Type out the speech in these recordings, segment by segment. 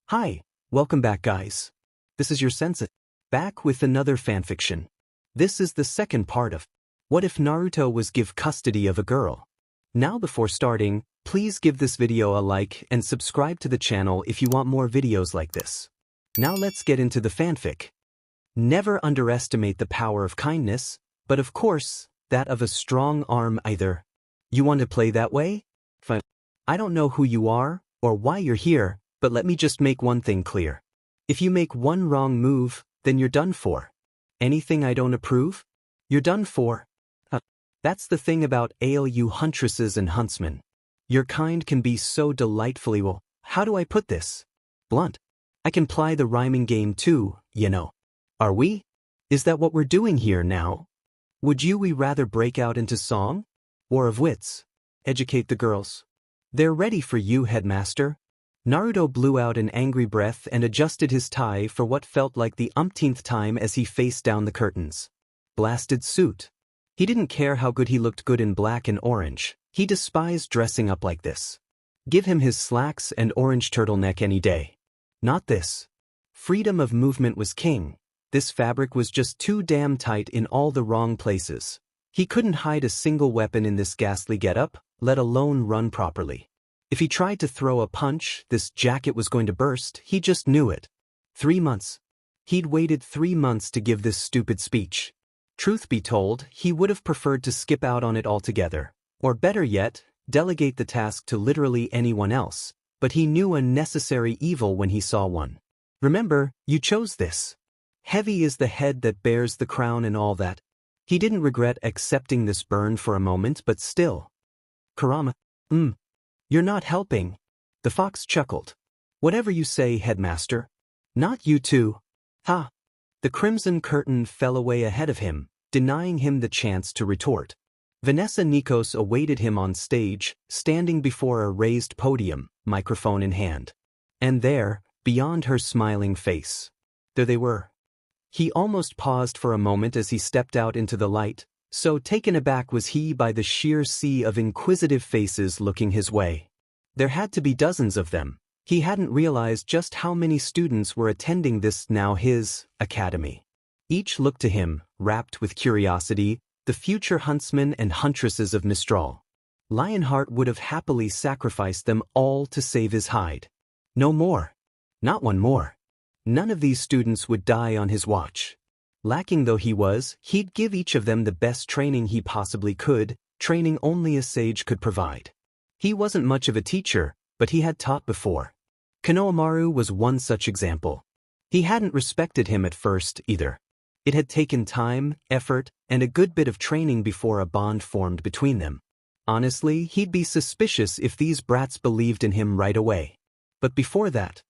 Hi, welcome back guys. This is your sensei, back with another fanfiction. This is the second part of What If Naruto Was Give Custody of a Girl? Now before starting, please give this video a like and subscribe to the channel if you want more videos like this. Now let's get into the fanfic. Never underestimate the power of kindness, but of course, that of a strong arm either. You want to play that way? Fine. I don't know who you are, or why you're here, but let me just make one thing clear. If you make one wrong move, then you're done for. Anything I don't approve? You're done for. That's the thing about ALU huntresses and huntsmen. Your kind can be so delightfully, well, how do I put this? Blunt. I can ply the rhyming game too, you know. Are we? Is that what we're doing here now? Would we rather break out into song? War of wits. Educate the girls. They're ready for you, Headmaster. Naruto blew out an angry breath and adjusted his tie for what felt like the umpteenth time as he faced down the curtains. Blasted suit. He didn't care how good he looked good in black and orange. He despised dressing up like this. Give him his slacks and orange turtleneck any day. Not this. Freedom of movement was king. This fabric was just too damn tight in all the wrong places. He couldn't hide a single weapon in this ghastly getup, let alone run properly. If he tried to throw a punch, this jacket was going to burst, he just knew it. 3 months. He'd waited 3 months to give this stupid speech. Truth be told, he would have preferred to skip out on it altogether. Or better yet, delegate the task to literally anyone else. But he knew a necessary evil when he saw one. Remember, you chose this. Heavy is the head that bears the crown and all that. He didn't regret accepting this burn for a moment, but still. Kurama. You're not helping. The fox chuckled. Whatever you say, Headmaster. Not you too. Ha! The crimson curtain fell away ahead of him, denying him the chance to retort. Vanessa Nikos awaited him on stage, standing before a raised podium, microphone in hand. And there, beyond her smiling face, there they were. He almost paused for a moment as he stepped out into the light, so taken aback was he by the sheer sea of inquisitive faces looking his way. There had to be dozens of them. He hadn't realized just how many students were attending this now his academy. Each looked to him, rapt with curiosity, the future huntsmen and huntresses of Mistral. Lionheart would have happily sacrificed them all to save his hide. No more. Not one more. None of these students would die on his watch. Lacking though he was, he'd give each of them the best training he possibly could, training only a sage could provide. He wasn't much of a teacher, but he had taught before. Konohamaru was one such example. He hadn't respected him at first, either. It had taken time, effort, and a good bit of training before a bond formed between them. Honestly, he'd be suspicious if these brats believed in him right away. But before that,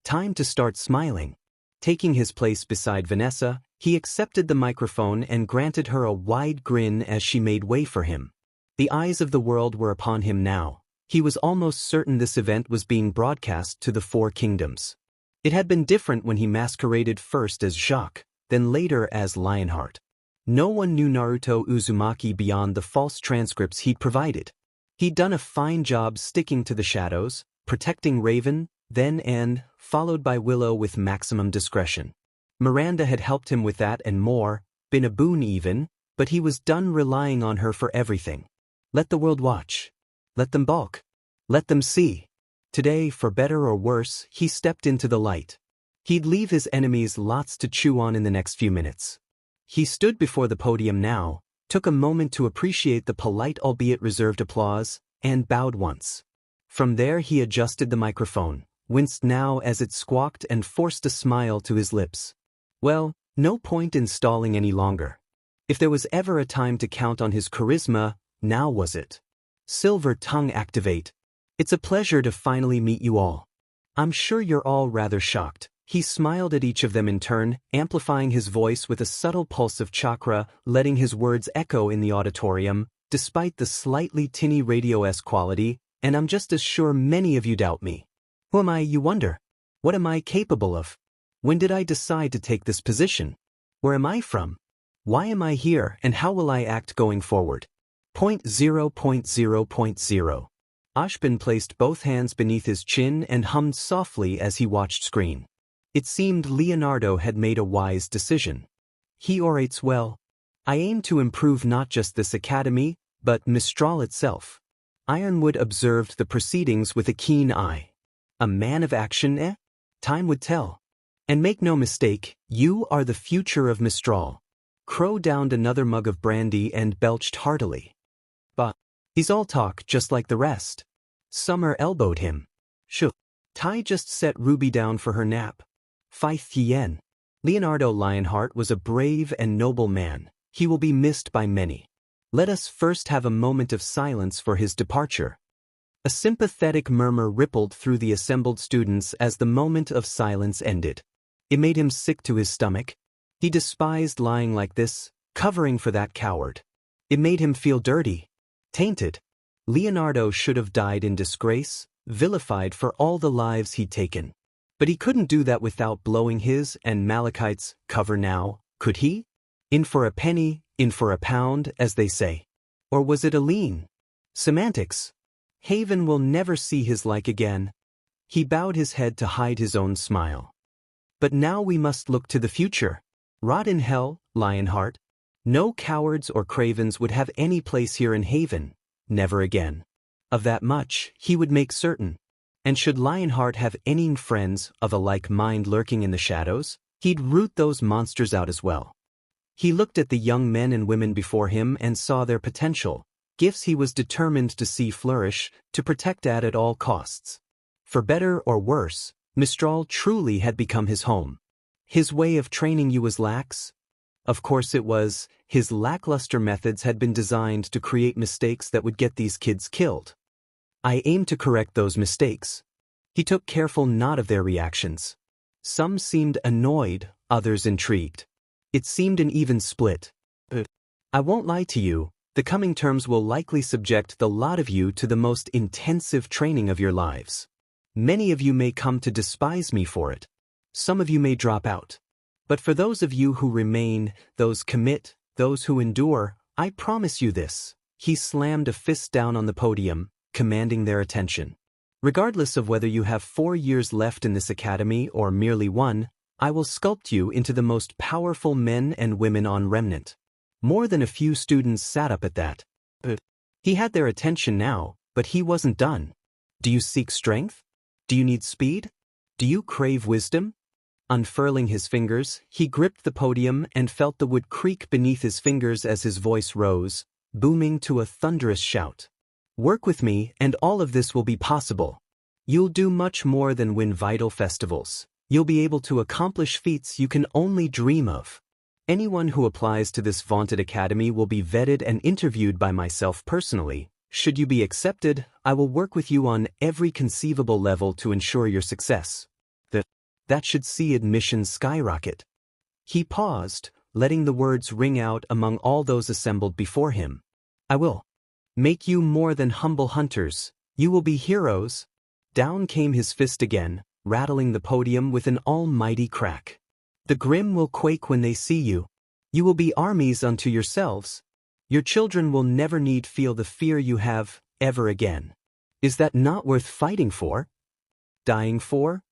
time to start smiling. Taking his place beside Vanessa, he accepted the microphone and granted her a wide grin as she made way for him. The eyes of the world were upon him now. He was almost certain this event was being broadcast to the 4 kingdoms. It had been different when he masqueraded first as Jacques, then later as Lionheart. No one knew Naruto Uzumaki beyond the false transcripts he'd provided. He'd done a fine job sticking to the shadows, protecting Raven, then and followed by Willow with maximum discretion. Miranda had helped him with that and more, been a boon even, but he was done relying on her for everything. Let the world watch. Let them balk. Let them see. Today, for better or worse, he stepped into the light. He'd leave his enemies lots to chew on in the next few minutes. He stood before the podium now, took a moment to appreciate the polite albeit reserved applause, and bowed once. From there he adjusted the microphone, winced now as it squawked and forced a smile to his lips. Well, no point in stalling any longer. If there was ever a time to count on his charisma, now was it. Silver tongue activate. It's a pleasure to finally meet you all. I'm sure you're all rather shocked. He smiled at each of them in turn, amplifying his voice with a subtle pulse of chakra, letting his words echo in the auditorium, despite the slightly tinny radio-esque quality, and I'm just as sure many of you doubt me. Who am I, you wonder? What am I capable of? When did I decide to take this position? Where am I from? Why am I here, and how will I act going forward? 0.0.0.0. Ashbin placed both hands beneath his chin and hummed softly as he watched screen. It seemed Leonardo had made a wise decision. He orates well. I aim to improve not just this academy, but Mistral itself. Ironwood observed the proceedings with a keen eye. A man of action, eh? Time would tell. And make no mistake, you are the future of Mistral. Crow downed another mug of brandy and belched heartily. But he's all talk just like the rest. Summer elbowed him. Shoo. Tai just set Ruby down for her nap. Fai Thien. Leonardo Lionheart was a brave and noble man. He will be missed by many. Let us first have a moment of silence for his departure. A sympathetic murmur rippled through the assembled students as the moment of silence ended. It made him sick to his stomach. He despised lying like this, covering for that coward. It made him feel dirty, tainted. Leonardo should have died in disgrace, vilified for all the lives he'd taken. But he couldn't do that without blowing his and Malachite's cover now, could he? In for a penny, in for a pound, as they say. Or was it a lien? Semantics. Haven will never see his like again. He bowed his head to hide his own smile. But now we must look to the future. Rot in hell, Lionheart. No cowards or cravens would have any place here in Haven. Never again. Of that much, he would make certain. And should Lionheart have any friends of a like mind lurking in the shadows, he'd root those monsters out as well. He looked at the young men and women before him and saw their potential, gifts he was determined to see flourish, to protect at all costs. For better or worse, Mistral truly had become his home. His way of training you was lax? Of course it was. His lackluster methods had been designed to create mistakes that would get these kids killed. I aim to correct those mistakes. He took careful note of their reactions. Some seemed annoyed, others intrigued. It seemed an even split. I won't lie to you, the coming terms will likely subject the lot of you to the most intensive training of your lives. Many of you may come to despise me for it. Some of you may drop out. But for those of you who remain, those commit, those who endure, I promise you this. He slammed a fist down on the podium, commanding their attention. Regardless of whether you have 4 years left in this academy or merely 1, I will sculpt you into the most powerful men and women on Remnant. More than a few students sat up at that. He had their attention now, but he wasn't done. Do you seek strength? Do you need speed? Do you crave wisdom? Unfurling his fingers, he gripped the podium and felt the wood creak beneath his fingers as his voice rose, booming to a thunderous shout. Work with me and all of this will be possible. You'll do much more than win vital festivals. You'll be able to accomplish feats you can only dream of. Anyone who applies to this vaunted academy will be vetted and interviewed by myself personally. Should you be accepted, I will work with you on every conceivable level to ensure your success. That should see admissions skyrocket. He paused, letting the words ring out among all those assembled before him. I will make you more than humble hunters. You will be heroes. Down came his fist again, rattling the podium with an almighty crack. The grim will quake when they see you. You will be armies unto yourselves. Your children will never need feel the fear you have, ever again. Is that not worth fighting for? Dying for?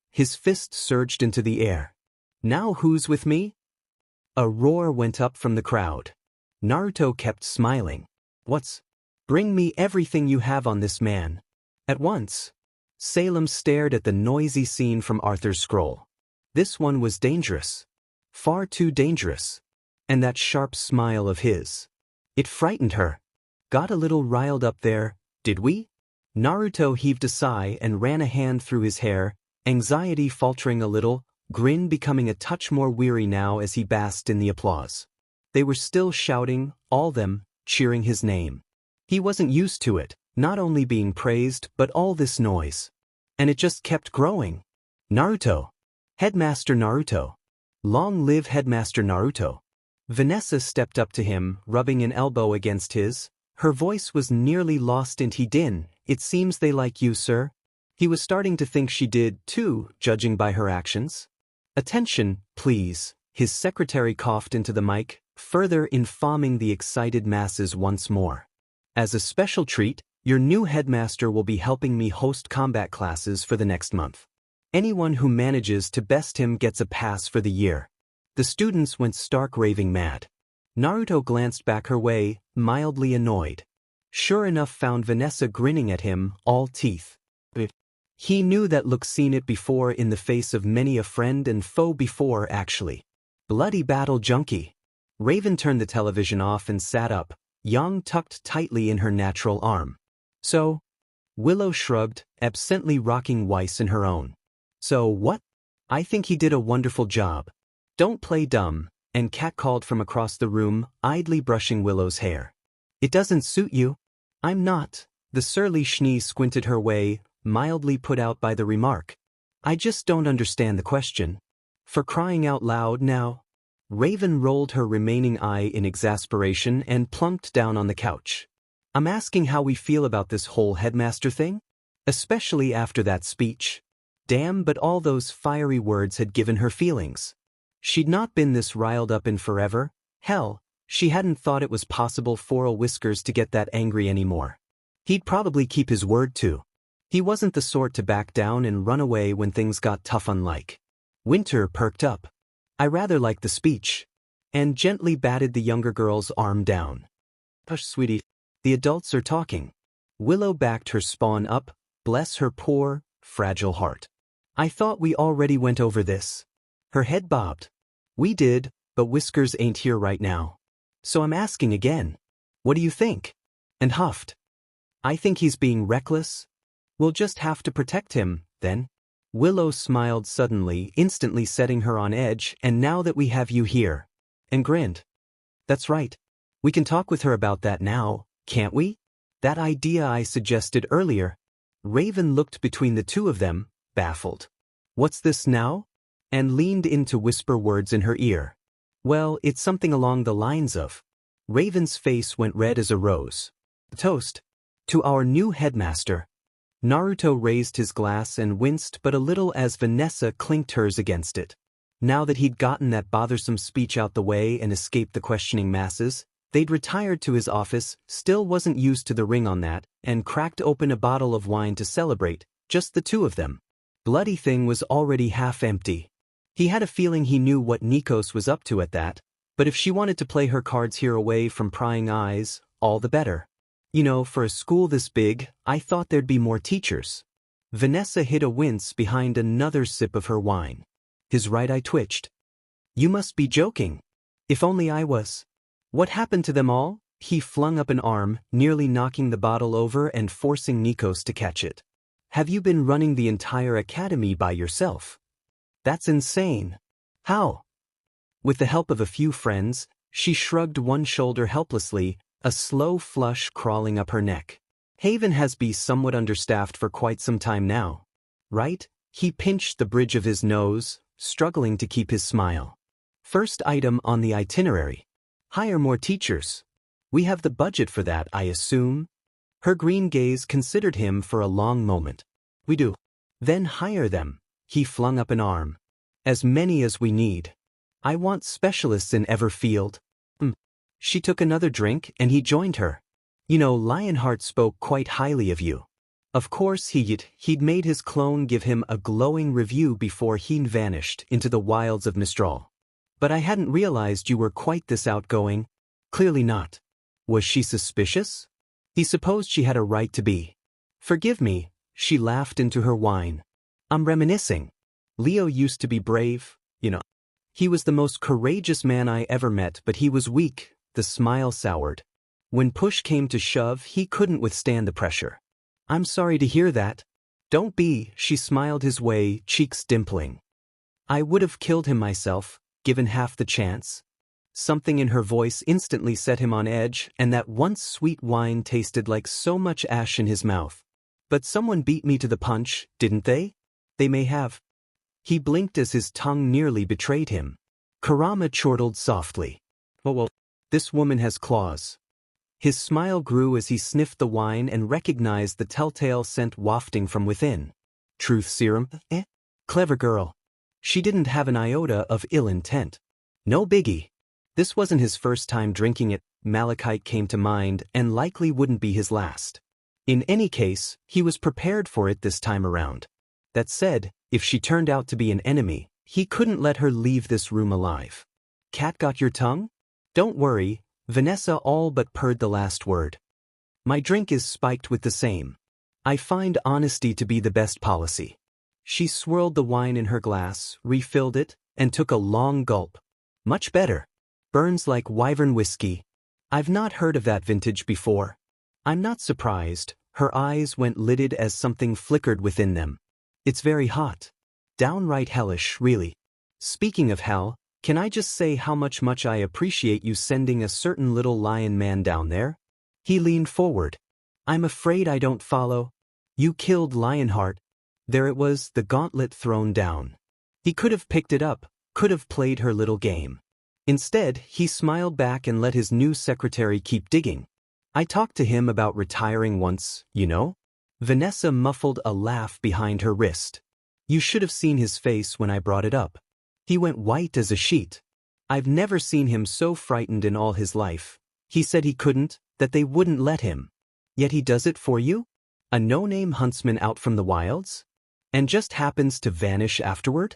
His fist surged into the air. Now who's with me? A roar went up from the crowd. Naruto kept smiling. Bring me everything you have on this man. At once. Salem stared at the noisy scene from Arthur's scroll. This one was dangerous. Far too dangerous. And that sharp smile of his. It frightened her. Got a little riled up there, did we? Naruto heaved a sigh and ran a hand through his hair, anxiety faltering a little, grin becoming a touch more weary now as he basked in the applause. They were still shouting, all them, cheering his name. He wasn't used to it, not only being praised, but all this noise. And it just kept growing. Naruto. Headmaster Naruto. Long live Headmaster Naruto. Vanessa stepped up to him, rubbing an elbow against his. Her voice was nearly lost in din. It seems they like you, sir. He was starting to think she did, too, judging by her actions. Attention, please. His secretary coughed into the mic, further infaming the excited masses once more. As a special treat, Your new headmaster will be helping me host combat classes for the next month. Anyone who manages to best him gets a pass for the year. The students went stark raving mad. Naruto glanced back her way, mildly annoyed. Sure enough found Vanessa grinning at him, all teeth. He knew that look, seen it before in the face of many a friend and foe before actually. Bloody battle junkie. Raven turned the television off and sat up, yang tucked tightly in her natural arm. So? Willow shrugged, absently rocking Weiss in her own. So what? I think he did a wonderful job. Don't play dumb, and Kat called from across the room, idly brushing Willow's hair. It doesn't suit you. I'm not. The surly Schnee squinted her way, mildly put out by the remark. I just don't understand the question. For crying out loud now. Raven rolled her remaining eye in exasperation and plunked down on the couch. I'm asking how we feel about this whole headmaster thing? Especially after that speech. Damn, but all those fiery words had given her feelings. She'd not been this riled up in forever. Hell, she hadn't thought it was possible for a Whiskers to get that angry anymore. He'd probably keep his word too. He wasn't the sort to back down and run away when things got tough, unlike. Winter perked up. I rather liked the speech. And gently batted the younger girl's arm down. Hush, sweetie. The adults are talking. Willow backed her spawn up, bless her poor, fragile heart. I thought we already went over this. Her head bobbed. We did, but Whiskers ain't here right now. So I'm asking again. What do you think? And huffed. I think he's being reckless. We'll just have to protect him, then. Willow smiled suddenly, instantly setting her on edge, and now that we have you here. And grinned. That's right. We can talk with her about that now, can't we? That idea I suggested earlier. Raven looked between the two of them, baffled. What's this now? And leaned in to whisper words in her ear. Well, it's something along the lines of. Raven's face went red as a rose. Toast. To our new headmaster. Naruto raised his glass and winced but a little as Vanessa clinked hers against it. Now that he'd gotten that bothersome speech out the way and escaped the questioning masses, they'd retired to his office, still wasn't used to the ring on that, and cracked open a bottle of wine to celebrate, just the two of them. Bloody thing was already half empty. He had a feeling he knew what Nikos was up to at that, but if she wanted to play her cards here away from prying eyes, all the better. You know, for a school this big, I thought there'd be more teachers. Vanessa hid a wince behind another sip of her wine. His right eye twitched. You must be joking. If only I was. What happened to them all? He flung up an arm, nearly knocking the bottle over and forcing Nikos to catch it. Have you been running the entire academy by yourself? That's insane. How? With the help of a few friends, she shrugged one shoulder helplessly, a slow flush crawling up her neck. Haven has been somewhat understaffed for quite some time now. Right? He pinched the bridge of his nose, struggling to keep his smile. First item on the itinerary. Hire more teachers. We have the budget for that, I assume? Her green gaze considered him for a long moment. We do. Then hire them. He flung up an arm. As many as we need. I want specialists in every field. She took another drink and he joined her. You know, Lionheart spoke quite highly of you. Of course he'd made his clone give him a glowing review before he vanished into the wilds of Mistral. But I hadn't realized you were quite this outgoing. Clearly not. Was she suspicious? He supposed she had a right to be. Forgive me, she laughed into her wine. I'm reminiscing. Leo used to be brave, you know. He was the most courageous man I ever met, but he was weak. The smile soured. When push came to shove, he couldn't withstand the pressure. I'm sorry to hear that. Don't be, she smiled his way, cheeks dimpling. I would have killed him myself, given half the chance. Something in her voice instantly set him on edge, and that once sweet wine tasted like so much ash in his mouth. But someone beat me to the punch, didn't they? They may have. He blinked as his tongue nearly betrayed him. Kurama chortled softly. Well, this woman has claws. His smile grew as he sniffed the wine and recognized the telltale scent wafting from within. Truth serum? Clever girl. She didn't have an iota of ill intent. No biggie. This wasn't his first time drinking it, Malachite came to mind, and likely wouldn't be his last. In any case, he was prepared for it this time around. That said, if she turned out to be an enemy, he couldn't let her leave this room alive. Cat got your tongue? Don't worry, Vanessa all but purred the last word. My drink is spiked with the same. I find honesty to be the best policy. She swirled the wine in her glass, refilled it, and took a long gulp. Much better. Burns like wyvern whiskey. I've not heard of that vintage before. I'm not surprised. Her eyes went lidded as something flickered within them. It's very hot. Downright hellish, really. Speaking of hell, can I just say how much I appreciate you sending a certain little lion man down there? He leaned forward. I'm afraid I don't follow. You killed Lionheart. There it was, the gauntlet thrown down. He could have picked it up, could have played her little game. Instead, he smiled back and let his new secretary keep digging. I talked to him about retiring once, you know? Vanessa muffled a laugh behind her wrist. You should have seen his face when I brought it up. He went white as a sheet. I've never seen him so frightened in all his life. He said he couldn't, that they wouldn't let him. Yet he does it for you? A no-name huntsman out from the wilds? And just happens to vanish afterward?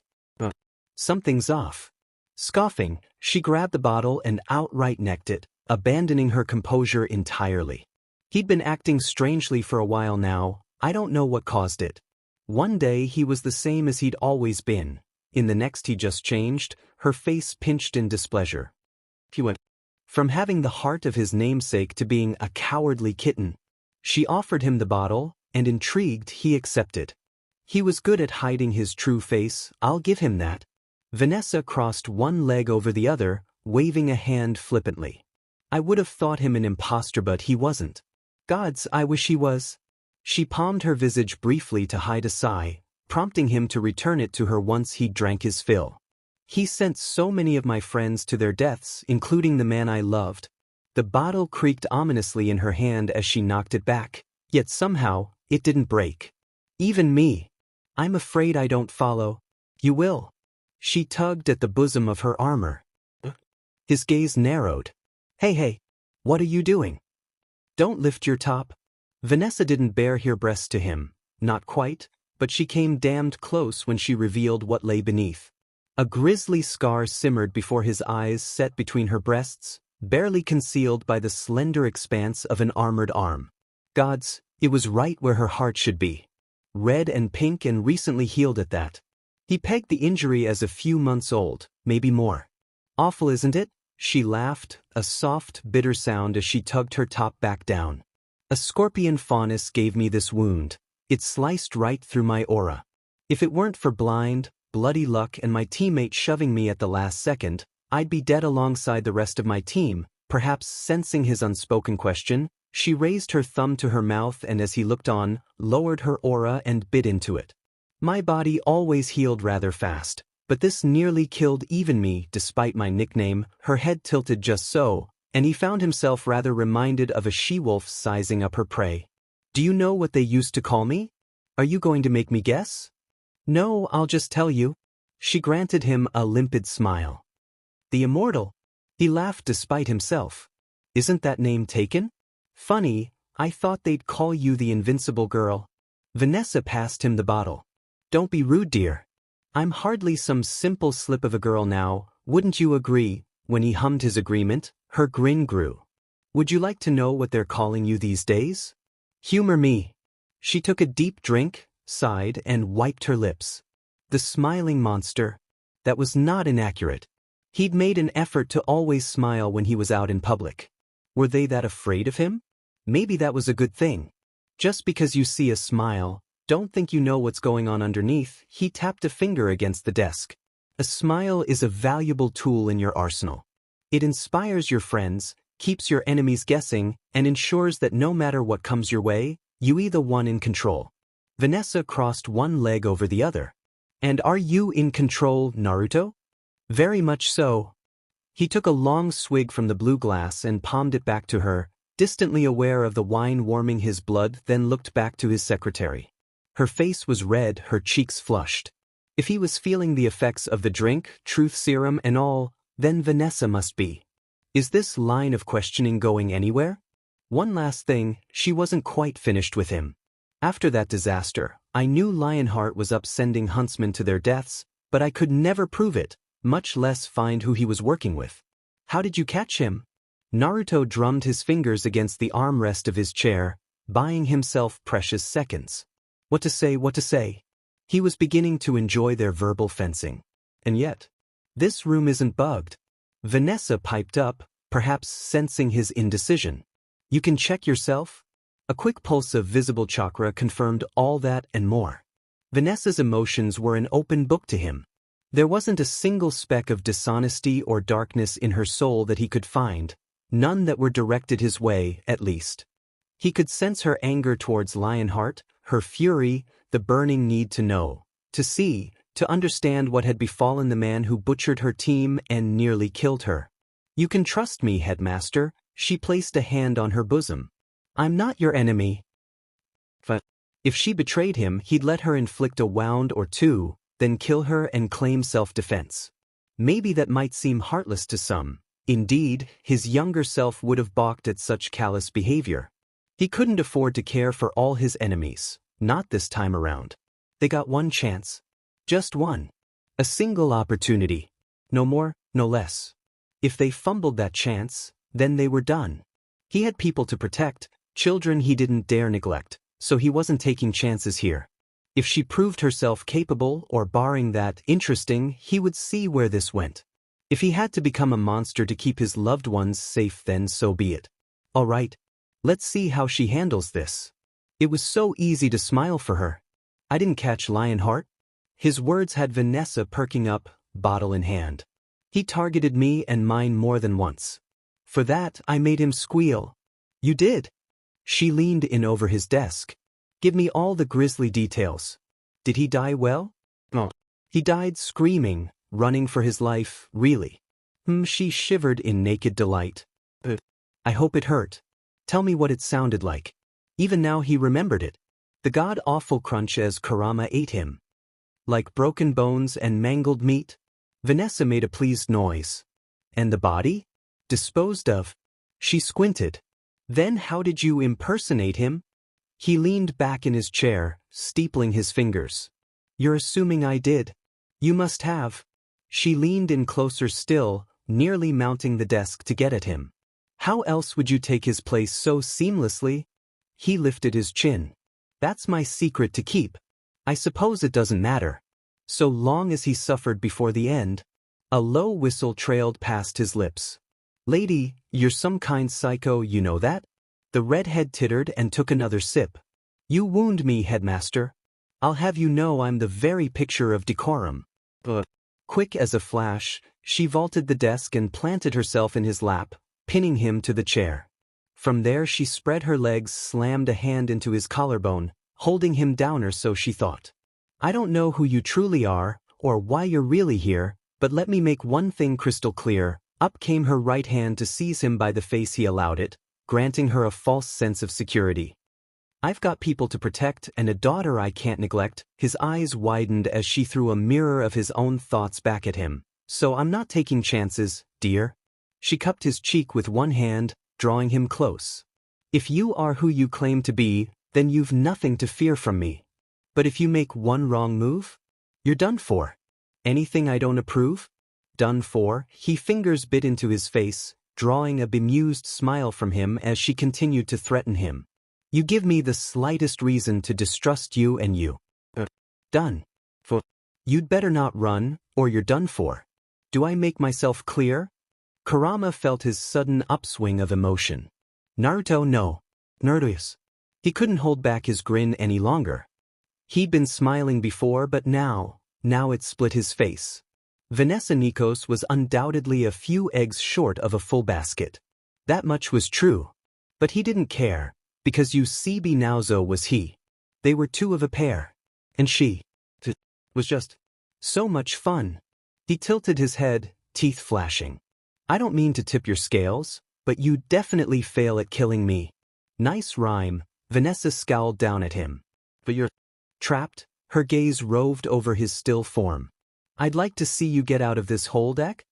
Something's off. Scoffing, she grabbed the bottle and outright necked it, abandoning her composure entirely. He'd been acting strangely for a while now. I don't know what caused it. One day he was the same as he'd always been. In the next he just changed, her face pinched in displeasure. He went from having the heart of his namesake to being a cowardly kitten. She offered him the bottle, and intrigued, he accepted. He was good at hiding his true face, I'll give him that. Vanessa crossed one leg over the other, waving a hand flippantly. I would have thought him an imposter, but he wasn't. Gods, I wish he was. She palmed her visage briefly to hide a sigh, prompting him to return it to her once he'd drank his fill. He sent so many of my friends to their deaths, including the man I loved. The bottle creaked ominously in her hand as she knocked it back, yet somehow, it didn't break. Even me. I'm afraid I don't follow. You will. She tugged at the bosom of her armor. His gaze narrowed. Hey, what are you doing? Don't lift your top. Vanessa didn't bare her breasts to him, not quite, but she came damned close when she revealed what lay beneath. A grisly scar simmered before his eyes set between her breasts, barely concealed by the slender expanse of an armored arm. Gods, it was right where her heart should be. Red and pink and recently healed at that. He pegged the injury as a few months old, maybe more. Awful, isn't it? She laughed, a soft, bitter sound as she tugged her top back down. A scorpion faunus gave me this wound. It sliced right through my aura. If it weren't for blind, bloody luck and my teammate shoving me at the last second, I'd be dead alongside the rest of my team. Perhaps sensing his unspoken question, she raised her thumb to her mouth and as he looked on, lowered her aura and bit into it. My body always healed rather fast, but this nearly killed even me despite my nickname. Her head tilted just so, and he found himself rather reminded of a she-wolf sizing up her prey. Do you know what they used to call me? Are you going to make me guess? No, I'll just tell you. She granted him a limpid smile. The Immortal. He laughed despite himself. Isn't that name taken? Funny, I thought they'd call you the Invincible Girl. Vanessa passed him the bottle. Don't be rude, dear. I'm hardly some simple slip of a girl now, wouldn't you agree? When he hummed his agreement, her grin grew. Would you like to know what they're calling you these days? Humor me. She took a deep drink, sighed, and wiped her lips. The smiling monster. That was not inaccurate. He'd made an effort to always smile when he was out in public. Were they that afraid of him? Maybe that was a good thing. Just because you see a smile, don't think you know what's going on underneath. He tapped a finger against the desk. A smile is a valuable tool in your arsenal. It inspires your friends, keeps your enemies guessing, and ensures that no matter what comes your way, you either one in control. Vanessa crossed one leg over the other. And are you in control, Naruto? Very much so. He took a long swig from the blue glass and palmed it back to her, distantly aware of the wine warming his blood, then looked back to his secretary. Her face was red, her cheeks flushed. If he was feeling the effects of the drink, truth serum and all, then Vanessa must be. Is this line of questioning going anywhere? One last thing, she wasn't quite finished with him. After that disaster, I knew Lionheart was up sending huntsmen to their deaths, but I could never prove it, much less find who he was working with. How did you catch him? Naruto drummed his fingers against the armrest of his chair, buying himself precious seconds. What to say, what to say? He was beginning to enjoy their verbal fencing. And yet, this room isn't bugged. Vanessa piped up, perhaps sensing his indecision. You can check yourself? A quick pulse of visible chakra confirmed all that and more. Vanessa's emotions were an open book to him. There wasn't a single speck of dishonesty or darkness in her soul that he could find, none that were directed his way, at least. He could sense her anger towards Lionheart, her fury, the burning need to know, to see, to understand what had befallen the man who butchered her team and nearly killed her. You can trust me, Headmaster, she placed a hand on her bosom. I'm not your enemy. But if she betrayed him, he'd let her inflict a wound or two, then kill her and claim self-defense. Maybe that might seem heartless to some. Indeed, his younger self would have balked at such callous behavior. He couldn't afford to care for all his enemies, not this time around. They got one chance. Just one. A single opportunity. No more, no less. If they fumbled that chance, then they were done. He had people to protect, children he didn't dare neglect, so he wasn't taking chances here. If she proved herself capable or barring that interesting, he would see where this went. If he had to become a monster to keep his loved ones safe, then so be it. All right, let's see how she handles this. It was so easy to smile for her. I didn't catch Lionheart. His words had Vanessa perking up, bottle in hand. He targeted me and mine more than once. For that, I made him squeal. You did? She leaned in over his desk. Give me all the grisly details. Did he die well? No. He died screaming, running for his life, really. She shivered in naked delight. I hope it hurt. Tell me what it sounded like. Even now he remembered it. The god-awful crunch as Kurama ate him. Like broken bones and mangled meat? Vanessa made a pleased noise. And the body? Disposed of? She squinted. Then how did you impersonate him? He leaned back in his chair, steepling his fingers. You're assuming I did. You must have. She leaned in closer still, nearly mounting the desk to get at him. How else would you take his place so seamlessly? He lifted his chin. That's my secret to keep. I suppose it doesn't matter. So long as he suffered before the end. A low whistle trailed past his lips. Lady, you're some kind psycho, you know that? The redhead tittered and took another sip. You wound me, Headmaster. I'll have you know I'm the very picture of decorum. Quick as a flash, she vaulted the desk and planted herself in his lap, pinning him to the chair. From there she spread her legs, slammed a hand into his collarbone, holding him down, or so she thought. I don't know who you truly are, or why you're really here, but let me make one thing crystal clear. Up came her right hand to seize him by the face. He allowed it, granting her a false sense of security. I've got people to protect and a daughter I can't neglect. His eyes widened as she threw a mirror of his own thoughts back at him. So I'm not taking chances, dear. She cupped his cheek with one hand, drawing him close. If you are who you claim to be, then you've nothing to fear from me. But if you make one wrong move, you're done for. Anything I don't approve? Done for. He fingers bit into his face, drawing a bemused smile from him as she continued to threaten him. You give me the slightest reason to distrust you and you. Done. For. You'd better not run, or you're done for. Do I make myself clear? Kurama felt his sudden upswing of emotion. Naruto, no. Naruto. He couldn't hold back his grin any longer. He'd been smiling before, but now it split his face. Vanessa Nikos was undoubtedly a few eggs short of a full basket. That much was true. But he didn't care, because Uchibi Naozo was he. They were two of a pair. And she was just so much fun. He tilted his head, teeth flashing. I don't mean to tip your scales, but you definitely fail at killing me. Nice rhyme. Vanessa scowled down at him. But you're trapped? Her gaze roved over his still form. I'd like to see you get out of this hole, deck.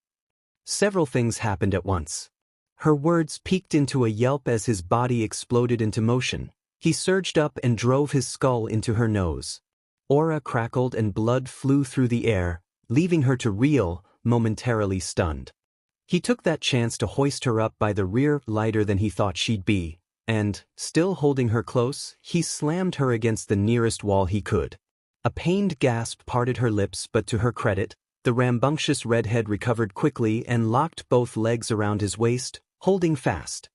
Several things happened at once. Her words peaked into a yelp as his body exploded into motion. He surged up and drove his skull into her nose. Aura crackled and blood flew through the air, leaving her to reel, momentarily stunned. He took that chance to hoist her up by the rear lighter than he thought she'd be, and, still holding her close, he slammed her against the nearest wall he could. A pained gasp parted her lips, but to her credit, the rambunctious redhead recovered quickly and locked both legs around his waist, holding fast.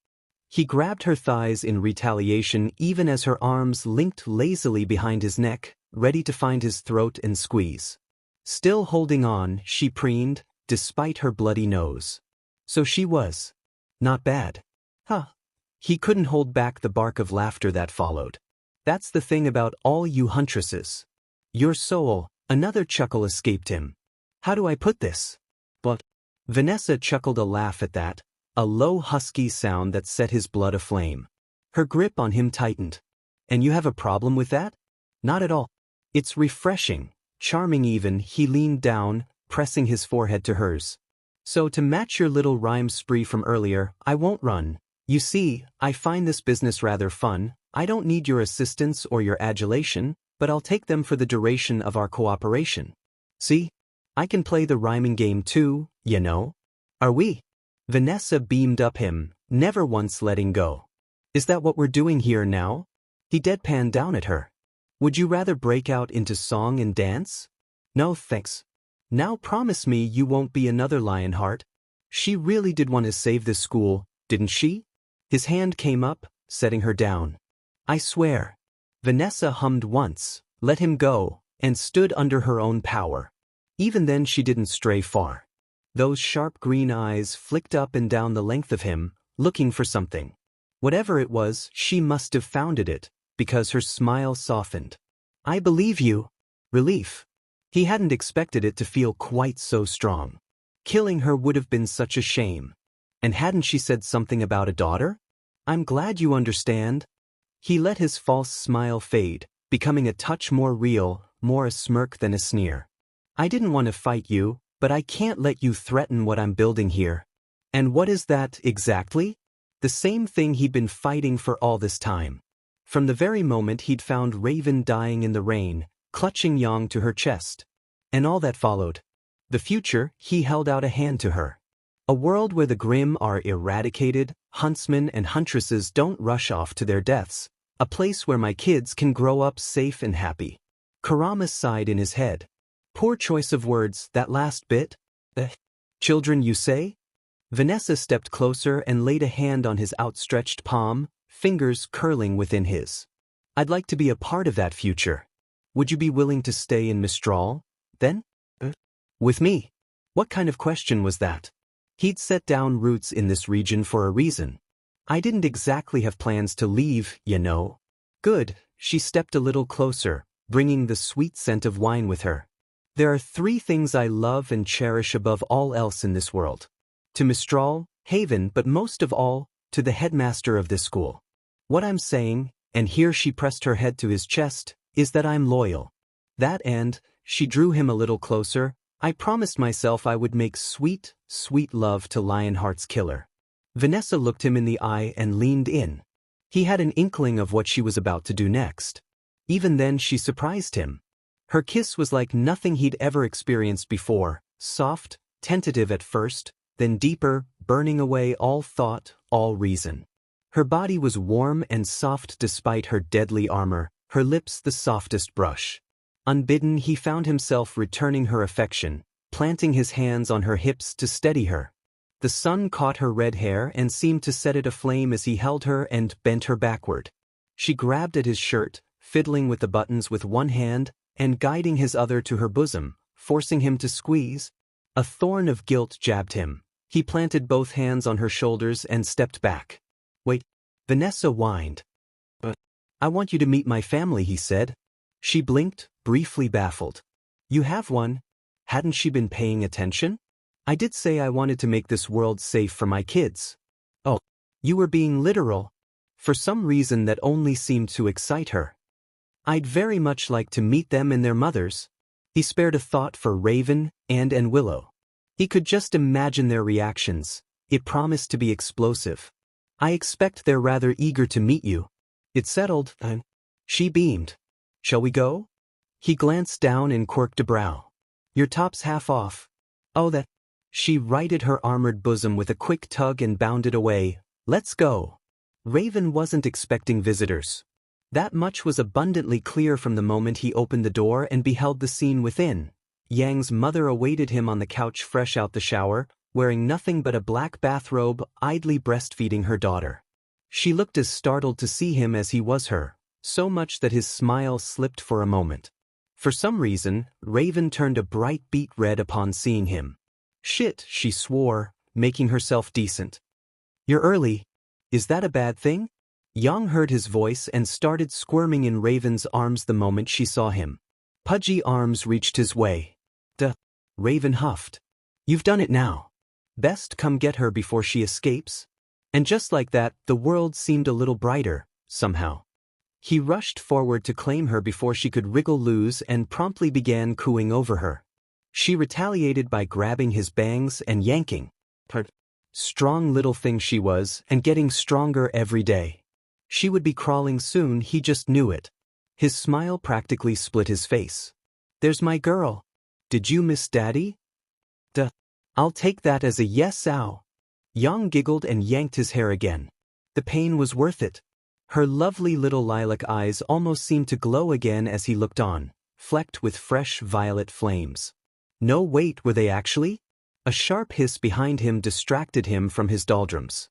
He grabbed her thighs in retaliation even as her arms linked lazily behind his neck, ready to find his throat and squeeze. Still holding on, she preened, despite her bloody nose. So she was. Not bad. Huh. He couldn't hold back the bark of laughter that followed. That's the thing about all you huntresses. Your soul, another chuckle escaped him. How do I put this? But Vanessa chuckled a laugh at that, a low husky sound that set his blood aflame. Her grip on him tightened. And you have a problem with that? Not at all. It's refreshing, charming even. He leaned down, pressing his forehead to hers. So to match your little rhyme spree from earlier, I won't run. You see, I find this business rather fun. I don't need your assistance or your adulation, but I'll take them for the duration of our cooperation. See? I can play the rhyming game too, you know. Are we? Vanessa beamed up him, never once letting go. Is that what we're doing here now? He deadpanned down at her. Would you rather break out into song and dance? No thanks. Now promise me you won't be another Lionheart. She really did want to save this school, didn't she? His hand came up, setting her down. I swear. Vanessa hummed once, let him go, and stood under her own power. Even then she didn't stray far. Those sharp green eyes flicked up and down the length of him, looking for something. Whatever it was, she must have found it, because her smile softened. I believe you. Relief. He hadn't expected it to feel quite so strong. Killing her would have been such a shame. And hadn't she said something about a daughter? I'm glad you understand. He let his false smile fade, becoming a touch more real, more a smirk than a sneer. I didn't want to fight you, but I can't let you threaten what I'm building here. And what is that exactly? The same thing he'd been fighting for all this time. From the very moment he'd found Raven dying in the rain, clutching Yang to her chest. And all that followed. The future, he held out a hand to her. A world where the grim are eradicated, huntsmen and huntresses don't rush off to their deaths. A place where my kids can grow up safe and happy. Kurama sighed in his head. Poor choice of words, that last bit. Children, you say? Vanessa stepped closer and laid a hand on his outstretched palm, fingers curling within his. I'd like to be a part of that future. Would you be willing to stay in Mistral, then? With me? What kind of question was that? He'd set down roots in this region for a reason. I didn't exactly have plans to leave, you know. Good, she stepped a little closer, bringing the sweet scent of wine with her. There are 3 things I love and cherish above all else in this world. To Mistral, Haven, but most of all, to the headmaster of this school. What I'm saying, and here she pressed her head to his chest, is that I'm loyal. That and, she drew him a little closer, I promised myself I would make sweet, sweet love to Lionheart's killer. Vanessa looked him in the eye and leaned in. He had an inkling of what she was about to do next. Even then she surprised him. Her kiss was like nothing he'd ever experienced before, soft, tentative at first, then deeper, burning away all thought, all reason. Her body was warm and soft despite her deadly armor, her lips the softest brush. Unbidden he found himself returning her affection, planting his hands on her hips to steady her. The sun caught her red hair and seemed to set it aflame as he held her and bent her backward. She grabbed at his shirt, fiddling with the buttons with one hand, and guiding his other to her bosom, forcing him to squeeze. A thorn of guilt jabbed him. He planted both hands on her shoulders and stepped back. Wait, Vanessa whined. But I want you to meet my family, he said. She blinked, briefly baffled. You have one? Hadn't she been paying attention? I did say I wanted to make this world safe for my kids. Oh, you were being literal. For some reason that only seemed to excite her. I'd very much like to meet them and their mothers. He spared a thought for Raven, and Willow. He could just imagine their reactions. It promised to be explosive. I expect they're rather eager to meet you. It's settled. She beamed. Shall we go? He glanced down and quirked a brow. Your top's half off. Oh, that. She righted her armored bosom with a quick tug and bounded away. Let's go. Raven wasn't expecting visitors. That much was abundantly clear from the moment he opened the door and beheld the scene within. Yang's mother awaited him on the couch fresh out the shower, wearing nothing but a black bathrobe, idly breastfeeding her daughter. She looked as startled to see him as he was her, so much that his smile slipped for a moment. For some reason, Raven turned a bright beet red upon seeing him. Shit, she swore, making herself decent. You're early. Is that a bad thing? Yang heard his voice and started squirming in Raven's arms the moment she saw him. Pudgy arms reached his way. Duh. Raven huffed. You've done it now. Best come get her before she escapes. And just like that, the world seemed a little brighter, somehow. He rushed forward to claim her before she could wriggle loose and promptly began cooing over her. She retaliated by grabbing his bangs and yanking. Strong little thing she was, and getting stronger every day. She would be crawling soon, he just knew it. His smile practically split his face. There's my girl. Did you miss Daddy? Duh. I'll take that as a yes, ow. Yang giggled and yanked his hair again. The pain was worth it. Her lovely little lilac eyes almost seemed to glow again as he looked on, flecked with fresh violet flames. No, wait, were they actually? A sharp hiss behind him distracted him from his doldrums.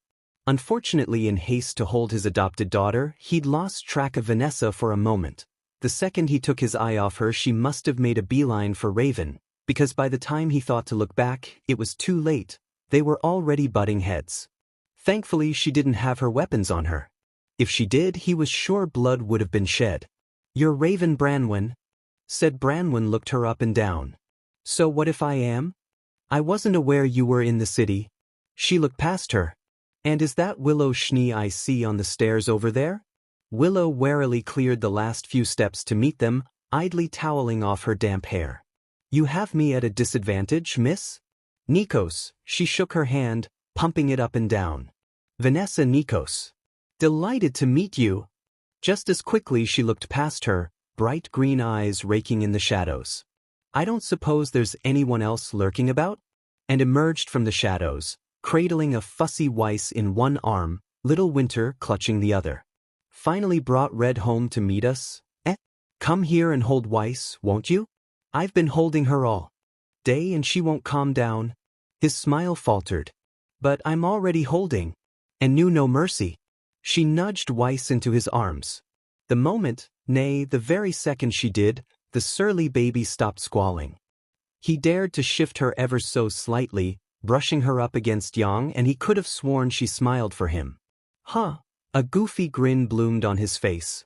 Unfortunately, in haste to hold his adopted daughter, he'd lost track of Vanessa for a moment. The second he took his eye off her, she must have made a beeline for Raven, because by the time he thought to look back, it was too late. They were already butting heads. Thankfully, she didn't have her weapons on her. If she did, he was sure blood would have been shed. You're Raven Branwen, said Branwen, looked her up and down. So what if I am? I wasn't aware you were in the city. She looked past her. And is that Willow Schnee I see on the stairs over there? Willow warily cleared the last few steps to meet them, idly toweling off her damp hair. You have me at a disadvantage, miss? Nikos, she shook her hand, pumping it up and down. Vanessa Nikos. Delighted to meet you. Just as quickly she looked past her, bright green eyes raking in the shadows. I don't suppose there's anyone else lurking about? And emerged from the shadows, cradling a fussy Weiss in one arm, little Winter clutching the other. Finally brought Red home to meet us? Come here and hold Weiss, won't you? I've been holding her all day and she won't calm down. His smile faltered. But I'm already holding. And knew no mercy. She nudged Weiss into his arms. The moment, nay, the very second she did, the surly baby stopped squalling. He dared to shift her ever so slightly, brushing her up against Yang, and he could have sworn she smiled for him. Huh. A goofy grin bloomed on his face.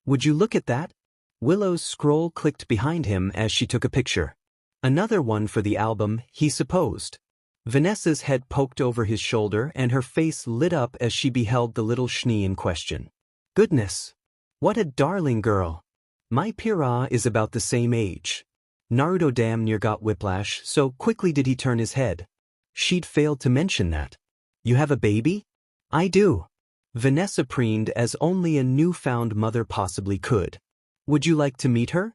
Would you look at that? Willow's scroll clicked behind him as she took a picture. Another one for the album, he supposed. Vanessa's head poked over his shoulder and her face lit up as she beheld the little Schnee in question. Goodness! What a darling girl! My Pira is about the same age. Naruto damn near got whiplash, so quickly did he turn his head. She'd failed to mention that. You have a baby? I do. Vanessa preened as only a newfound mother possibly could. Would you like to meet her?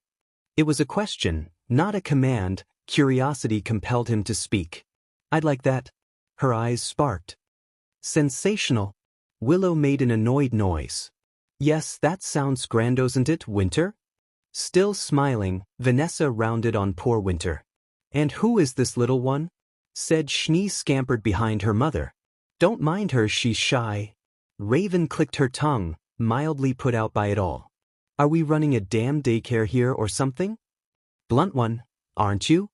It was a question, not a command. Curiosity compelled him to speak. I'd like that. Her eyes sparked. Sensational. Willow made an annoyed noise. Yes, that sounds grand, doesn't it, Winter? Still smiling, Vanessa rounded on poor Winter. And who is this little one? Said Schnee, scampered behind her mother. Don't mind her, she's shy. Raven clicked her tongue, mildly put out by it all. Are we running a damn daycare here or something? Blunt one, aren't you?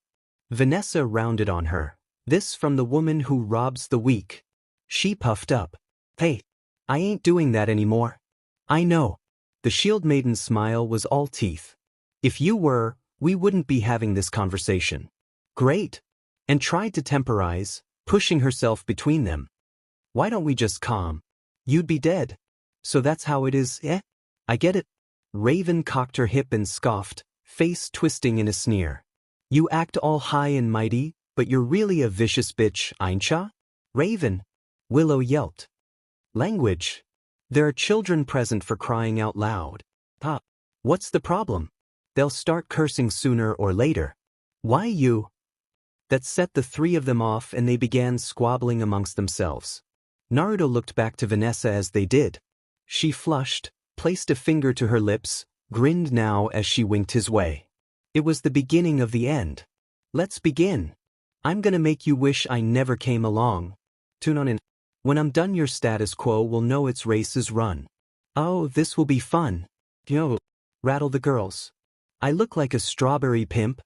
Vanessa rounded on her. This from the woman who robs the weak. She puffed up. Hey, I ain't doing that anymore. I know. The Shield Maiden's smile was all teeth. If you were, we wouldn't be having this conversation. Great. And tried to temporize, pushing herself between them. Why don't we just calm? You'd be dead. So that's how it is, eh? I get it. Raven cocked her hip and scoffed, face twisting in a sneer. You act all high and mighty, but you're really a vicious bitch, ain't ya? Raven, Willow yelped. Language. There are children present for crying out loud. Ha. What's the problem? They'll start cursing sooner or later. Why you? That set the three of them off and they began squabbling amongst themselves. Naruto looked back to Vanessa as they did. She flushed, placed a finger to her lips, grinned now as she winked his way. It was the beginning of the end. Let's begin. I'm gonna make you wish I never came along. Tune on in. When I'm done your status quo will know its race is run. Oh, this will be fun. Yo, rattle the girls. I look like a strawberry pimp.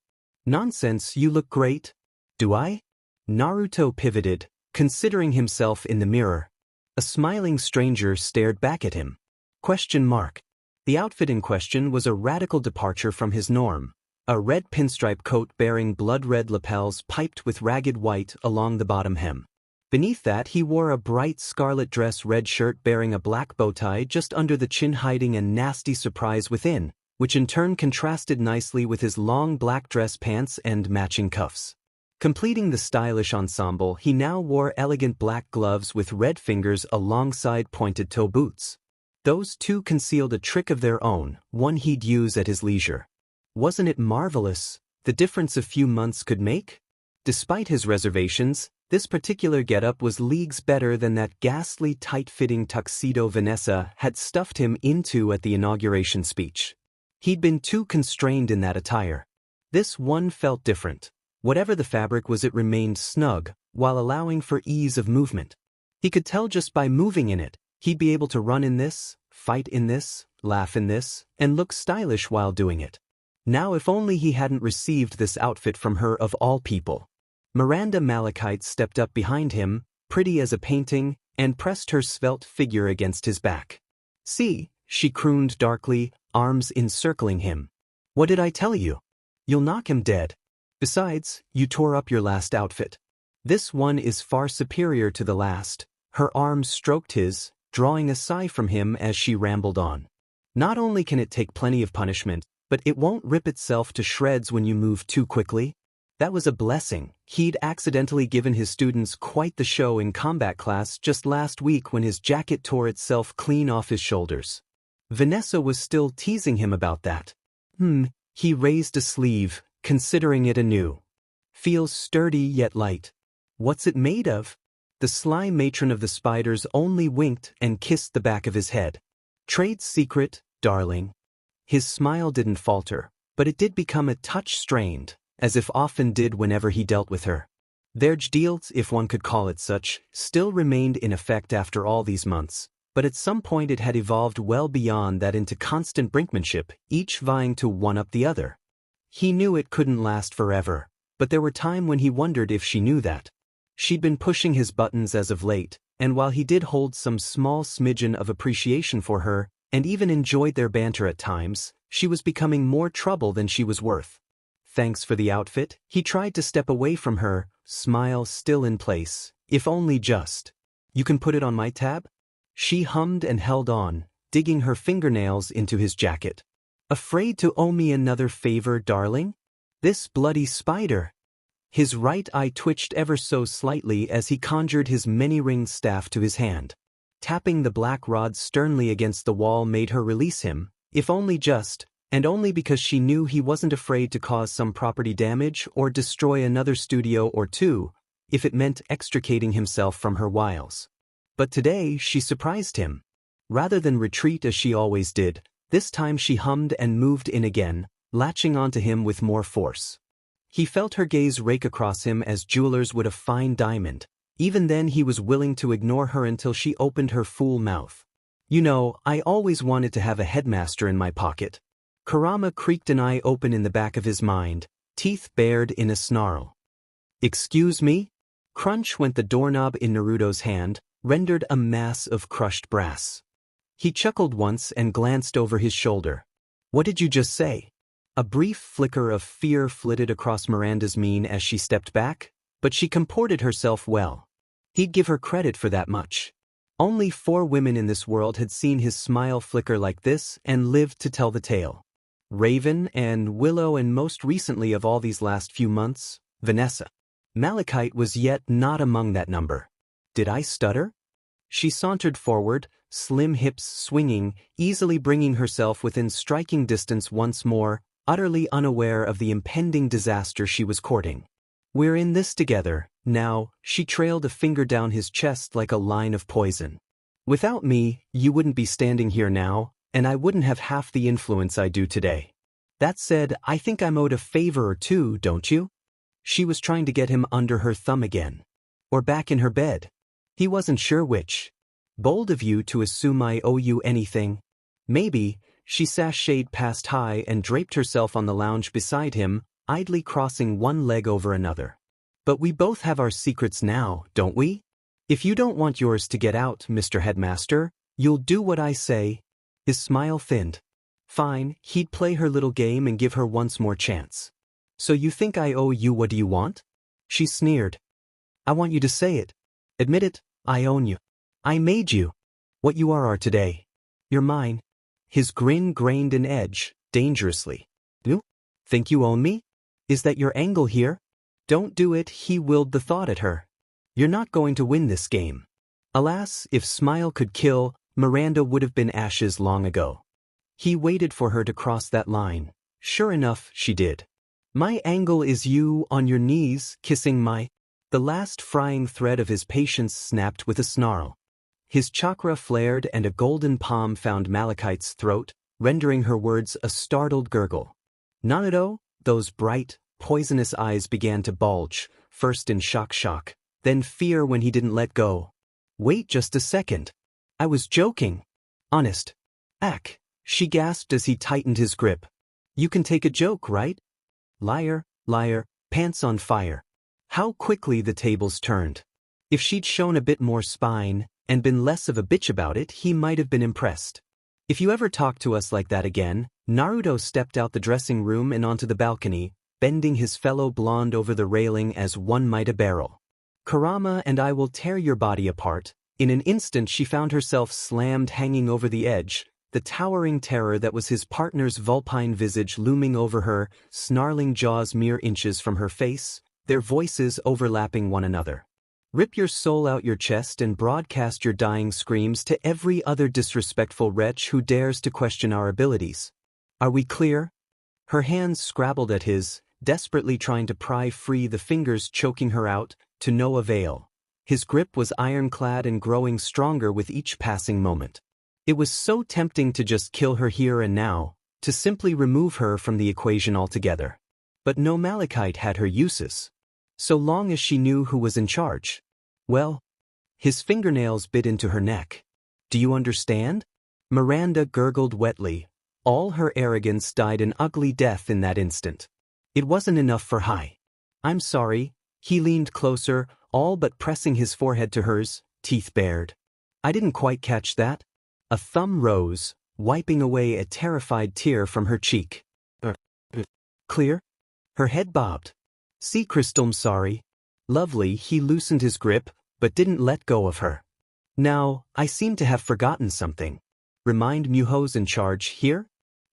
Nonsense, you look great. Do I? Naruto pivoted, considering himself in the mirror. A smiling stranger stared back at him. Question mark. The outfit in question was a radical departure from his norm. A red pinstripe coat bearing blood-red lapels piped with ragged white along the bottom hem. Beneath that he wore a bright scarlet dress red shirt bearing a black bow tie just under the chin hiding a nasty surprise within, which in turn contrasted nicely with his long black dress pants and matching cuffs. Completing the stylish ensemble, he now wore elegant black gloves with red fingers alongside pointed toe boots. Those two concealed a trick of their own, one he'd use at his leisure. Wasn't it marvelous, the difference a few months could make? Despite his reservations, this particular getup was leagues better than that ghastly tight-fitting tuxedo Vanessa had stuffed him into at the inauguration speech. He'd been too constrained in that attire. This one felt different. Whatever the fabric was, it remained snug, while allowing for ease of movement. He could tell just by moving in it, he'd be able to run in this, fight in this, laugh in this, and look stylish while doing it. Now if only he hadn't received this outfit from her of all people. Miranda Malachite stepped up behind him, pretty as a painting, and pressed her svelte figure against his back. See, she crooned darkly, arms encircling him. What did I tell you? You'll knock him dead. Besides, you tore up your last outfit. This one is far superior to the last. Her arms stroked his, drawing a sigh from him as she rambled on. Not only can it take plenty of punishment, but it won't rip itself to shreds when you move too quickly. That was a blessing. He'd accidentally given his students quite the show in combat class just last week when his jacket tore itself clean off his shoulders. Vanessa was still teasing him about that. He raised a sleeve, considering it anew. Feels sturdy yet light. What's it made of? The sly matron of the spiders only winked and kissed the back of his head. Trade secret, darling. His smile didn't falter, but it did become a touch strained, as if often did whenever he dealt with her. Their deal, if one could call it such, still remained in effect after all these months, but at some point it had evolved well beyond that into constant brinkmanship, each vying to one-up the other. He knew it couldn't last forever, but there were times when he wondered if she knew that. She'd been pushing his buttons as of late, and while he did hold some small smidgen of appreciation for her, and even enjoyed their banter at times, she was becoming more trouble than she was worth. Thanks for the outfit. He tried to step away from her, smile still in place, if only just. You can put it on my tab? She hummed and held on, digging her fingernails into his jacket. Afraid to owe me another favor, darling? This bloody spider. His right eye twitched ever so slightly as he conjured his many-ringed staff to his hand. Tapping the black rod sternly against the wall made her release him, if only just, and only because she knew he wasn't afraid to cause some property damage or destroy another studio or two, if it meant extricating himself from her wiles. But today she surprised him. Rather than retreat as she always did, this time she hummed and moved in again, latching onto him with more force. He felt her gaze rake across him as jewelers would a fine diamond. Even then he was willing to ignore her until she opened her fool mouth. You know, I always wanted to have a headmaster in my pocket. Kurama creaked an eye open in the back of his mind, teeth bared in a snarl. Excuse me? Crunch went the doorknob in Naruto's hand, rendered a mass of crushed brass. He chuckled once and glanced over his shoulder. What did you just say? A brief flicker of fear flitted across Miranda's mien as she stepped back, but she comported herself well. He'd give her credit for that much. Only 4 women in this world had seen his smile flicker like this and lived to tell the tale. Raven and Willow, and most recently of all these last few months, Vanessa. Malachite was yet not among that number. Did I stutter? She sauntered forward, slim hips swinging, easily bringing herself within striking distance once more, utterly unaware of the impending disaster she was courting. We're in this together, now, she trailed a finger down his chest like a line of poison. Without me, you wouldn't be standing here now, and I wouldn't have half the influence I do today. That said, I think I'm owed a favor or two, don't you? She was trying to get him under her thumb again. Or back in her bed. He wasn't sure which. Bold of you to assume I owe you anything. Maybe. She sashayed past High and draped herself on the lounge beside him, idly crossing one leg over another. But we both have our secrets now, don't we? If you don't want yours to get out, Mr. Headmaster, you'll do what I say. His smile thinned. Fine, he'd play her little game and give her once more chance. So you think I owe you? What do you want? She sneered. I want you to say it. Admit it, I own you. I made you. What you are today. You're mine. His grin grained an edge, dangerously. You? Think you own me? Is that your angle here? Don't do it, he willed the thought at her. You're not going to win this game. Alas, if smile could kill, Miranda would have been ashes long ago. He waited for her to cross that line. Sure enough, she did. My angle is you on your knees, kissing my... The last frying thread of his patience snapped with a snarl. His chakra flared and a golden palm found Malachite's throat, rendering her words a startled gurgle. Naruto, those bright, poisonous eyes began to bulge, first in shock, then fear when he didn't let go. Wait just a second. I was joking. Honest. Ack, she gasped as he tightened his grip. You can take a joke, right? Liar, pants on fire. How quickly the tables turned. If she'd shown a bit more spine, and been less of a bitch about it, he might have been impressed. If you ever talk to us like that again, Naruto stepped out the dressing room and onto the balcony, bending his fellow blonde over the railing as one might a barrel. Kurama and I will tear your body apart. In an instant she found herself slammed hanging over the edge, the towering terror that was his partner's vulpine visage looming over her, snarling jaws mere inches from her face, their voices overlapping one another. Rip your soul out your chest and broadcast your dying screams to every other disrespectful wretch who dares to question our abilities. Are we clear? Her hands scrabbled at his, desperately trying to pry free the fingers choking her out, to no avail. His grip was ironclad and growing stronger with each passing moment. It was so tempting to just kill her here and now, to simply remove her from the equation altogether. But no, Malachite had her uses. So long as she knew who was in charge. Well, his fingernails bit into her neck. Do you understand? Miranda gurgled wetly. All her arrogance died an ugly death in that instant. It wasn't enough for High. I'm sorry. He leaned closer, all but pressing his forehead to hers, teeth bared. I didn't quite catch that. A thumb rose, wiping away a terrified tear from her cheek. Clear? Her head bobbed. See, Crystal's sorry. Lovely, he loosened his grip, but didn't let go of her. Now, I seem to have forgotten something. Remind me who's in charge here?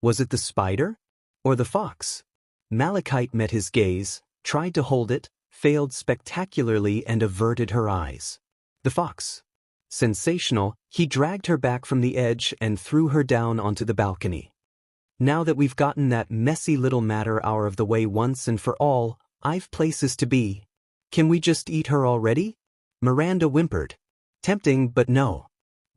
Was it the spider? Or the fox? Malachite met his gaze, tried to hold it, failed spectacularly and averted her eyes. The fox. Sensational, he dragged her back from the edge and threw her down onto the balcony. Now that we've gotten that messy little matter out of the way once and for all, I've places to be. Can we just eat her already? Miranda whimpered. Tempting, but no.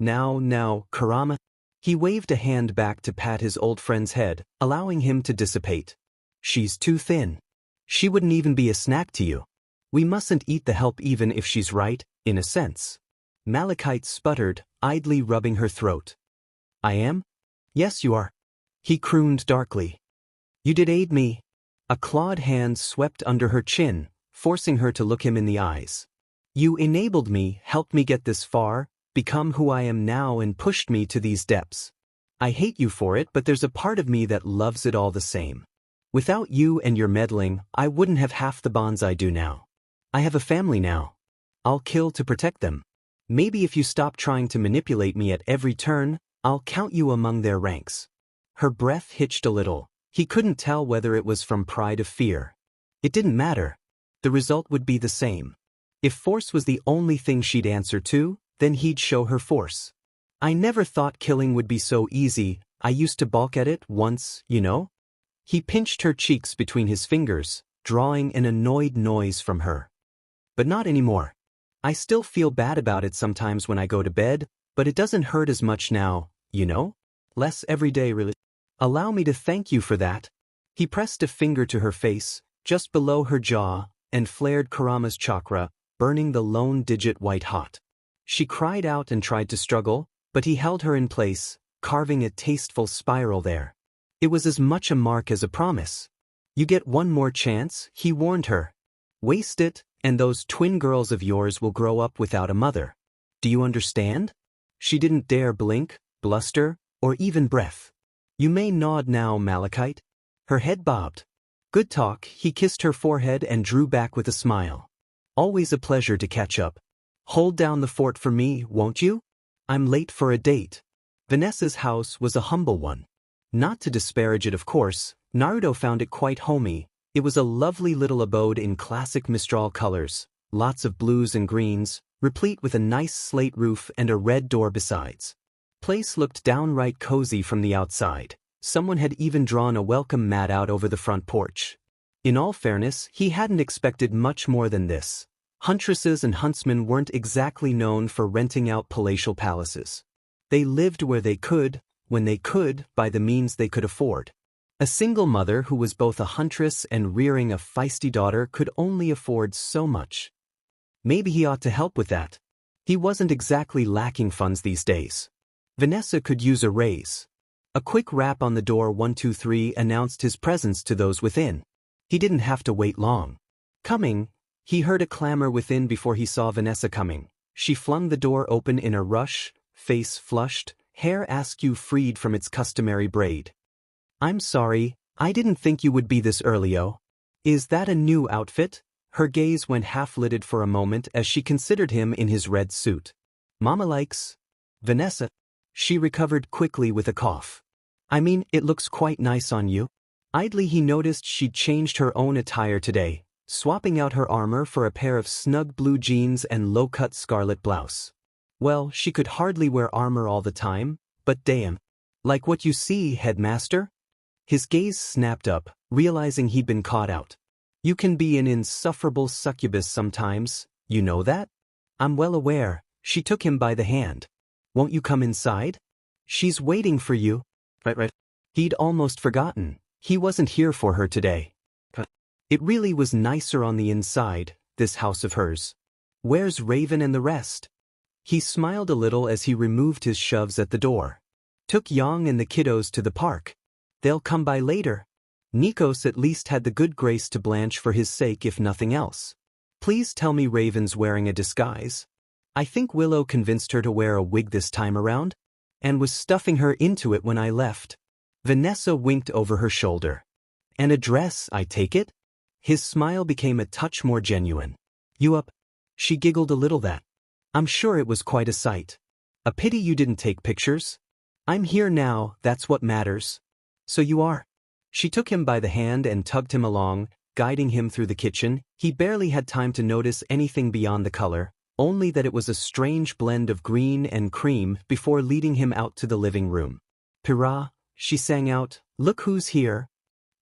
Now, Kurama. He waved a hand back to pat his old friend's head, allowing him to dissipate. She's too thin. She wouldn't even be a snack to you. We mustn't eat the help even if she's right, in a sense. Malachite sputtered, idly rubbing her throat. I am? Yes, you are. He crooned darkly. You did aid me. A clawed hand swept under her chin, forcing her to look him in the eyes. You enabled me, helped me get this far, become who I am now and pushed me to these depths. I hate you for it, but there's a part of me that loves it all the same. Without you and your meddling, I wouldn't have half the bonds I do now. I have a family now. I'll kill to protect them. Maybe if you stop trying to manipulate me at every turn, I'll count you among their ranks. Her breath hitched a little. He couldn't tell whether it was from pride or fear. It didn't matter. The result would be the same. If force was the only thing she'd answer to, then he'd show her force. I never thought killing would be so easy, I used to balk at it once, you know? He pinched her cheeks between his fingers, drawing an annoyed noise from her. But not anymore. I still feel bad about it sometimes when I go to bed, but it doesn't hurt as much now, you know? Less every day really. Allow me to thank you for that. He pressed a finger to her face, just below her jaw, and flared Kurama's chakra, burning the lone digit white hot. She cried out and tried to struggle, but he held her in place, carving a tasteful spiral there. It was as much a mark as a promise. You get one more chance, he warned her. Waste it, and those twin girls of yours will grow up without a mother. Do you understand? She didn't dare blink, bluster, or even breath. You may nod now, Malachite. Her head bobbed. Good talk, he kissed her forehead and drew back with a smile. Always a pleasure to catch up. Hold down the fort for me, won't you? I'm late for a date. Vanessa's house was a humble one. Not to disparage it, of course, Naruto found it quite homey. It was a lovely little abode in classic Mistral colors, lots of blues and greens, replete with a nice slate roof and a red door besides. Place looked downright cozy from the outside. Someone had even drawn a welcome mat out over the front porch. In all fairness, he hadn't expected much more than this. Huntresses and huntsmen weren't exactly known for renting out palatial palaces. They lived where they could, when they could, by the means they could afford. A single mother who was both a huntress and rearing a feisty daughter could only afford so much. Maybe he ought to help with that. He wasn't exactly lacking funds these days. Vanessa could use a raise. A quick rap on the door 123 announced his presence to those within. He didn't have to wait long. Coming, he heard a clamor within before he saw Vanessa coming. She flung the door open in a rush, face flushed, hair askew freed from its customary braid. I'm sorry, I didn't think you would be this early, oh. Is that a new outfit? Her gaze went half-lidded for a moment as she considered him in his red suit. Mama likes. Vanessa. She recovered quickly with a cough. I mean, it looks quite nice on you. Idly he noticed she'd changed her own attire today, swapping out her armor for a pair of snug blue jeans and low-cut scarlet blouse. Well, she could hardly wear armor all the time, but damn. Like what you see, Headmaster? His gaze snapped up, realizing he'd been caught out. You can be an insufferable succubus sometimes, you know that? I'm well aware. She took him by the hand. Won't you come inside? She's waiting for you. Right. He'd almost forgotten. He wasn't here for her today. It really was nicer on the inside, this house of hers. Where's Raven and the rest? He smiled a little as he removed his shoves at the door. Took Yang and the kiddos to the park. They'll come by later. Nikos at least had the good grace to blanch for his sake if nothing else. Please tell me Raven's wearing a disguise. I think Willow convinced her to wear a wig this time around, and was stuffing her into it when I left. Vanessa winked over her shoulder. And a dress, I take it? His smile became a touch more genuine. You up? She giggled a little that. I'm sure it was quite a sight. A pity you didn't take pictures. I'm here now, that's what matters. So you are. She took him by the hand and tugged him along, guiding him through the kitchen. He barely had time to notice anything beyond the color, only that it was a strange blend of green and cream before leading him out to the living room. Pira, she sang out, look who's here.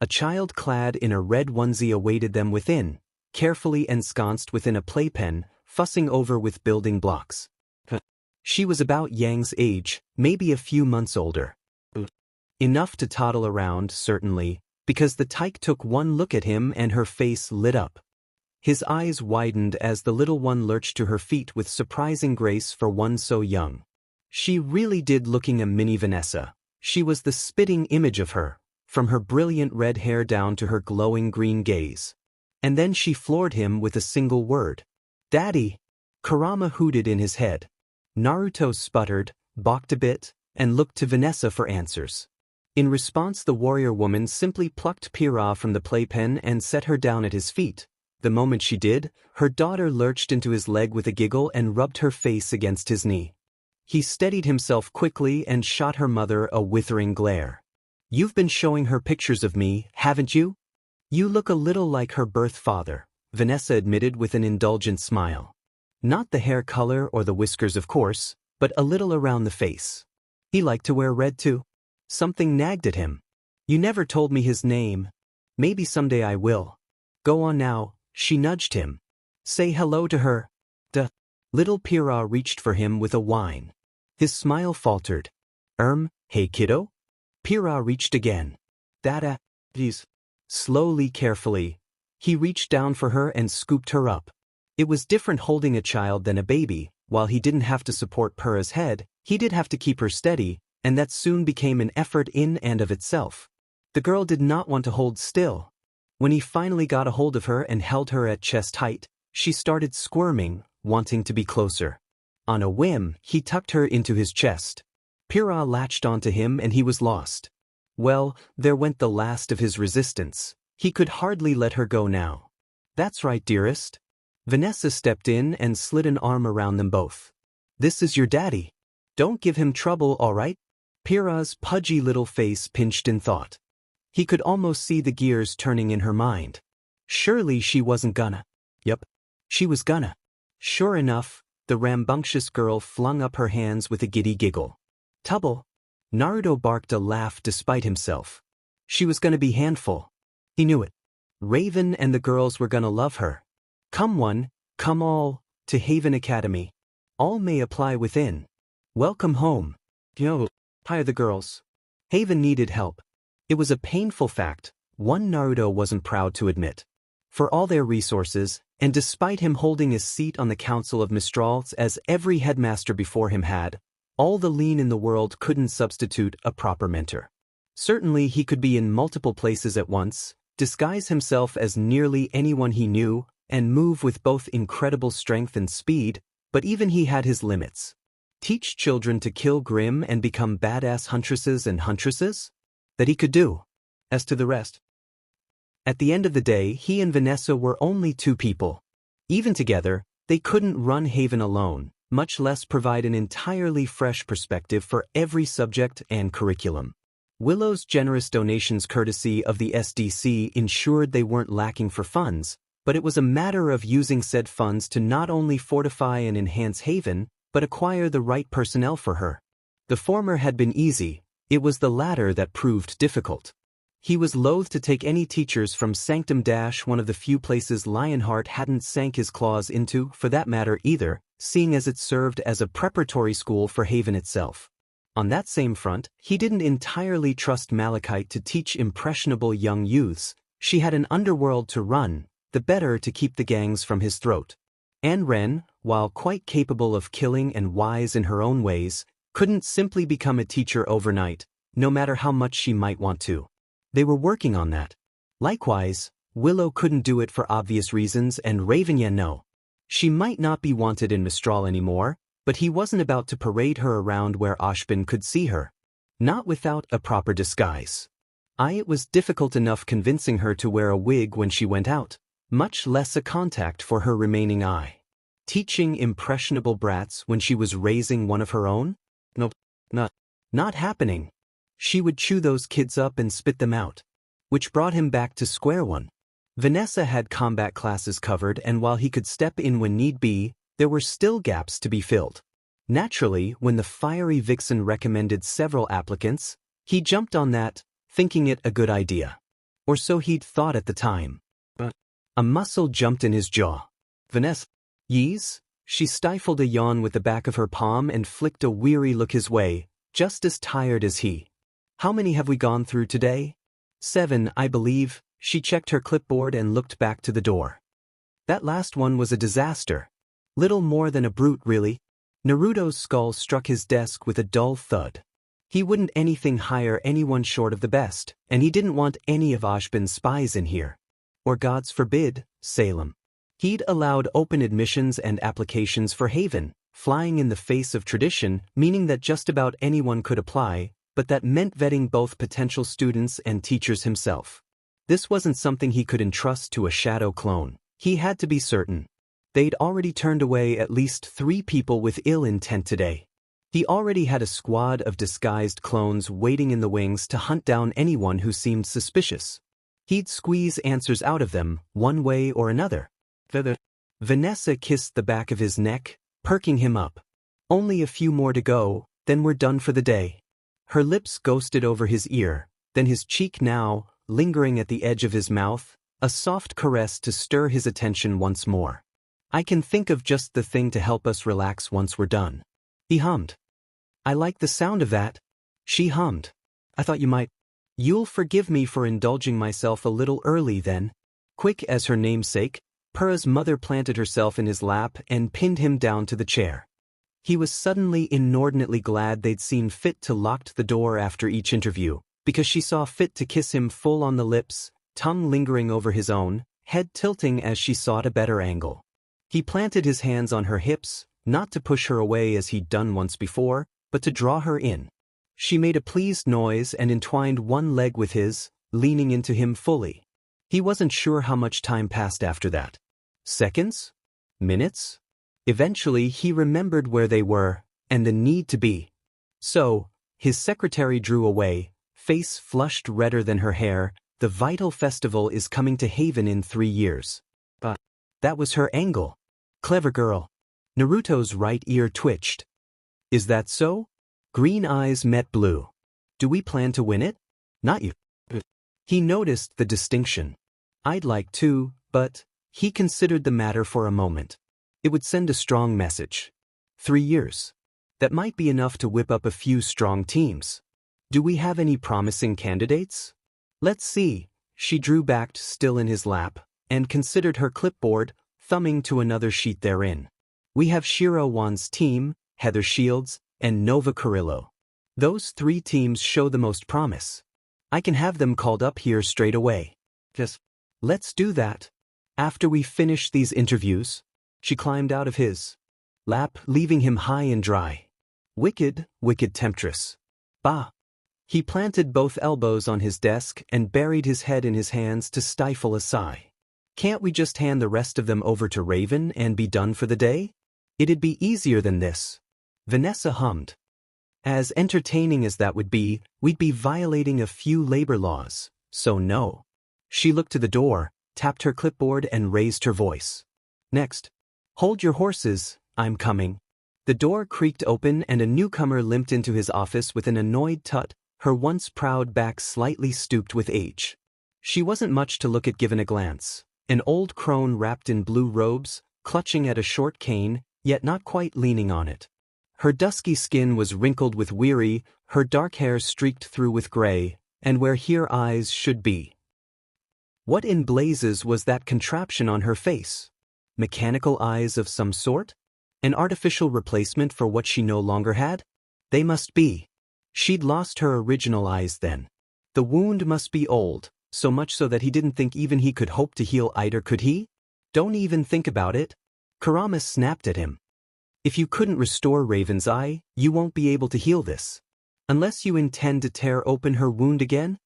A child clad in a red onesie awaited them within, carefully ensconced within a playpen, fussing over with building blocks. She was about Yang's age, maybe a few months older. Enough to toddle around, certainly, because the tyke took one look at him and her face lit up. His eyes widened as the little one lurched to her feet with surprising grace for one so young. She really did looking a mini Vanessa. She was the spitting image of her, from her brilliant red hair down to her glowing green gaze. And then she floored him with a single word. Daddy! Kurama hooted in his head. Naruto sputtered, balked a bit, and looked to Vanessa for answers. In response, the warrior woman simply plucked Pira from the playpen and set her down at his feet. The moment she did, her daughter lurched into his leg with a giggle and rubbed her face against his knee. He steadied himself quickly and shot her mother a withering glare. You've been showing her pictures of me, haven't you? You look a little like her birth father. Vanessa admitted with an indulgent smile. Not the hair color or the whiskers, of course, but a little around the face. He liked to wear red too. Something nagged at him. You never told me his name. Maybe someday I will. Go on now, she nudged him. Say hello to her. Duh. Little Pyrrha reached for him with a whine. His smile faltered. Hey kiddo? Pyrrha reached again. Please. Slowly, carefully. He reached down for her and scooped her up. It was different holding a child than a baby. While he didn't have to support Pyrrha's head, he did have to keep her steady, and that soon became an effort in and of itself. The girl did not want to hold still. When he finally got a hold of her and held her at chest height, she started squirming, wanting to be closer. On a whim, he tucked her into his chest. Pyrrha latched onto him and he was lost. Well, there went the last of his resistance. He could hardly let her go now. That's right, dearest. Vanessa stepped in and slid an arm around them both. This is your daddy. Don't give him trouble, all right? Pyrrha's pudgy little face pinched in thought. He could almost see the gears turning in her mind. Surely she wasn't gonna. Yup, she was gonna. Sure enough, the rambunctious girl flung up her hands with a giddy giggle. Tubble. Naruto barked a laugh despite himself. She was gonna be handful. He knew it. Raven and the girls were gonna love her. Come one, come all, to Haven Academy. All may apply within. Welcome home. Yo, hi the girls. Haven needed help. It was a painful fact, one Naruto wasn't proud to admit. For all their resources, and despite him holding his seat on the Council of Mistrals as every headmaster before him had, all the lean in the world couldn't substitute a proper mentor. Certainly he could be in multiple places at once, disguise himself as nearly anyone he knew, and move with both incredible strength and speed, but even he had his limits. Teach children to kill grim and become badass huntresses and huntresses? That he could do. As to the rest. At the end of the day, he and Vanessa were only two people. Even together, they couldn't run Haven alone, much less provide an entirely fresh perspective for every subject and curriculum. Willow's generous donations courtesy of the SDC ensured they weren't lacking for funds, but it was a matter of using said funds to not only fortify and enhance Haven, but acquire the right personnel for her. The former had been easy, it was the latter that proved difficult. He was loath to take any teachers from Sanctum Dash, one of the few places Lionheart hadn't sank his claws into, for that matter either, seeing as it served as a preparatory school for Haven itself. On that same front, he didn't entirely trust Malachite to teach impressionable young youths. She had an underworld to run, the better to keep the gangs from his throat. And Ren, while quite capable of killing and wise in her own ways, couldn't simply become a teacher overnight, no matter how much she might want to. They were working on that. Likewise, Willow couldn't do it for obvious reasons and Ravenya no. She might not be wanted in Mistral anymore, but he wasn't about to parade her around where Ashbin could see her. Not without a proper disguise. It was difficult enough convincing her to wear a wig when she went out, much less a contact for her remaining eye. Teaching impressionable brats when she was raising one of her own? Nope, not happening. She would chew those kids up and spit them out. Which brought him back to square one. Vanessa had combat classes covered, and while he could step in when need be, there were still gaps to be filled. Naturally, when the fiery vixen recommended several applicants, he jumped on that, thinking it a good idea. Or so he'd thought at the time. But a muscle jumped in his jaw. Vanessa. Yees? She stifled a yawn with the back of her palm and flicked a weary look his way, just as tired as he. How many have we gone through today? 7, I believe. She checked her clipboard and looked back to the door. That last one was a disaster. Little more than a brute, really. Naruto's skull struck his desk with a dull thud. He wouldn't anything hire anyone short of the best, and he didn't want any of Ashbin's spies in here. Or gods forbid, Salem. He'd allowed open admissions and applications for Haven, flying in the face of tradition, meaning that just about anyone could apply, but that meant vetting both potential students and teachers himself. This wasn't something he could entrust to a shadow clone. He had to be certain. They'd already turned away at least 3 people with ill intent today. He already had a squad of disguised clones waiting in the wings to hunt down anyone who seemed suspicious. He'd squeeze answers out of them, one way or another. Vanessa kissed the back of his neck, perking him up. Only a few more to go, then we're done for the day. Her lips ghosted over his ear, then his cheek now, lingering at the edge of his mouth, a soft caress to stir his attention once more. I can think of just the thing to help us relax once we're done. He hummed. I like the sound of that. She hummed. I thought you might. You'll forgive me for indulging myself a little early then. Quick as her namesake, Pura's mother planted herself in his lap and pinned him down to the chair. He was suddenly inordinately glad they'd seen fit to lock the door after each interview, because she saw fit to kiss him full on the lips, tongue lingering over his own, head tilting as she sought a better angle. He planted his hands on her hips, not to push her away as he'd done once before, but to draw her in. She made a pleased noise and entwined one leg with his, leaning into him fully. He wasn't sure how much time passed after that. Seconds? Minutes? Eventually he remembered where they were, and the need to be. So, his secretary drew away, face flushed redder than her hair. The vital festival is coming to Haven in 3 years. But that was her angle. Clever girl. Naruto's right ear twitched. Is that so? Green eyes met blue. Do we plan to win it? Not you. He noticed the distinction. I'd like to, but he considered the matter for a moment. It would send a strong message. 3 years. That might be enough to whip up a few strong teams. Do we have any promising candidates? Let's see. She drew back, still in his lap, and considered her clipboard, thumbing to another sheet therein. We have Shiro Wan's team, Heather Shields, and Nova Carrillo. Those 3 teams show the most promise. I can have them called up here straight away. Let's do that. After we finish these interviews. She climbed out of his lap, leaving him high and dry. Wicked, wicked temptress. Bah! He planted both elbows on his desk and buried his head in his hands to stifle a sigh. Can't we just hand the rest of them over to Raven and be done for the day? It'd be easier than this. Vanessa hummed. As entertaining as that would be, we'd be violating a few labor laws, so no. She looked to the door, tapped her clipboard and raised her voice. Next. Hold your horses, I'm coming. The door creaked open and a newcomer limped into his office with an annoyed tut, her once proud back slightly stooped with age. She wasn't much to look at given a glance. An old crone wrapped in blue robes, clutching at a short cane, yet not quite leaning on it. Her dusky skin was wrinkled with weary, her dark hair streaked through with gray, and where here eyes should be. What in blazes was that contraption on her face? Mechanical eyes of some sort? An artificial replacement for what she no longer had? They must be. She'd lost her original eyes then. The wound must be old, so much so that he didn't think even he could hope to heal either, could he? Don't even think about it. Kurama snapped at him. If you couldn't restore Raven's eye, you won't be able to heal this. Unless you intend to tear open her wound again?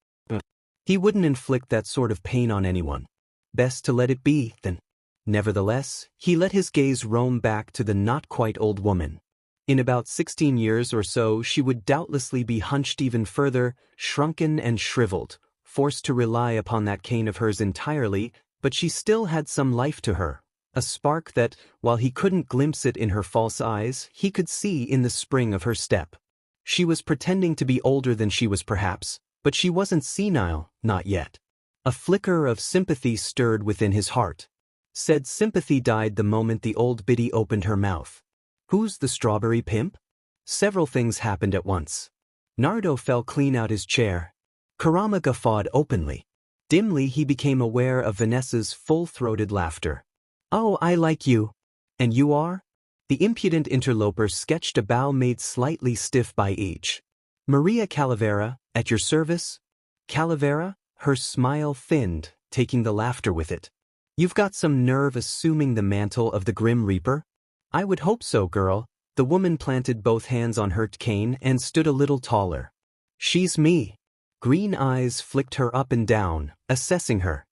He wouldn't inflict that sort of pain on anyone. Best to let it be, then. Nevertheless, he let his gaze roam back to the not-quite old woman. In about 16 years or so she would doubtlessly be hunched even further, shrunken and shriveled, forced to rely upon that cane of hers entirely, but she still had some life to her, a spark that, while he couldn't glimpse it in her false eyes, he could see in the spring of her step. She was pretending to be older than she was perhaps, but she wasn't senile, not yet. A flicker of sympathy stirred within his heart. Said sympathy died the moment the old biddy opened her mouth. Who's the strawberry pimp? Several things happened at once. Naruto fell clean out his chair. Kurama guffawed openly. Dimly he became aware of Vanessa's full-throated laughter. Oh, I like you. And you are? The impudent interloper sketched a bow made slightly stiff by age. Maria Calavera, at your service? Calavera? Her smile thinned, taking the laughter with it. You've got some nerve assuming the mantle of the Grim Reaper? I would hope so, girl. The woman planted both hands on her cane and stood a little taller. She's me. Green eyes flicked her up and down, assessing her.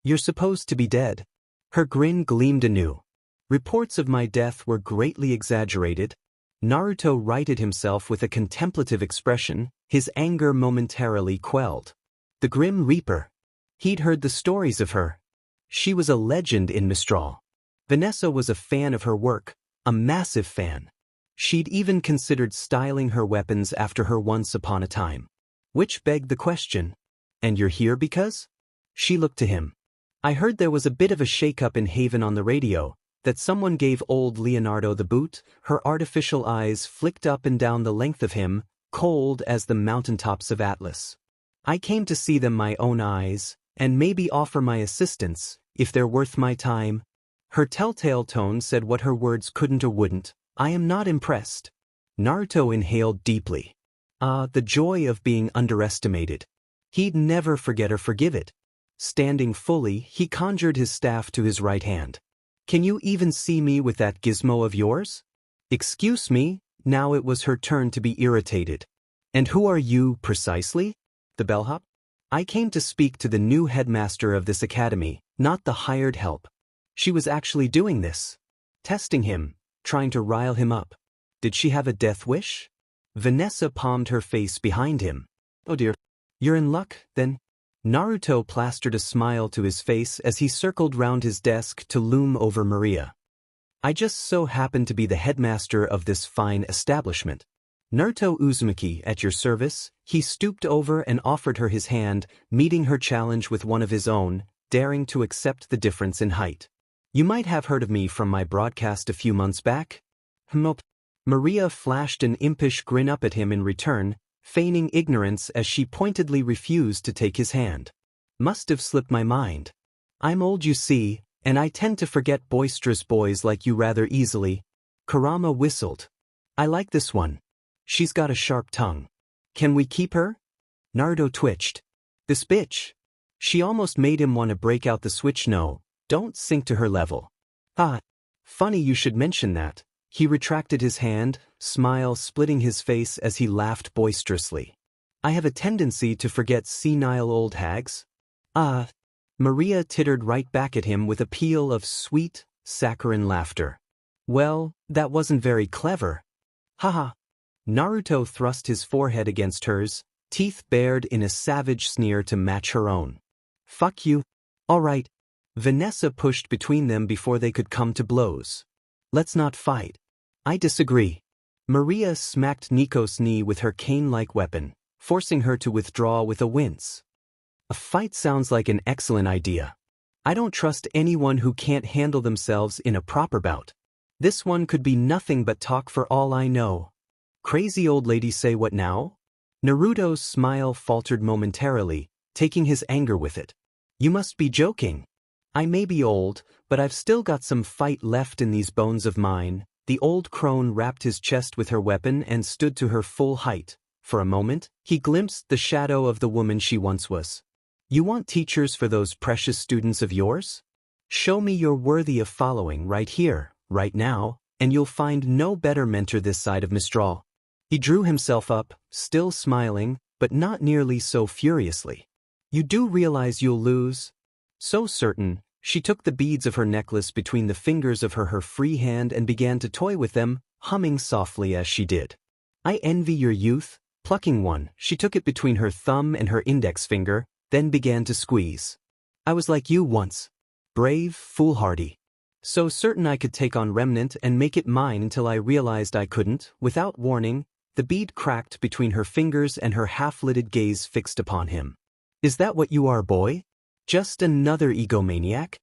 You're supposed to be dead. Her grin gleamed anew. Reports of my death were greatly exaggerated. Naruto righted himself with a contemplative expression, his anger momentarily quelled. The Grim Reaper. He'd heard the stories of her. She was a legend in Mistral. Vanessa was a fan of her work, a massive fan. She'd even considered styling her weapons after her once upon a time. Which begged the question, and you're here because? She looked to him. I heard there was a bit of a shake-up in Haven on the radio, that someone gave old Leonardo the boot. Her artificial eyes flicked up and down the length of him, cold as the mountaintops of Atlas. I came to see them my own eyes, and maybe offer my assistance, if they're worth my time. Her telltale tone said what her words couldn't or wouldn't. I am not impressed. Naruto inhaled deeply. The joy of being underestimated. He'd never forget or forgive it. Standing fully, he conjured his staff to his right hand. Can you even see me with that gizmo of yours? Excuse me, now it was her turn to be irritated. And who are you, precisely? The bellhop? I came to speak to the new headmaster of this academy, not the hired help. She was actually doing this. Testing him, trying to rile him up. Did she have a death wish? Vanessa palmed her face behind him. Oh dear. You're in luck, then? Naruto plastered a smile to his face as he circled round his desk to loom over Maria. I just so happen to be the headmaster of this fine establishment. Naruto Uzumaki, at your service. He stooped over and offered her his hand, meeting her challenge with one of his own, daring to accept the difference in height. You might have heard of me from my broadcast a few months back. Maria flashed an impish grin up at him in return, feigning ignorance as she pointedly refused to take his hand. Must have slipped my mind. I'm old, you see, and I tend to forget boisterous boys like you rather easily. Kurama whistled. I like this one. She's got a sharp tongue. Can we keep her? Naruto twitched. This bitch. She almost made him want to break out the switch. No, don't sink to her level. Funny you should mention that. He retracted his hand, smile splitting his face as he laughed boisterously. I have a tendency to forget senile old hags. Maria tittered right back at him with a peal of sweet, saccharine laughter. Well, that wasn't very clever. Haha. Naruto thrust his forehead against hers, teeth bared in a savage sneer to match her own. Fuck you. All right. Vanessa pushed between them before they could come to blows. Let's not fight. I disagree. Maria smacked Nico's knee with her cane-like weapon, forcing her to withdraw with a wince. A fight sounds like an excellent idea. I don't trust anyone who can't handle themselves in a proper bout. This one could be nothing but talk for all I know. Crazy old lady, say what now? Naruto's smile faltered momentarily, taking his anger with it. You must be joking. I may be old, but I've still got some fight left in these bones of mine. The old crone wrapped his chest with her weapon and stood to her full height. For a moment, he glimpsed the shadow of the woman she once was. You want teachers for those precious students of yours? Show me you're worthy of following right here, right now, and you'll find no better mentor this side of Mistral. He drew himself up, still smiling, but not nearly so furiously. You do realize you'll lose? So certain, she took the beads of her necklace between the fingers of her free hand and began to toy with them, humming softly as she did. I envy your youth. Plucking one, she took it between her thumb and her index finger, then began to squeeze. I was like you once. Brave, foolhardy. So certain I could take on Remnant and make it mine until I realized I couldn't. Without warning, the bead cracked between her fingers and her half-lidded gaze fixed upon him. Is that what you are, boy? Just another egomaniac?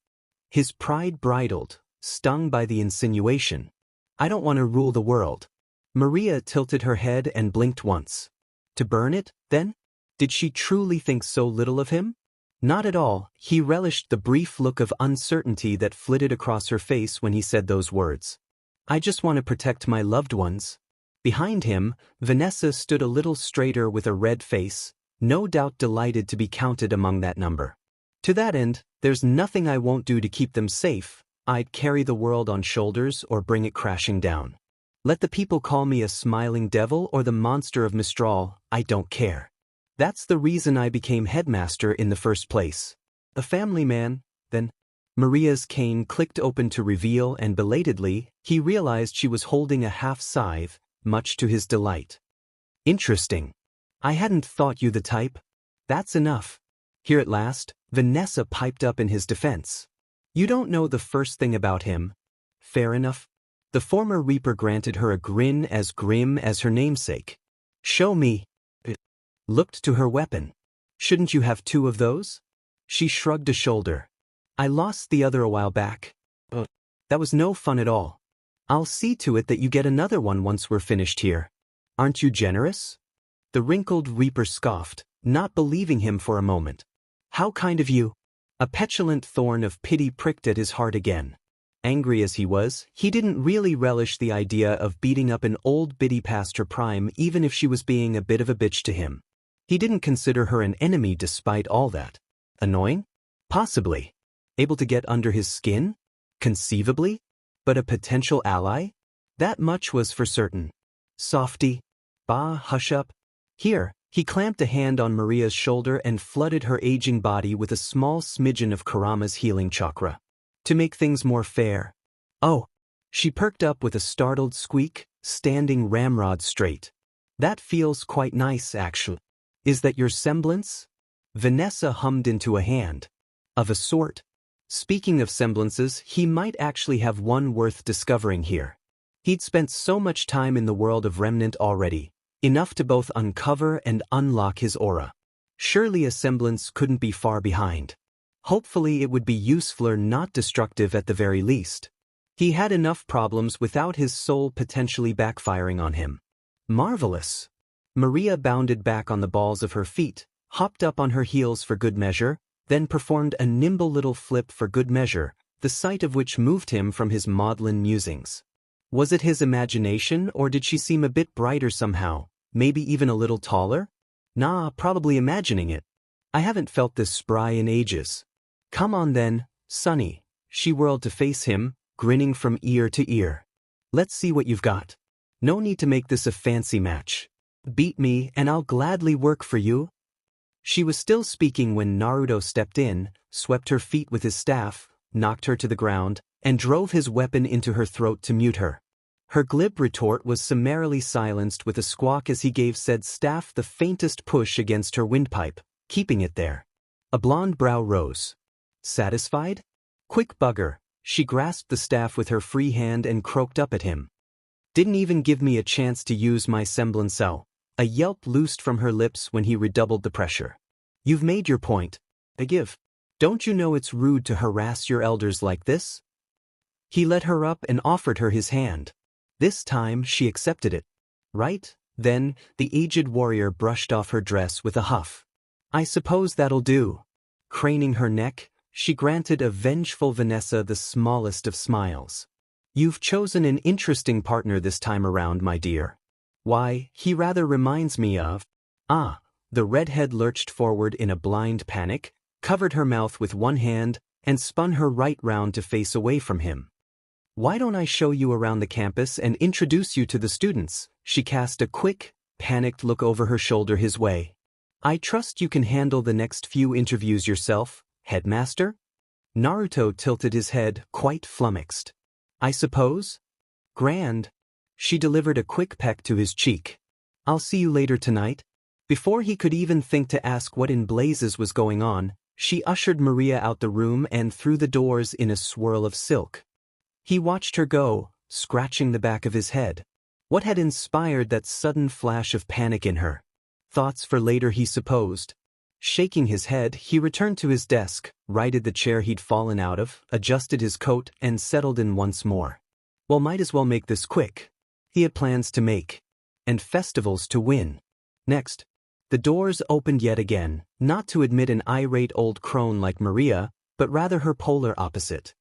His pride bridled, stung by the insinuation. I don't want to rule the world. Maria tilted her head and blinked once. To burn it, then? Did she truly think so little of him? Not at all. He relished the brief look of uncertainty that flitted across her face when he said those words. I just want to protect my loved ones. Behind him, Vanessa stood a little straighter with a red face, no doubt delighted to be counted among that number. To that end, there's nothing I won't do to keep them safe. I'd carry the world on shoulders or bring it crashing down. Let the people call me a smiling devil or the monster of Mistral, I don't care. That's the reason I became headmaster in the first place. A family man, then. Maria's cane clicked open to reveal, and belatedly, he realized she was holding a half-scythe, much to his delight. Interesting. I hadn't thought you the type. That's enough. Here at last, Vanessa piped up in his defense. You don't know the first thing about him. Fair enough. The former Reaper granted her a grin as grim as her namesake. Show me. It looked to her weapon. Shouldn't you have 2 of those? She shrugged a shoulder. I lost the other a while back. That was no fun at all. I'll see to it that you get another one once we're finished here. Aren't you generous? The wrinkled Reaper scoffed, not believing him for a moment. How kind of you. A petulant thorn of pity pricked at his heart again. Angry as he was, he didn't really relish the idea of beating up an old biddy past her prime even if she was being a bit of a bitch to him. He didn't consider her an enemy despite all that. Annoying? Possibly. Able to get under his skin? Conceivably? But a potential ally? That much was for certain. Softy. Bah, hush up. Here, he clamped a hand on Maria's shoulder and flooded her aging body with a small smidgen of Kurama's healing chakra. To make things more fair. Oh. She perked up with a startled squeak, standing ramrod straight. That feels quite nice, actually. Is that your semblance? Vanessa hummed into a hand. Of a sort. Speaking of semblances, he might actually have one worth discovering here. He'd spent so much time in the world of Remnant already, enough to both uncover and unlock his aura. Surely a semblance couldn't be far behind. Hopefully it would be useful, not destructive at the very least. He had enough problems without his soul potentially backfiring on him. Marvelous. Maria bounded back on the balls of her feet, hopped up on her heels for good measure, then performed a nimble little flip for good measure, the sight of which moved him from his maudlin musings. Was it his imagination, or did she seem a bit brighter somehow, maybe even a little taller? Nah, probably imagining it. I haven't felt this spry in ages. Come on then, Sonny. She whirled to face him, grinning from ear to ear. Let's see what you've got. No need to make this a fancy match. Beat me and I'll gladly work for you. She was still speaking when Naruto stepped in, swept her feet with his staff, knocked her to the ground, and drove his weapon into her throat to mute her. Her glib retort was summarily silenced with a squawk as he gave said staff the faintest push against her windpipe, keeping it there. A blonde brow rose. Satisfied? Quick bugger. She grasped the staff with her free hand and croaked up at him. Didn't even give me a chance to use my semblance. A yelp loosed from her lips when he redoubled the pressure. You've made your point. I give. Don't you know it's rude to harass your elders like this? He led her up and offered her his hand. This time she accepted it. Right? Then, the aged warrior brushed off her dress with a huff. I suppose that'll do. Craning her neck, she granted a vengeful Vanessa the smallest of smiles. You've chosen an interesting partner this time around, my dear. Why, he rather reminds me of… The redhead lurched forward in a blind panic, covered her mouth with one hand, and spun her right round to face away from him. Why don't I show you around the campus and introduce you to the students? She cast a quick, panicked look over her shoulder his way. I trust you can handle the next few interviews yourself, Headmaster? Naruto tilted his head, quite flummoxed. I suppose? Grand. She delivered a quick peck to his cheek. I'll see you later tonight. Before he could even think to ask what in blazes was going on, she ushered Maria out the room and through the doors in a swirl of silk. He watched her go, scratching the back of his head. What had inspired that sudden flash of panic in her? Thoughts for later, he supposed. Shaking his head, he returned to his desk, righted the chair he'd fallen out of, adjusted his coat, and settled in once more. Well, might as well make this quick. He had plans to make. And festivals to win. Next. The doors opened yet again, not to admit an irate old crone like Maria, but rather her polar opposite.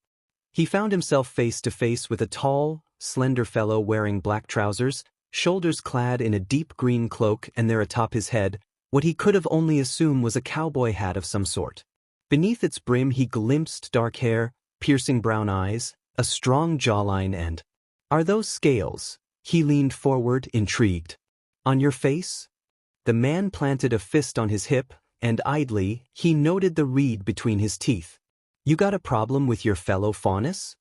He found himself face to face with a tall, slender fellow wearing black trousers, shoulders clad in a deep green cloak, and there atop his head, what he could have only assumed was a cowboy hat of some sort. Beneath its brim he glimpsed dark hair, piercing brown eyes, a strong jawline, and… Are those scales? He leaned forward, intrigued. On your face? The man planted a fist on his hip, and idly, he noted the reed between his teeth. You got a problem with your fellow faunus?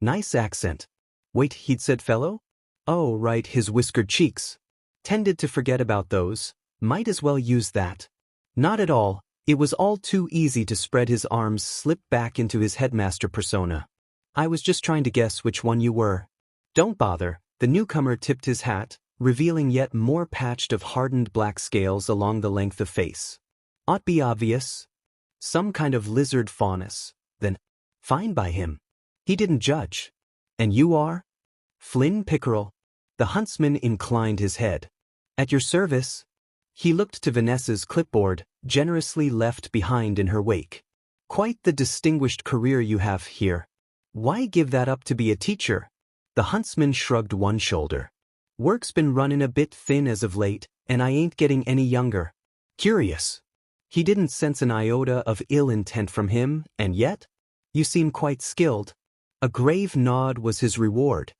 Nice accent. Wait, he'd said fellow? Oh, right, his whiskered cheeks. Tended to forget about those. Might as well use that. Not at all. It was all too easy to spread his arms, slip back into his headmaster persona. I was just trying to guess which one you were. Don't bother. The newcomer tipped his hat, revealing yet more patched of hardened black scales along the length of face. Ought be obvious. Some kind of lizard faunus. Then, fine by him. He didn't judge. And you are? Flynn Pickerel. The huntsman inclined his head. At your service. He looked to Vanessa's clipboard, generously left behind in her wake. Quite the distinguished career you have here. Why give that up to be a teacher? The huntsman shrugged one shoulder. Work's been running a bit thin as of late, and I ain't getting any younger. Curious. He didn't sense an iota of ill intent from him, and yet? You seem quite skilled. A grave nod was his reward.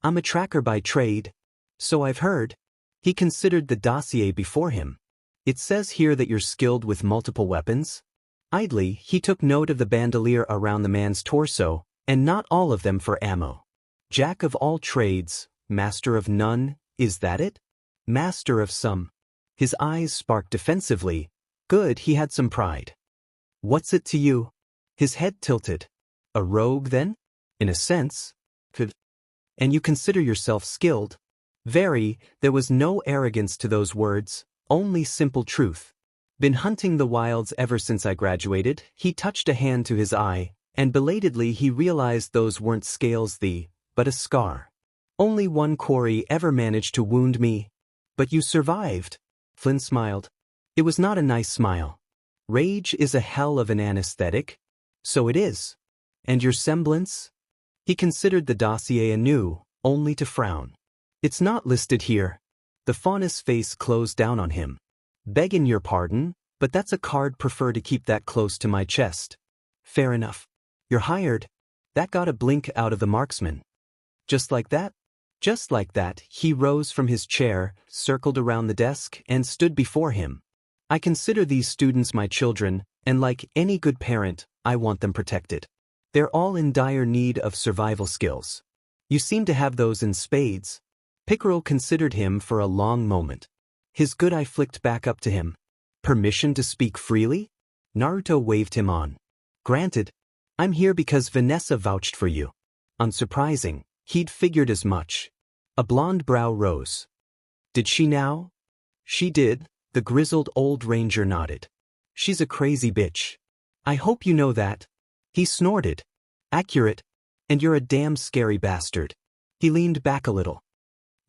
I'm a tracker by trade. So I've heard. He considered the dossier before him. It says here that you're skilled with multiple weapons. Idly, he took note of the bandolier around the man's torso, and not all of them for ammo. Jack of all trades, master of none, is that it? Master of some. His eyes sparked defensively. Good, he had some pride. What's it to you? His head tilted. A rogue, then? In a sense. And you consider yourself skilled? Very, there was no arrogance to those words, only simple truth. Been hunting the wilds ever since I graduated. He touched a hand to his eye, and belatedly he realized those weren't scales but a scar. Only one quarry ever managed to wound me. But you survived. Flynn smiled. It was not a nice smile. Rage is a hell of an anesthetic. So it is. And your semblance? He considered the dossier anew, only to frown. It's not listed here. The faunus face closed down on him. Begging your pardon, but that's a card prefer to keep that close to my chest. Fair enough. You're hired. That got a blink out of the marksman. Just like that? Just like that, he rose from his chair, circled around the desk, and stood before him. I consider these students my children, and like any good parent, I want them protected. They're all in dire need of survival skills. You seem to have those in spades. Pickerel considered him for a long moment. His good eye flicked back up to him. Permission to speak freely? Naruto waved him on. Granted. I'm here because Vanessa vouched for you. Unsurprising, he'd figured as much. A blonde brow rose. Did she now? She did, the grizzled old ranger nodded. She's a crazy bitch. I hope you know that. He snorted. Accurate. And you're a damn scary bastard. He leaned back a little.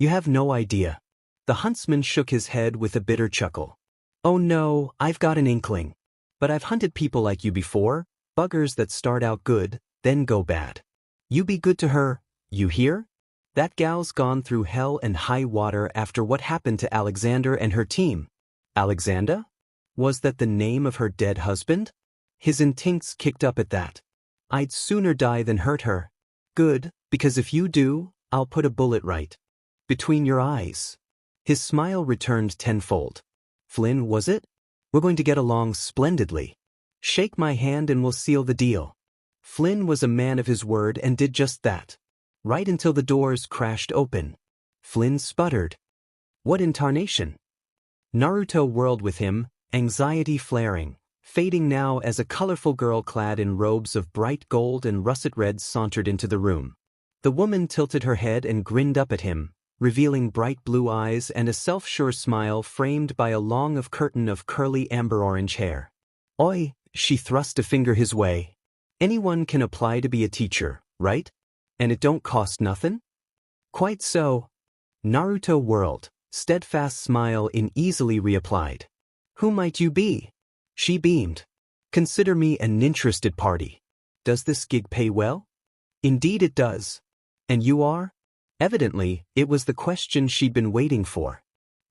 You have no idea. The huntsman shook his head with a bitter chuckle. Oh no, I've got an inkling. But I've hunted people like you before, buggers that start out good, then go bad. You be good to her, you hear? That gal's gone through hell and high water after what happened to Alexander and her team. Alexander? Was that the name of her dead husband? His instincts kicked up at that. I'd sooner die than hurt her. Good, because if you do, I'll put a bullet right between your eyes. His smile returned tenfold. Flynn, was it? We're going to get along splendidly. Shake my hand and we'll seal the deal. Flynn was a man of his word and did just that. Right until the doors crashed open. Flynn sputtered. What in tarnation? Naruto whirled with him, anxiety flaring, fading now as a colorful girl clad in robes of bright gold and russet red sauntered into the room. The woman tilted her head and grinned up at him, revealing bright blue eyes and a self-sure smile framed by a long curtain of curly amber-orange hair. Oi, she thrust a finger his way. Anyone can apply to be a teacher, right? And it don't cost nothing? Quite so. Naruto whirled, steadfast smile in easily reapplied. Who might you be? She beamed. Consider me an interested party. Does this gig pay well? Indeed it does. And you are? Evidently, it was the question she'd been waiting for.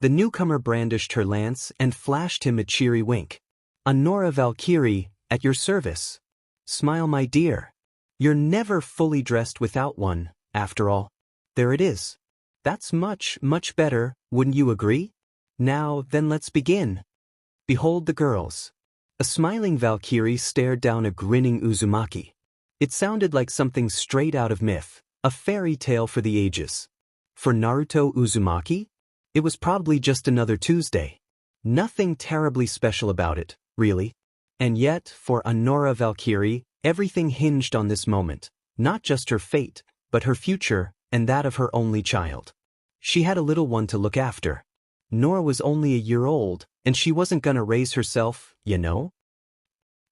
The newcomer brandished her lance and flashed him a cheery wink. Honora Valkyrie, at your service. Smile, my dear. You're never fully dressed without one, after all. There it is. That's much, much better, wouldn't you agree? Now, then let's begin. Behold the girls. A smiling Valkyrie stared down a grinning Uzumaki. It sounded like something straight out of myth, a fairy tale for the ages. For Naruto Uzumaki? It was probably just another Tuesday. Nothing terribly special about it, really. And yet, for Nora Valkyrie, everything hinged on this moment, not just her fate, but her future, and that of her only child. She had a little one to look after. Nora was only a year old, and she wasn't gonna raise herself, you know?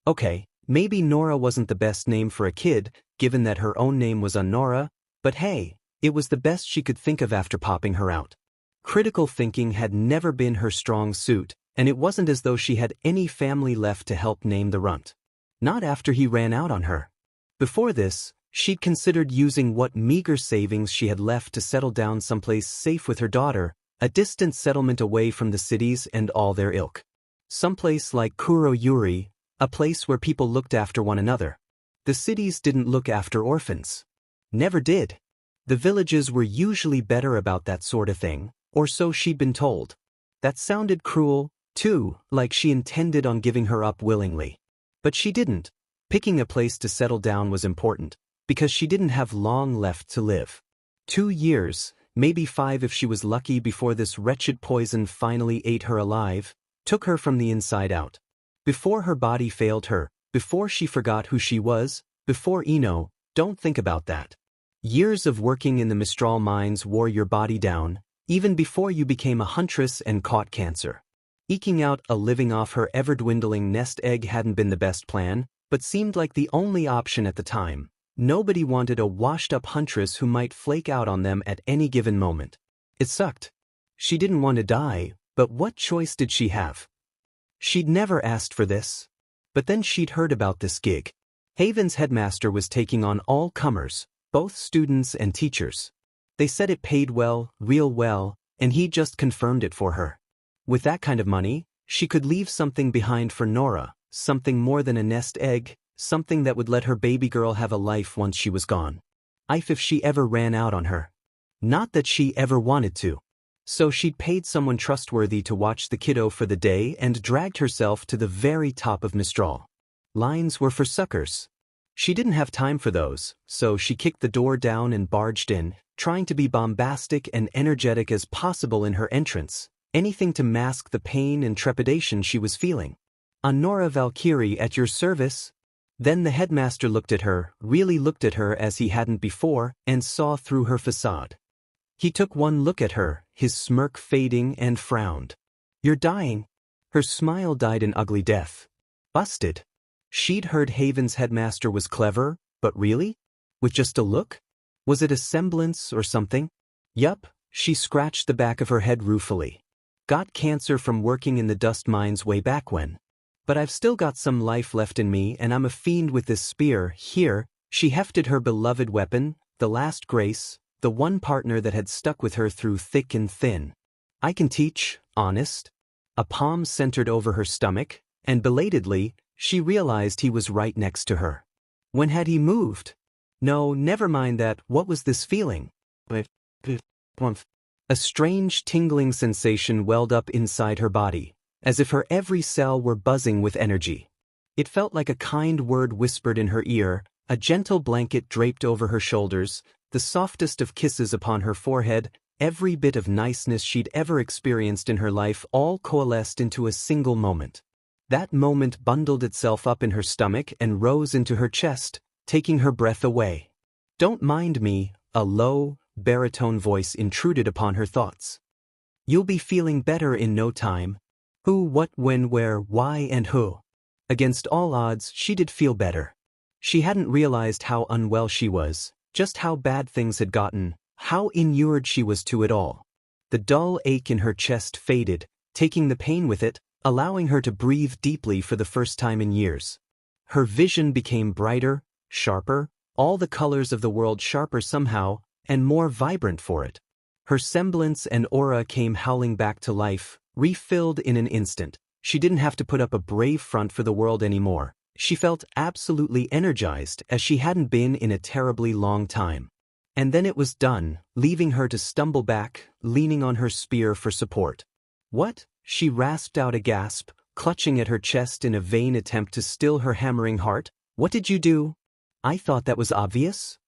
Okay, maybe Nora wasn't the best name for a kid, given that her own name was Nora, but hey, it was the best she could think of after popping her out. Critical thinking had never been her strong suit, and it wasn't as though she had any family left to help name the runt. Not after he ran out on her. Before this, she'd considered using what meager savings she had left to settle down someplace safe with her daughter, a distant settlement away from the cities and all their ilk. Someplace like Kuroyuri, a place where people looked after one another. The cities didn't look after orphans. Never did. The villages were usually better about that sort of thing, or so she'd been told. That sounded cruel, too, like she intended on giving her up willingly. But she didn't. Picking a place to settle down was important, because she didn't have long left to live. 2 years, maybe 5 if she was lucky before this wretched poison finally ate her alive, took her from the inside out. Before her body failed her, before she forgot who she was, before don't think about that. Years of working in the Mistral mines wore your body down, even before you became a huntress and caught cancer. Eking out a living off her ever-dwindling nest egg hadn't been the best plan, but seemed like the only option at the time. Nobody wanted a washed-up huntress who might flake out on them at any given moment. It sucked. She didn't want to die, but what choice did she have? She'd never asked for this. But then she'd heard about this gig. Haven's headmaster was taking on all comers, both students and teachers. They said it paid well, real well, and he just confirmed it for her. With that kind of money, she could leave something behind for Nora, something more than a nest egg, something that would let her baby girl have a life once she was gone. If she ever ran out on her. Not that she ever wanted to. So she'd paid someone trustworthy to watch the kiddo for the day and dragged herself to the very top of Mistral. Lines were for suckers. She didn't have time for those, so she kicked the door down and barged in, trying to be bombastic and energetic as possible in her entrance, anything to mask the pain and trepidation she was feeling. Nora Valkyrie at your service. Then the headmaster looked at her, really looked at her as he hadn't before, and saw through her facade. He took one look at her, his smirk fading, and frowned. You're dying. Her smile died an ugly death. Busted. She'd heard Haven's headmaster was clever, but really? With just a look? Was it a semblance or something? Yup, she scratched the back of her head ruefully. Got cancer from working in the dust mines way back when. But I've still got some life left in me and I'm a fiend with this spear. Here, she hefted her beloved weapon, the last grace, the one partner that had stuck with her through thick and thin. I can teach, honest. A palm centered over her stomach, and belatedly, she realized he was right next to her. When had he moved? No, never mind that. What was this feeling? A strange tingling sensation welled up inside her body, as if her every cell were buzzing with energy. It felt like a kind word whispered in her ear, a gentle blanket draped over her shoulders, the softest of kisses upon her forehead, every bit of niceness she'd ever experienced in her life all coalesced into a single moment. That moment bundled itself up in her stomach and rose into her chest, taking her breath away. Don't mind me, a low, baritone voice intruded upon her thoughts. You'll be feeling better in no time. Who, what, when, where, why, and who. Against all odds, she did feel better. She hadn't realized how unwell she was, just how bad things had gotten, how inured she was to it all. The dull ache in her chest faded, taking the pain with it, allowing her to breathe deeply for the first time in years. Her vision became brighter, sharper, all the colors of the world sharper somehow, and more vibrant for it. Her semblance and aura came howling back to life, refilled in an instant. She didn't have to put up a brave front for the world anymore. She felt absolutely energized as she hadn't been in a terribly long time. And then it was done, leaving her to stumble back, leaning on her spear for support. What? She rasped out a gasp, clutching at her chest in a vain attempt to still her hammering heart. What did you do? I thought that was obvious.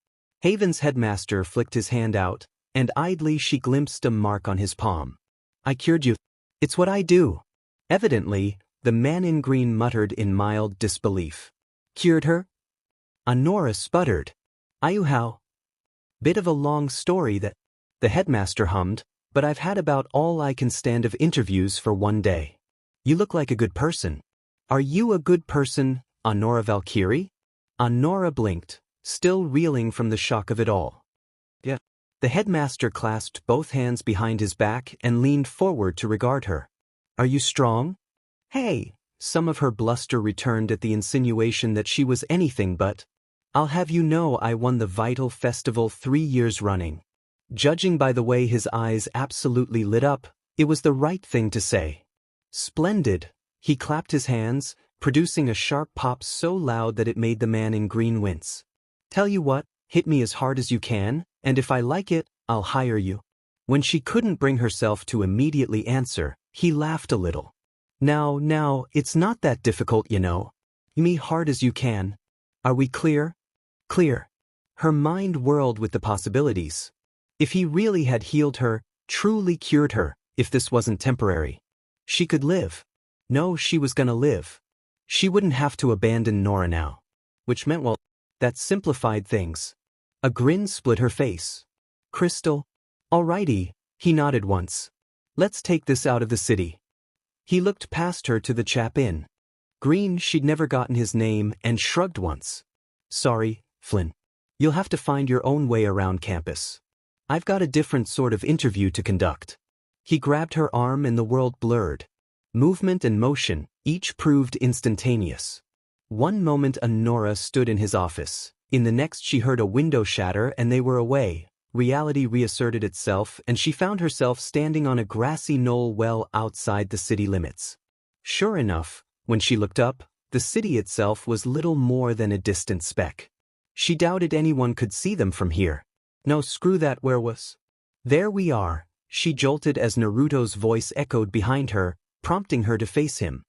Haven's headmaster flicked his hand out, and idly she glimpsed a mark on his palm. I cured you. It's what I do. Evidently, The man in green muttered in mild disbelief. Cured her? Honora sputtered. How? Bit of a long story that the headmaster hummed, but I've had about all I can stand of interviews for one day. You look like a good person. Are you a good person, Honora Valkyrie? Honora blinked, still reeling from the shock of it all. Yeah. The headmaster clasped both hands behind his back and leaned forward to regard her. Are you strong? Hey, some of her bluster returned at the insinuation that she was anything but. I'll have you know I won the Vital Festival 3 years running. Judging by the way his eyes absolutely lit up, it was the right thing to say. Splendid. He clapped his hands, producing a sharp pop so loud that it made the man in green wince. Tell you what, hit me as hard as you can, and if I like it, I'll hire you. When she couldn't bring herself to immediately answer, he laughed a little. Now, it's not that difficult, you know. Me hard as you can. Are we clear? Clear. Her mind whirled with the possibilities. If he really had healed her, truly cured her, if this wasn't temporary, she could live. No, she was gonna live. She wouldn't have to abandon Nora now. Which meant, well, that simplified things. A grin split her face. Crystal? Alrighty, he nodded once. Let's take this out of the city. He looked past her to the chap in green. She'd never gotten his name and shrugged once. Sorry, Flynn. You'll have to find your own way around campus. I've got a different sort of interview to conduct. He grabbed her arm and the world blurred. Movement and motion, each proved instantaneous. One moment Honora stood in his office. In the next she heard a window shatter and they were away. Reality reasserted itself and she found herself standing on a grassy knoll well outside the city limits. Sure enough, when she looked up, the city itself was little more than a distant speck. She doubted anyone could see them from here. No, screw that, where was? There we are, she jolted as Naruto's voice echoed behind her, prompting her to face him.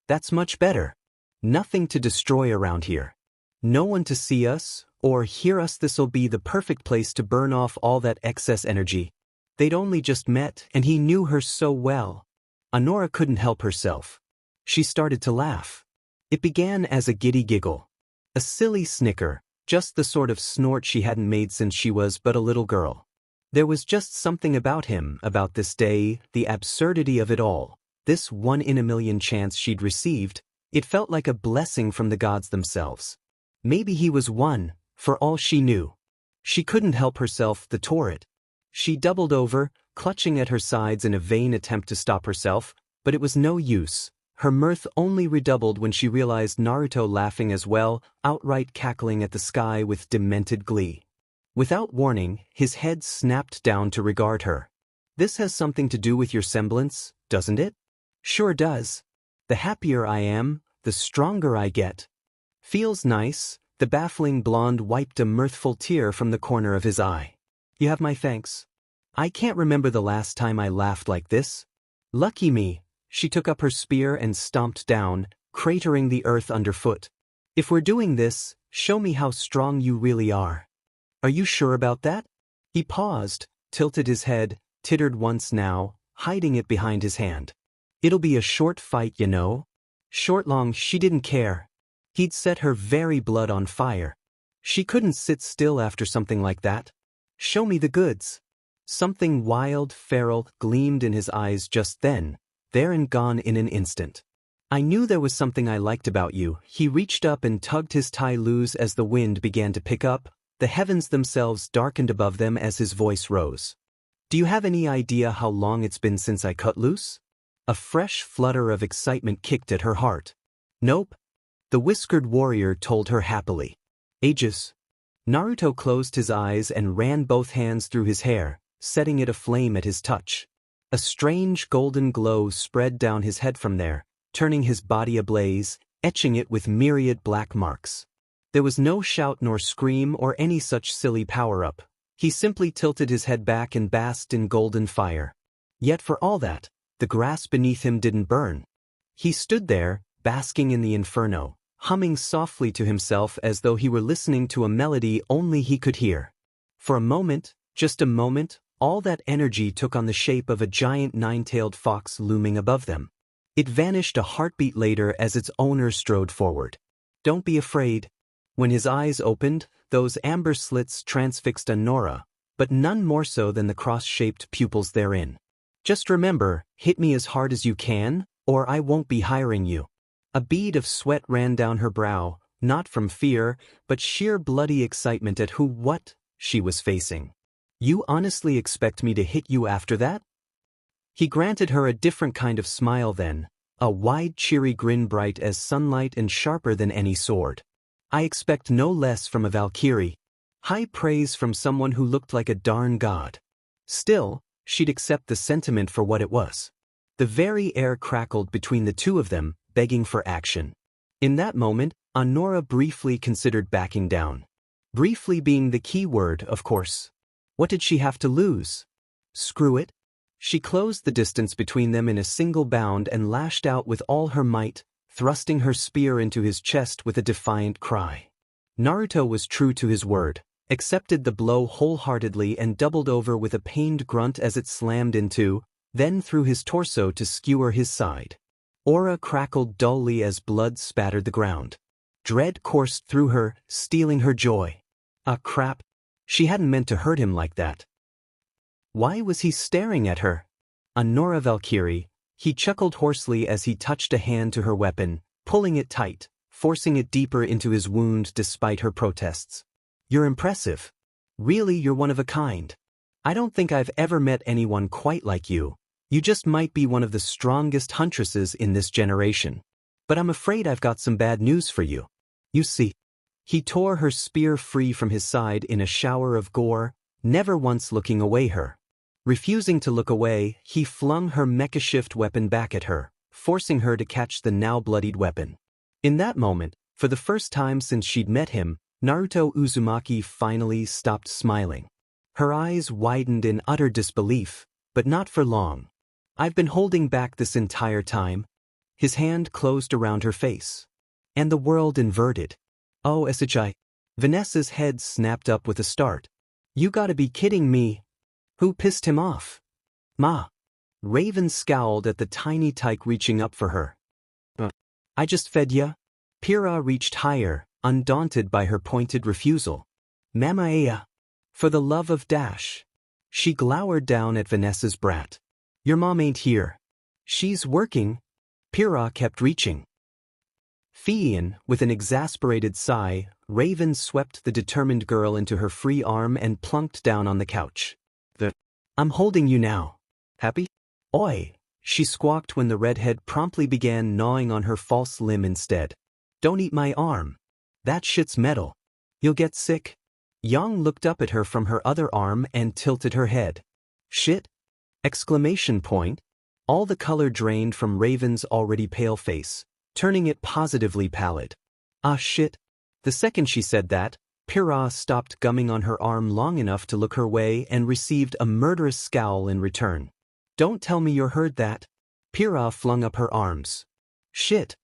That's much better. Nothing to destroy around here. No one to see us or hear us. This'll be the perfect place to burn off all that excess energy. They'd only just met and he knew her so well. Honora couldn't help herself. She started to laugh. It began as a giddy giggle. A silly snicker, just the sort of snort she hadn't made since she was but a little girl. There was just something about him, about this day, the absurdity of it all, this 1 in a million chance she'd received. It felt like a blessing from the gods themselves. Maybe he was one, for all she knew. She couldn't help herself, the torrid. She doubled over, clutching at her sides in a vain attempt to stop herself, but it was no use. Her mirth only redoubled when she realized Naruto laughing as well, outright cackling at the sky with demented glee. Without warning, his head snapped down to regard her. This has something to do with your semblance, doesn't it? Sure does. The happier I am, the stronger I get. Feels nice. The baffling blonde wiped a mirthful tear from the corner of his eye. You have my thanks. I can't remember the last time I laughed like this. Lucky me. She took up her spear and stomped down, cratering the earth underfoot. If we're doing this, show me how strong you really are. Are you sure about that? He paused, tilted his head, tittered once now, hiding it behind his hand. It'll be a short fight, you know. Short long, she didn't care. He'd set her very blood on fire. She couldn't sit still after something like that. Show me the goods. Something wild, feral, gleamed in his eyes just then, there and gone in an instant. I knew there was something I liked about you. He reached up and tugged his tie loose as the wind began to pick up. The heavens themselves darkened above them as his voice rose. Do you have any idea how long it's been since I cut loose? A fresh flutter of excitement kicked at her heart. Nope. The whiskered warrior told her happily. Ages. Naruto closed his eyes and ran both hands through his hair, setting it aflame at his touch. A strange golden glow spread down his head from there, turning his body ablaze, etching it with myriad black marks. There was no shout nor scream or any such silly power-up. He simply tilted his head back and basked in golden fire. Yet for all that, the grass beneath him didn't burn. He stood there, basking in the inferno, humming softly to himself as though he were listening to a melody only he could hear. For a moment, just a moment, all that energy took on the shape of a giant nine-tailed fox looming above them. It vanished a heartbeat later as its owner strode forward. Don't be afraid. When his eyes opened, those amber slits transfixed Anora, but none more so than the cross-shaped pupils therein. Just remember, hit me as hard as you can, or I won't be hiring you. A bead of sweat ran down her brow, not from fear, but sheer bloody excitement at what she was facing. You honestly expect me to hit you after that? He granted her a different kind of smile then, a wide cheery grin bright as sunlight and sharper than any sword. I expect no less from a Valkyrie. High praise from someone who looked like a darn god. Still, she'd accept the sentiment for what it was. The very air crackled between the two of them, begging for action. In that moment, Anora briefly considered backing down. Briefly being the key word, of course. What did she have to lose? Screw it. She closed the distance between them in a single bound and lashed out with all her might, thrusting her spear into his chest with a defiant cry. Naruto was true to his word, accepted the blow wholeheartedly and doubled over with a pained grunt as it slammed into, then through his torso to skewer his side. Aura crackled dully as blood spattered the ground. Dread coursed through her, stealing her joy. Ah crap. She hadn't meant to hurt him like that. Why was he staring at her? Anora Valkyrie, he chuckled hoarsely as he touched a hand to her weapon, pulling it tight, forcing it deeper into his wound despite her protests. You're impressive. Really, you're one of a kind. I don't think I've ever met anyone quite like you. You just might be one of the strongest huntresses in this generation. But I'm afraid I've got some bad news for you. You see. He tore her spear free from his side in a shower of gore, never once looking away her. Refusing to look away, he flung her mecha-shift weapon back at her, forcing her to catch the now bloodied weapon. In that moment, for the first time since she'd met him, Naruto Uzumaki finally stopped smiling. Her eyes widened in utter disbelief, but not for long. I've been holding back this entire time. His hand closed around her face. And the world inverted. Oh, Eshichai. Vanessa's head snapped up with a start. You gotta be kidding me. Who pissed him off? Ma. Raven scowled at the tiny tyke reaching up for her. I just fed ya? Pyrrha reached higher, undaunted by her pointed refusal. Mama Aya. For the love of Dash. She glowered down at Vanessa's brat. Your mom ain't here. She's working. Pyrrha kept reaching. Fian, with an exasperated sigh, Raven swept the determined girl into her free arm and plunked down on the couch. I'm holding you now. Happy? Oi, she squawked when the redhead promptly began gnawing on her false limb instead. Don't eat my arm. That shit's metal. You'll get sick. Yang looked up at her from her other arm and tilted her head. Shit? Exclamation point. All the color drained from Raven's already pale face, turning it positively pallid. Ah shit. The second she said that, Pyrrha stopped gumming on her arm long enough to look her way and received a murderous scowl in return. Don't tell me you heard that. Pyrrha flung up her arms. Shit.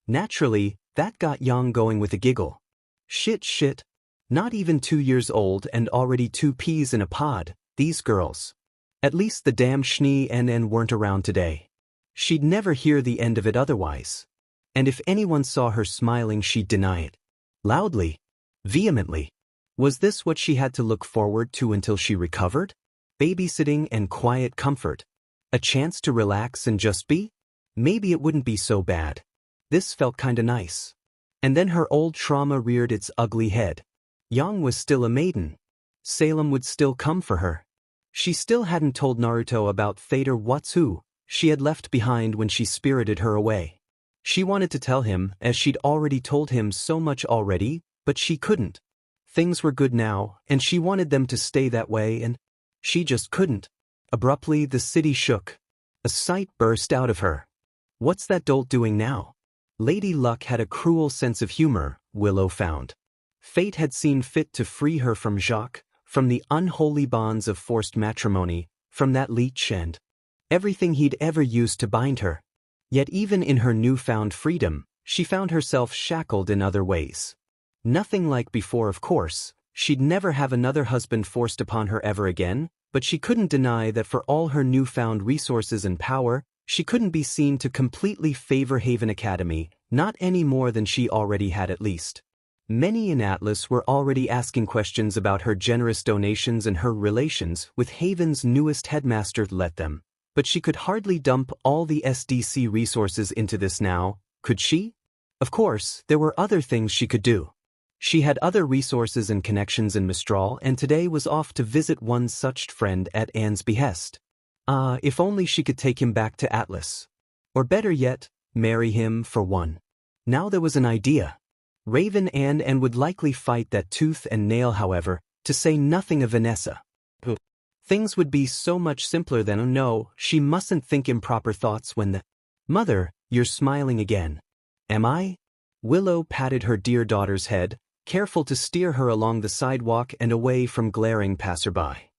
Naturally, that got Yang going with a giggle. Shit. Not even 2 years old and already 2 peas in a pod, these girls. At least the damn Schnee NN weren't around today. She'd never hear the end of it otherwise. And if anyone saw her smiling, she'd deny it. Loudly. Vehemently. Was this what she had to look forward to until she recovered? Babysitting and quiet comfort. A chance to relax and just be? Maybe it wouldn't be so bad. This felt kinda nice. And then her old trauma reared its ugly head. Yang was still a maiden. Salem would still come for her. She still hadn't told Naruto about Thader Watsu she had left behind when she spirited her away. She wanted to tell him, as she'd already told him so much already, but she couldn't. Things were good now, and she wanted them to stay that way, and she just couldn't. Abruptly, the city shook. A sight burst out of her. What's that dolt doing now? Lady Luck had a cruel sense of humor, Willow found. Fate had seen fit to free her from Jacques, from the unholy bonds of forced matrimony, from that leech and everything he'd ever used to bind her. Yet even in her newfound freedom, she found herself shackled in other ways. Nothing like before, of course. She'd never have another husband forced upon her ever again, but she couldn't deny that for all her newfound resources and power, She couldn't be seen to completely favor Haven Academy, not any more than she already had at least. Many in Atlas were already asking questions about her generous donations and her relations with Haven's newest headmaster let them. But she could hardly dump all the SDC resources into this now, could she? Of course, there were other things she could do. She had other resources and connections in Mistral and today was off to visit one such friend at Anne's behest. If only she could take him back to Atlas. Or better yet, marry him for one. Now there was an idea. Raven and would likely fight that tooth and nail however, to say nothing of Vanessa. Things would be so much simpler then. Oh no, she mustn't think improper thoughts when the— Mother, you're smiling again. Am I? Willow patted her dear daughter's head, careful to steer her along the sidewalk and away from glaring passerby.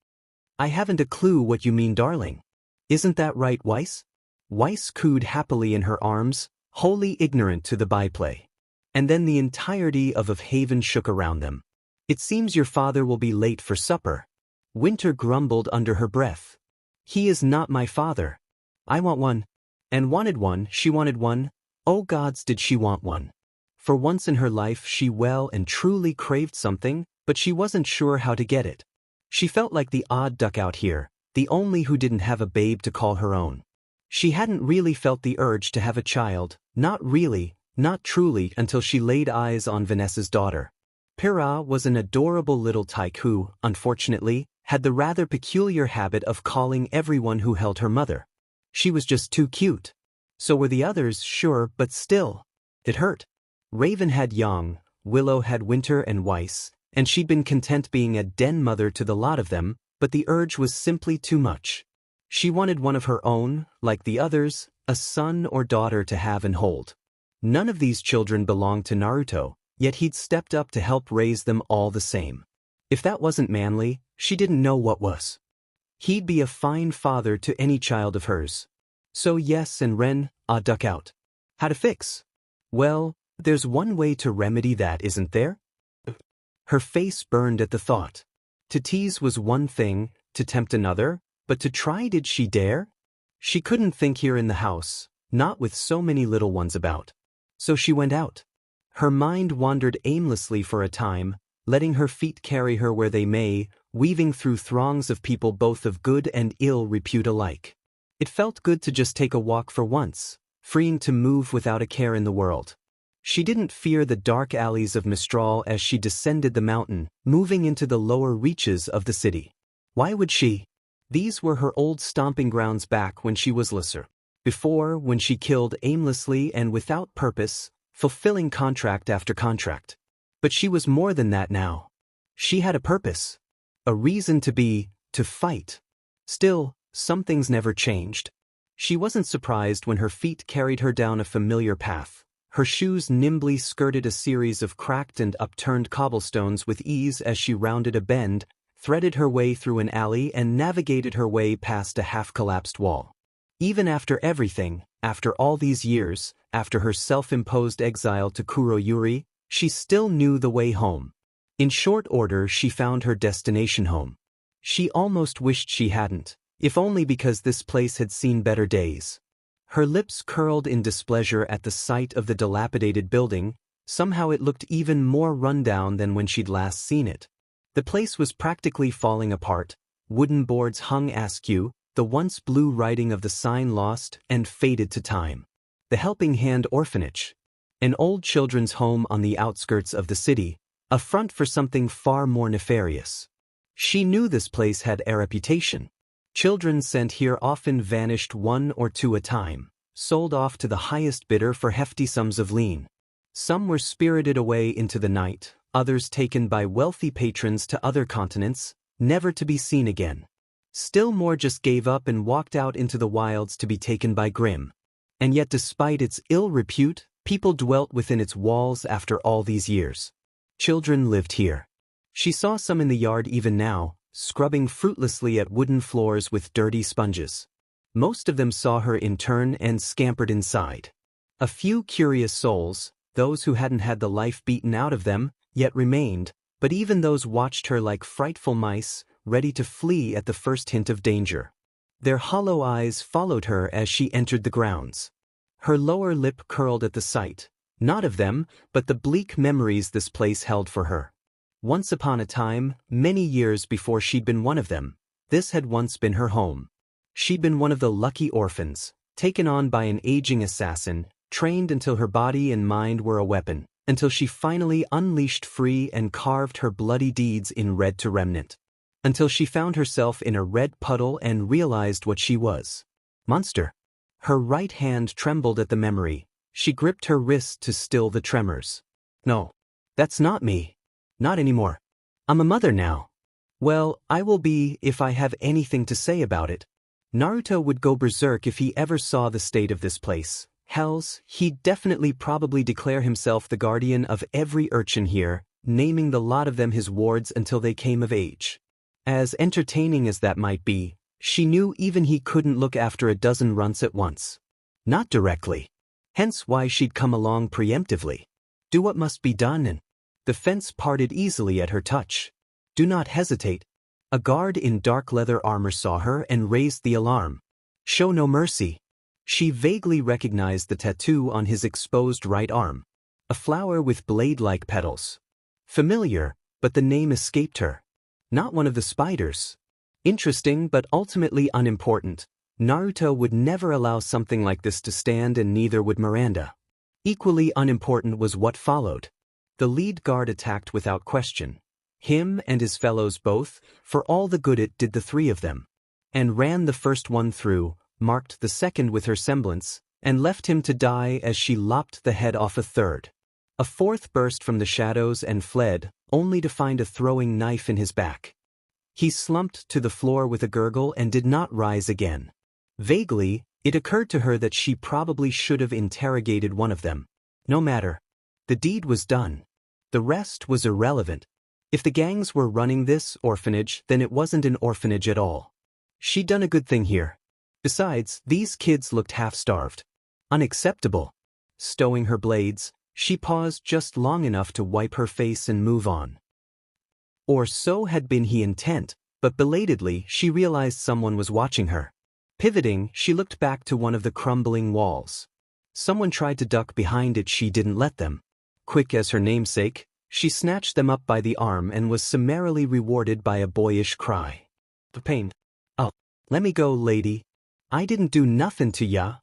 I haven't a clue what you mean, darling. Isn't that right, Weiss? Weiss cooed happily in her arms, wholly ignorant to the byplay. And then the entirety of Haven shook around them. It seems your father will be late for supper. Winter grumbled under her breath. He is not my father. I want one. And wanted one, she wanted one. Oh gods, did she want one. For once in her life she well and truly craved something, but she wasn't sure how to get it. She felt like the odd duck out here, the only who didn't have a babe to call her own. She hadn't really felt the urge to have a child, not really, not truly, until she laid eyes on Vanessa's daughter. Pyrrha was an adorable little tyke who, unfortunately, had the rather peculiar habit of calling everyone who held her mother. She was just too cute. So were the others, sure, but still. It hurt. Raven had Young, Willow had Winter and Weiss, and she'd been content being a den mother to the lot of them, but the urge was simply too much. She wanted one of her own, like the others, a son or daughter to have and hold. None of these children belonged to Naruto, yet he'd stepped up to help raise them all the same. If that wasn't manly, she didn't know what was. He'd be a fine father to any child of hers. So yes, and Ren, duck out. How to fix? Well, there's one way to remedy that, isn't there? Her face burned at the thought. To tease was one thing, to tempt another, but to try, did she dare? She couldn't think here in the house, not with so many little ones about. So she went out. Her mind wandered aimlessly for a time, letting her feet carry her where they may, weaving through throngs of people both of good and ill repute alike. It felt good to just take a walk for once, freeing to move without a care in the world. She didn't fear the dark alleys of Mistral as she descended the mountain, moving into the lower reaches of the city. Why would she? These were her old stomping grounds back when she was lesser. Before, when she killed aimlessly and without purpose, fulfilling contract after contract. But she was more than that now. She had a purpose. A reason to be, to fight. Still, some things never changed. She wasn't surprised when her feet carried her down a familiar path. Her shoes nimbly skirted a series of cracked and upturned cobblestones with ease as she rounded a bend, threaded her way through an alley and navigated her way past a half-collapsed wall. Even after everything, after all these years, after her self-imposed exile to Kuroyuri, she still knew the way home. In short order she found her destination home. She almost wished she hadn't, if only because this place had seen better days. Her lips curled in displeasure at the sight of the dilapidated building. Somehow it looked even more rundown than when she'd last seen it. The place was practically falling apart, wooden boards hung askew, the once blue writing of the sign lost and faded to time. The Helping Hand Orphanage. An old children's home on the outskirts of the city, a front for something far more nefarious. She knew this place had a reputation. Children sent here often vanished one or two at a time, sold off to the highest bidder for hefty sums of lien. Some were spirited away into the night, others taken by wealthy patrons to other continents, never to be seen again. Still more just gave up and walked out into the wilds to be taken by Grimm. And yet despite its ill repute, people dwelt within its walls after all these years. Children lived here. She saw some in the yard even now, scrubbing fruitlessly at wooden floors with dirty sponges. Most of them saw her in turn and scampered inside. A few curious souls, those who hadn't had the life beaten out of them, yet remained, but even those watched her like frightful mice, ready to flee at the first hint of danger. Their hollow eyes followed her as she entered the grounds. Her lower lip curled at the sight, not of them, but the bleak memories this place held for her. Once upon a time, many years before she'd been one of them, this had once been her home. She'd been one of the lucky orphans, taken on by an aging assassin, trained until her body and mind were a weapon, until she finally unleashed free and carved her bloody deeds in red to remnant. Until she found herself in a red puddle and realized what she was. Monster. Her right hand trembled at the memory. She gripped her wrist to still the tremors. No. That's not me. Not anymore. I'm a mother now. Well, I will be if I have anything to say about it. Naruto would go berserk if he ever saw the state of this place. Hells, he'd definitely probably declare himself the guardian of every urchin here, naming the lot of them his wards until they came of age. As entertaining as that might be, she knew even he couldn't look after a dozen runts at once. Not directly. Hence why she'd come along preemptively. Do what must be done and... The fence parted easily at her touch. Do not hesitate. A guard in dark leather armor saw her and raised the alarm. Show no mercy. She vaguely recognized the tattoo on his exposed right arm. A flower with blade-like petals. Familiar, but the name escaped her. Not one of the spiders. Interesting but ultimately unimportant. Naruto would never allow something like this to stand, and neither would Miranda. Equally unimportant was what followed. The lead guard attacked without question. Him and his fellows both, for all the good it did the three of them. And ran the first one through, marked the second with her semblance, and left him to die as she lopped the head off a third. A fourth burst from the shadows and fled, only to find a throwing knife in his back. He slumped to the floor with a gurgle and did not rise again. Vaguely, it occurred to her that she probably should have interrogated one of them. No matter. The deed was done. The rest was irrelevant. If the gangs were running this orphanage, then it wasn't an orphanage at all. She'd done a good thing here. Besides, these kids looked half-starved. Unacceptable. Stowing her blades, she paused just long enough to wipe her face and move on. Or so had been her intent, but belatedly she realized someone was watching her. Pivoting, she looked back to one of the crumbling walls. Someone tried to duck behind it, she didn't let them. Quick as her namesake, she snatched them up by the arm and was summarily rewarded by a boyish cry. The pain. Oh, let me go, lady. I didn't do nothing to ya.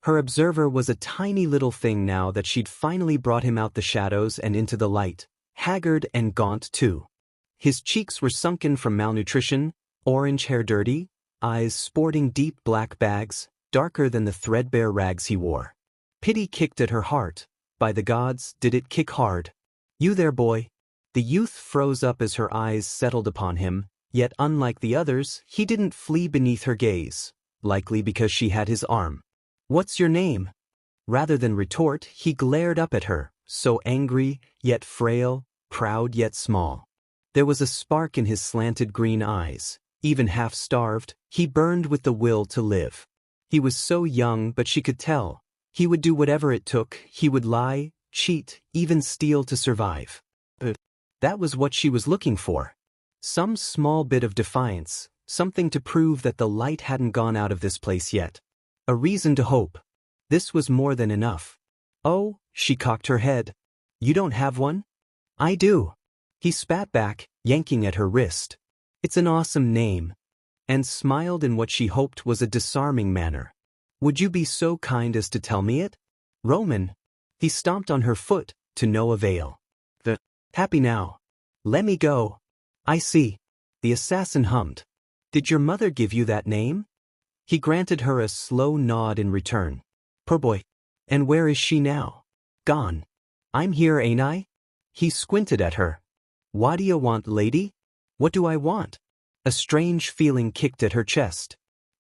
Her observer was a tiny little thing now that she'd finally brought him out the shadows and into the light, haggard and gaunt too. His cheeks were sunken from malnutrition, orange hair dirty, eyes sporting deep black bags, darker than the threadbare rags he wore. Pity kicked at her heart. By the gods, did it kick hard. You there, boy? The youth froze up as her eyes settled upon him, yet unlike the others, he didn't flee beneath her gaze, likely because she had his arm. What's your name? Rather than retort, he glared up at her, so angry, yet frail, proud yet small. There was a spark in his slanted green eyes. Even half-starved, he burned with the will to live. He was so young, but she could tell. He would do whatever it took. He would lie, cheat, even steal to survive. But that was what she was looking for. Some small bit of defiance, something to prove that the light hadn't gone out of this place yet. A reason to hope. This was more than enough. Oh, she cocked her head. You don't have one? I do. He spat back, yanking at her wrist. It's an awesome name. And smiled in what she hoped was a disarming manner. Would you be so kind as to tell me it? Roman. He stomped on her foot, to no avail. Happy now. Let me go. I see. The assassin hummed. Did your mother give you that name? He granted her a slow nod in return. Poor boy. And where is she now? Gone. I'm here, ain't I? He squinted at her. What do you want, lady? What do I want? A strange feeling kicked at her chest.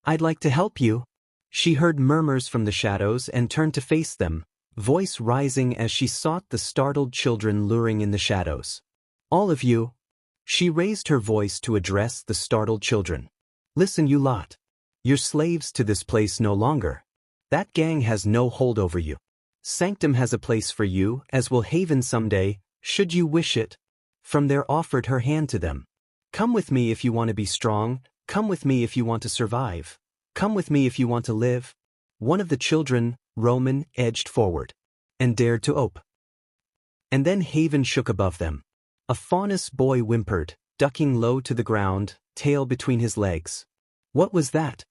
I'd like to help you. She heard murmurs from the shadows and turned to face them, voice rising as she sought the startled children luring in the shadows. All of you. She raised her voice to address the startled children. Listen, you lot. You're slaves to this place no longer. That gang has no hold over you. Sanctum has a place for you, as will Haven someday, should you wish it. From there offered her hand to them. Come with me if you want to be strong, come with me if you want to survive. Come with me if you want to live. One of the children, Roman, edged forward and dared to ope. And then Haven shook above them. A faunus boy whimpered, ducking low to the ground, tail between his legs. What was that?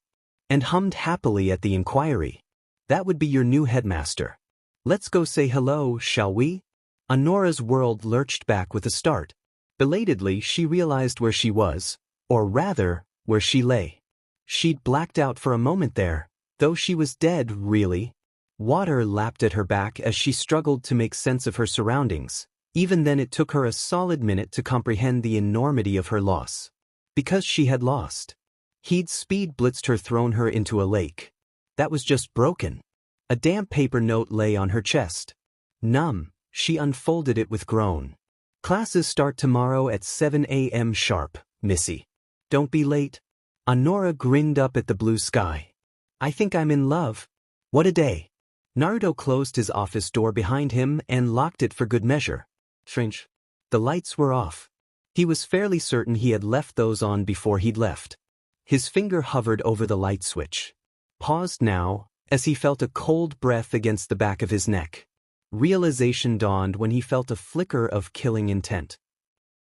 And hummed happily at the inquiry. That would be your new headmaster. Let's go say hello, shall we? Honora's world lurched back with a start. Belatedly, she realized where she was, or rather, where she lay. She'd blacked out for a moment there, though she was dead, really. Water lapped at her back as she struggled to make sense of her surroundings. Even then it took her a solid minute to comprehend the enormity of her loss. Because she had lost. He'd speed blitzed her, thrown her into a lake. That was just broken. A damp paper note lay on her chest. Numb, she unfolded it with groan. Classes start tomorrow at 7 a.m. sharp, Missy. Don't be late. Honora grinned up at the blue sky. I think I'm in love. What a day. Naruto closed his office door behind him and locked it for good measure. Strange. The lights were off. He was fairly certain he had left those on before he'd left. His finger hovered over the light switch. Paused now, as he felt a cold breath against the back of his neck. Realization dawned when he felt a flicker of killing intent.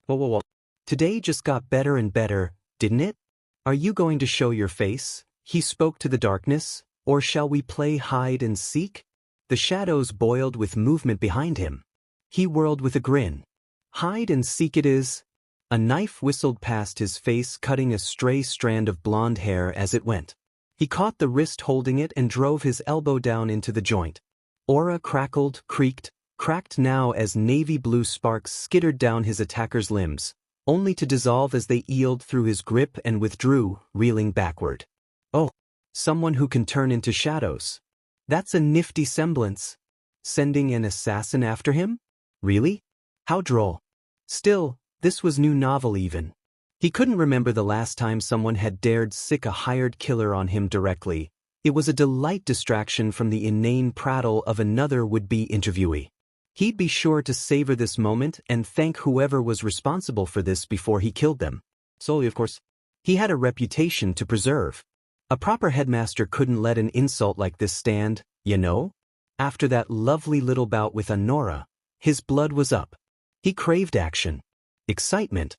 Whoa. Today just got better and better, didn't it? Are you going to show your face? He spoke to the darkness, or shall we play hide and seek? The shadows boiled with movement behind him. He whirled with a grin. Hide and seek it is. A knife whistled past his face, cutting a stray strand of blonde hair as it went. He caught the wrist holding it and drove his elbow down into the joint. Aura crackled, creaked, cracked now as navy blue sparks skittered down his attacker's limbs, only to dissolve as they eeled through his grip and withdrew, reeling backward. Oh, someone who can turn into shadows. That's a nifty semblance. Sending an assassin after him? Really? How droll. Still, this was new novel even. He couldn't remember the last time someone had dared sick a hired killer on him directly. It was a delight distraction from the inane prattle of another would-be interviewee. He'd be sure to savor this moment and thank whoever was responsible for this before he killed them. Solely, of course. He had a reputation to preserve. A proper headmaster couldn't let an insult like this stand, you know? After that lovely little bout with Honora, his blood was up. He craved action. Excitement.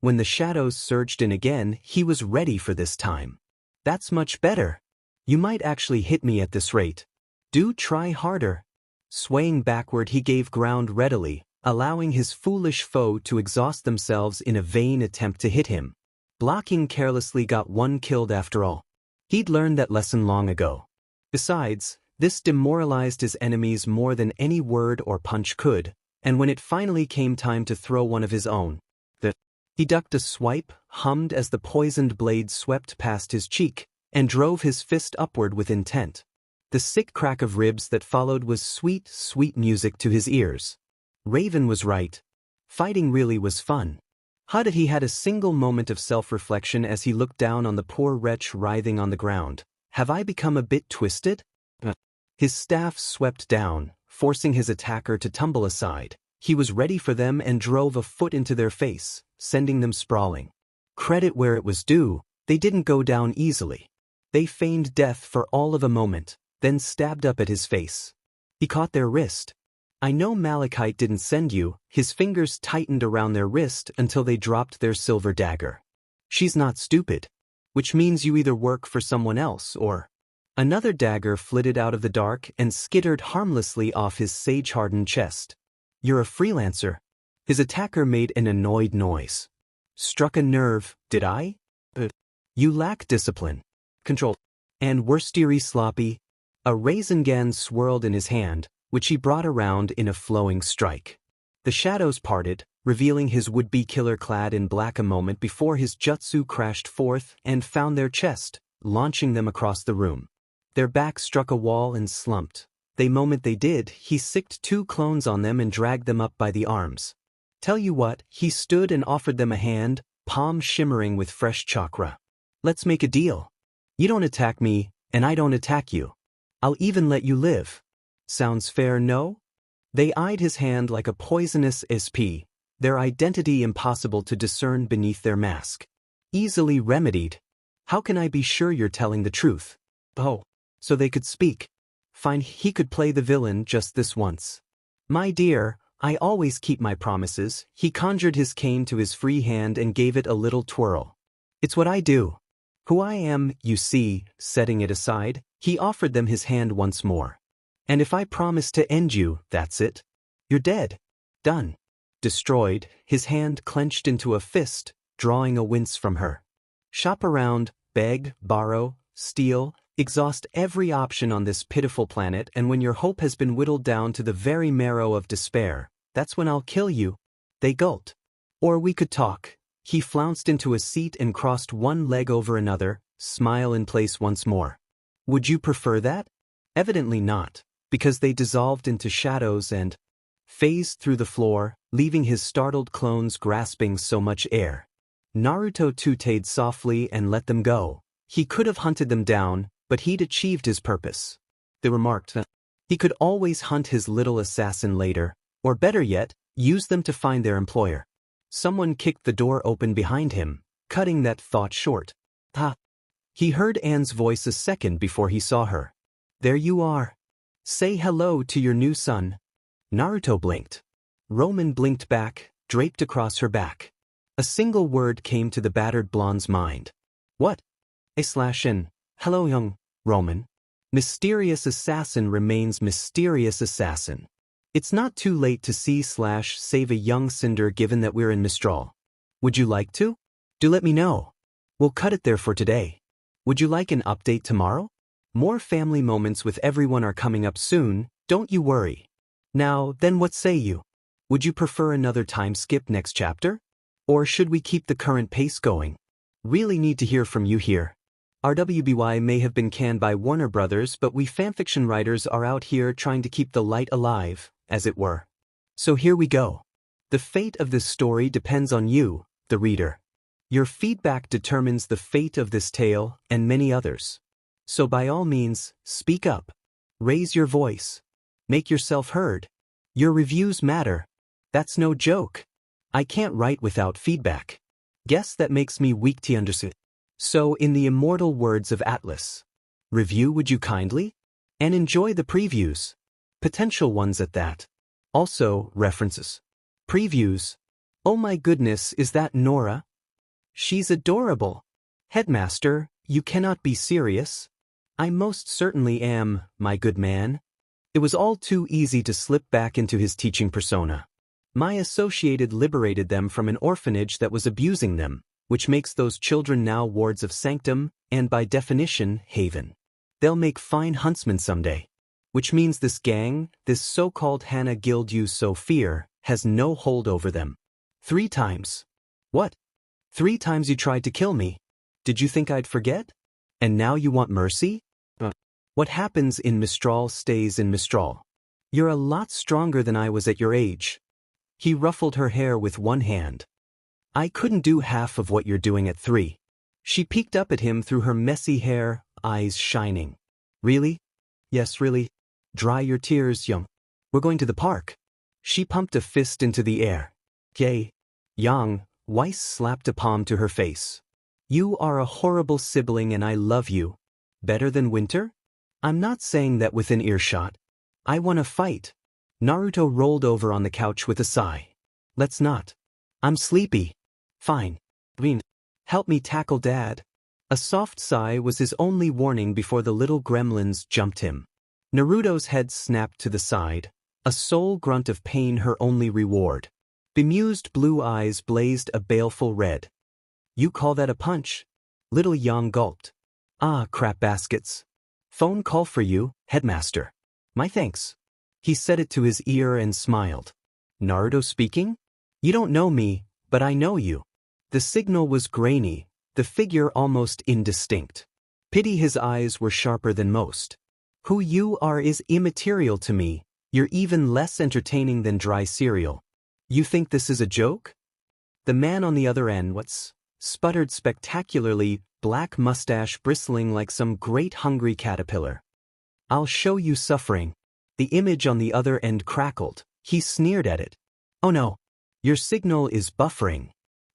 When the shadows surged in again, he was ready for this time. That's much better. You might actually hit me at this rate. Do try harder. Swaying backward, he gave ground readily, allowing his foolish foe to exhaust themselves in a vain attempt to hit him. Blocking carelessly got one killed after all. He'd learned that lesson long ago. Besides, this demoralized his enemies more than any word or punch could, and when it finally came time to throw one of his own, he ducked a swipe, hummed as the poisoned blade swept past his cheek, and drove his fist upward with intent. The sick crack of ribs that followed was sweet, sweet music to his ears. Raven was right. Fighting really was fun. He had a single moment of self-reflection as he looked down on the poor wretch writhing on the ground. Have I become a bit twisted? His staff swept down, forcing his attacker to tumble aside. He was ready for them and drove a foot into their face, sending them sprawling. Credit where it was due, they didn't go down easily. They feigned death for all of a moment, then stabbed up at his face. He caught their wrist. I know Malachite didn't send you. His fingers tightened around their wrist until they dropped their silver dagger. She's not stupid. Which means you either work for someone else or... Another dagger flitted out of the dark and skittered harmlessly off his sage-hardened chest. You're a freelancer. His attacker made an annoyed noise. Struck a nerve, did I? You lack discipline. Control. And worstery sloppy. A Rasengan swirled in his hand, which he brought around in a flowing strike. The shadows parted, revealing his would-be killer clad in black a moment before his jutsu crashed forth and found their chest, launching them across the room. Their backs struck a wall and slumped. The moment they did, he sicked two clones on them and dragged them up by the arms. Tell you what, he stood and offered them a hand, palm shimmering with fresh chakra. Let's make a deal. You don't attack me, and I don't attack you. I'll even let you live. Sounds fair, no? They eyed his hand like a poisonous SP, their identity impossible to discern beneath their mask. Easily remedied. How can I be sure you're telling the truth? Oh, so they could speak. Fine, he could play the villain just this once. My dear, I always keep my promises. He conjured his cane to his free hand and gave it a little twirl. It's what I do. Who I am, you see, setting it aside, he offered them his hand once more. And if I promise to end you, that's it. You're dead. Done. Destroyed, his hand clenched into a fist, drawing a wince from her. Shop around, beg, borrow, steal, exhaust every option on this pitiful planet, and when your hope has been whittled down to the very marrow of despair, that's when I'll kill you. They gulped. Or we could talk. He flounced into a seat and crossed one leg over another, smile in place once more. Would you prefer that? Evidently not, because they dissolved into shadows and phased through the floor, leaving his startled clones grasping so much air. Naruto tooted softly and let them go. He could have hunted them down, but he'd achieved his purpose. They remarked that he could always hunt his little assassin later, or better yet, use them to find their employer. Someone kicked the door open behind him, cutting that thought short. Ha! He heard Anne's voice a second before he saw her. There you are. Say hello to your new son. Naruto blinked. Roman blinked back, draped across her back. A single word came to the battered blonde's mind. What? A/N. Hello, young Roman. Mysterious assassin remains mysterious assassin. It's not too late to see/save a young cinder given that we're in Mistral. Would you like to? Do let me know. We'll cut it there for today. Would you like an update tomorrow? More family moments with everyone are coming up soon, don't you worry. Now, then what say you? Would you prefer another time skip next chapter? Or should we keep the current pace going? Really need to hear from you here. RWBY may have been canned by Warner Brothers, but we fanfiction writers are out here trying to keep the light alive, as it were. So here we go. The fate of this story depends on you, the reader. Your feedback determines the fate of this tale and many others. So by all means, speak up. Raise your voice. Make yourself heard. Your reviews matter. That's no joke. I can't write without feedback. Guess that makes me weak to understand. So in the immortal words of Atlas, review would you kindly? And enjoy the previews. Potential ones at that. Also, references. Previews. Oh my goodness, is that Nora? She's adorable. Headmaster, you cannot be serious. I most certainly am, my good man. It was all too easy to slip back into his teaching persona. My associated liberated them from an orphanage that was abusing them, which makes those children now wards of sanctum, and by definition, haven. They'll make fine huntsmen someday. Which means this gang, this so-called Hana Guild you so fear, has no hold over them. 3 times. What? 3 times you tried to kill me. Did you think I'd forget? And now you want mercy? What happens in Mistral stays in Mistral. You're a lot stronger than I was at your age. He ruffled her hair with one hand. I couldn't do half of what you're doing at 3. She peeked up at him through her messy hair, eyes shining. Really? Yes, really. Dry your tears, young. We're going to the park. She pumped a fist into the air. Yay. Yang, Weiss slapped a palm to her face. You are a horrible sibling and I love you. Better than Winter? I'm not saying that within earshot. I want to fight. Naruto rolled over on the couch with a sigh. Let's not. I'm sleepy. Fine. Green. Help me tackle Dad. A soft sigh was his only warning before the little gremlins jumped him. Naruto's head snapped to the side, a soul grunt of pain her only reward. Bemused blue eyes blazed a baleful red. You call that a punch? Little Yang gulped. Ah, crap baskets. Phone call for you, Headmaster. My thanks. He set it to his ear and smiled. Naruto speaking? You don't know me, but I know you. The signal was grainy, the figure almost indistinct. Pity his eyes were sharper than most. Who you are is immaterial to me, you're even less entertaining than dry cereal. You think this is a joke? The man on the other end sputtered spectacularly, black mustache bristling like some great hungry caterpillar. I'll show you suffering. The image on the other end crackled. He sneered at it. Oh no. Your signal is buffering.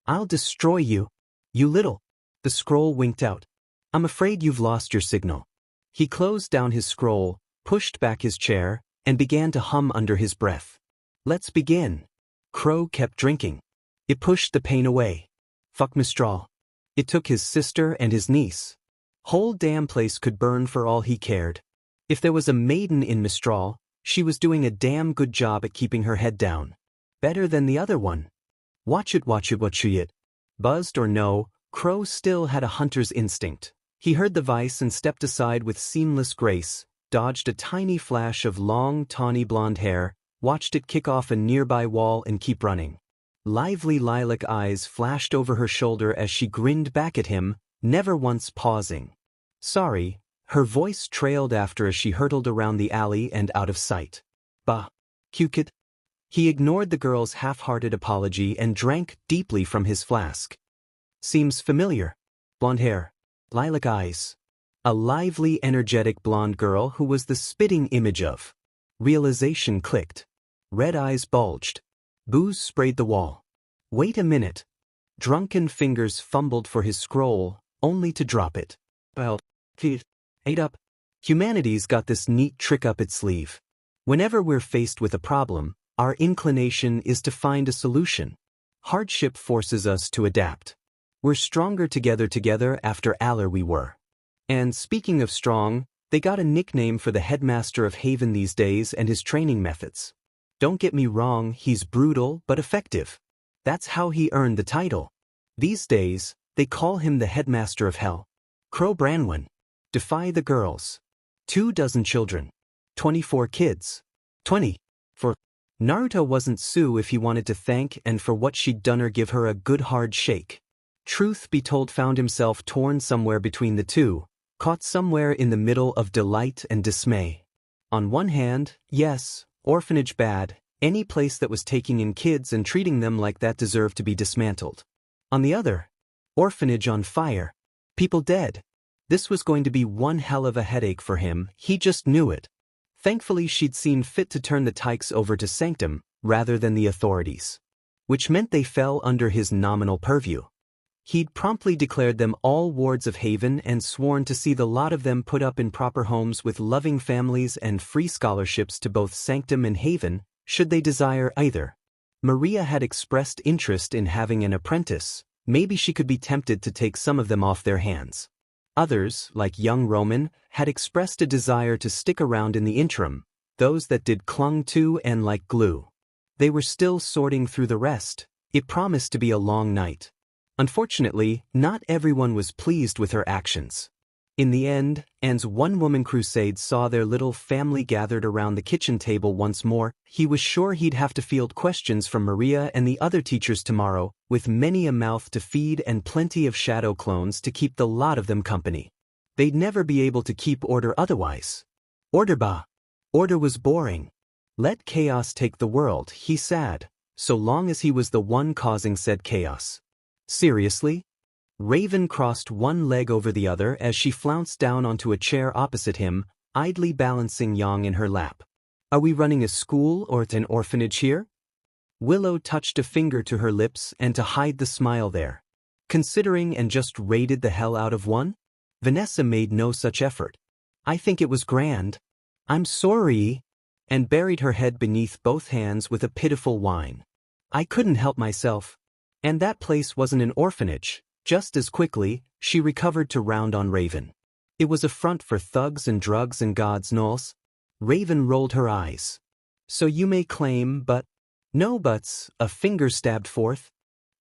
I'll destroy you. You little. The scroll winked out. I'm afraid you've lost your signal. He closed down his scroll, pushed back his chair, and began to hum under his breath. Let's begin. Crow kept drinking. It pushed the pain away. Fuck Mistral. It took his sister and his niece. Whole damn place could burn for all he cared. If there was a maiden in Mistral, she was doing a damn good job at keeping her head down. Better than the other one. Watch it. Buzzed or no, Crow still had a hunter's instinct. He heard the vice and stepped aside with seamless grace, dodged a tiny flash of long, tawny blonde hair, watched it kick off a nearby wall and keep running. Lively lilac eyes flashed over her shoulder as she grinned back at him, never once pausing. Sorry, her voice trailed after as she hurtled around the alley and out of sight. Bah. Cute kid. He ignored the girl's half-hearted apology and drank deeply from his flask. Seems familiar. Blonde hair. Lilac eyes. A lively, energetic blonde girl who was the spitting image of. Realization clicked. Red eyes bulged. Booze sprayed the wall. Wait a minute. Drunken fingers fumbled for his scroll, only to drop it. Well, ate up. Humanity's got this neat trick up its sleeve. Whenever we're faced with a problem, our inclination is to find a solution. Hardship forces us to adapt. We're stronger together after Aller we were. And speaking of strong, they got a nickname for the headmaster of Haven these days and his training methods. Don't get me wrong, he's brutal but effective. That's how he earned the title. These days, they call him the headmaster of hell. Crow Branwen. Defy the girls. 24 children. 24 kids. 20. For Naruto wasn't Sue if he wanted to thank and for what she'd done her give her a good hard shake. Truth be told, found himself torn somewhere between the two, caught somewhere in the middle of delight and dismay. On one hand, yes, orphanage bad, any place that was taking in kids and treating them like that deserved to be dismantled. On the other, orphanage on fire, people dead. This was going to be one hell of a headache for him, he just knew it. Thankfully she'd seen fit to turn the tykes over to Sanctum, rather than the authorities. Which meant they fell under his nominal purview. He'd promptly declared them all wards of Haven and sworn to see the lot of them put up in proper homes with loving families and free scholarships to both Sanctum and Haven, should they desire either. Maria had expressed interest in having an apprentice, maybe she could be tempted to take some of them off their hands. Others, like young Roman, had expressed a desire to stick around in the interim, those that did clung to and like glue. They were still sorting through the rest. It promised to be a long night. Unfortunately, not everyone was pleased with her actions. In the end, Anne's one-woman crusade saw their little family gathered around the kitchen table once more. He was sure he'd have to field questions from Maria and the other teachers tomorrow, with many a mouth to feed and plenty of shadow clones to keep the lot of them company. They'd never be able to keep order otherwise. Order was boring. Let chaos take the world, he said, so long as he was the one causing said chaos. Seriously? Raven crossed one leg over the other as she flounced down onto a chair opposite him, idly balancing Yang in her lap. Are we running a school or an orphanage here? Willow touched a finger to her lips and to hide the smile there. Considering and just raided the hell out of one? Vanessa made no such effort. I think it was grand. I'm sorry. And buried her head beneath both hands with a pitiful whine. I couldn't help myself. And that place wasn't an orphanage. Just as quickly, she recovered to round on Raven. It was a front for thugs and drugs and God's knows. Raven rolled her eyes. So you may claim, but... No buts, a finger stabbed forth,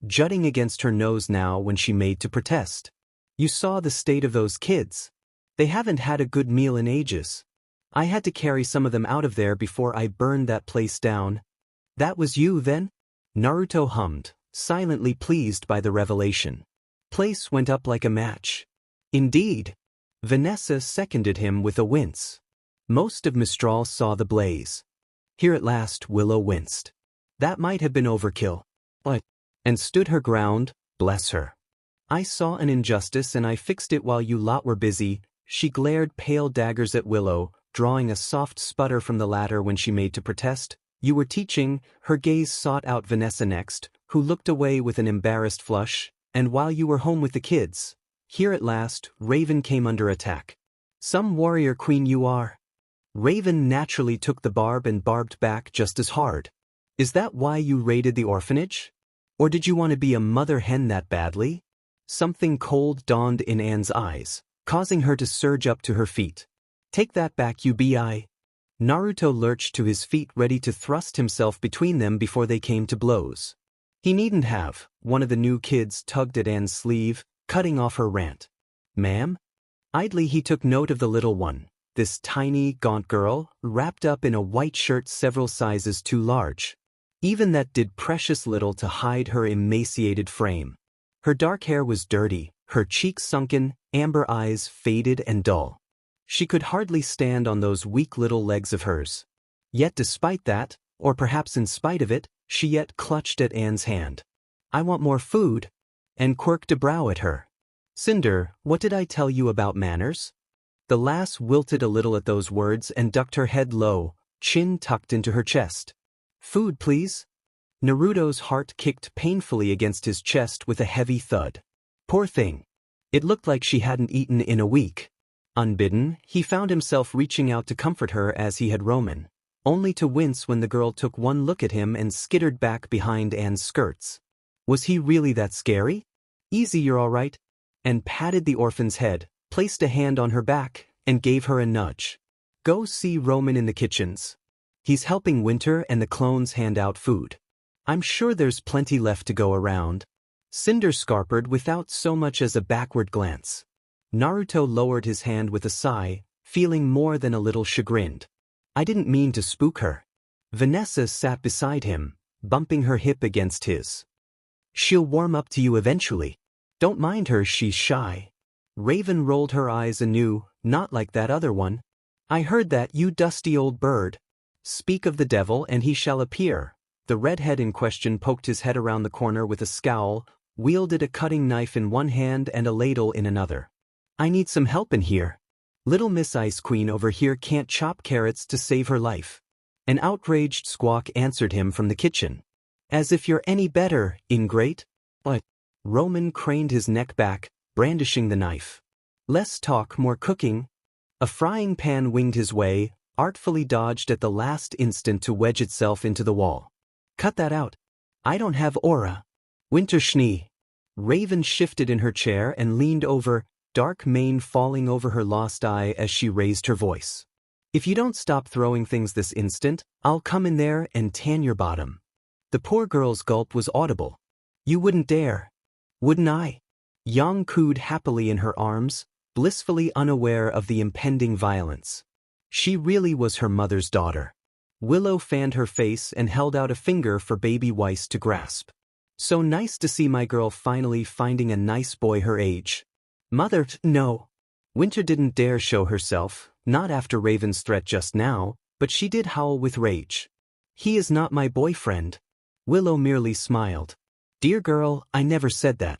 jutting against her nose now when she made to protest. You saw the state of those kids. They haven't had a good meal in ages. I had to carry some of them out of there before I burned that place down. That was you then? Naruto hummed, silently pleased by the revelation. Place went up like a match. Indeed. Vanessa seconded him with a wince. Most of Mistral saw the blaze. Here at last Willow winced. That might have been overkill. But, and stood her ground, bless her. I saw an injustice and I fixed it while you lot were busy. She glared pale daggers at Willow, drawing a soft sputter from the latter when she made to protest. You were teaching. Her gaze sought out Vanessa next, who looked away with an embarrassed flush. And while you were home with the kids, Here at last, Raven came under attack. Some warrior queen you are. Raven naturally took the barb and barbed back just as hard. Is that why you raided the orphanage? Or did you want to be a mother hen that badly? Something cold dawned in Anne's eyes, causing her to surge up to her feet. Take that back, UBI. Naruto lurched to his feet, ready to thrust himself between them before they came to blows. He needn't have. One of the new kids tugged at Anne's sleeve, cutting off her rant. Ma'am? Idly he took note of the little one, this tiny, gaunt girl, wrapped up in a white shirt several sizes too large. Even that did precious little to hide her emaciated frame. Her dark hair was dirty, her cheeks sunken, amber eyes faded and dull. She could hardly stand on those weak little legs of hers. Yet despite that, or perhaps in spite of it, she yet clutched at Anne's hand. I want more food, and quirked a brow at her. Cinder, what did I tell you about manners? The lass wilted a little at those words and ducked her head low, chin tucked into her chest. Food, please? Naruto's heart kicked painfully against his chest with a heavy thud. Poor thing. It looked like she hadn't eaten in a week. Unbidden, he found himself reaching out to comfort her as he had Roman, only to wince when the girl took one look at him and skittered back behind Anne's skirts. Was he really that scary? Easy, you're all right. And patted the orphan's head, placed a hand on her back, and gave her a nudge. Go see Roman in the kitchens. He's helping Winter and the clones hand out food. I'm sure there's plenty left to go around. Cinder scarpered without so much as a backward glance. Naruto lowered his hand with a sigh, feeling more than a little chagrined. I didn't mean to spook her. Vanessa sat beside him, bumping her hip against his. She'll warm up to you eventually. Don't mind her, she's shy. Raven rolled her eyes anew, not like that other one. I heard that, you dusty old bird. Speak of the devil and he shall appear. The redhead in question poked his head around the corner with a scowl, wielded a cutting knife in one hand and a ladle in another. I need some help in here. Little Miss Ice Queen over here can't chop carrots to save her life. An outraged squawk answered him from the kitchen. As if you're any better, ingrate. What? Roman craned his neck back, brandishing the knife. Less talk, more cooking. A frying pan winged his way, artfully dodged at the last instant to wedge itself into the wall. Cut that out. I don't have aura. Winter Schnee. Raven shifted in her chair and leaned over, dark mane falling over her lost eye as she raised her voice. If you don't stop throwing things this instant, I'll come in there and tan your bottom. The poor girl's gulp was audible. You wouldn't dare. Wouldn't I? Yang cooed happily in her arms, blissfully unaware of the impending violence. She really was her mother's daughter. Willow fanned her face and held out a finger for baby Weiss to grasp. So nice to see my girl finally finding a nice boy her age. Mother, no. Winter didn't dare show herself, not after Raven's threat just now, but she did howl with rage. He is not my boyfriend. Willow merely smiled. Dear girl, I never said that.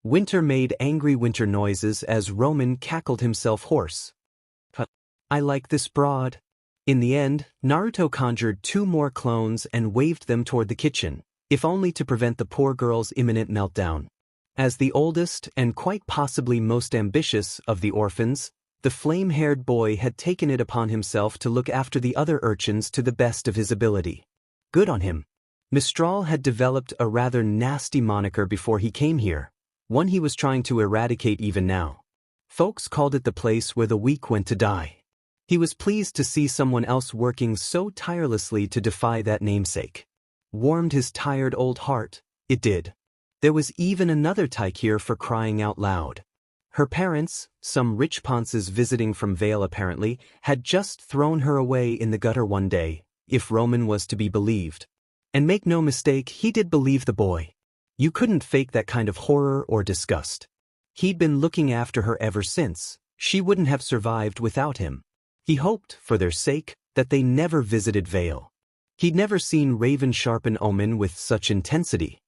Winter made angry winter noises as Roman cackled himself hoarse. I like this broad. In the end, Naruto conjured 2 more clones and waved them toward the kitchen, if only to prevent the poor girl's imminent meltdown. As the oldest and quite possibly most ambitious of the orphans, the flame-haired boy had taken it upon himself to look after the other urchins to the best of his ability. Good on him. Mistral had developed a rather nasty moniker before he came here, one he was trying to eradicate even now. Folks called it the place where the weak went to die. He was pleased to see someone else working so tirelessly to defy that namesake. Warmed his tired old heart, it did. There was even another tyke here for crying out loud. Her parents, some rich ponces visiting from Vale apparently, had just thrown her away in the gutter one day, if Roman was to be believed. And make no mistake, he did believe the boy. You couldn't fake that kind of horror or disgust. He'd been looking after her ever since. She wouldn't have survived without him. He hoped, for their sake, that they never visited Vale. He'd never seen Raven sharpen Omen with such intensity.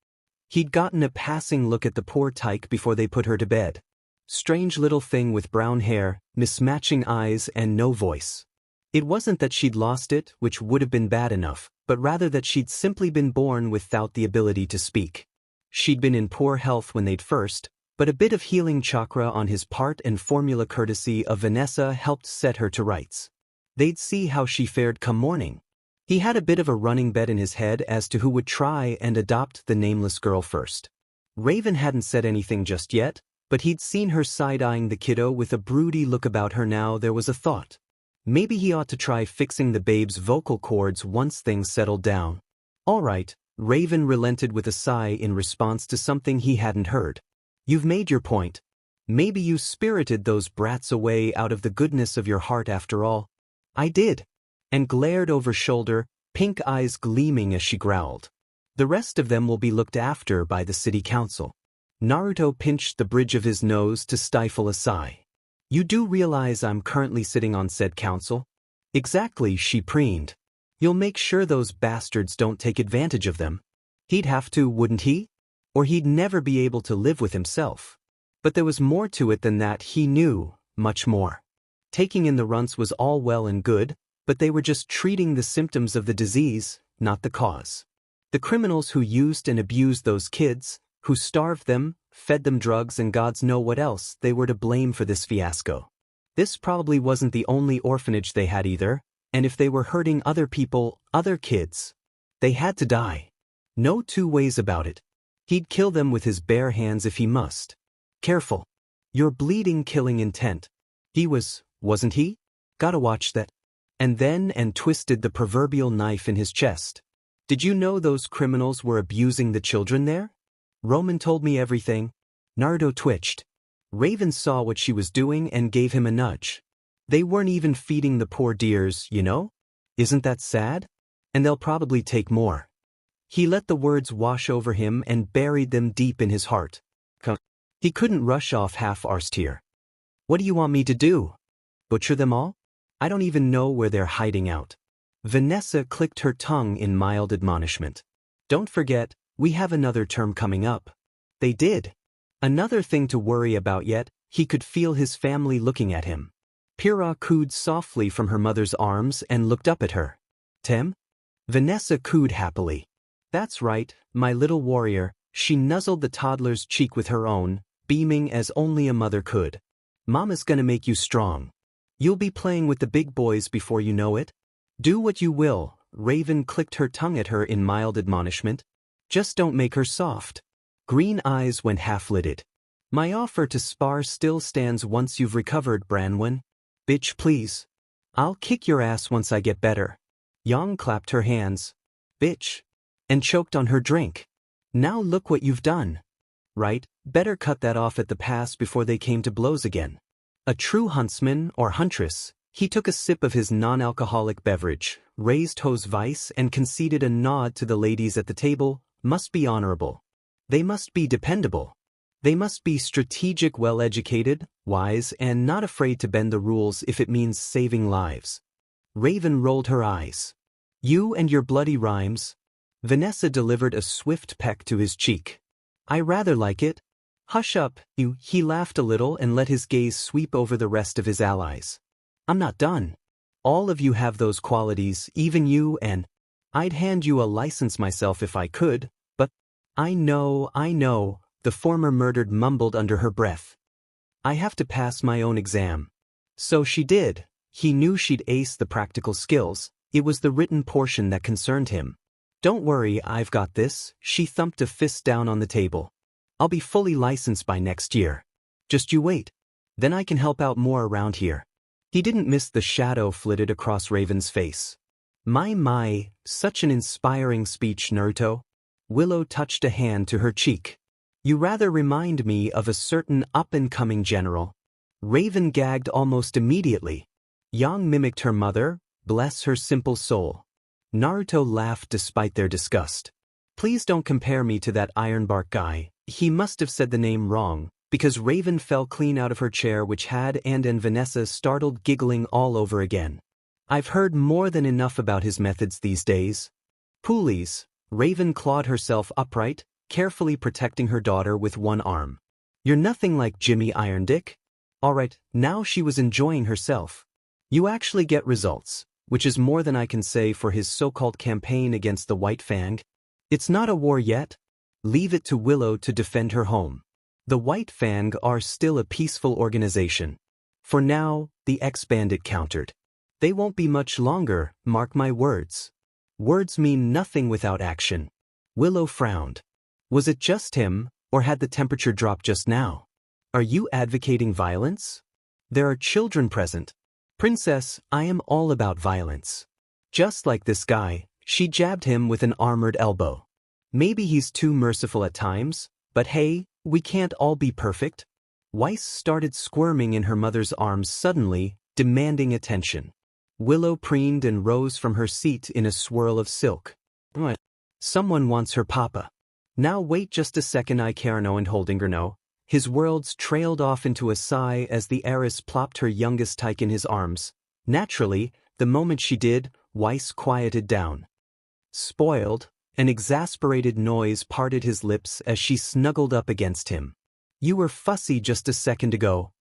He'd gotten a passing look at the poor tyke before they put her to bed. Strange little thing with brown hair, mismatching eyes, and no voice. It wasn't that she'd lost it, which would have been bad enough, but rather that she'd simply been born without the ability to speak. She'd been in poor health when they'd first, But a bit of healing chakra on his part and formula courtesy of Vanessa helped set her to rights. They'd see how she fared come morning. He had a bit of a running bet in his head as to who would try and adopt the nameless girl first. Raven hadn't said anything just yet, but he'd seen her side-eyeing the kiddo with a broody look about her. Now there was a thought. Maybe he ought to try fixing the babe's vocal cords once things settled down. All right, Raven relented with a sigh in response to something he hadn't heard. You've made your point. Maybe you spirited those brats away out of the goodness of your heart after all. I did. And glared over shoulder, pink eyes gleaming as she growled. The rest of them will be looked after by the city council. Naruto pinched the bridge of his nose to stifle a sigh. You do realize I'm currently sitting on said council? Exactly, she preened. You'll make sure those bastards don't take advantage of them. He'd have to, wouldn't he? Or he'd never be able to live with himself. But there was more to it than that. He knew, much more. Taking in the runts was all well and good, but they were just treating the symptoms of the disease, not the cause. The criminals who used and abused those kids, who starved them, fed them drugs and gods know what else, they were to blame for this fiasco. This probably wasn't the only orphanage they had either, and if they were hurting other people, other kids, they had to die. No two ways about it. He'd kill them with his bare hands if he must. Careful. You're bleeding killing intent. He wasn't he? Gotta watch that. And twisted the proverbial knife in his chest. Did you know those criminals were abusing the children there? Roman told me everything. Naruto twitched. Raven saw what she was doing and gave him a nudge. They weren't even feeding the poor dears, you know? Isn't that sad? And they'll probably take more. He let the words wash over him and buried them deep in his heart. He couldn't rush off half-arsed here. What do you want me to do? Butcher them all? I don't even know where they're hiding out. Vanessa clicked her tongue in mild admonishment. Don't forget, we have another term coming up. They did. Another thing to worry about yet, he could feel his family looking at him. Pyrrha cooed softly from her mother's arms and looked up at her. Tem? Vanessa cooed happily. That's right, my little warrior. She nuzzled the toddler's cheek with her own, beaming as only a mother could. Mama's gonna make you strong. You'll be playing with the big boys before you know it. Do what you will, Raven clicked her tongue at her in mild admonishment. Just don't make her soft. Green eyes went half-lidded. My offer to spar still stands once you've recovered, Branwen. Bitch, please. I'll kick your ass once I get better. Yang clapped her hands. Bitch. And choked on her drink. Now look what you've done. Right, better cut that off at the pass before they came to blows again. A true huntsman or huntress, he took a sip of his non-alcoholic beverage, raised his voice and conceded a nod to the ladies at the table, must be honorable. They must be dependable. They must be strategic, well-educated, wise, and not afraid to bend the rules if it means saving lives. Raven rolled her eyes. You and your bloody rhymes. Vanessa delivered a swift peck to his cheek. I rather like it. Hush up, you. He laughed a little and let his gaze sweep over the rest of his allies. I'm not done. All of you have those qualities, even you, and I'd hand you a license myself if I could, but I know, the former murdered mumbled under her breath. I have to pass my own exam. So she did. He knew she'd ace the practical skills. It was the written portion that concerned him. Don't worry, I've got this. She thumped a fist down on the table. I'll be fully licensed by next year. Just you wait. Then I can help out more around here. He didn't miss the shadow flitted across Raven's face. My, such an inspiring speech, Naruto. Willow touched a hand to her cheek. You rather remind me of a certain up-and-coming general. Raven gagged almost immediately. Yang mimicked her mother, bless her simple soul. Naruto laughed despite their disgust. Please don't compare me to that ironbark guy. He must have said the name wrong, because Raven fell clean out of her chair, which had and Vanessa startled, giggling all over again. I've heard more than enough about his methods these days. Poolies. Raven clawed herself upright, carefully protecting her daughter with one arm. You're nothing like Jimmy Irondick. All right, now she was enjoying herself. You actually get results, which is more than I can say for his so-called campaign against the White Fang. It's not a war yet. Leave it to Willow to defend her home. The White Fang are still a peaceful organization. For now, the ex-bandit countered. They won't be much longer, mark my words. Words mean nothing without action. Willow frowned. Was it just him, or had the temperature dropped just now? Are you advocating violence? There are children present. Princess, I am all about violence. Just like this guy, she jabbed him with an armored elbow. Maybe he's too merciful at times, but hey, we can't all be perfect. Weiss started squirming in her mother's arms suddenly, demanding attention. Willow preened and rose from her seat in a swirl of silk. What? Someone wants her papa. Now wait just a second, I Carno and Holdingerno. His worlds trailed off into a sigh as the heiress plopped her youngest tyke in his arms. Naturally, the moment she did, Weiss quieted down. Spoiled, an exasperated noise parted his lips as she snuggled up against him. You were fussy just a second ago.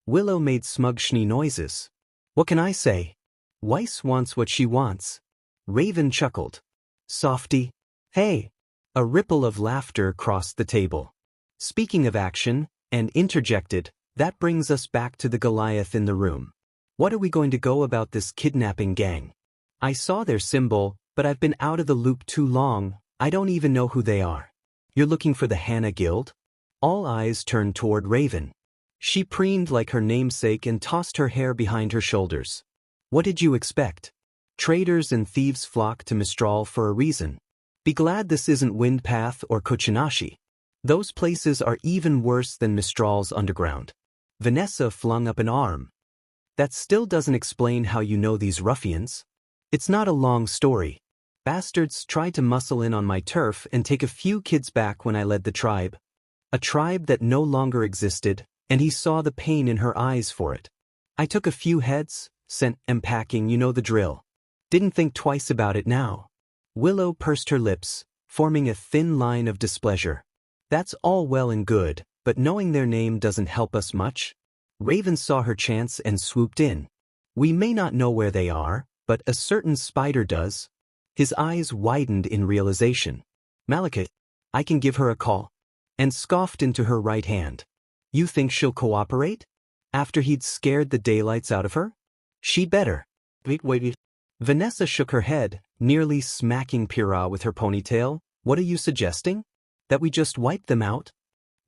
Willow made smug schnee noises. What can I say? Weiss wants what she wants. Raven chuckled. Softy. Hey. A ripple of laughter crossed the table. Speaking of action, and interjected, that brings us back to the Goliath in the room. What are we going to go about this kidnapping gang? I saw their symbol, but I've been out of the loop too long, I don't even know who they are. You're looking for the Hana Guild? All eyes turned toward Raven. She preened like her namesake and tossed her hair behind her shoulders. What did you expect? Traders and thieves flock to Mistral for a reason. Be glad this isn't Windpath or Kuchinashi. Those places are even worse than Mistral's underground. Vanessa flung up an arm. That still doesn't explain how you know these ruffians. It's not a long story. Bastards tried to muscle in on my turf and take a few kids back when I led the tribe. A tribe that no longer existed, and he saw the pain in her eyes for it. I took a few heads, sent them packing, you know the drill. Didn't think twice about it now. Willow pursed her lips, forming a thin line of displeasure. That's all well and good, but knowing their name doesn't help us much. Raven saw her chance and swooped in. We may not know where they are, but a certain spider does. His eyes widened in realization. Malekith, I can give her a call. And scoffed into her right hand. You think she'll cooperate? After he'd scared the daylights out of her? She'd better. Wait. Vanessa shook her head, nearly smacking Pyrrha with her ponytail. What are you suggesting? That we just wipe them out?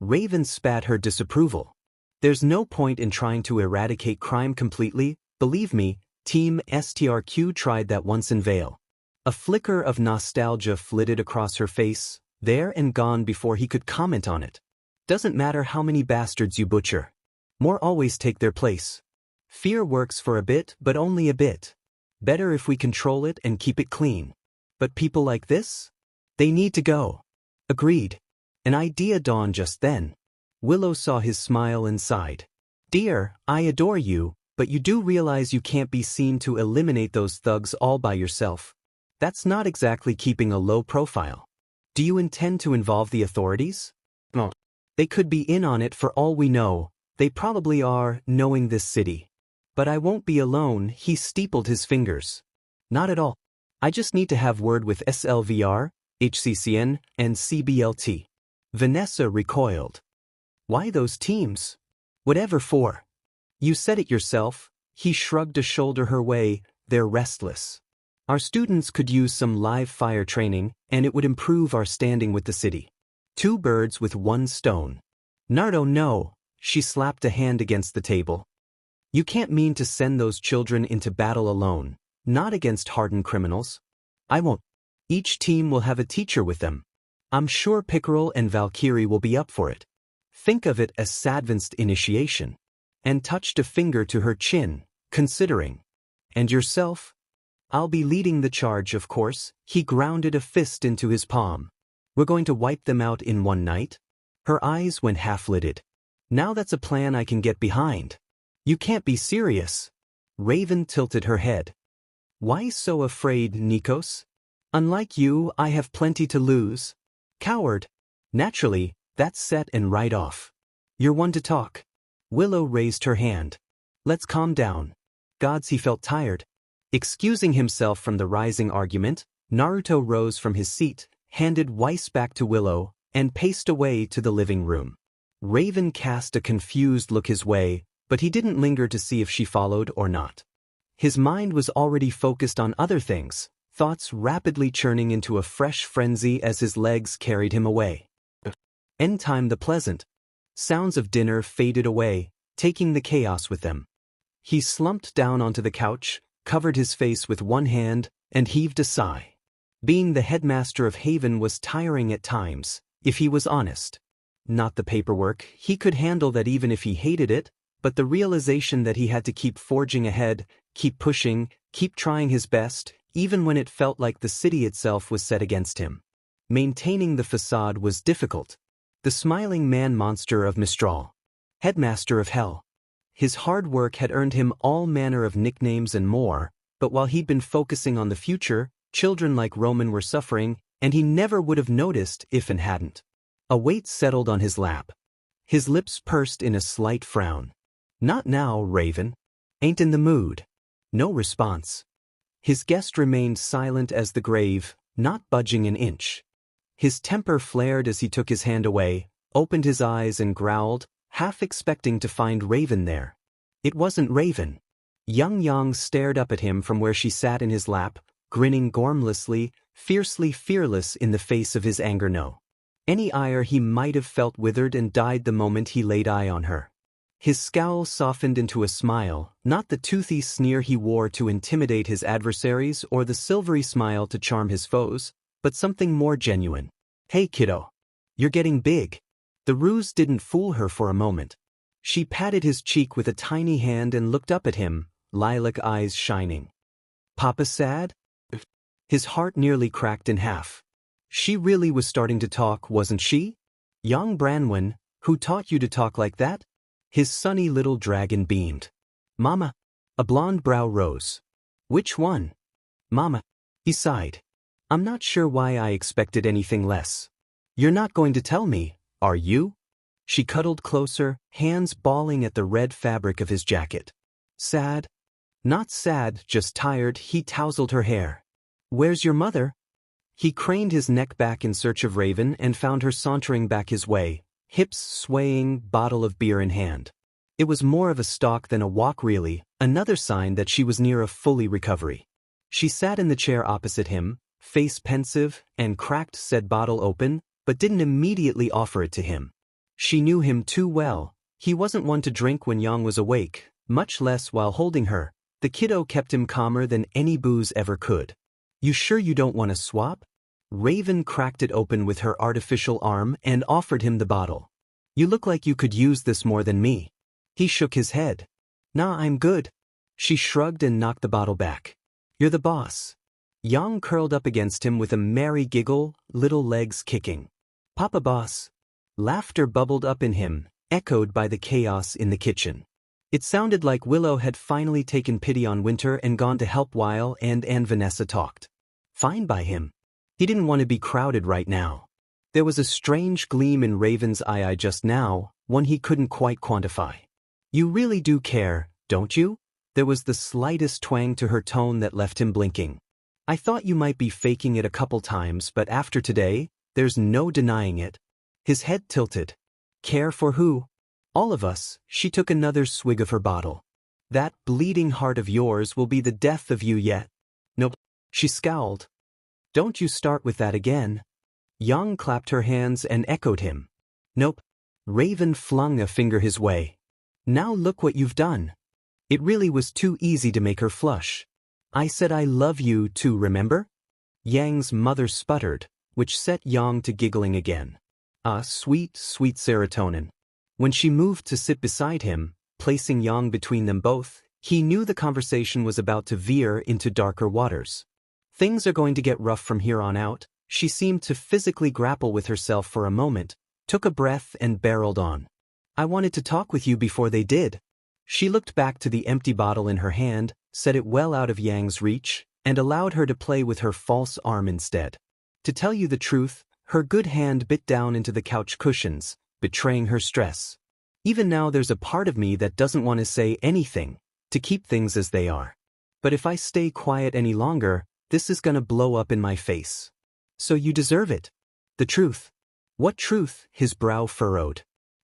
Raven spat her disapproval. There's no point in trying to eradicate crime completely, believe me, Team STRQ tried that once in Vale. A flicker of nostalgia flitted across her face, there and gone before he could comment on it. Doesn't matter how many bastards you butcher. More always take their place. Fear works for a bit, but only a bit. Better if we control it and keep it clean. But people like this? They need to go. Agreed. An idea dawned just then. Willow saw his smile and sighed. Dear, I adore you, but you do realize you can't be seen to eliminate those thugs all by yourself. That's not exactly keeping a low profile. Do you intend to involve the authorities? No. They could be in on it for all we know. They probably are, knowing this city. But I won't be alone, he steepled his fingers. Not at all. I just need to have word with SLVR, HCCN, and CBLT. Vanessa recoiled. Why those teams? Whatever for. You said it yourself, he shrugged a shoulder her way, they're restless. Our students could use some live fire training, and it would improve our standing with the city. 2 birds with 1 stone. Naruto, no, she slapped a hand against the table. You can't mean to send those children into battle alone, not against hardened criminals. I won't. Each team will have a teacher with them. I'm sure Pickerel and Valkyrie will be up for it. Think of it as Sadvinst initiation. And touched a finger to her chin, considering. And yourself? I'll be leading the charge, of course. He grounded a fist into his palm. We're going to wipe them out in one night? Her eyes went half-lidded. Now that's a plan I can get behind. You can't be serious. Raven tilted her head. Why so afraid, Nikos? Unlike you, I have plenty to lose. Coward. Naturally, that's set and right off. You're one to talk. Willow raised her hand. Let's calm down. Gods, he felt tired. Excusing himself from the rising argument, Naruto rose from his seat, handed Weiss back to Willow, and paced away to the living room. Raven cast a confused look his way, but he didn't linger to see if she followed or not. His mind was already focused on other things, thoughts rapidly churning into a fresh frenzy as his legs carried him away. End time the pleasant sounds of dinner faded away, taking the chaos with them. He slumped down onto the couch, covered his face with one hand, and heaved a sigh. Being the headmaster of Haven was tiring at times, if he was honest. Not the paperwork, he could handle that even if he hated it, but the realization that he had to keep forging ahead, keep pushing, keep trying his best, even when it felt like the city itself was set against him. Maintaining the facade was difficult. The smiling man-monster of Mistral. Headmaster of Hell. His hard work had earned him all manner of nicknames and more, but while he'd been focusing on the future, children like Roman were suffering, and he never would have noticed if and hadn't. A weight settled on his lap. His lips pursed in a slight frown. Not now, Raven. Ain't in the mood. No response. His guest remained silent as the grave, not budging an inch. His temper flared as he took his hand away, opened his eyes and growled, half expecting to find Raven there. It wasn't Raven. Yang stared up at him from where she sat in his lap, grinning gormlessly, fiercely fearless in the face of his anger. No. Any ire he might have felt withered and died the moment he laid eye on her. His scowl softened into a smile, not the toothy sneer he wore to intimidate his adversaries or the silvery smile to charm his foes, but something more genuine. Hey kiddo. You're getting big. The ruse didn't fool her for a moment. She patted his cheek with a tiny hand and looked up at him, lilac eyes shining. Papa sad? His heart nearly cracked in half. She really was starting to talk, wasn't she? Young Branwen, who taught you to talk like that? His sunny little dragon beamed. Mama. A blonde brow rose. Which one? Mama. He sighed. I'm not sure why I expected anything less. You're not going to tell me, are you? She cuddled closer, hands balling at the red fabric of his jacket. Sad? Not sad, just tired. He tousled her hair. Where's your mother? He craned his neck back in search of Raven and found her sauntering back his way, hips swaying, bottle of beer in hand. It was more of a stalk than a walk really, another sign that she was near a fully recovery. She sat in the chair opposite him, face pensive, and cracked said bottle open, but didn't immediately offer it to him. She knew him too well. He wasn't one to drink when Yang was awake, much less while holding her. The kiddo kept him calmer than any booze ever could. You sure you don't want to swap? Raven cracked it open with her artificial arm and offered him the bottle. You look like you could use this more than me. He shook his head. Nah, I'm good. She shrugged and knocked the bottle back. You're the boss. Yang curled up against him with a merry giggle, little legs kicking. Papa boss. Laughter bubbled up in him, echoed by the chaos in the kitchen. It sounded like Willow had finally taken pity on Winter and gone to help while and Vanessa talked. Fine by him. He didn't want to be crowded right now. There was a strange gleam in Raven's eye just now, one he couldn't quite quantify. You really do care, don't you? There was the slightest twang to her tone that left him blinking. I thought you might be faking it a couple times, but after today, there's no denying it. His head tilted. Care for who? All of us. She took another swig of her bottle. That bleeding heart of yours will be the death of you yet. Nope. She scowled. Don't you start with that again. Yang clapped her hands and echoed him. Nope. Raven flung a finger his way. Now look what you've done. It really was too easy to make her flush. I said I love you too, remember? Yang's mother sputtered, which set Yang to giggling again. Ah, sweet, sweet serotonin. When she moved to sit beside him, placing Yang between them both, he knew the conversation was about to veer into darker waters. Things are going to get rough from here on out. She seemed to physically grapple with herself for a moment, took a breath and barreled on. I wanted to talk with you before they did. She looked back to the empty bottle in her hand, set it well out of Yang's reach, and allowed her to play with her false arm instead. To tell you the truth, her good hand bit down into the couch cushions, betraying her stress. Even now there's a part of me that doesn't want to say anything, to keep things as they are. But if I stay quiet any longer, this is gonna blow up in my face. So you deserve it. The truth. What truth? His brow furrowed.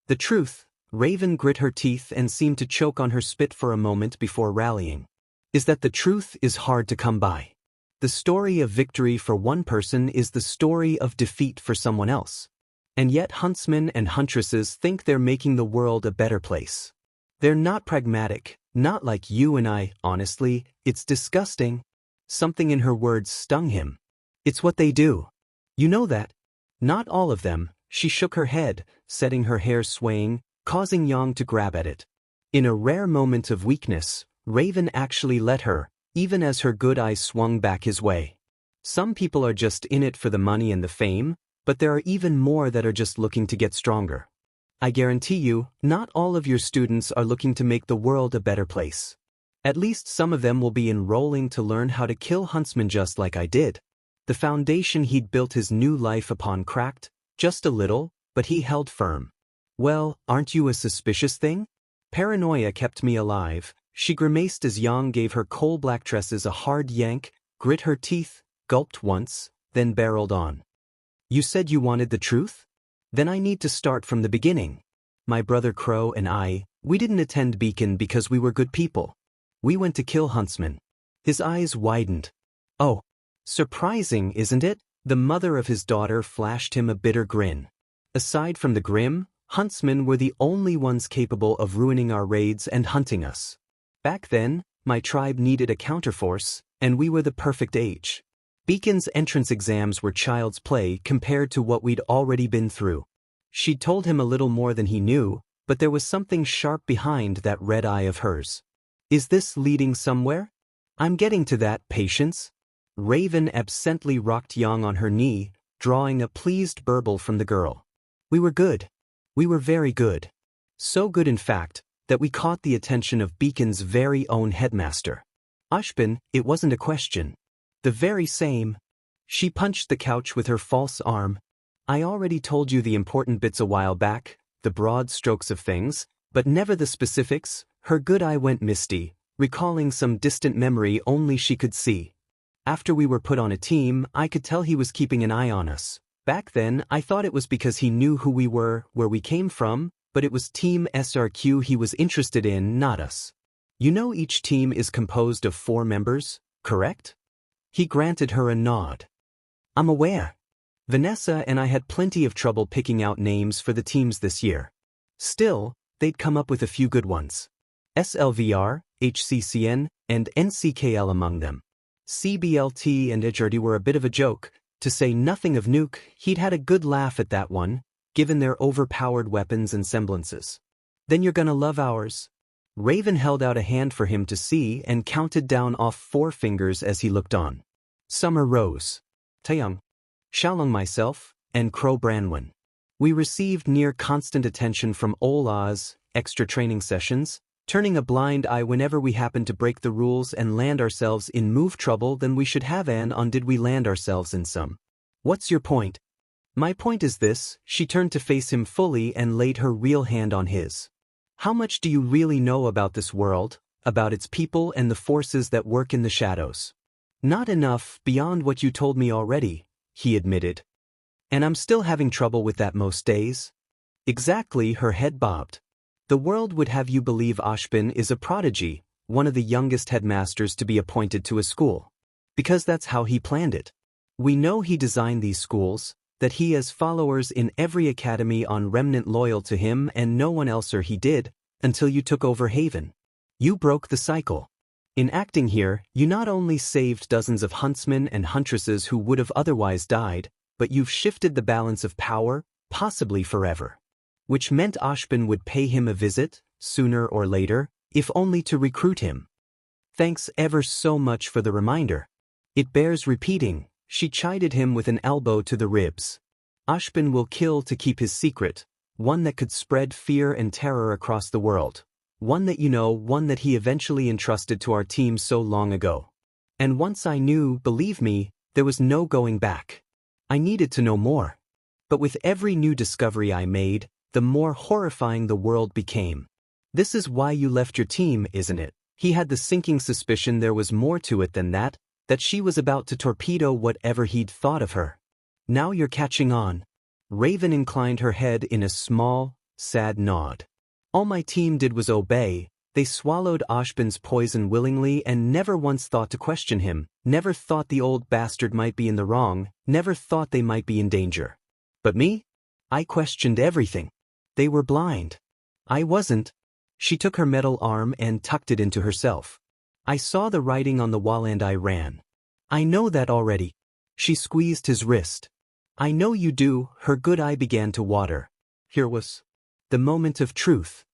The truth, Raven grit her teeth and seemed to choke on her spit for a moment before rallying, is that the truth is hard to come by. The story of victory for one person is the story of defeat for someone else. And yet huntsmen and huntresses think they're making the world a better place. They're not pragmatic, not like you and I, honestly, it's disgusting. Something in her words stung him. It's what they do. You know that? Not all of them. She shook her head, setting her hair swaying, causing Yang to grab at it. In a rare moment of weakness, Raven actually let her, even as her good eyes swung back his way. Some people are just in it for the money and the fame, but there are even more that are just looking to get stronger. I guarantee you, not all of your students are looking to make the world a better place. At least some of them will be enrolling to learn how to kill huntsmen just like I did. The foundation he'd built his new life upon cracked, just a little, but he held firm. Well, aren't you a suspicious thing? Paranoia kept me alive. She grimaced as Yang gave her coal-black tresses a hard yank, grit her teeth, gulped once, then barreled on. You said you wanted the truth? Then I need to start from the beginning. My brother Crow and I, we didn't attend Beacon because we were good people. We went to kill huntsmen. His eyes widened. Oh, surprising, isn't it? The mother of his daughter flashed him a bitter grin. Aside from the grim, huntsmen were the only ones capable of ruining our raids and hunting us. Back then, my tribe needed a counterforce, and we were the perfect age. Beacon's entrance exams were child's play compared to what we'd already been through. She'd told him a little more than he knew, but there was something sharp behind that red eye of hers. Is this leading somewhere? I'm getting to that, patience. Raven absently rocked Yang on her knee, drawing a pleased burble from the girl. We were good. We were very good. So good, in fact, that we caught the attention of Beacon's very own headmaster. Ashbin, it wasn't a question. The very same. She punched the couch with her false arm. I already told you the important bits a while back, the broad strokes of things, but never the specifics. Her good eye went misty, recalling some distant memory only she could see. After we were put on a team, I could tell he was keeping an eye on us. Back then, I thought it was because he knew who we were, where we came from, but it was Team SRQ he was interested in, not us. You know each team is composed of 4 members, correct? He granted her a nod. I'm aware. Vanessa and I had plenty of trouble picking out names for the teams this year. Still, they'd come up with a few good ones. SLVR, HCCN, and NCKL among them. CBLT and HRD were a bit of a joke, to say nothing of Nuke. He'd had a good laugh at that one, given their overpowered weapons and semblances. Then you're gonna love ours. Raven held out a hand for him to see and counted down off 4 fingers as he looked on. Summer Rose, Taeyang, Xiaolong myself, and Crow Branwen. We received near constant attention from Ola's extra training sessions, turning a blind eye whenever we happened to break the rules and land ourselves in move trouble than we should have, and on did we land ourselves in some. What's your point? My point is this. She turned to face him fully and laid her real hand on his. How much do you really know about this world, about its people and the forces that work in the shadows? Not enough, beyond what you told me already, he admitted. And I'm still having trouble with that most days. Exactly, her head bobbed. The world would have you believe Ashbin is a prodigy, one of the youngest headmasters to be appointed to a school. Because that's how he planned it. We know he designed these schools, that he has followers in every academy on Remnant loyal to him and no one else, or he did, until you took over Haven. You broke the cycle. In acting here, you not only saved dozens of huntsmen and huntresses who would have otherwise died, but you've shifted the balance of power, possibly forever. Which meant Ashbin would pay him a visit, sooner or later, if only to recruit him. Thanks ever so much for the reminder. It bears repeating. She chided him with an elbow to the ribs. Ashbin will kill to keep his secret, one that could spread fear and terror across the world. One that you know, one that he eventually entrusted to our team so long ago. And once I knew, believe me, there was no going back. I needed to know more. But with every new discovery I made, the more horrifying the world became. This is why you left your team, isn't it? He had the sinking suspicion there was more to it than that she was about to torpedo whatever he'd thought of her. Now you're catching on. Raven inclined her head in a small, sad nod. All my team did was obey. They swallowed Ashbin's poison willingly and never once thought to question him, never thought the old bastard might be in the wrong, never thought they might be in danger. But me? I questioned everything. They were blind. I wasn't. She took her metal arm and tucked it into herself. I saw the writing on the wall and I ran. I know that already. She squeezed his wrist. I know you do. Her good eye began to water. Here was the moment of truth.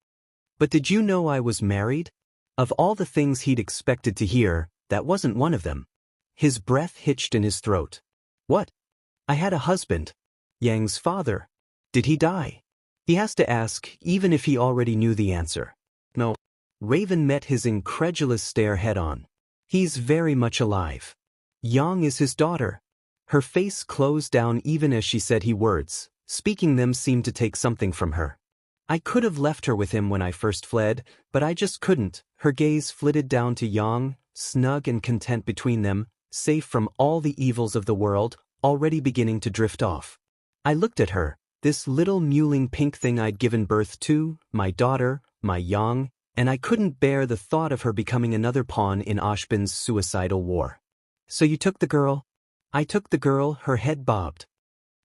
But did you know I was married? Of all the things he'd expected to hear, that wasn't one of them. His breath hitched in his throat. What? I had a husband. Yang's father. Did he die? He has to ask, even if he already knew the answer. No. Raven met his incredulous stare head-on. He's very much alive. Yang is his daughter. Her face closed down even as she said words. Speaking them seemed to take something from her. I could have left her with him when I first fled, but I just couldn't. Her gaze flitted down to Yang, snug and content between them, safe from all the evils of the world, already beginning to drift off. I looked at her, this little mewling pink thing I'd given birth to, my daughter, my Yang, and I couldn't bear the thought of her becoming another pawn in Ashbin's suicidal war. So you took the girl? I took the girl, her head bobbed.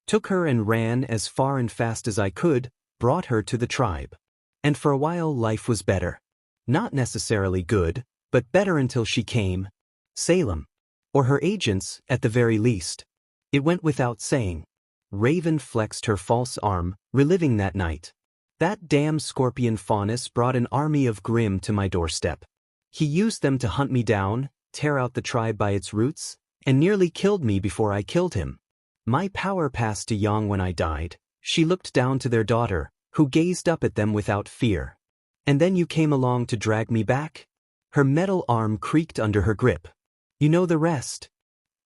Took her and ran as far and fast as I could, brought her to the tribe. And for a while life was better. Not necessarily good, but better until she came. Salem. Or her agents, at the very least. It went without saying. Raven flexed her false arm, reliving that night. That damn scorpion Faunus brought an army of Grimm to my doorstep. He used them to hunt me down, tear out the tribe by its roots, and nearly killed me before I killed him. My power passed to Yang when I died. She looked down to their daughter, who gazed up at them without fear. And then you came along to drag me back? Her metal arm creaked under her grip. You know the rest.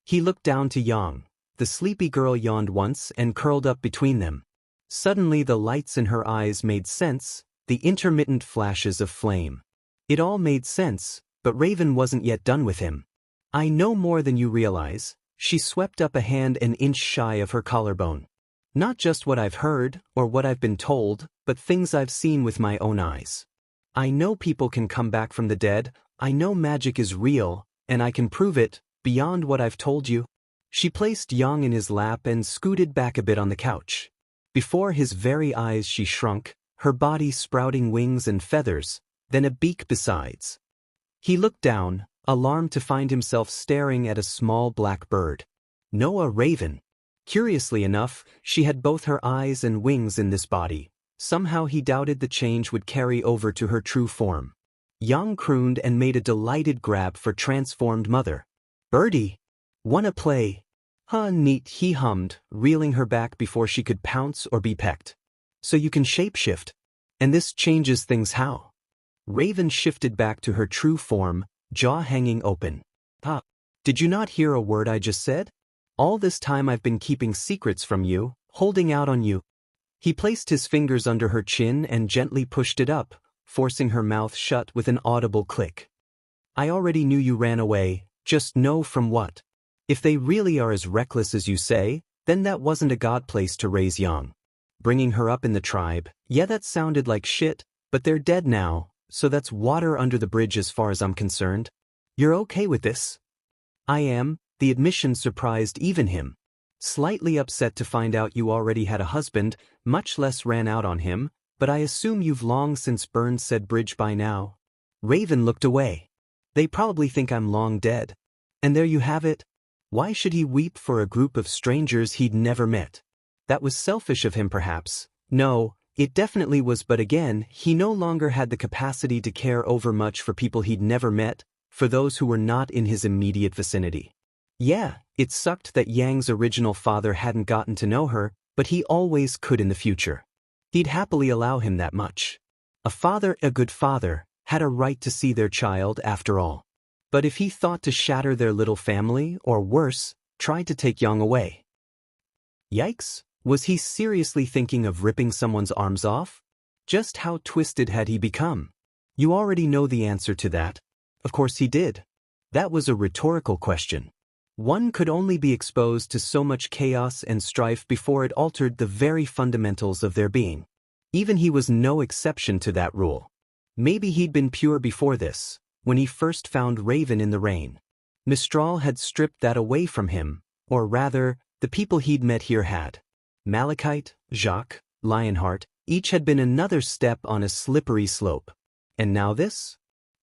He looked down to Yang. The sleepy girl yawned once and curled up between them. Suddenly the lights in her eyes made sense, the intermittent flashes of flame. It all made sense, but Raven wasn't yet done with him. I know more than you realize. She swept up a hand an inch shy of her collarbone. Not just what I've heard, or what I've been told, but things I've seen with my own eyes. I know people can come back from the dead, I know magic is real, and I can prove it, beyond what I've told you. She placed Yang in his lap and scooted back a bit on the couch. Before his very eyes she shrunk, her body sprouting wings and feathers, then a beak besides. He looked down, alarmed to find himself staring at a small black bird. No, a raven. Curiously enough, she had both her eyes and wings in this body. Somehow he doubted the change would carry over to her true form. Yang crooned and made a delighted grab for transformed mother. Birdie! Wanna play? Huh, neat, he hummed, reeling her back before she could pounce or be pecked. So you can shapeshift. And this changes things how? Raven shifted back to her true form, jaw hanging open. Huh, did you not hear a word I just said? All this time I've been keeping secrets from you, holding out on you. He placed his fingers under her chin and gently pushed it up, forcing her mouth shut with an audible click. I already knew you ran away, just know from what. If they really are as reckless as you say, then that wasn't a god place to raise young. Bringing her up in the tribe, yeah, that sounded like shit, but they're dead now, so that's water under the bridge as far as I'm concerned. You're okay with this? I am. The admission surprised even him. Slightly upset to find out you already had a husband, much less ran out on him, but I assume you've long since burned said bridge by now. Raven looked away. They probably think I'm long dead. And there you have it. Why should he weep for a group of strangers he'd never met? That was selfish of him perhaps. No, it definitely was, but again, he no longer had the capacity to care over much for people he'd never met, for those who were not in his immediate vicinity. Yeah, it sucked that Yang's original father hadn't gotten to know her, but he always could in the future. He'd happily allow him that much. A father, a good father, had a right to see their child after all. But if he thought to shatter their little family, or worse, tried to take Yang away. Yikes, was he seriously thinking of ripping someone's arms off? Just how twisted had he become? You already know the answer to that. Of course he did. That was a rhetorical question. One could only be exposed to so much chaos and strife before it altered the very fundamentals of their being. Even he was no exception to that rule. Maybe he'd been pure before this, when he first found Raven in the rain. Mistral had stripped that away from him, or rather, the people he'd met here had. Malachite, Jacques, Lionheart, each had been another step on a slippery slope. And now this?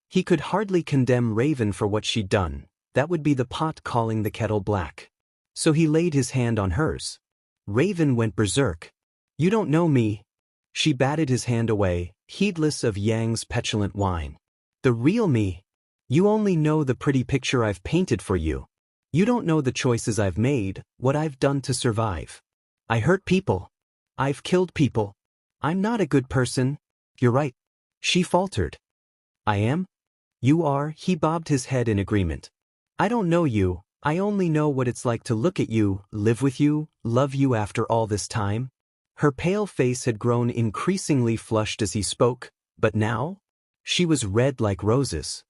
He could hardly condemn Raven for what she'd done. That would be the pot calling the kettle black. So he laid his hand on hers. Raven went berserk. "You don't know me." She batted his hand away, heedless of Yang's petulant whine. "The real me. You only know the pretty picture I've painted for you. You don't know the choices I've made, what I've done to survive. I hurt people. I've killed people. I'm not a good person." "You're right." She faltered. "I am?" "You are," he bobbed his head in agreement. "I don't know you, I only know what it's like to look at you, live with you, love you after all this time." Her pale face had grown increasingly flushed as he spoke, but now? She was red like roses.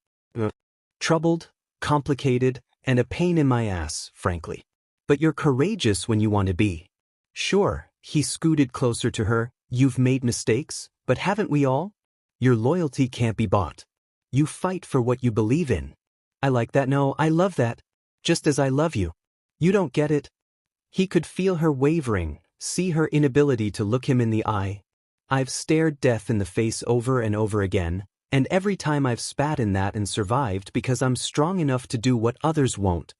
Troubled, complicated, and a pain in my ass, frankly. "But you're courageous when you want to be." "Sure," he scooted closer to her. "You've made mistakes, but haven't we all? Your loyalty can't be bought. You fight for what you believe in." "I like that. No, I love that. Just as I love you." "You don't get it." He could feel her wavering, see her inability to look him in the eye. "I've stared death in the face over and over again, and every time I've spat in that and survived because I'm strong enough to do what others won't."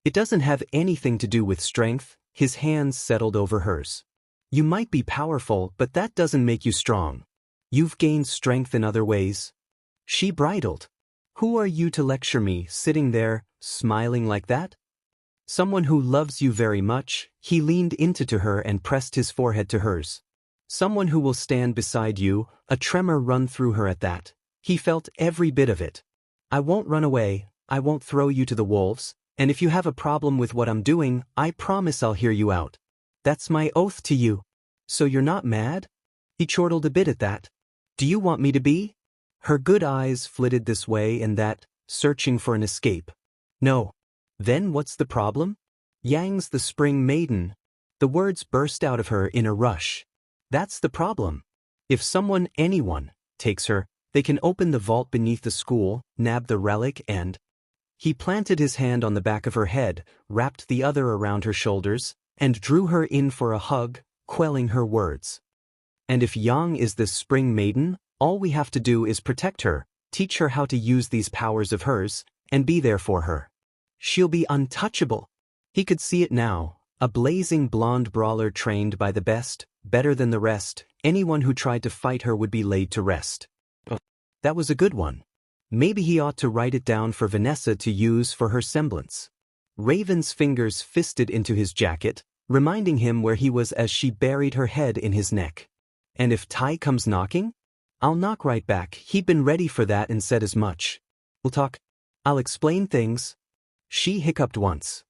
"It doesn't have anything to do with strength." His hands settled over hers. "You might be powerful, but that doesn't make you strong. You've gained strength in other ways." She bridled. "Who are you to lecture me, sitting there, smiling like that?" "Someone who loves you very much." He leaned into her and pressed his forehead to hers. "Someone who will stand beside you." A tremor run through her at that. He felt every bit of it. "I won't run away, I won't throw you to the wolves, and if you have a problem with what I'm doing, I promise I'll hear you out. That's my oath to you." "So you're not mad?" He chortled a bit at that. "Do you want me to be?" Her good eyes flitted this way and that, searching for an escape. "No." "Then what's the problem?" "Yang's the spring maiden." The words burst out of her in a rush. "That's the problem. If someone, anyone, takes her, they can open the vault beneath the school, nab the relic and—" He planted his hand on the back of her head, wrapped the other around her shoulders, and drew her in for a hug, quelling her words. "And if Yang is this spring maiden, all we have to do is protect her, teach her how to use these powers of hers, and be there for her. She'll be untouchable." He could see it now, a blazing blonde brawler trained by the best, better than the rest. Anyone who tried to fight her would be laid to rest. That was a good one. Maybe he ought to write it down for Vanessa to use for her semblance. Raven's fingers fisted into his jacket, reminding him where he was as she buried her head in his neck. "And if Tai comes knocking?" "I'll knock right back." He'd been ready for that and said as much. "We'll talk. I'll explain things." She hiccuped once.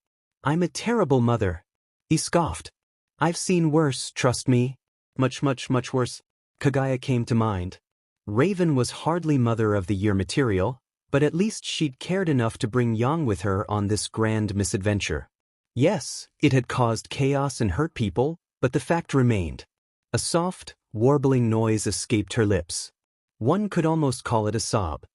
"I'm a terrible mother." He scoffed. "I've seen worse, trust me. Much, much, much worse." Kagaya came to mind. Raven was hardly Mother of the Year material, but at least she'd cared enough to bring Yang with her on this grand misadventure. Yes, it had caused chaos and hurt people, but the fact remained. A soft, warbling noise escaped her lips. One could almost call it a sob.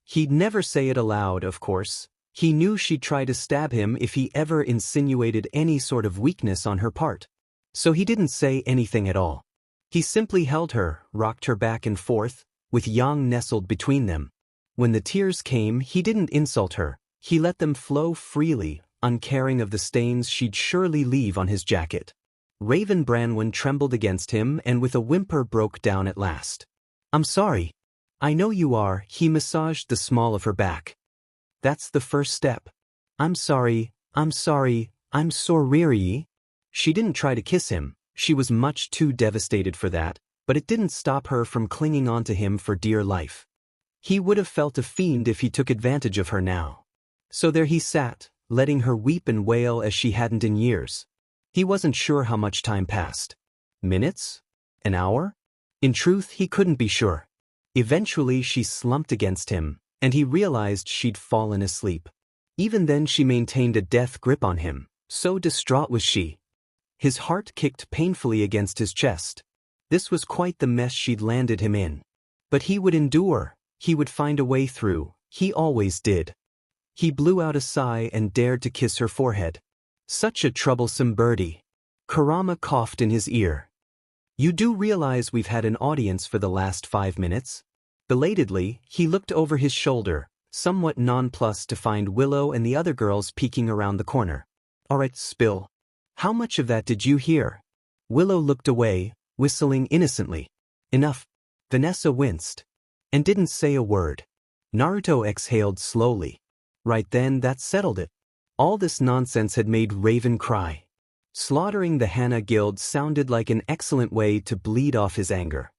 He'd never say it aloud, of course. He knew she'd try to stab him if he ever insinuated any sort of weakness on her part. So he didn't say anything at all. He simply held her, rocked her back and forth, with Yang nestled between them. When the tears came, he didn't insult her. He let them flow freely, uncaring of the stains she'd surely leave on his jacket. Raven Branwen trembled against him and with a whimper broke down at last. "I'm sorry." "I know you are." He massaged the small of her back. "That's the first step." I'm sorry, I'm sorry." She didn't try to kiss him. She was much too devastated for that, but it didn't stop her from clinging on to him for dear life. He would have felt a fiend if he took advantage of her now. So there he sat, letting her weep and wail as she hadn't in years. He wasn't sure how much time passed. Minutes? An hour? In truth, he couldn't be sure. Eventually she slumped against him, and he realized she'd fallen asleep. Even then she maintained a death grip on him, so distraught was she. His heart kicked painfully against his chest. This was quite the mess she'd landed him in. But he would endure, he would find a way through, he always did. He blew out a sigh and dared to kiss her forehead. Such a troublesome birdie. Kurama coughed in his ear. You do realize we've had an audience for the last 5 minutes? Belatedly, he looked over his shoulder, somewhat nonplussed to find Willow and the other girls peeking around the corner. Alright, Spill. How much of that did you hear? Willow looked away, whistling innocently. Enough. Vanessa winced. And didn't say a word. Naruto exhaled slowly. Right then, that settled it. All this nonsense had made Raven cry. Slaughtering the Hana Guild sounded like an excellent way to bleed off his anger.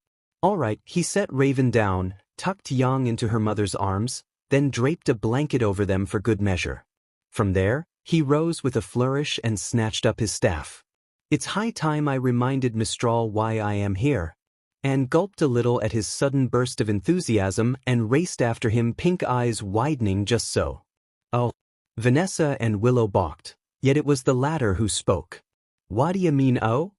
Alright, he set Raven down, tucked Yang into her mother's arms, then draped a blanket over them for good measure. From there, he rose with a flourish and snatched up his staff. It's high time I reminded Mistral why I am here. And gulped a little at his sudden burst of enthusiasm and raced after him, pink eyes widening just so. Oh. Vanessa and Willow balked, yet it was the latter who spoke. What do you mean, oh?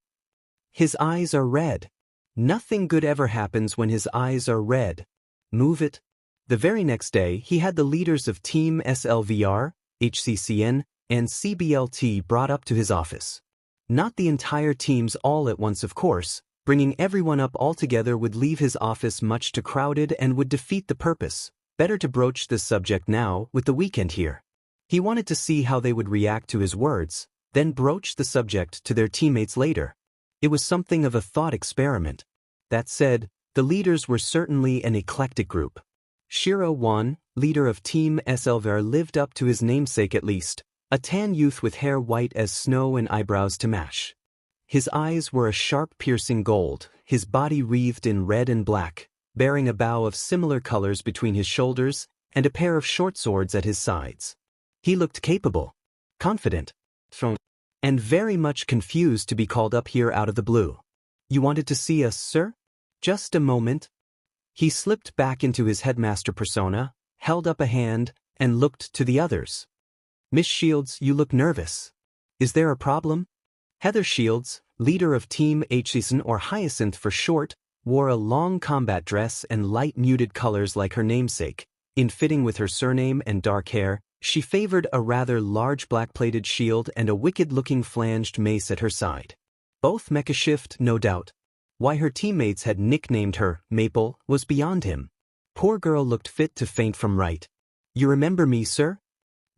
His eyes are red. Nothing good ever happens when his eyes are red. Move it. The very next day, he had the leaders of Team SLVR, HCCN, and CBLT brought up to his office. Not the entire teams all at once, of course. Bringing everyone up all together would leave his office much too crowded and would defeat the purpose. Better to broach this subject now, with the weekend here. He wanted to see how they would react to his words, then broach the subject to their teammates later. It was something of a thought experiment. That said, the leaders were certainly an eclectic group. Shiro Wan, leader of Team SLVR, lived up to his namesake at least, a tan youth with hair white as snow and eyebrows to match. His eyes were a sharp piercing gold, his body wreathed in red and black, bearing a bow of similar colors between his shoulders, and a pair of short swords at his sides. He looked capable, confident, and very much confused to be called up here out of the blue. You wanted to see us, sir? Just a moment. He slipped back into his headmaster persona, held up a hand, and looked to the others. Miss Shields, you look nervous. Is there a problem? Heather Shields, leader of Team HCCN or Hyacinth for short, wore a long combat dress and light muted colors like her namesake. In fitting with her surname and dark hair, she favored a rather large black-plated shield and a wicked-looking flanged mace at her side. Both mecha shift, no doubt. Why her teammates had nicknamed her Maple was beyond him. Poor girl looked fit to faint from fright. You remember me, sir?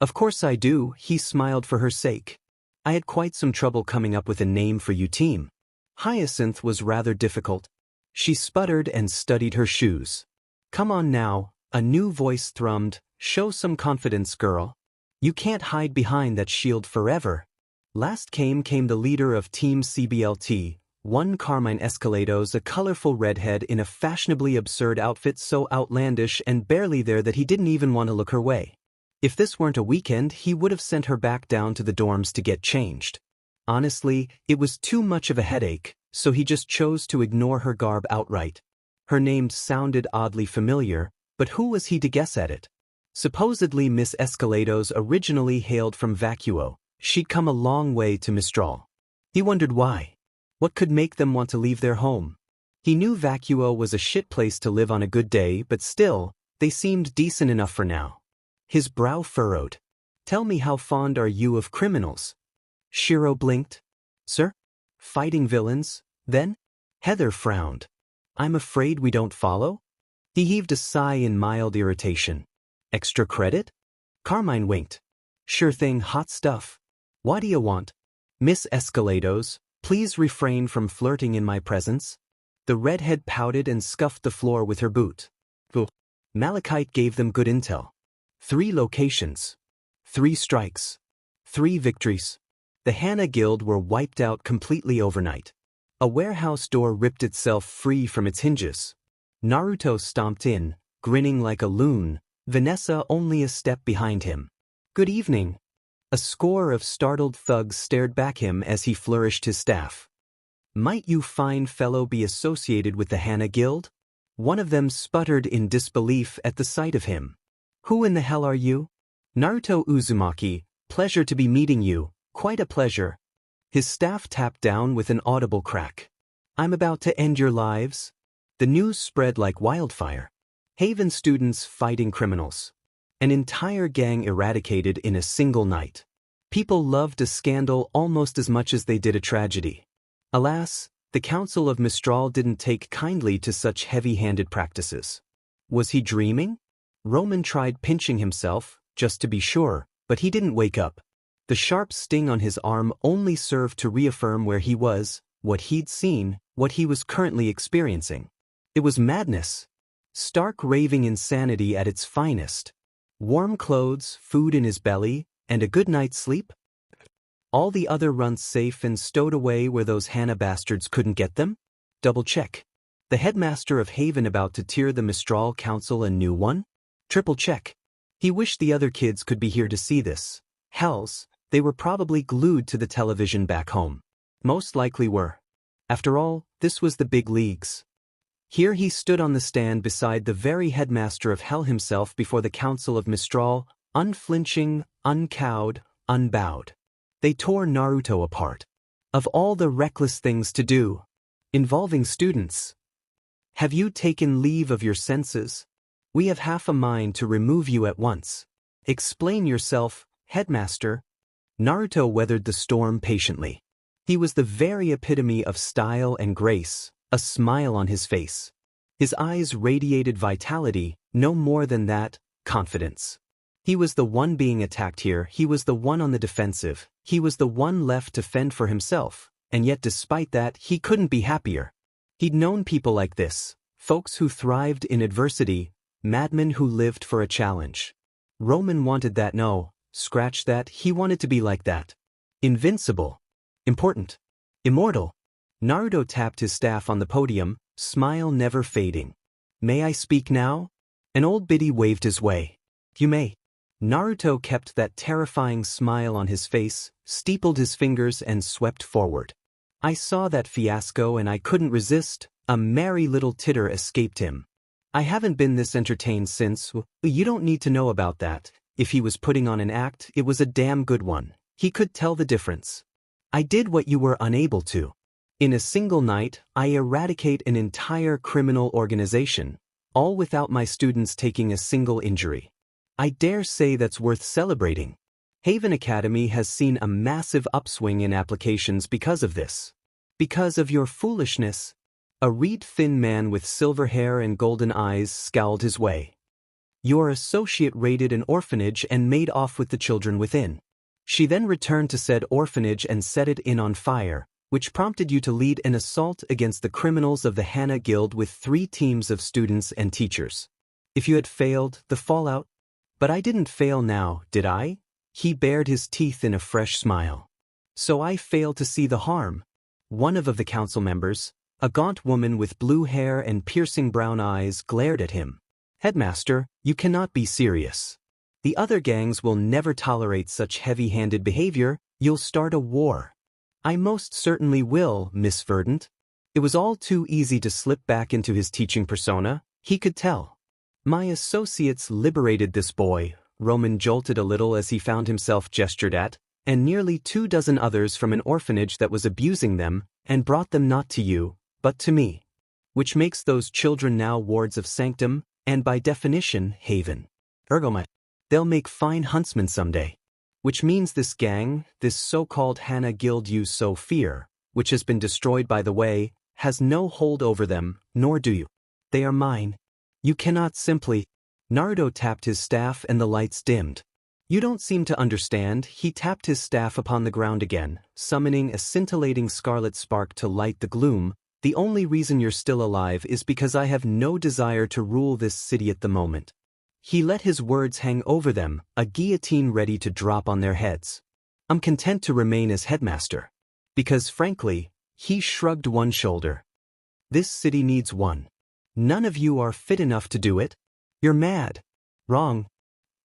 Of course I do, he smiled for her sake. I had quite some trouble coming up with a name for you team. Hyacinth was rather difficult. She sputtered and studied her shoes. Come on now, a new voice thrummed, show some confidence, girl. You can't hide behind that shield forever. Last came the leader of Team CBLT, one Carmine Escalates, a colorful redhead in a fashionably absurd outfit so outlandish and barely there that he didn't even want to look her way. If this weren't a weekend, he would have sent her back down to the dorms to get changed. Honestly, it was too much of a headache, so he just chose to ignore her garb outright. Her name sounded oddly familiar, but who was he to guess at it? Supposedly Miss Escalates originally hailed from Vacuo. She'd come a long way to Mistral. He wondered why. What could make them want to leave their home? He knew Vacuo was a shit place to live on a good day, but still, they seemed decent enough for now. His brow furrowed. Tell me, how fond are you of criminals? Shiro blinked. Sir? Fighting villains, then? Heather frowned. I'm afraid we don't follow? He heaved a sigh in mild irritation. Extra credit? Carmine winked. Sure thing, hot stuff. What do you want? Miss Escalates, please refrain from flirting in my presence. The redhead pouted and scuffed the floor with her boot. Malachite gave them good intel. 3 locations. 3 strikes. 3 victories. The Hana Guild were wiped out completely overnight. A warehouse door ripped itself free from its hinges. Naruto stomped in, grinning like a loon, Vanessa only a step behind him. Good evening. A score of startled thugs stared back him as he flourished his staff. Might you fine fellow be associated with the Hana Guild? One of them sputtered in disbelief at the sight of him. Who in the hell are you? Naruto Uzumaki, pleasure to be meeting you, quite a pleasure. His staff tapped down with an audible crack. I'm about to end your lives. The news spread like wildfire. Haven students fighting criminals. An entire gang eradicated in a single night. People loved a scandal almost as much as they did a tragedy. Alas, the Council of Mistral didn't take kindly to such heavy-handed practices. Was he dreaming? Roman tried pinching himself, just to be sure, but he didn't wake up. The sharp sting on his arm only served to reaffirm where he was, what he'd seen, what he was currently experiencing. It was madness. Stark raving insanity at its finest. Warm clothes, food in his belly, and a good night's sleep? All the other runts safe and stowed away where those Hannah bastards couldn't get them? Double check. The headmaster of Haven about to tear the Mistral Council a new one? Triple check. He wished the other kids could be here to see this. Hells, they were probably glued to the television back home. Most likely were. After all, this was the big leagues. Here he stood on the stand beside the very headmaster of Hell himself before the Council of Mistral, unflinching, uncowed, unbowed. They tore Naruto apart. Of all the reckless things to do, involving students. Have you taken leave of your senses? We have half a mind to remove you at once. Explain yourself, headmaster. Naruto weathered the storm patiently. He was the very epitome of style and grace, a smile on his face. His eyes radiated vitality, no more than that, confidence. He was the one being attacked here, he was the one on the defensive, he was the one left to fend for himself, and yet despite that he couldn't be happier. He'd known people like this, folks who thrived in adversity, madmen who lived for a challenge. Roman wanted that. No, scratch that, he wanted to be like that. Invincible. Important. Immortal. Naruto tapped his staff on the podium, smile never fading. May I speak now? An old biddy waved his way. You may. Naruto kept that terrifying smile on his face, steepled his fingers and swept forward. I saw that fiasco and I couldn't resist, a merry little titter escaped him. I haven't been this entertained since. You don't need to know about that. If he was putting on an act, it was a damn good one. He could tell the difference. I did what you were unable to. In a single night, I eradicate an entire criminal organization, all without my students taking a single injury. I dare say that's worth celebrating. Haven Academy has seen a massive upswing in applications because of this. Because of your foolishness. A reed-thin man with silver hair and golden eyes scowled his way. Your associate raided an orphanage and made off with the children within. She then returned to said orphanage and set it on fire, which prompted you to lead an assault against the criminals of the Hana Guild with 3 teams of students and teachers. If you had failed, the fallout. But I didn't fail now, did I? He bared his teeth in a fresh smile. So I failed to see the harm. One of the council members, a gaunt woman with blue hair and piercing brown eyes, glared at him. Headmaster, you cannot be serious. The other gangs will never tolerate such heavy-handed behavior. You'll start a war. I most certainly will, Miss Verdant. It was all too easy to slip back into his teaching persona, he could tell. My associates liberated this boy, Roman jolted a little as he found himself gestured at, and nearly 24 others from an orphanage that was abusing them, and brought them not to you, but to me. Which makes those children now wards of Sanctum, and by definition, Haven. Ergomat. They'll make fine huntsmen someday. Which means this gang, this so-called Hana Guild you so fear, which has been destroyed by the way, has no hold over them, nor do you. They are mine. You cannot simply. Naruto tapped his staff and the lights dimmed. You don't seem to understand. He tapped his staff upon the ground again, summoning a scintillating scarlet spark to light the gloom. The only reason you're still alive is because I have no desire to rule this city at the moment. He let his words hang over them, a guillotine ready to drop on their heads. I'm content to remain as headmaster. Because frankly, he shrugged one shoulder. This city needs one. None of you are fit enough to do it. You're mad. Wrong.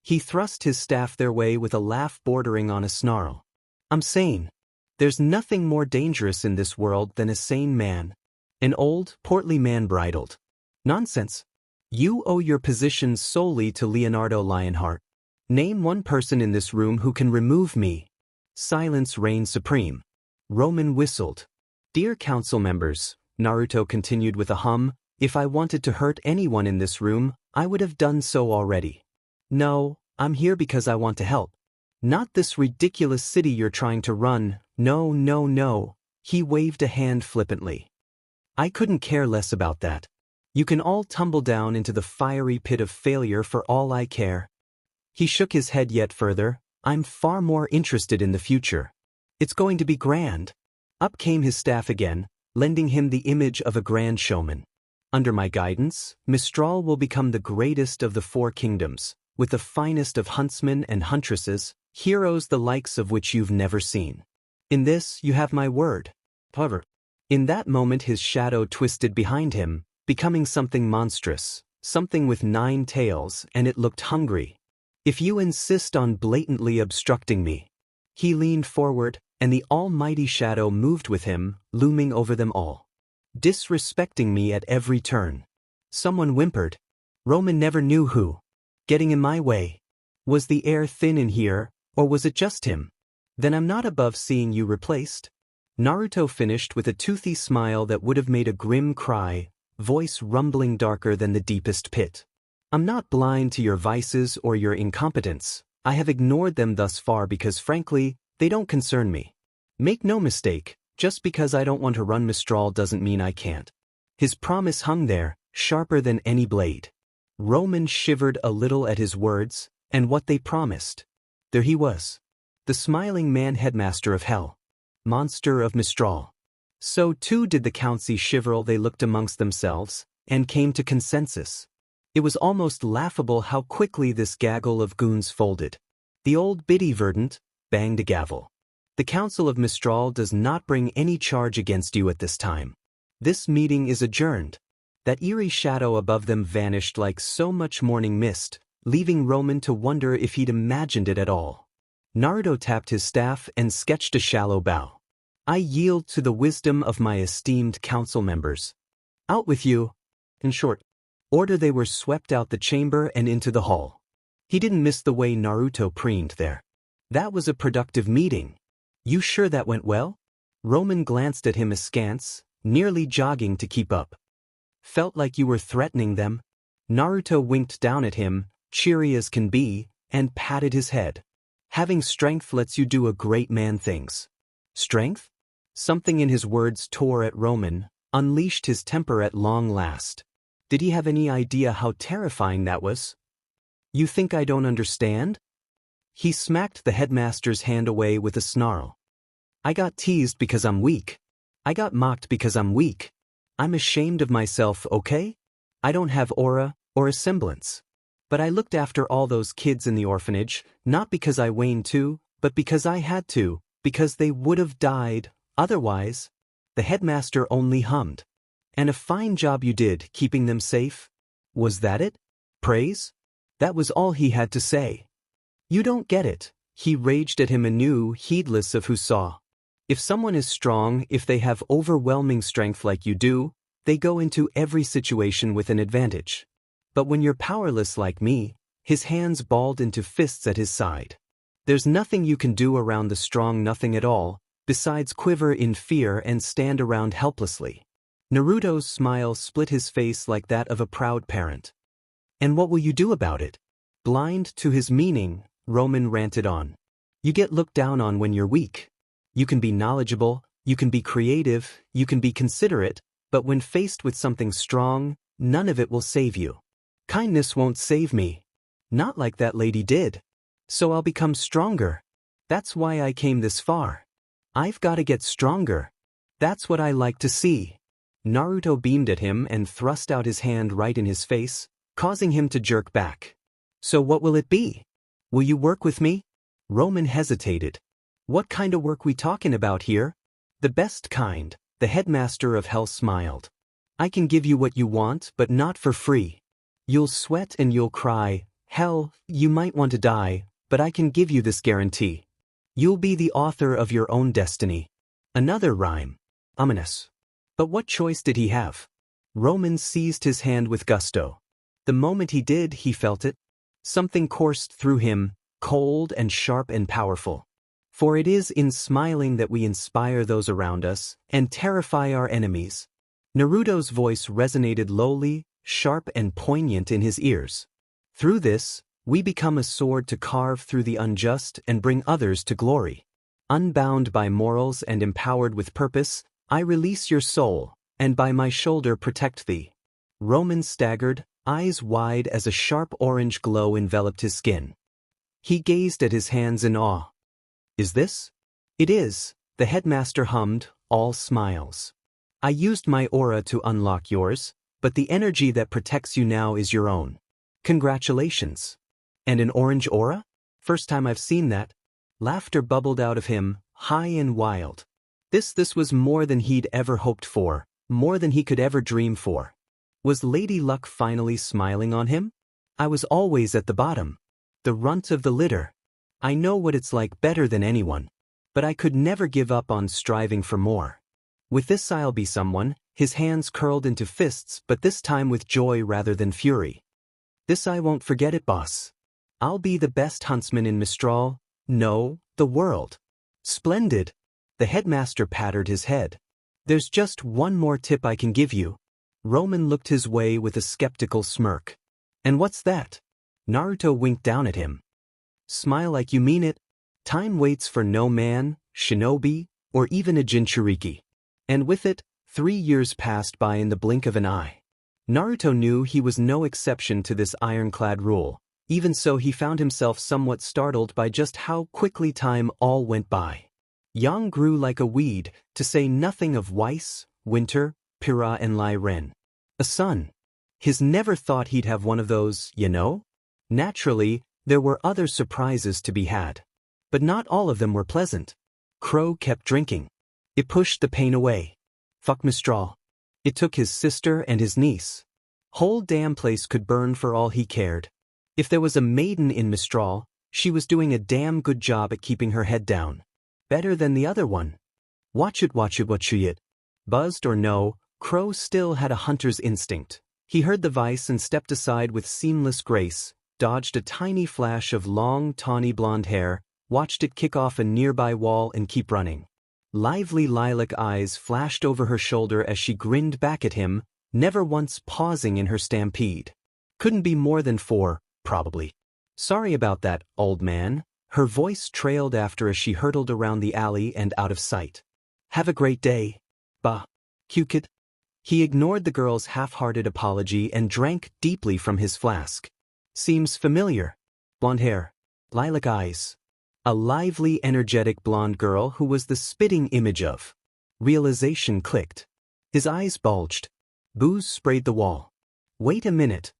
He thrust his staff their way with a laugh bordering on a snarl. I'm sane. There's nothing more dangerous in this world than a sane man. An old, portly man bridled. Nonsense. You owe your position solely to Leonardo Lionheart. Name one person in this room who can remove me. Silence reigned supreme. Roman whistled. Dear council members, Naruto continued with a hum. If I wanted to hurt anyone in this room, I would have done so already. No, I'm here because I want to help. Not this ridiculous city you're trying to run. No, no, no. He waved a hand flippantly. I couldn't care less about that. You can all tumble down into the fiery pit of failure for all I care. He shook his head yet further. I'm far more interested in the future. It's going to be grand. Up came his staff again, lending him the image of a grand showman. Under my guidance, Mistral will become the greatest of the 4 kingdoms, with the finest of huntsmen and huntresses, heroes the likes of which you've never seen. In this, you have my word. However, in that moment his shadow twisted behind him, becoming something monstrous, something with 9 tails, and it looked hungry. If you insist on blatantly obstructing me. He leaned forward, and the almighty shadow moved with him, looming over them all. Disrespecting me at every turn. Someone whimpered. Roman never knew who. Getting in my way. Was the air thin in here, or was it just him? Then I'm not above seeing you replaced. Naruto finished with a toothy smile that would have made a grim cry, voice rumbling darker than the deepest pit. I'm not blind to your vices or your incompetence. I have ignored them thus far because frankly, they don't concern me. Make no mistake, just because I don't want to run Mistral doesn't mean I can't. His promise hung there, sharper than any blade. Roman shivered a little at his words, and what they promised. There he was. The smiling man headmaster of hell. Monster of Mistral. So too did the council shiver. They looked amongst themselves, and came to consensus. It was almost laughable how quickly this gaggle of goons folded. The old biddy verdant banged a gavel. The Council of Mistral does not bring any charge against you at this time. This meeting is adjourned. That eerie shadow above them vanished like so much morning mist, leaving Roman to wonder if he'd imagined it at all. Naruto tapped his staff and sketched a shallow bow. I yield to the wisdom of my esteemed council members. Out with you. In short order they were swept out the chamber and into the hall. He didn't miss the way Naruto preened there. That was a productive meeting. You sure that went well? Roman glanced at him askance, nearly jogging to keep up. Felt like you were threatening them? Naruto winked down at him, cheery as can be, and patted his head. Having strength lets you do a great man things. Strength? Something in his words tore at Roman, unleashed his temper at long last. Did he have any idea how terrifying that was? You think I don't understand? He smacked the headmaster's hand away with a snarl. I got teased because I'm weak. I got mocked because I'm weak. I'm ashamed of myself, okay? I don't have aura, or a semblance. But I looked after all those kids in the orphanage, not because I waned to, but because I had to, because they would have died, otherwise. The headmaster only hummed. And a fine job you did keeping them safe. Was that it? Praise? That was all he had to say. You don't get it. He raged at him anew, heedless of who saw. If someone is strong, if they have overwhelming strength like you do, they go into every situation with an advantage. But when you're powerless like me, his hands balled into fists at his side. There's nothing you can do around the strong, nothing at all, besides quiver in fear and stand around helplessly. Naruto's smile split his face like that of a proud parent. And what will you do about it? Blind to his meaning, Roman ranted on. You get looked down on when you're weak. You can be knowledgeable, you can be creative, you can be considerate, but when faced with something strong, none of it will save you. Kindness won't save me. Not like that lady did. So I'll become stronger. That's why I came this far. I've got to get stronger. That's what I like to see. Naruto beamed at him and thrust out his hand right in his face, causing him to jerk back. So what will it be? Will you work with me? Roman hesitated. What kind of work we talking about here? The best kind, the headmaster of hell smiled. I can give you what you want, but not for free. You'll sweat and you'll cry. Hell, you might want to die, but I can give you this guarantee. You'll be the author of your own destiny. Another rhyme. Ominous. But what choice did he have? Roman seized his hand with gusto. The moment he did, he felt it. Something coursed through him, cold and sharp and powerful. For it is in smiling that we inspire those around us and terrify our enemies. Naruto's voice resonated lowly, sharp and poignant in his ears. Through this, we become a sword to carve through the unjust and bring others to glory. Unbound by morals and empowered with purpose, I release your soul, and by my shoulder protect thee. Roman staggered, eyes wide as a sharp orange glow enveloped his skin. He gazed at his hands in awe. Is this? It is, the headmaster hummed, all smiles. I used my aura to unlock yours, but the energy that protects you now is your own. Congratulations. And an orange aura? First time I've seen that. Laughter bubbled out of him, high and wild. This was more than he'd ever hoped for, more than he could ever dream for. Was Lady Luck finally smiling on him? I was always at the bottom. The runt of the litter. I know what it's like better than anyone. But I could never give up on striving for more. With this I'll be someone, his hands curled into fists but this time with joy rather than fury. This I won't forget it, boss. I'll be the best huntsman in Mistral, no, the world. Splendid. The headmaster patted his head. There's just one more tip I can give you. Roman looked his way with a skeptical smirk. And what's that? Naruto winked down at him. Smile like you mean it. Time waits for no man, shinobi, or even a Jinchuriki. And with it, 3 years passed by in the blink of an eye. Naruto knew he was no exception to this ironclad rule. Even so, he found himself somewhat startled by just how quickly time all went by. Yang grew like a weed, to say nothing of Weiss, Winter, Pyrrha and Lai Ren. A son. His never thought he'd have one of those, you know? Naturally, there were other surprises to be had. But not all of them were pleasant. Crow kept drinking. It pushed the pain away. Fuck Mistral. It took his sister and his niece. Whole damn place could burn for all he cared. If there was a maiden in Mistral, she was doing a damn good job at keeping her head down. Better than the other one. Watch it. Buzzed or no, Crow still had a hunter's instinct. He heard the vice and stepped aside with seamless grace, dodged a tiny flash of long, tawny blonde hair, watched it kick off a nearby wall and keep running. Lively lilac eyes flashed over her shoulder as she grinned back at him, never once pausing in her stampede. Couldn't be more than 4, probably. Sorry about that, old man. Her voice trailed after as she hurtled around the alley and out of sight. Have a great day. Bah. Cute kid. He ignored the girl's half-hearted apology and drank deeply from his flask. Seems familiar. Blonde hair. Lilac eyes. A lively, energetic blonde girl who was the spitting image of. Realization clicked. His eyes bulged. Booze sprayed the wall. Wait a minute.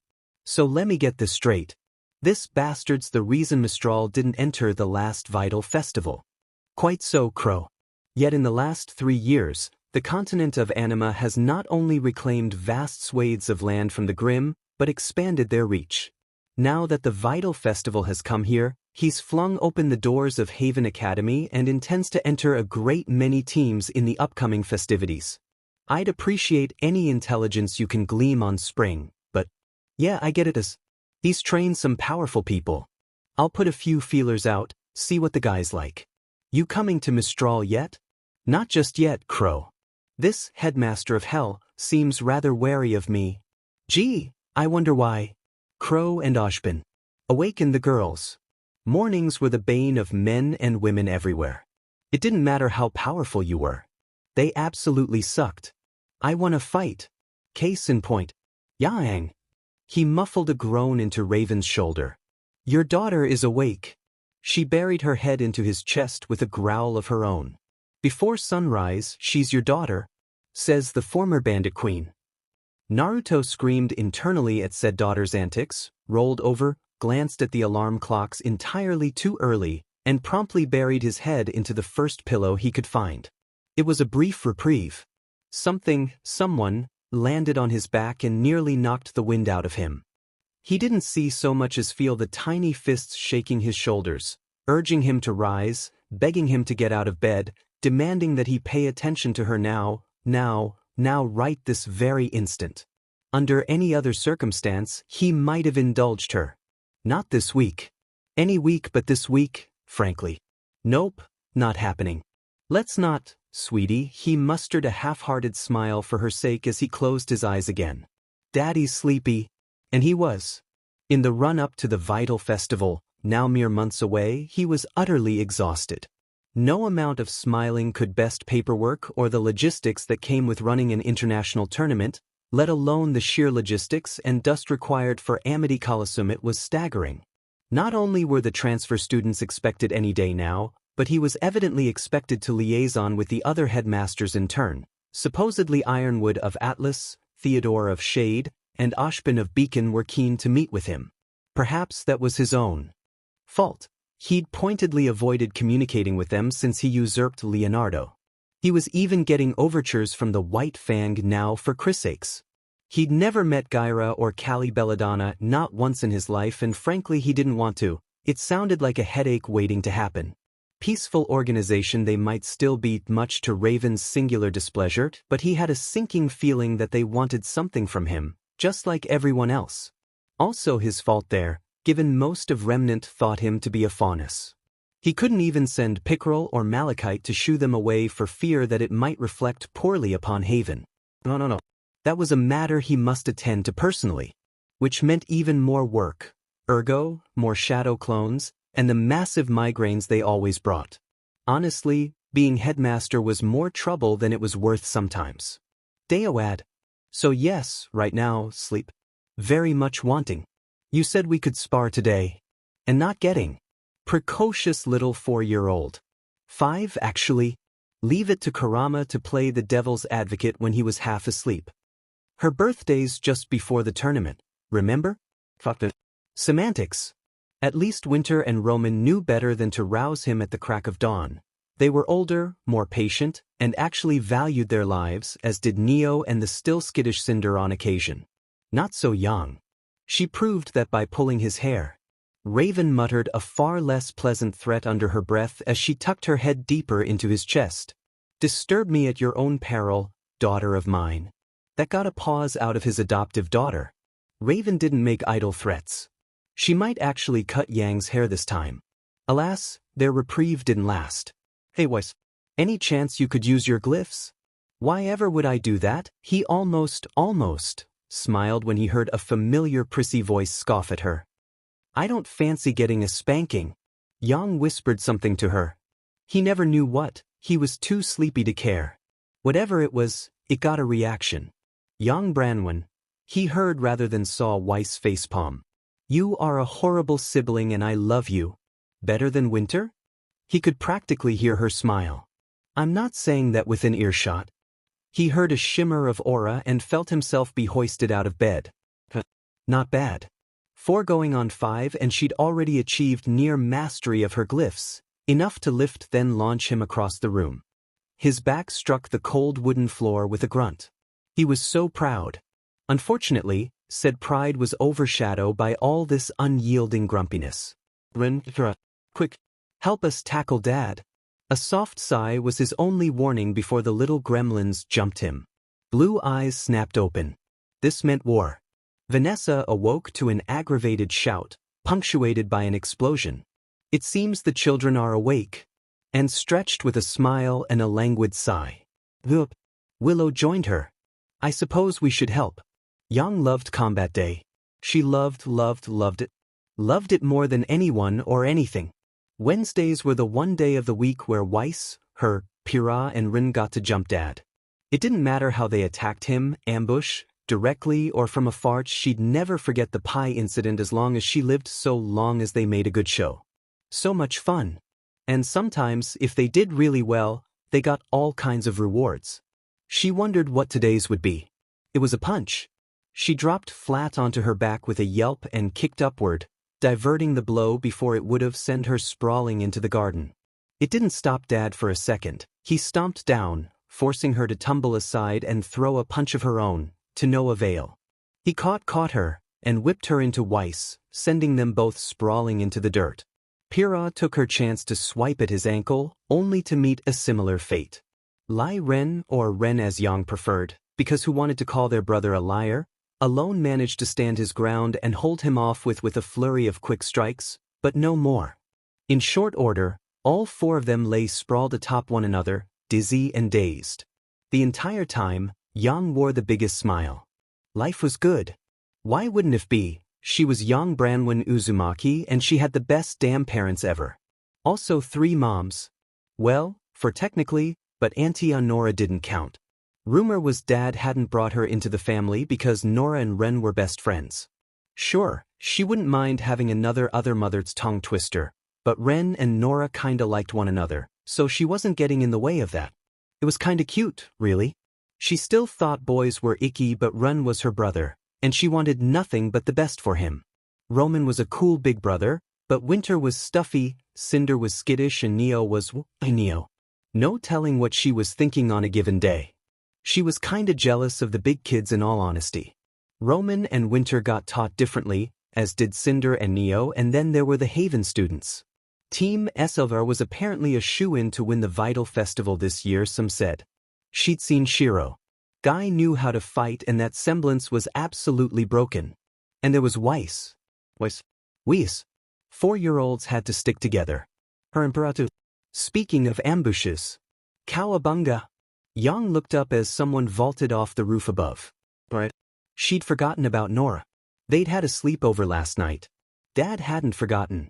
So let me get this straight. This bastard's the reason Mistral didn't enter the last vital festival. Quite so, Crow. Yet in the last 3 years, the continent of Anima has not only reclaimed vast swathes of land from the Grim, but expanded their reach. Now that the vital festival has come here, he's flung open the doors of Haven Academy and intends to enter a great many teams in the upcoming festivities. I'd appreciate any intelligence you can glean on Spring, but yeah, I get it as he's trained some powerful people. I'll put a few feelers out, see what the guy's like. You coming to Mistral yet? Not just yet, Crow. This headmaster of hell seems rather wary of me. Gee, I wonder why. Crow and Ashbin. Awakened the girls. Mornings were the bane of men and women everywhere. It didn't matter how powerful you were. They absolutely sucked. I won a fight. Case in point. Yang. He muffled a groan into Raven's shoulder. Your daughter is awake. She buried her head into his chest with a growl of her own. Before sunrise, she's your daughter, says the former bandit queen. Naruto screamed internally at said daughter's antics, rolled over, glanced at the alarm clocks entirely too early, and promptly buried his head into the first pillow he could find. It was a brief reprieve. Someone, landed on his back and nearly knocked the wind out of him. He didn't see so much as feel the tiny fists shaking his shoulders, urging him to rise, begging him to get out of bed, demanding that he pay attention to her now, right this very instant. Under any other circumstance, he might have indulged her. Not this week. Any week but this week, frankly. Nope, not happening. Let's not sweetie," he mustered a half-hearted smile for her sake as he closed his eyes again. "Daddy's sleepy." And he was. In the run-up to the vital festival, now mere months away, he was utterly exhausted. No amount of smiling could best paperwork or the logistics that came with running an international tournament, let alone the sheer logistics and dust required for Amity Coliseum. It was staggering. Not only were the transfer students expected any day now, but he was evidently expected to liaison with the other headmasters in turn. Supposedly Ironwood of Atlas, Theodore of Shade, and Ashbin of Beacon were keen to meet with him. Perhaps that was his own fault. He'd pointedly avoided communicating with them since he usurped Leonardo. He was even getting overtures from the White Fang now for Chris' sakes. He'd never met Gyra or Callie Belladonna, not once in his life, and frankly he didn't want to. It sounded like a headache waiting to happen. Peaceful organization they might still be, much to Raven's singular displeasure, but he had a sinking feeling that they wanted something from him, just like everyone else. Also his fault there, given most of Remnant thought him to be a faunus. He couldn't even send Pickerel or Malachite to shoo them away for fear that it might reflect poorly upon Haven. No. That was a matter he must attend to personally, which meant even more work, ergo, more shadow clones, and the massive migraines they always brought. Honestly, being headmaster was more trouble than it was worth sometimes. Deoad. So yes, right now, sleep. Very much wanting. You said we could spar today. And not getting. Precocious little 4-year-old. 5, actually. Leave it to Kurama to play the devil's advocate when he was half asleep. Her birthday's just before the tournament, remember? Semantics. At least Winter and Roman knew better than to rouse him at the crack of dawn. They were older, more patient, and actually valued their lives, as did Neo and the still skittish Cinder on occasion. Not so young. She proved that by pulling his hair. Raven muttered a far less pleasant threat under her breath as she tucked her head deeper into his chest. "Disturb me at your own peril, daughter of mine." That got a pause out of his adoptive daughter. Raven didn't make idle threats. She might actually cut Yang's hair this time. Alas, their reprieve didn't last. "Hey Weiss, any chance you could use your glyphs?" "Why ever would I do that?" He almost smiled when he heard a familiar prissy voice scoff at her. "I don't fancy getting a spanking." Yang whispered something to her. He never knew what, he was too sleepy to care. Whatever it was, it got a reaction. Yang Branwen. He heard rather than saw Weiss facepalm. "You are a horrible sibling and I love you. Better than Winter?" He could practically hear her smile. "I'm not saying that within earshot." He heard a shimmer of aura and felt himself be hoisted out of bed. Not bad. 4 going on 5 and she'd already achieved near mastery of her glyphs, enough to lift then launch him across the room. His back struck the cold wooden floor with a grunt. He was so proud. Unfortunately, said pride was overshadowed by all this unyielding grumpiness. "Quick, help us tackle Dad." A soft sigh was his only warning before the little gremlins jumped him. Blue eyes snapped open. This meant war. Vanessa awoke to an aggravated shout, punctuated by an explosion. "It seems the children are awake," and stretched with a smile and a languid sigh. Willow joined her. "I suppose we should help." Yang loved Combat Day. She loved it. Loved it more than anyone or anything. Wednesdays were the one day of the week where Weiss, her, Pyrrha and Rin got to jump Dad. It didn't matter how they attacked him, ambush, directly or from afar, she'd never forget the pie incident as long as she lived, so long as they made a good show. So much fun. And sometimes, if they did really well, they got all kinds of rewards. She wondered what today's would be. It was a punch. She dropped flat onto her back with a yelp and kicked upward, diverting the blow before it would have sent her sprawling into the garden. It didn't stop Dad for a second. He stomped down, forcing her to tumble aside and throw a punch of her own, to no avail. He caught her, and whipped her into Weiss, sending them both sprawling into the dirt. Pyrrha took her chance to swipe at his ankle, only to meet a similar fate. Lai Ren, or Ren as Yang preferred, because who wanted to call their brother a liar, alone managed to stand his ground and hold him off with a flurry of quick strikes, but no more. In short order, all 4 of them lay sprawled atop one another, dizzy and dazed. The entire time, Yang wore the biggest smile. Life was good. Why wouldn't it be? She was young Branwen Uzumaki and she had the best damn parents ever. Also 3 moms. Well, for technically, but Auntie Nora didn't count. Rumor was Dad hadn't brought her into the family because Nora and Ren were best friends. Sure, she wouldn't mind having another mother's tongue twister, but Ren and Nora kinda liked one another, so she wasn't getting in the way of that. It was kinda cute, really. She still thought boys were icky, but Ren was her brother, and she wanted nothing but the best for him. Roman was a cool big brother, but Winter was stuffy, Cinder was skittish, and Neo was Neo. No telling what she was thinking on a given day. She was kinda jealous of the big kids in all honesty. Roman and Winter got taught differently, as did Cinder and Neo, and then there were the Haven students. Team Eselvar was apparently a shoo-in to win the Vital Festival this year, some said. She'd seen Shiro. Guy knew how to fight and that semblance was absolutely broken. And there was Weiss. Weiss. 4-year-olds had to stick together. Her Imperator. Speaking of ambushes. Cowabunga. Yang looked up as someone vaulted off the roof above. Right. She'd forgotten about Nora. They'd had a sleepover last night. Dad hadn't forgotten.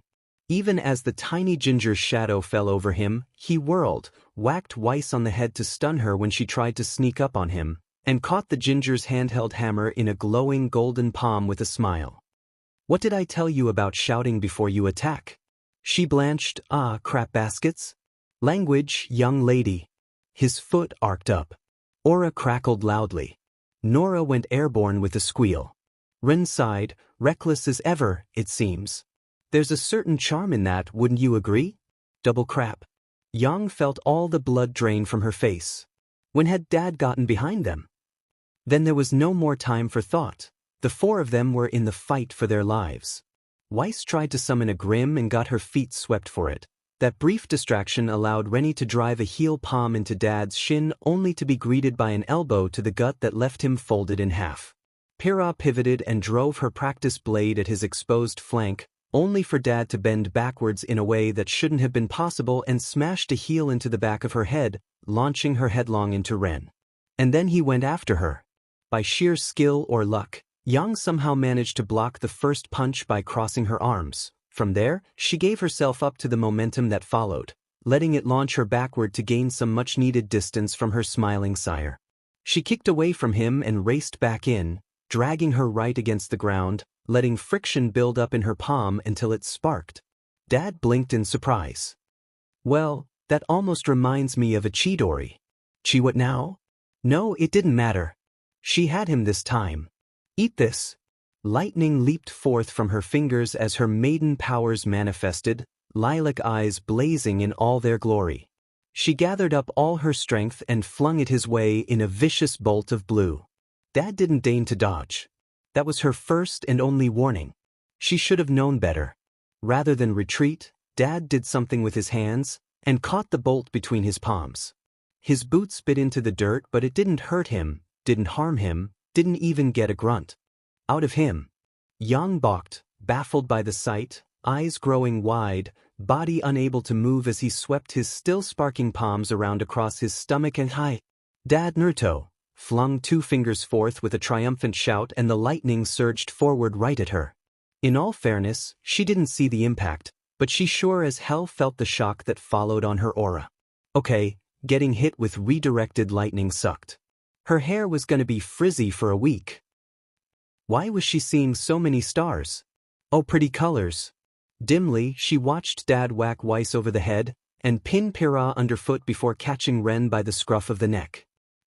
Even as the tiny ginger's shadow fell over him, he whirled, whacked Weiss on the head to stun her when she tried to sneak up on him, and caught the ginger's handheld hammer in a glowing golden palm with a smile. What did I tell you about shouting before you attack? She blanched. Ah, crap baskets? Language, young lady. His foot arced up. Aura crackled loudly. Nora went airborne with a squeal. Ren sighed, reckless as ever, it seems. There's a certain charm in that, wouldn't you agree? Double crap. Yang felt all the blood drain from her face. When had Dad gotten behind them? Then there was no more time for thought. The 4 of them were in the fight for their lives. Weiss tried to summon a Grim and got her feet swept for it. That brief distraction allowed Rennie to drive a heel palm into Dad's shin only to be greeted by an elbow to the gut that left him folded in half. Pyrrha pivoted and drove her practice blade at his exposed flank, only for Dad to bend backwards in a way that shouldn't have been possible and smashed a heel into the back of her head, launching her headlong into Ren. And then he went after her. By sheer skill or luck, Yang somehow managed to block the first punch by crossing her arms. From there, she gave herself up to the momentum that followed, letting it launch her backward to gain some much-needed distance from her smiling sire. She kicked away from him and raced back in, dragging her right against the ground, letting friction build up in her palm until it sparked. Dad blinked in surprise. Well, that almost reminds me of a Chidori. Chi what now? No, it didn't matter. She had him this time. Eat this. Lightning leaped forth from her fingers as her maiden powers manifested, lilac eyes blazing in all their glory. She gathered up all her strength and flung it his way in a vicious bolt of blue. Dad didn't deign to dodge. That was her first and only warning. She should have known better. Rather than retreat, Dad did something with his hands and caught the bolt between his palms. His boots bit into the dirt, but it didn't hurt him, didn't harm him, didn't even get a grunt. Out of him. Yang balked, baffled by the sight, eyes growing wide, body unable to move as he swept his still sparking palms around across his stomach and high. Dad Naruto flung 2 fingers forth with a triumphant shout and the lightning surged forward right at her. In all fairness, she didn't see the impact, but she sure as hell felt the shock that followed on her aura. Okay, getting hit with redirected lightning sucked. Her hair was gonna be frizzy for a week. Why was she seeing so many stars? Oh, pretty colors. Dimly, she watched Dad whack Weiss over the head and pin Pyrrha underfoot before catching Ren by the scruff of the neck.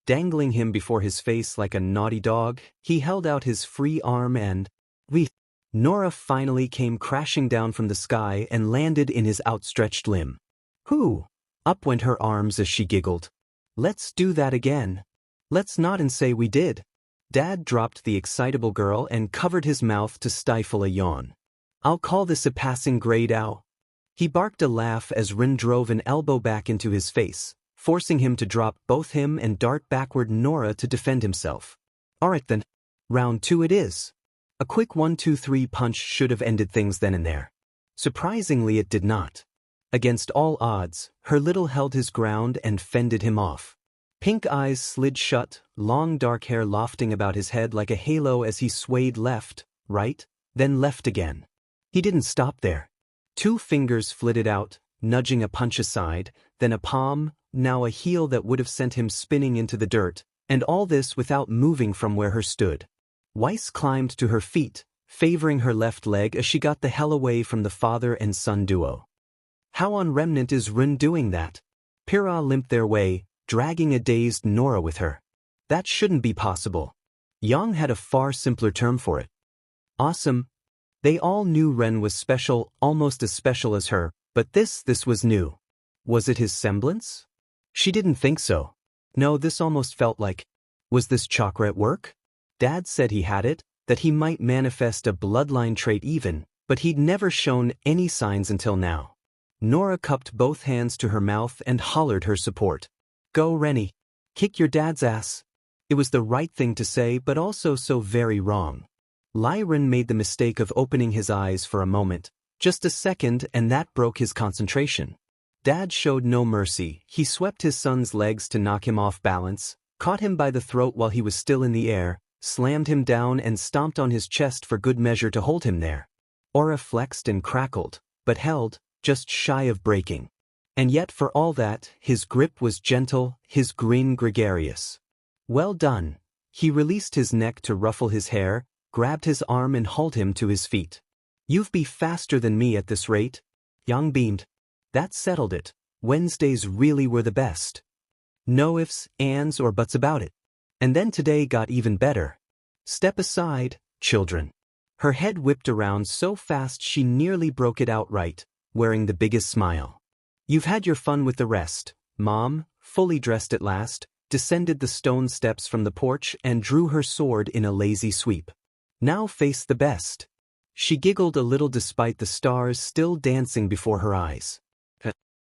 Dangling him before his face like a naughty dog, he held out his free arm and... Nora finally came crashing down from the sky and landed in his outstretched limb. Whoo! Up went her arms as she giggled. Let's do that again. Let's nod and say we did. Dad dropped the excitable girl and covered his mouth to stifle a yawn. I'll call this a passing grade ow. He barked a laugh as Rin drove an elbow back into his face, forcing him to drop both him and dart backward Nora to defend himself. Alright then. Round 2 it is. A quick 1-2-3 punch should have ended things then and there. Surprisingly it did not. Against all odds, her little held his ground and fended him off. Pink eyes slid shut, long dark hair lofting about his head like a halo as he swayed left, right, then left again. He didn't stop there. 2 fingers flitted out, nudging a punch aside, then a palm, now a heel that would have sent him spinning into the dirt, and all this without moving from where her stood. Weiss climbed to her feet, favoring her left leg as she got the hell away from the father and son duo. How on Remnant is Run doing that? Pyrrha limped their way, dragging a dazed Nora with her. That shouldn't be possible. Yang had a far simpler term for it. Awesome. They all knew Ren was special, almost as special as her, but this was new. Was it his semblance? She didn't think so. No, this almost felt like, was this chakra at work? Dad said he had it, that he might manifest a bloodline trait even, but he'd never shown any signs until now. Nora cupped both hands to her mouth and hollered her support. Go Rennie. Kick your dad's ass. It was the right thing to say but also so very wrong. Lyron made the mistake of opening his eyes for a moment, just a second, and that broke his concentration. Dad showed no mercy. He swept his son's legs to knock him off balance, caught him by the throat while he was still in the air, slammed him down and stomped on his chest for good measure to hold him there. Aura flexed and crackled, but held, just shy of breaking. And yet for all that, his grip was gentle, his grin gregarious. Well done. He released his neck to ruffle his hair, grabbed his arm and hauled him to his feet. You'd be faster than me at this rate. Yang beamed. That settled it. Wednesdays really were the best. No ifs, ands, or buts about it. And then today got even better. Step aside, children. Her head whipped around so fast she nearly broke it outright, wearing the biggest smile. You've had your fun with the rest. Mom, fully dressed at last, descended the stone steps from the porch and drew her sword in a lazy sweep. Now face the best. She giggled a little despite the stars still dancing before her eyes.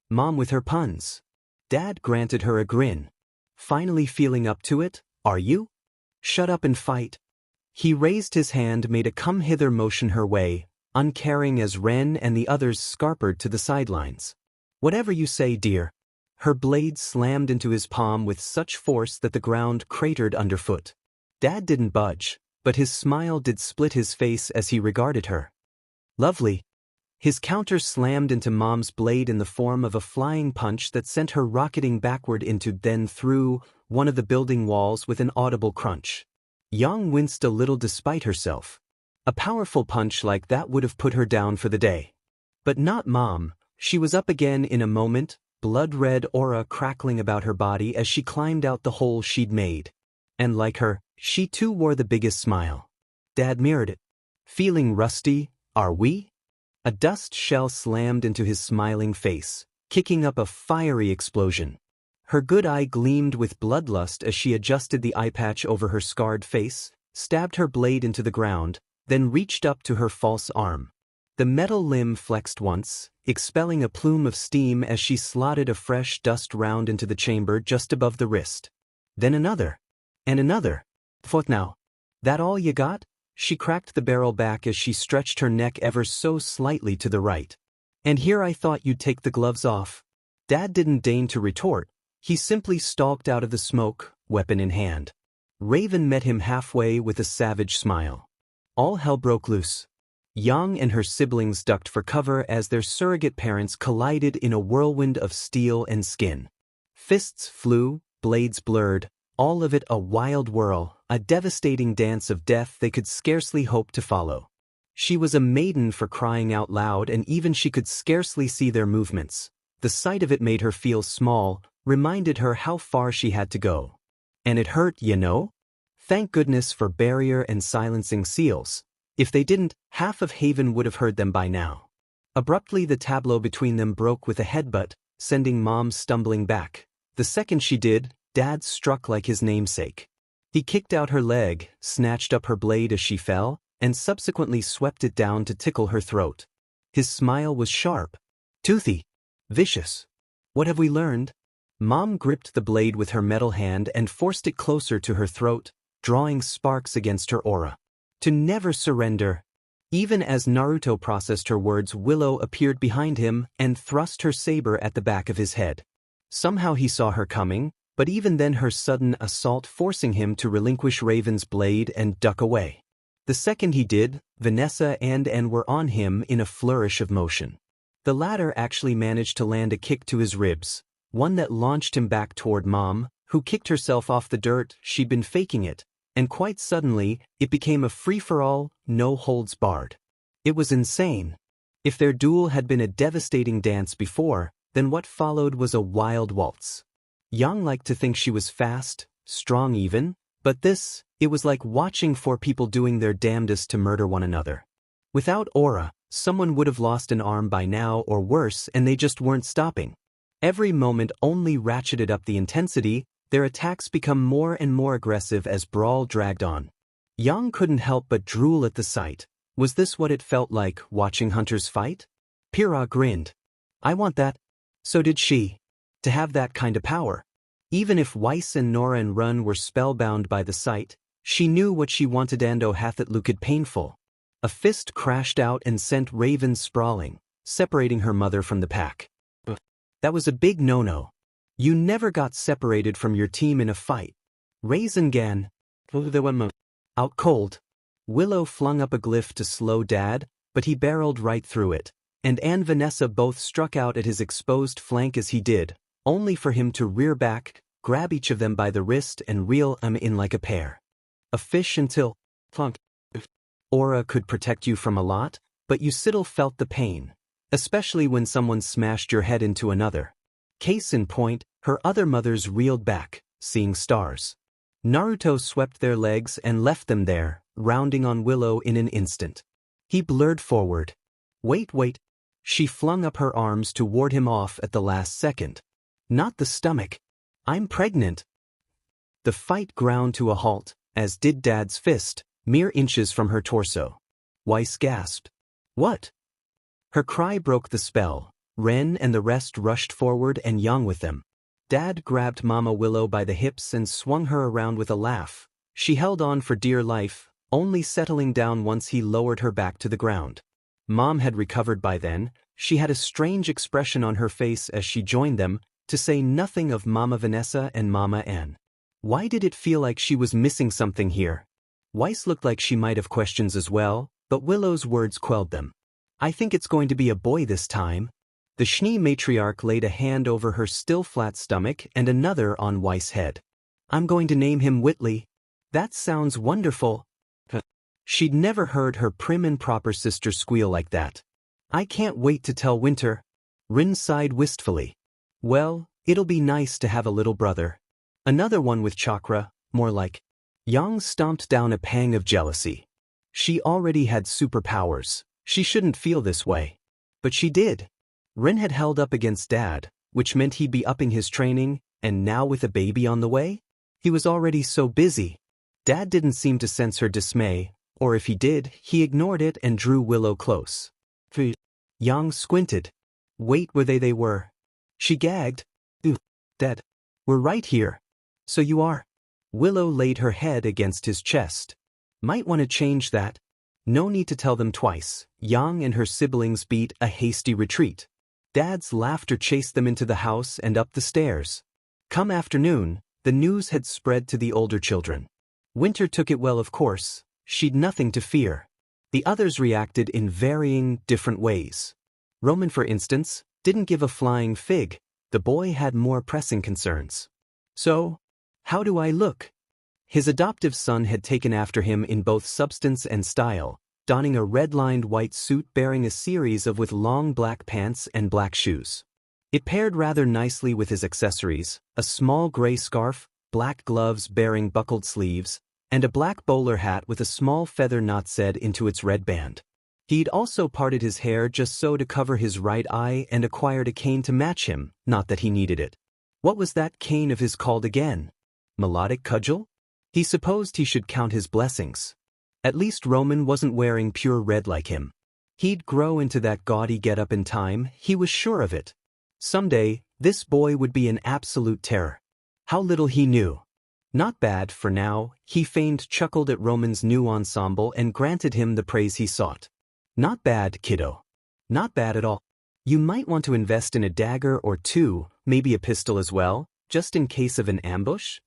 Mom with her puns. Dad granted her a grin. Finally feeling up to it, are you? Shut up and fight. He raised his hand, made a come-hither motion her way, uncaring as Ren and the others scarpered to the sidelines. Whatever you say, dear. Her blade slammed into his palm with such force that the ground cratered underfoot. Dad didn't budge, but his smile did split his face as he regarded her. Lovely. His counter slammed into Mom's blade in the form of a flying punch that sent her rocketing backward into then through one of the building walls with an audible crunch. Yang winced a little despite herself. A powerful punch like that would have put her down for the day. But not Mom. She was up again in a moment, blood-red aura crackling about her body as she climbed out the hole she'd made. And like her, she too wore the biggest smile. Dad mirrored it. Feeling rusty, are we? A dust shell slammed into his smiling face, kicking up a fiery explosion. Her good eye gleamed with bloodlust as she adjusted the eye patch over her scarred face, stabbed her blade into the ground, then reached up to her false arm. The metal limb flexed once, expelling a plume of steam as she slotted a fresh dust round into the chamber just above the wrist. Then another. And another. What now? That all you got? She cracked the barrel back as she stretched her neck ever so slightly to the right. And here I thought you'd take the gloves off. Dad didn't deign to retort. He simply stalked out of the smoke, weapon in hand. Raven met him halfway with a savage smile. All hell broke loose. Yang and her siblings ducked for cover as their surrogate parents collided in a whirlwind of steel and skin. Fists flew, blades blurred, all of it a wild whirl, a devastating dance of death they could scarcely hope to follow. She was a maiden for crying out loud, and even she could scarcely see their movements. The sight of it made her feel small, reminded her how far she had to go. And it hurt, you know? Thank goodness for barrier and silencing seals. If they didn't, half of Haven would have heard them by now. Abruptly the tableau between them broke with a headbutt, sending Mom stumbling back. The second she did, Dad struck like his namesake. He kicked out her leg, snatched up her blade as she fell, and subsequently swept it down to tickle her throat. His smile was sharp, toothy, vicious. What have we learned? Mom gripped the blade with her metal hand and forced it closer to her throat, drawing sparks against her aura. To never surrender. Even as Naruto processed her words, Willow appeared behind him and thrust her saber at the back of his head. Somehow he saw her coming, but even then her sudden assault forcing him to relinquish Raven's blade and duck away. The second he did, Vanessa and N were on him in a flourish of motion. The latter actually managed to land a kick to his ribs, one that launched him back toward Mom, who kicked herself off the dirt. She'd been faking it, and quite suddenly, it became a free-for-all, no holds barred. It was insane. If their duel had been a devastating dance before, then what followed was a wild waltz. Yang liked to think she was fast, strong even, but it was like watching four people doing their damnedest to murder one another. Without aura, someone would have lost an arm by now or worse, and they just weren't stopping. Every moment only ratcheted up the intensity, their attacks become more and more aggressive as brawl dragged on. Yang couldn't help but drool at the sight. Was this what it felt like watching hunters fight? Pyrrha grinned. I want that. So did she. To have that kind of power. Even if Weiss and Nora and Run were spellbound by the sight, she knew what she wanted and oh hath it looked painful. A fist crashed out and sent Raven sprawling, separating her mother from the pack. That was a big no-no. You never got separated from your team in a fight. Rasengan. Out cold. Willow flung up a glyph to slow Dad, but he barreled right through it, and Vanessa both struck out at his exposed flank as he did, only for him to rear back, grab each of them by the wrist and reel them in like a pair. A fish until plunk. Aura could protect you from a lot, but you still felt the pain, especially when someone smashed your head into another. Case in point, her other mothers reeled back, seeing stars. Naruto swept their legs and left them there, rounding on Willow in an instant. He blurred forward. Wait. She flung up her arms to ward him off at the last second. Not the stomach. I'm pregnant. The fight ground to a halt, as did Dad's fist, mere inches from her torso. Weiss gasped. What? Her cry broke the spell. Ren and the rest rushed forward and Yang with them. Dad grabbed Mama Willow by the hips and swung her around with a laugh. She held on for dear life, only settling down once he lowered her back to the ground. Mom had recovered by then. She had a strange expression on her face as she joined them, to say nothing of Mama Vanessa and Mama Ann. Why did it feel like she was missing something here? Weiss looked like she might have questions as well, but Willow's words quelled them. I think it's going to be a boy this time. The Schnee matriarch laid a hand over her still flat stomach and another on Weiss' head. I'm going to name him Whitley. That sounds wonderful. She'd never heard her prim and proper sister squeal like that. I can't wait to tell Winter. Rin sighed wistfully. Well, it'll be nice to have a little brother. Another one with chakra, more like. Yang stomped down a pang of jealousy. She already had superpowers. She shouldn't feel this way. But she did. Rin had held up against Dad, which meant he'd be upping his training, and now with a baby on the way? He was already so busy. Dad didn't seem to sense her dismay, or if he did, he ignored it and drew Willow close. Yang squinted. Wait, were they were. She gagged. Dad. We're right here. So you are. Willow laid her head against his chest. Might want to change that. No need to tell them twice. Yang and her siblings beat a hasty retreat. Dad's laughter chased them into the house and up the stairs. Come afternoon, the news had spread to the older children. Winter took it well, of course. She'd nothing to fear. The others reacted in varying, different ways. Roman, for instance, didn't give a flying fig. The boy had more pressing concerns. So, how do I look? His adoptive son had taken after him in both substance and style, donning a red-lined white suit bearing a series of with long black pants and black shoes. It paired rather nicely with his accessories, a small gray scarf, black gloves bearing buckled sleeves, and a black bowler hat with a small feather knot set into its red band. He'd also parted his hair just so to cover his right eye and acquired a cane to match him, not that he needed it. What was that cane of his called again? Melodic cudgel? He supposed he should count his blessings. At least Roman wasn't wearing pure red like him. He'd grow into that gaudy getup in time, he was sure of it. Someday, this boy would be an absolute terror. How little he knew. Not bad, for now, he feigned chuckled at Roman's new ensemble and granted him the praise he sought. Not bad, kiddo. Not bad at all. You might want to invest in a dagger or two, maybe a pistol as well, just in case of an ambush?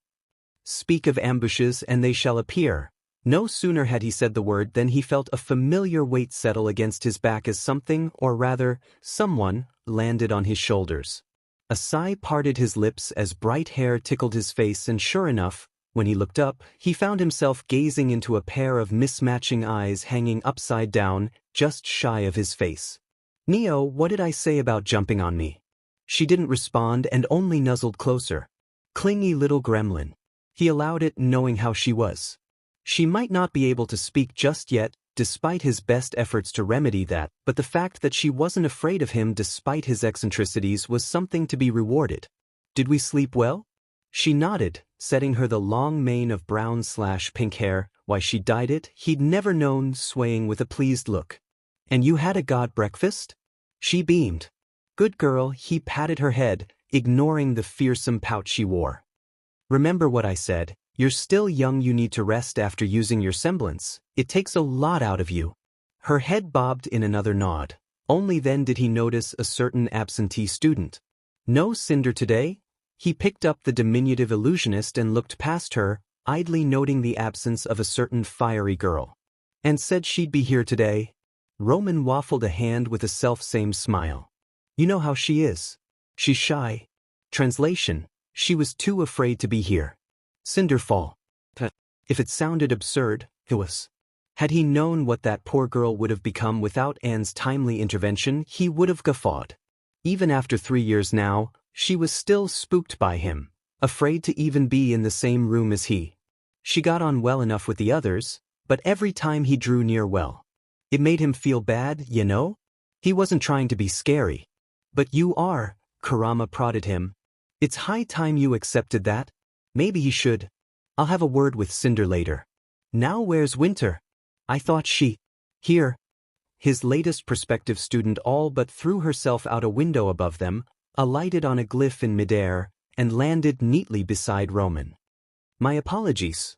Speak of ambushes and they shall appear. No sooner had he said the word than he felt a familiar weight settle against his back as something, or rather, someone, landed on his shoulders. A sigh parted his lips as bright hair tickled his face, and sure enough, when he looked up, he found himself gazing into a pair of mismatching eyes hanging upside down, just shy of his face. Neo, what did I say about jumping on me? She didn't respond and only nuzzled closer. Clingy little gremlin. He allowed it, knowing how she was. She might not be able to speak just yet, despite his best efforts to remedy that, but the fact that she wasn't afraid of him despite his eccentricities was something to be rewarded. Did we sleep well? She nodded, setting her the long mane of brown/pink hair. Why she dyed it, he'd never known, swaying with a pleased look. And you had a god breakfast? She beamed. Good girl, he patted her head, ignoring the fearsome pout she wore. Remember what I said. You're still young, you need to rest after using your semblance. It takes a lot out of you. Her head bobbed in another nod. Only then did he notice a certain absentee student. No Cinder today? He picked up the diminutive illusionist and looked past her, idly noting the absence of a certain fiery girl. And said she'd be here today. Roman waffled a hand with a self-same smile. You know how she is. She's shy. Translation: she was too afraid to be here. Cinderfall. If it sounded absurd, it was. Had he known what that poor girl would have become without Anne's timely intervention, he would have guffawed. Even after 3 years now, she was still spooked by him, afraid to even be in the same room as he. She got on well enough with the others, but every time he drew near, well, it made him feel bad, you know? He wasn't trying to be scary. But you are, Kurama prodded him. It's high time you accepted that. Maybe he should. I'll have a word with Cinder later. Now where's Winter? I thought she. Here. His latest prospective student all but threw herself out a window above them, alighted on a glyph in midair, and landed neatly beside Roman. My apologies.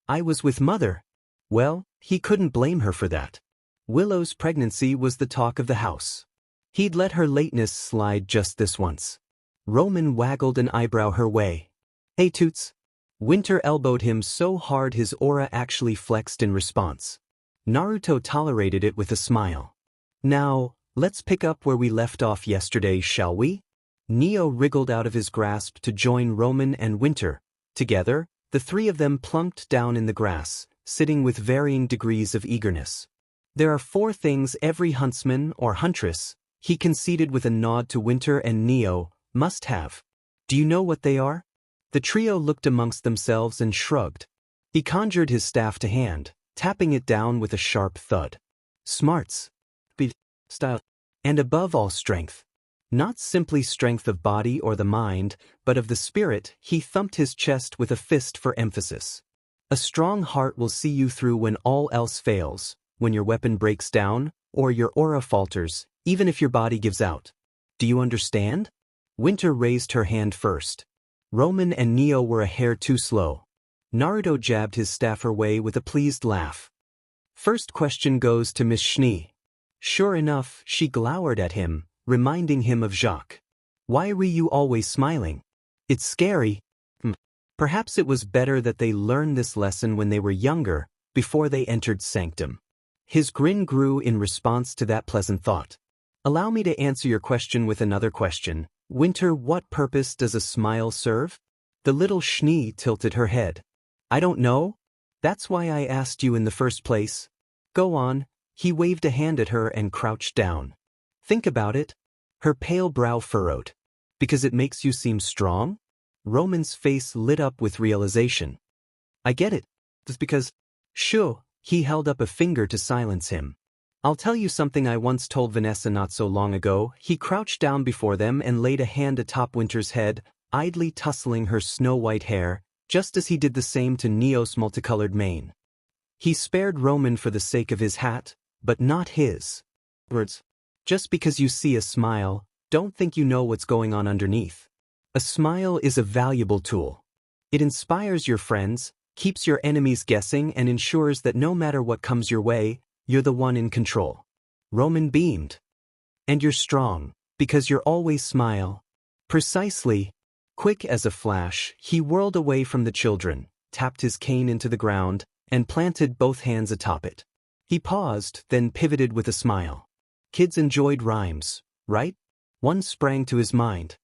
I was with Mother. Well, he couldn't blame her for that. Willow's pregnancy was the talk of the house. He'd let her lateness slide just this once. Roman waggled an eyebrow her way. Hey Toots. Winter elbowed him so hard his aura actually flexed in response. Naruto tolerated it with a smile. Now, let's pick up where we left off yesterday, shall we? Neo wriggled out of his grasp to join Roman and Winter. Together, the three of them plunked down in the grass, sitting with varying degrees of eagerness. There are 4 things every huntsman or huntress, he conceded with a nod to Winter and Neo, must have. Do you know what they are? The trio looked amongst themselves and shrugged. He conjured his staff to hand, tapping it down with a sharp thud. Smarts. Speed. Style. And above all, strength. Not simply strength of body or the mind, but of the spirit. He thumped his chest with a fist for emphasis. A strong heart will see you through when all else fails, when your weapon breaks down, or your aura falters, even if your body gives out. Do you understand? Winter raised her hand first. Roman and Neo were a hair too slow. Naruto jabbed his staff her way with a pleased laugh. First question goes to Miss Schnee. Sure enough, she glowered at him, reminding him of Jacques. Why were you always smiling? It's scary. Perhaps it was better that they learned this lesson when they were younger, before they entered Sanctum. His grin grew in response to that pleasant thought. Allow me to answer your question with another question. Winter, what purpose does a smile serve? The little Schnee tilted her head. I don't know. That's why I asked you in the first place. Go on. He waved a hand at her and crouched down. Think about it. Her pale brow furrowed. Because it makes you seem strong? Roman's face lit up with realization. I get it. It's because... Shoo, he held up a finger to silence him. I'll tell you something I once told Vanessa not so long ago. He crouched down before them and laid a hand atop Winter's head, idly tussling her snow-white hair, just as he did the same to Neo's multicolored mane. He spared Roman for the sake of his hat, but not his. Words. Just because you see a smile, don't think you know what's going on underneath. A smile is a valuable tool. It inspires your friends, keeps your enemies guessing, and ensures that no matter what comes your way, you're the one in control. Roman beamed. And you're strong, because you're always smile. Precisely. Quick as a flash, he whirled away from the children, tapped his cane into the ground, and planted both hands atop it. He paused, then pivoted with a smile. Kids enjoyed rhymes, right? One sprang to his mind.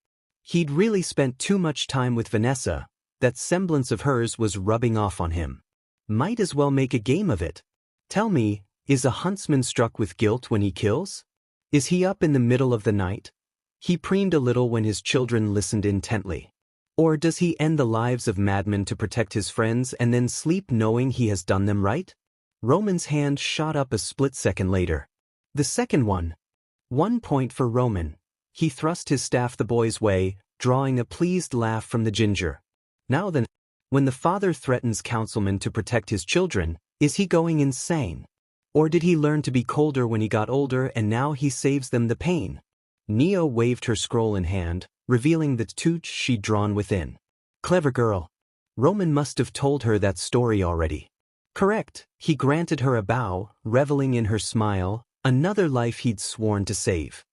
He'd really spent too much time with Vanessa. That semblance of hers was rubbing off on him. Might as well make a game of it. Tell me, is a huntsman struck with guilt when he kills? Is he up in the middle of the night? He preened a little when his children listened intently. Or does he end the lives of madmen to protect his friends and then sleep knowing he has done them right? Roman's hand shot up a split second later. The second one. 1 point for Roman. He thrust his staff the boy's way, drawing a pleased laugh from the ginger. Now then, when the father threatens councilmen to protect his children, is he going insane? Or did he learn to be colder when he got older and now he saves them the pain? Neo waved her scroll in hand, revealing the tooch she'd drawn within. Clever girl. Roman must have told her that story already. Correct, he granted her a bow, reveling in her smile, another life he'd sworn to save.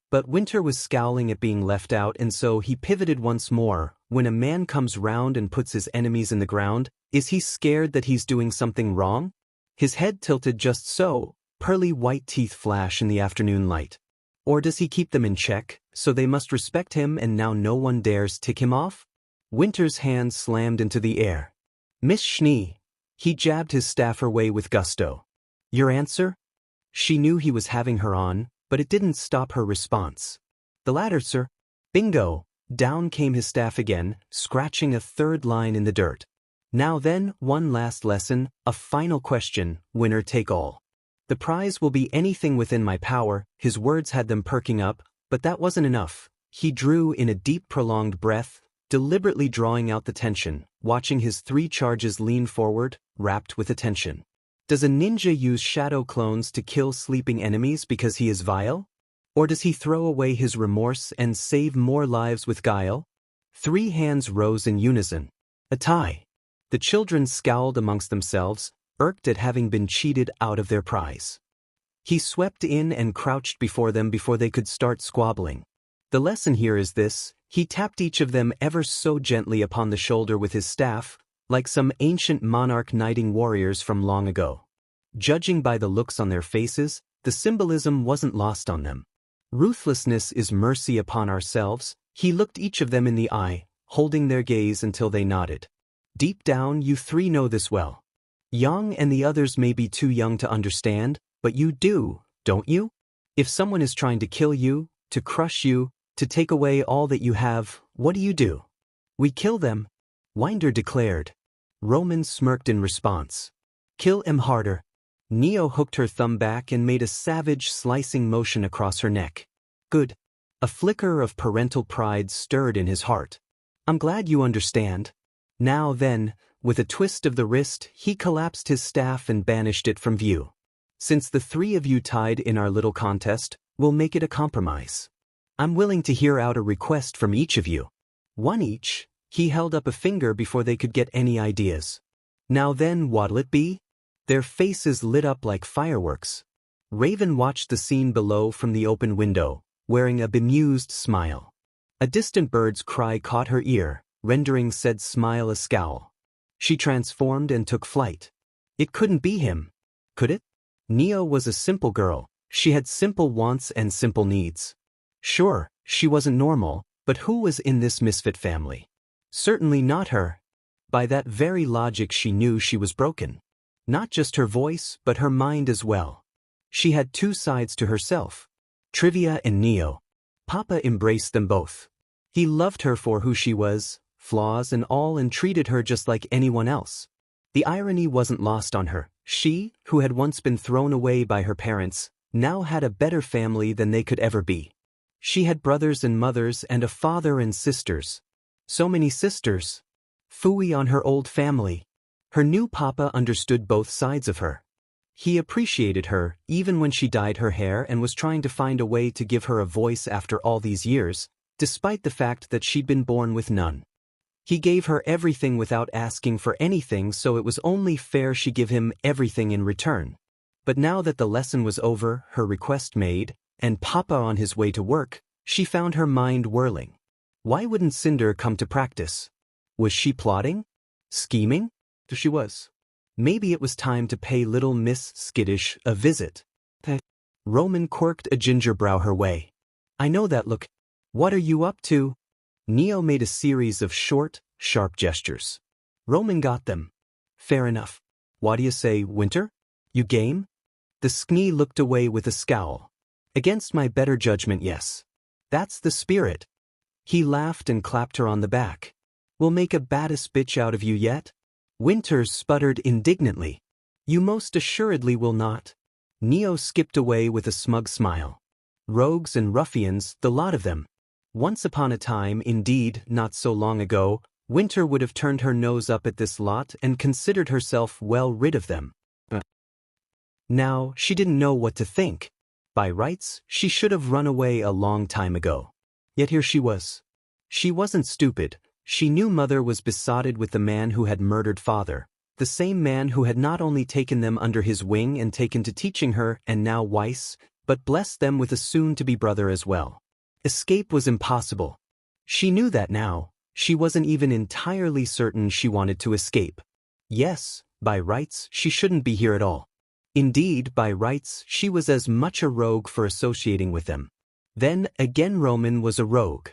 But Winter was scowling at being left out, and so he pivoted once more. When a man comes round and puts his enemies in the ground, is he scared that he's doing something wrong? His head tilted just so, pearly white teeth flash in the afternoon light. Or does he keep them in check, so they must respect him and now no one dares tick him off? Winter's hand slammed into the air. Miss Schnee. He jabbed his staff her way with gusto. Your answer? She knew he was having her on, but it didn't stop her response. The latter, sir. Bingo. Down came his staff again, scratching a third line in the dirt. Now then, one last lesson, a final question, winner take all. The prize will be anything within my power. His words had them perking up, but that wasn't enough. He drew in a deep prolonged breath, deliberately drawing out the tension, watching his 3 charges lean forward, rapt with attention. Does a ninja use shadow clones to kill sleeping enemies because he is vile? Or does he throw away his remorse and save more lives with guile? 3 hands rose in unison. A tie. The children scowled amongst themselves, irked at having been cheated out of their prize. He swept in and crouched before them before they could start squabbling. The lesson here is this: he tapped each of them ever so gently upon the shoulder with his staff, like some ancient monarch knighting warriors from long ago. Judging by the looks on their faces, the symbolism wasn't lost on them. Ruthlessness is mercy upon ourselves. He looked each of them in the eye, holding their gaze until they nodded. Deep down, you 3 know this well. Young and the others may be too young to understand, but you do, don't you? If someone is trying to kill you, to crush you, to take away all that you have, what do? We kill them, Winder declared. Roman smirked in response. Kill him harder. Neo hooked her thumb back and made a savage slicing motion across her neck. Good. A flicker of parental pride stirred in his heart. I'm glad you understand. Now then, with a twist of the wrist, he collapsed his staff and banished it from view. Since the 3 of you tied in our little contest, we'll make it a compromise. I'm willing to hear out a request from each of you. 1 each. He held up a finger before they could get any ideas. Now then, what'll it be? Their faces lit up like fireworks. Raven watched the scene below from the open window, wearing a bemused smile. A distant bird's cry caught her ear, rendering said smile a scowl. She transformed and took flight. It couldn't be him, could it? Neo was a simple girl. She had simple wants and simple needs. Sure, she wasn't normal, but who was in this misfit family? Certainly not her. By that very logic, she knew she was broken. Not just her voice, but her mind as well. She had 2 sides to herself. Trivia and Neo. Papa embraced them both. He loved her for who she was, flaws and all, and treated her just like anyone else. The irony wasn't lost on her. She, who had once been thrown away by her parents, now had a better family than they could ever be. She had brothers and mothers and a father and sisters. So many sisters. Phooey on her old family. Her new papa understood both sides of her. He appreciated her, even when she dyed her hair and was trying to find a way to give her a voice after all these years, despite the fact that she'd been born with none. He gave her everything without asking for anything, so it was only fair she give him everything in return. But now that the lesson was over, her request made, and Papa on his way to work, she found her mind whirling. Why wouldn't Cinder come to practice? Was she plotting? Scheming? She was. Maybe it was time to pay little Miss Skittish a visit. Roman quirked a ginger brow her way. I know that look. What are you up to? Neo made a series of short, sharp gestures. Roman got them. Fair enough. What do you say, Winter? You game? The Skni looked away with a scowl. Against my better judgment, yes. That's the spirit. He laughed and clapped her on the back. We'll make a baddest bitch out of you yet? Winters sputtered indignantly. You most assuredly will not. Neo skipped away with a smug smile. Rogues and ruffians, the lot of them. Once upon a time, indeed, not so long ago, Winter would have turned her nose up at this lot and considered herself well rid of them. Now, she didn't know what to think. By rights, she should have run away a long time ago. Yet here she was. She wasn't stupid. She knew Mother was besotted with the man who had murdered Father, the same man who had not only taken them under his wing and taken to teaching her and now Weiss, but blessed them with a soon-to-be brother as well. Escape was impossible. She knew that now. She wasn't even entirely certain she wanted to escape. Yes, by rights, she shouldn't be here at all. Indeed, by rights, she was as much a rogue for associating with them. Then, again, Roman was a rogue.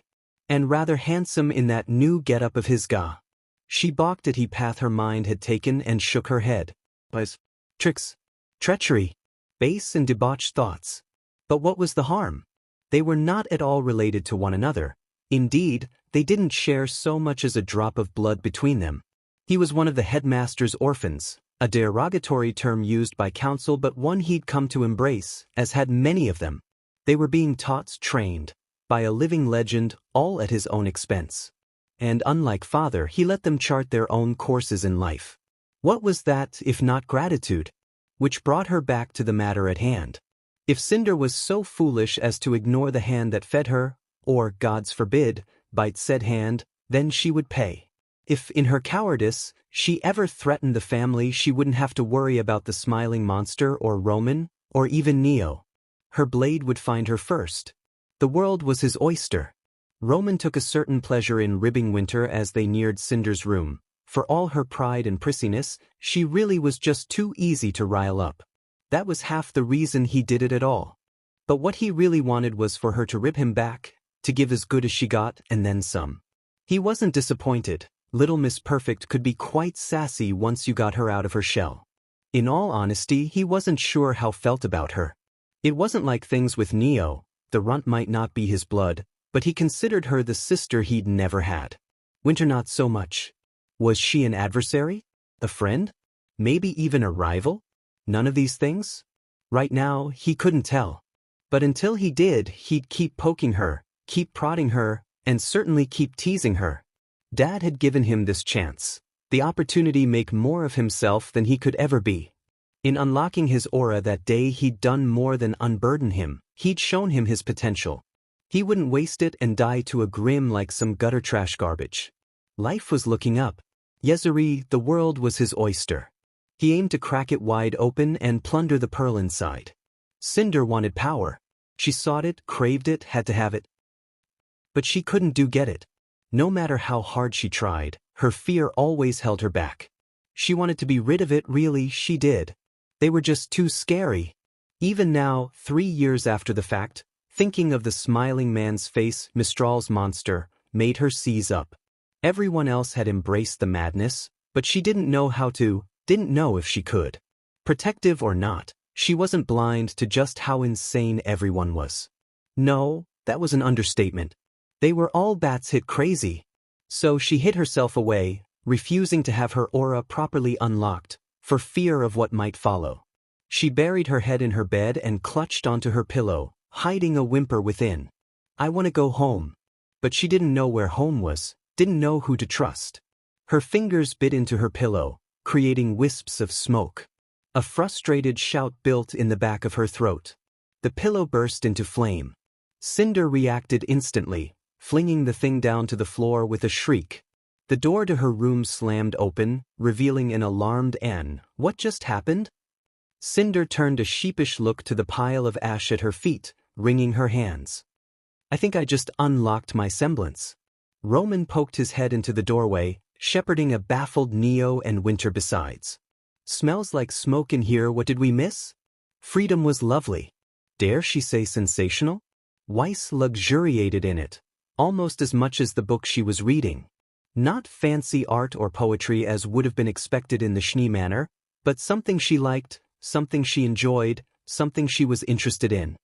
And rather handsome in that new get-up of his ga. She balked at the path her mind had taken and shook her head. Lies, tricks, treachery, base and debauched thoughts. But what was the harm? They were not at all related to one another. Indeed, they didn't share so much as a drop of blood between them. He was one of the Headmaster's orphans, a derogatory term used by council but one he'd come to embrace, as had many of them. They were being taught, trained, by a living legend, all at his own expense. And unlike Father, he let them chart their own courses in life. What was that, if not gratitude? Which brought her back to the matter at hand. If Cinder was so foolish as to ignore the hand that fed her, or, gods forbid, bite said hand, then she would pay. If, in her cowardice, she ever threatened the family, she wouldn't have to worry about the smiling monster or Roman, or even Neo. Her blade would find her first. The world was his oyster. Roman took a certain pleasure in ribbing Winter as they neared Cinder's room. For all her pride and prissiness, she really was just too easy to rile up. That was half the reason he did it at all. But what he really wanted was for her to rib him back, to give as good as she got and then some. He wasn't disappointed. Little Miss Perfect could be quite sassy once you got her out of her shell. In all honesty, he wasn't sure how felt about her. It wasn't like things with Neo. The runt might not be his blood, but he considered her the sister he'd never had. Winter not so much. Was she an adversary? A friend? Maybe even a rival? None of these things? Right now, he couldn't tell. But until he did, he'd keep poking her, keep prodding her, and certainly keep teasing her. Dad had given him this chance, the opportunity to make more of himself than he could ever be. In unlocking his aura that day, he'd done more than unburden him. He'd shown him his potential. He wouldn't waste it and die to a grim like some gutter trash garbage. Life was looking up. Yezuri, the world was his oyster. He aimed to crack it wide open and plunder the pearl inside. Cinder wanted power. She sought it, craved it, had to have it. But she couldn't get it. No matter how hard she tried, her fear always held her back. She wanted to be rid of it, really, she did. They were just too scary. Even now, 3 years after the fact, thinking of the smiling man's face, Mistral's monster, made her seize up. Everyone else had embraced the madness, but she didn't know how to, didn't know if she could. Protective or not, she wasn't blind to just how insane everyone was. No, that was an understatement. They were all bats hit crazy. So she hid herself away, refusing to have her aura properly unlocked, for fear of what might follow. She buried her head in her bed and clutched onto her pillow, hiding a whimper within. I want to go home. But she didn't know where home was, didn't know who to trust. Her fingers bit into her pillow, creating wisps of smoke. A frustrated shout built in the back of her throat. The pillow burst into flame. Cinder reacted instantly, flinging the thing down to the floor with a shriek. The door to her room slammed open, revealing an alarmed Anne. What just happened? Cinder turned a sheepish look to the pile of ash at her feet, wringing her hands. I think I just unlocked my semblance. Roman poked his head into the doorway, shepherding a baffled Neo and Winter besides. Smells like smoke in here, what did we miss? Freedom was lovely. Dare she say sensational? Weiss luxuriated in it, almost as much as the book she was reading. Not fancy art or poetry as would have been expected in the Schnee manner, but something she liked, something she enjoyed, something she was interested in.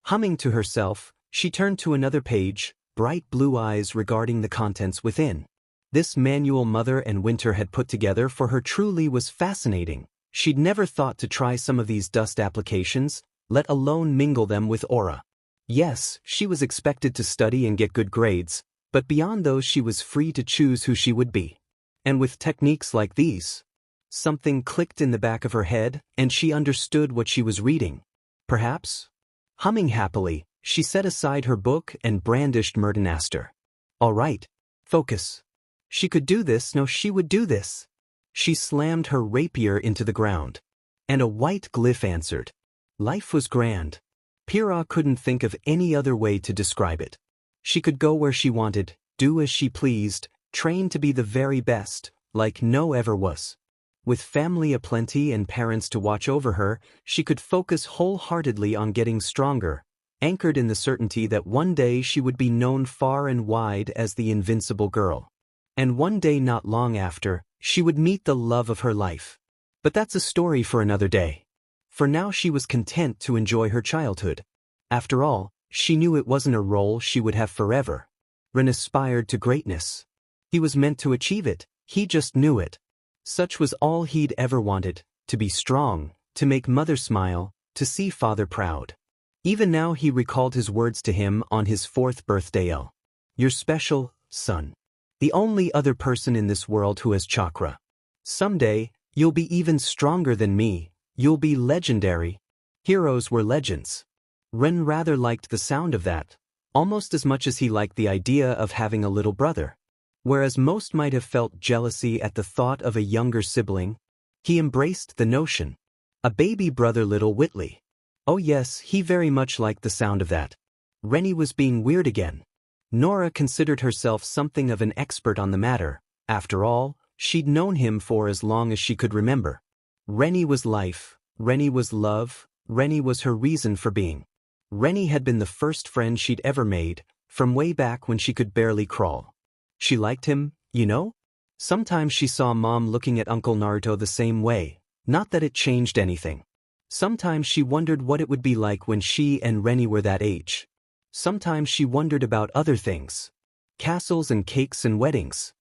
Humming to herself, she turned to another page, bright blue eyes regarding the contents within. This manual Mother and Winter had put together for her truly was fascinating. She'd never thought to try some of these dust applications, let alone mingle them with aura. Yes, she was expected to study and get good grades, but beyond those she was free to choose who she would be. And with techniques like these, something clicked in the back of her head, and she understood what she was reading. Perhaps? Humming happily, she set aside her book and brandished Merdenaster. All right. Focus. She could do this, no, she would do this. She slammed her rapier into the ground. And a white glyph answered. Life was grand. Pyrrha couldn't think of any other way to describe it. She could go where she wanted, do as she pleased, train to be the very best, like no ever was. With family aplenty and parents to watch over her, she could focus wholeheartedly on getting stronger, anchored in the certainty that one day she would be known far and wide as the invincible girl. And one day not long after, she would meet the love of her life. But that's a story for another day. For now she was content to enjoy her childhood. After all, she knew it wasn't a role she would have forever. Ren aspired to greatness. He was meant to achieve it, he just knew it. Such was all he'd ever wanted, to be strong, to make Mother smile, to see Father proud. Even now he recalled his words to him on his 4th birthday. You're special, son. The only other person in this world who has chakra. Someday, you'll be even stronger than me, you'll be legendary. Heroes were legends. Ren rather liked the sound of that, almost as much as he liked the idea of having a little brother. Whereas most might have felt jealousy at the thought of a younger sibling, he embraced the notion. A baby brother, little Whitley. Oh yes, he very much liked the sound of that. Rennie was being weird again. Nora considered herself something of an expert on the matter. After all, she'd known him for as long as she could remember. Rennie was life, Rennie was love, Rennie was her reason for being. Rennie had been the first friend she'd ever made, from way back when she could barely crawl. She liked him, you know? Sometimes she saw Mom looking at Uncle Naruto the same way, not that it changed anything. Sometimes she wondered what it would be like when she and Rennie were that age. Sometimes she wondered about other things. Castles and cakes and weddings.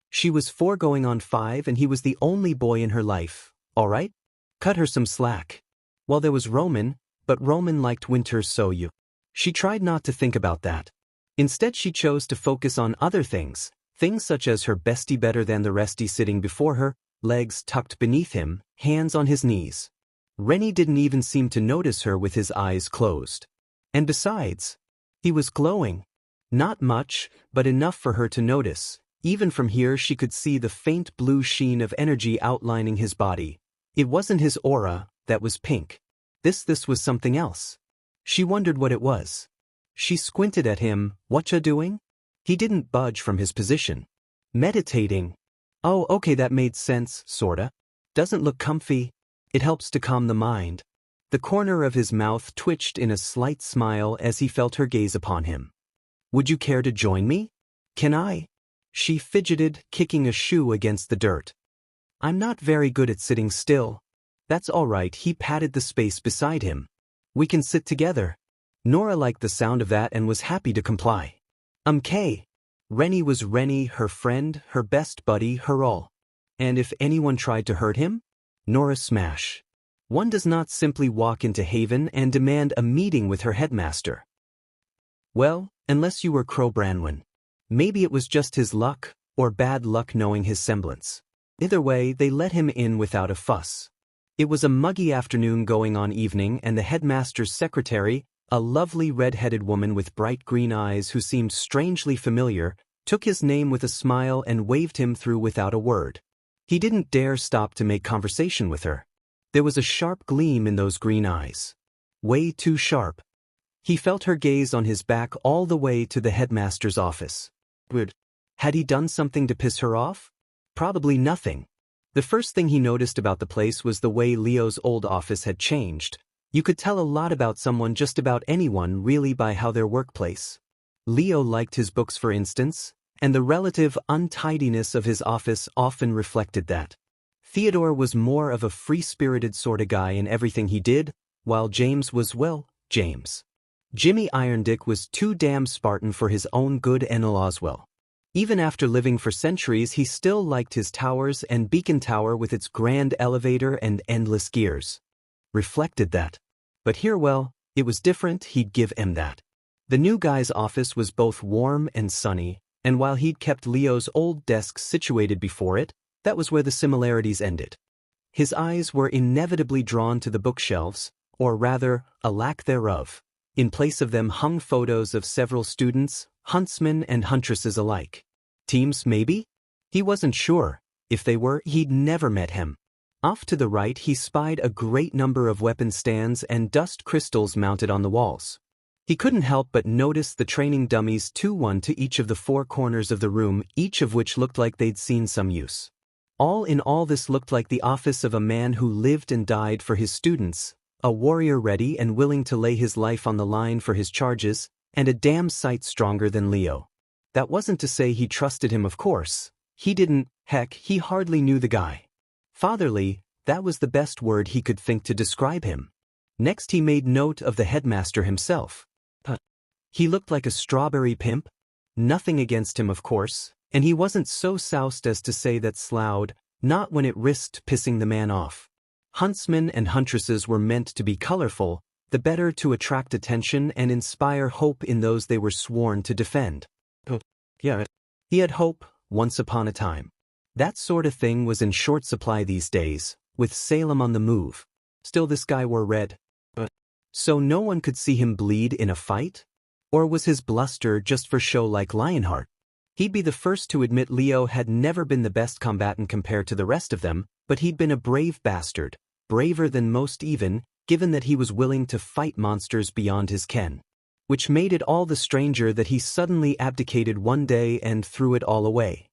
She was 4 going on 5 and he was the only boy in her life, all right? Cut her some slack. Well, there was Roman, but Roman liked Winter so you. She tried not to think about that. Instead she chose to focus on other things, things such as her bestie better than the restie sitting before her, legs tucked beneath him, hands on his knees. Rennie didn't even seem to notice her with his eyes closed. And besides, he was glowing. Not much, but enough for her to notice. Even from here she could see the faint blue sheen of energy outlining his body. It wasn't his aura that was pink. This was something else. She wondered what it was. She squinted at him. Whatcha doing? He didn't budge from his position. Meditating. Oh, okay, that made sense, sorta. Doesn't look comfy. It helps to calm the mind. The corner of his mouth twitched in a slight smile as he felt her gaze upon him. Would you care to join me? Can I? She fidgeted, kicking a shoe against the dirt. I'm not very good at sitting still. That's all right, he patted the space beside him. We can sit together. Nora liked the sound of that and was happy to comply. Kay. Rennie was Rennie, her friend, her best buddy, her all. And if anyone tried to hurt him? Nora smash. One does not simply walk into Haven and demand a meeting with her headmaster. Well, unless you were Crow Branwen. Maybe it was just his luck, or bad luck knowing his semblance. Either way, they let him in without a fuss. It was a muggy afternoon going on evening and the headmaster's secretary, a lovely red-headed woman with bright green eyes who seemed strangely familiar, took his name with a smile and waved him through without a word. He didn't dare stop to make conversation with her. There was a sharp gleam in those green eyes. Way too sharp. He felt her gaze on his back all the way to the headmaster's office. Weird. Had he done something to piss her off? Probably nothing. The first thing he noticed about the place was the way Leo's old office had changed. You could tell a lot about someone, just about anyone, really, by how their workplace. Leo liked his books, for instance, and the relative untidiness of his office often reflected that. Theodore was more of a free-spirited sort of guy in everything he did, while James was, well, James. Jimmy Irondick was too damn Spartan for his own good, and Oswell. Even after living for centuries, he still liked his towers, and Beacon Tower with its grand elevator and endless gears reflected that. But here, well, it was different, he'd give him that. The new guy's office was both warm and sunny, and while he'd kept Leo's old desk situated before it, that was where the similarities ended. His eyes were inevitably drawn to the bookshelves, or rather, a lack thereof. In place of them hung photos of several students, huntsmen and huntresses alike. Teams, maybe? He wasn't sure. If they were, he'd never met him. Off to the right, he spied a great number of weapon stands and dust crystals mounted on the walls. He couldn't help but notice the training dummies, one to each of the four corners of the room, each of which looked like they'd seen some use. All in all, this looked like the office of a man who lived and died for his students, a warrior ready and willing to lay his life on the line for his charges, and a damn sight stronger than Leo. That wasn't to say he trusted him, of course. He didn't, heck, he hardly knew the guy. Fatherly, that was the best word he could think to describe him. Next he made note of the headmaster himself. He looked like a strawberry pimp. Nothing against him, of course, and he wasn't so soused as to say that sloughed, not when it risked pissing the man off. Huntsmen and huntresses were meant to be colorful, the better to attract attention and inspire hope in those they were sworn to defend. Yeah, he had hope, once upon a time. That sort of thing was in short supply these days, with Salem on the move. Still, this guy wore red. So no one could see him bleed in a fight? Or was his bluster just for show like Lionheart? He'd be the first to admit Leo had never been the best combatant compared to the rest of them, but he'd been a brave bastard, braver than most even, given that he was willing to fight monsters beyond his ken. Which made it all the stranger that he suddenly abdicated one day and threw it all away.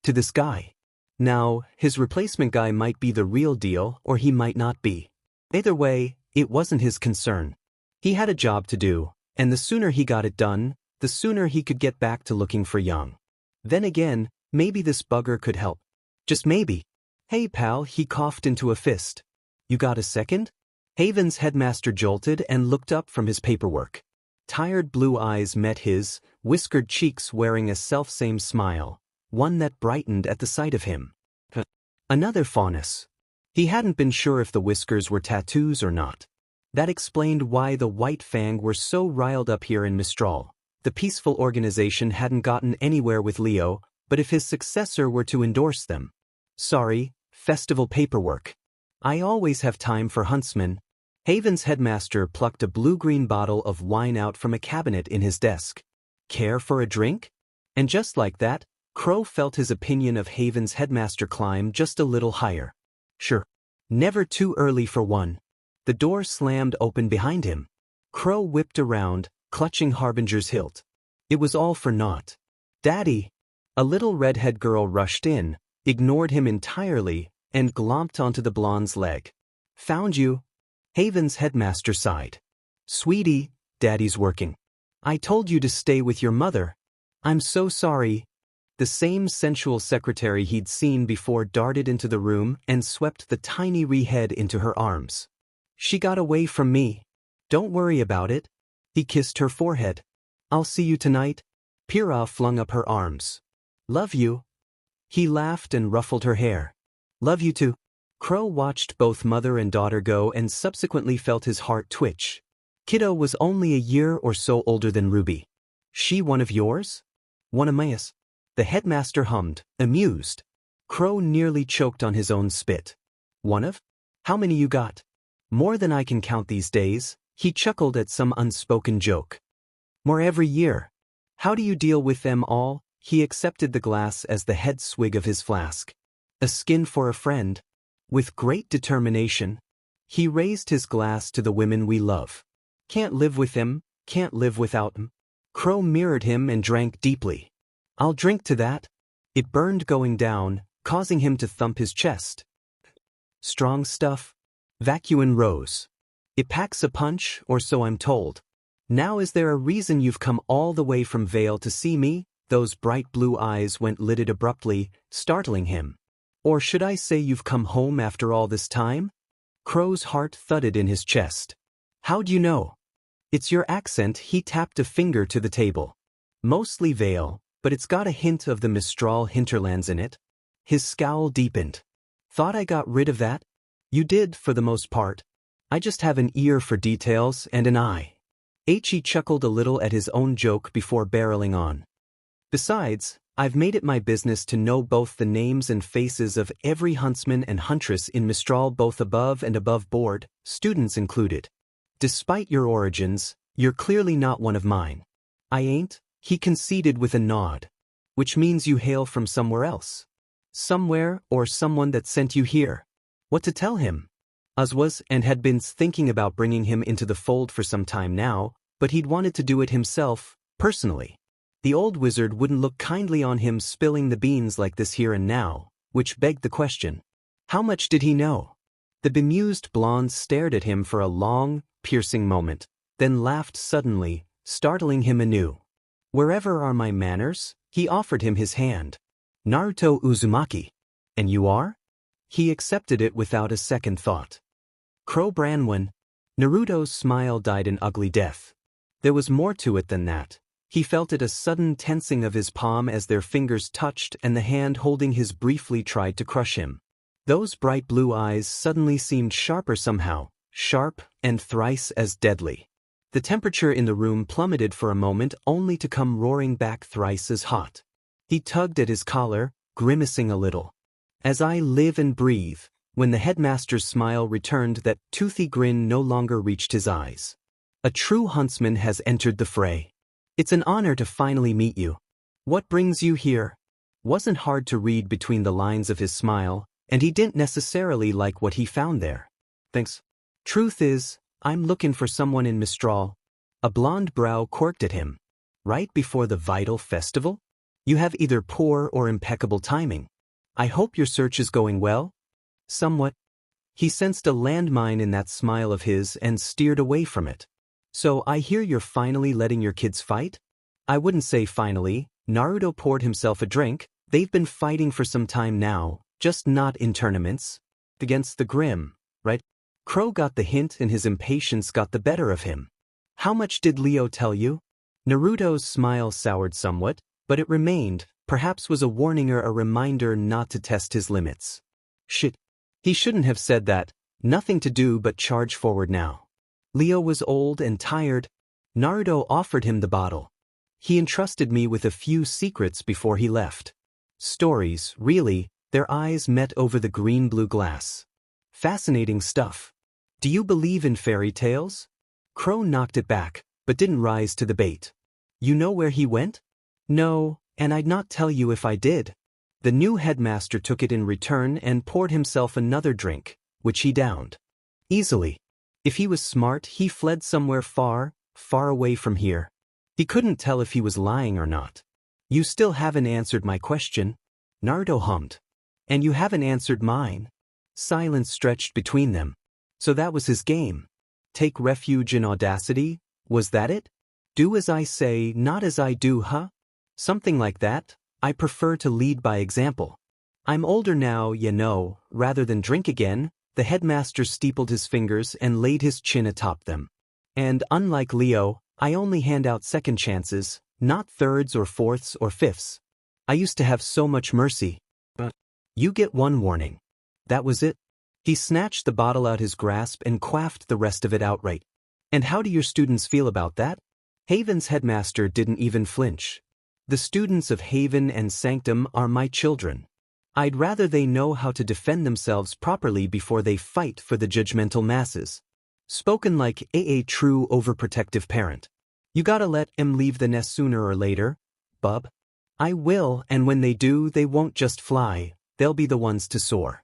To this guy. Now, his replacement guy might be the real deal, or he might not be. Either way, it wasn't his concern. He had a job to do, and the sooner he got it done, the sooner he could get back to looking for Young. Then again, maybe this bugger could help. Just maybe. Hey pal, he coughed into a fist. You got a second? Haven's headmaster jolted and looked up from his paperwork. Tired blue eyes met his, whiskered cheeks wearing a self-same smile, one that brightened at the sight of him. Another faunus. He hadn't been sure if the whiskers were tattoos or not. That explained why the White Fang were so riled up here in Mistral. The peaceful organization hadn't gotten anywhere with Leo, but if his successor were to endorse them. Sorry, festival paperwork. I always have time for huntsmen. Haven's headmaster plucked a blue-green bottle of wine out from a cabinet in his desk. Care for a drink? And just like that, Crow felt his opinion of Haven's headmaster climb just a little higher. Sure. Never too early for one. The door slammed open behind him. Crow whipped around, clutching Harbinger's hilt. It was all for naught. Daddy! A little redhead girl rushed in, ignored him entirely, and glomped onto the blonde's leg. Found you. Haven's headmaster sighed. Sweetie, Daddy's working. I told you to stay with your mother. I'm so sorry. The same sensual secretary he'd seen before darted into the room and swept the tiny redhead into her arms. She got away from me. Don't worry about it. He kissed her forehead. I'll see you tonight. Pyrrha flung up her arms. Love you. He laughed and ruffled her hair. Love you too. Crow watched both mother and daughter go and subsequently felt his heart twitch. Kiddo was only a year or so older than Ruby. She one of yours? One of Maia's. The headmaster hummed, amused. Crow nearly choked on his own spit. One of? How many you got? More than I can count these days. He chuckled at some unspoken joke. More every year. How do you deal with them all? He accepted the glass as the head swig of his flask. A skin for a friend. With great determination, he raised his glass to the women we love. Can't live with him, can't live without him. Crow mirrored him and drank deeply. I'll drink to that. It burned going down, causing him to thump his chest. Strong stuff. Vacuin rose. It packs a punch, or so I'm told. Now is there a reason you've come all the way from Vale to see me? Those bright blue eyes went lidded abruptly, startling him. Or should I say you've come home after all this time? Crow's heart thudded in his chest. How'd you know? It's your accent. He tapped a finger to the table. Mostly Vale, but it's got a hint of the Mistral hinterlands in it. His scowl deepened. Thought I got rid of that? You did, for the most part. I just have an ear for details and an eye. He chuckled a little at his own joke before barreling on. Besides, I've made it my business to know both the names and faces of every huntsman and huntress in Mistral, both above and above board, students included. Despite your origins, you're clearly not one of mine. I ain't, he conceded with a nod. Which means you hail from somewhere else. Somewhere or someone that sent you here. What to tell him? Uz was and had been thinking about bringing him into the fold for some time now, but he'd wanted to do it himself, personally. The old wizard wouldn't look kindly on him spilling the beans like this here and now, which begged the question. How much did he know? The bemused blonde stared at him for a long, piercing moment, then laughed suddenly, startling him anew. Wherever are my manners? He offered him his hand. Naruto Uzumaki. And you are? He accepted it without a second thought. Crow Branwen. Naruto's smile died an ugly death. There was more to it than that. He felt it a sudden tensing of his palm as their fingers touched and the hand holding his briefly tried to crush him. Those bright blue eyes suddenly seemed sharper somehow, sharp and thrice as deadly. The temperature in the room plummeted for a moment only to come roaring back thrice as hot. He tugged at his collar, grimacing a little. As I live and breathe, when the headmaster's smile returned, that toothy grin no longer reached his eyes. A true huntsman has entered the fray. It's an honor to finally meet you. What brings you here? Wasn't hard to read between the lines of his smile, and he didn't necessarily like what he found there. Thanks. Truth is, I'm looking for someone in Mistral. A blonde brow quirked at him. Right before the vital festival? You have either poor or impeccable timing. I hope your search is going well? Somewhat. He sensed a landmine in that smile of his and steered away from it. So I hear you're finally letting your kids fight? I wouldn't say finally. Naruto poured himself a drink. They've been fighting for some time now, just not in tournaments. Against the Grim, right? Crow got the hint and his impatience got the better of him. How much did Leo tell you? Naruto's smile soured somewhat, but it remained, perhaps was a warning or a reminder not to test his limits. Shit. He shouldn't have said that. Nothing to do but charge forward now. Leo was old and tired. Naruto offered him the bottle. He entrusted me with a few secrets before he left. Stories, really. Their eyes met over the green-blue glass. Fascinating stuff. Do you believe in fairy tales? Crow knocked it back, but didn't rise to the bait. You know where he went? No, and I'd not tell you if I did. The new headmaster took it in return and poured himself another drink, which he downed. Easily. If he was smart, he fled somewhere far, far away from here. He couldn't tell if he was lying or not. You still haven't answered my question. Naruto hummed. And you haven't answered mine. Silence stretched between them. So that was his game. Take refuge in audacity? Was that it? Do as I say, not as I do, huh? Something like that. I prefer to lead by example. I'm older now, you know. Rather than drink again, the headmaster steepled his fingers and laid his chin atop them. And unlike Leo, I only hand out second chances, not thirds or fourths or fifths. I used to have so much mercy. But you get one warning. That was it. He snatched the bottle out his grasp and quaffed the rest of it outright. And how do your students feel about that? Haven's headmaster didn't even flinch. The students of Haven and Sanctum are my children. I'd rather they know how to defend themselves properly before they fight for the judgmental masses. Spoken like a true overprotective parent. You gotta let 'em leave the nest sooner or later, bub. I will, and when they do, they won't just fly, they'll be the ones to soar.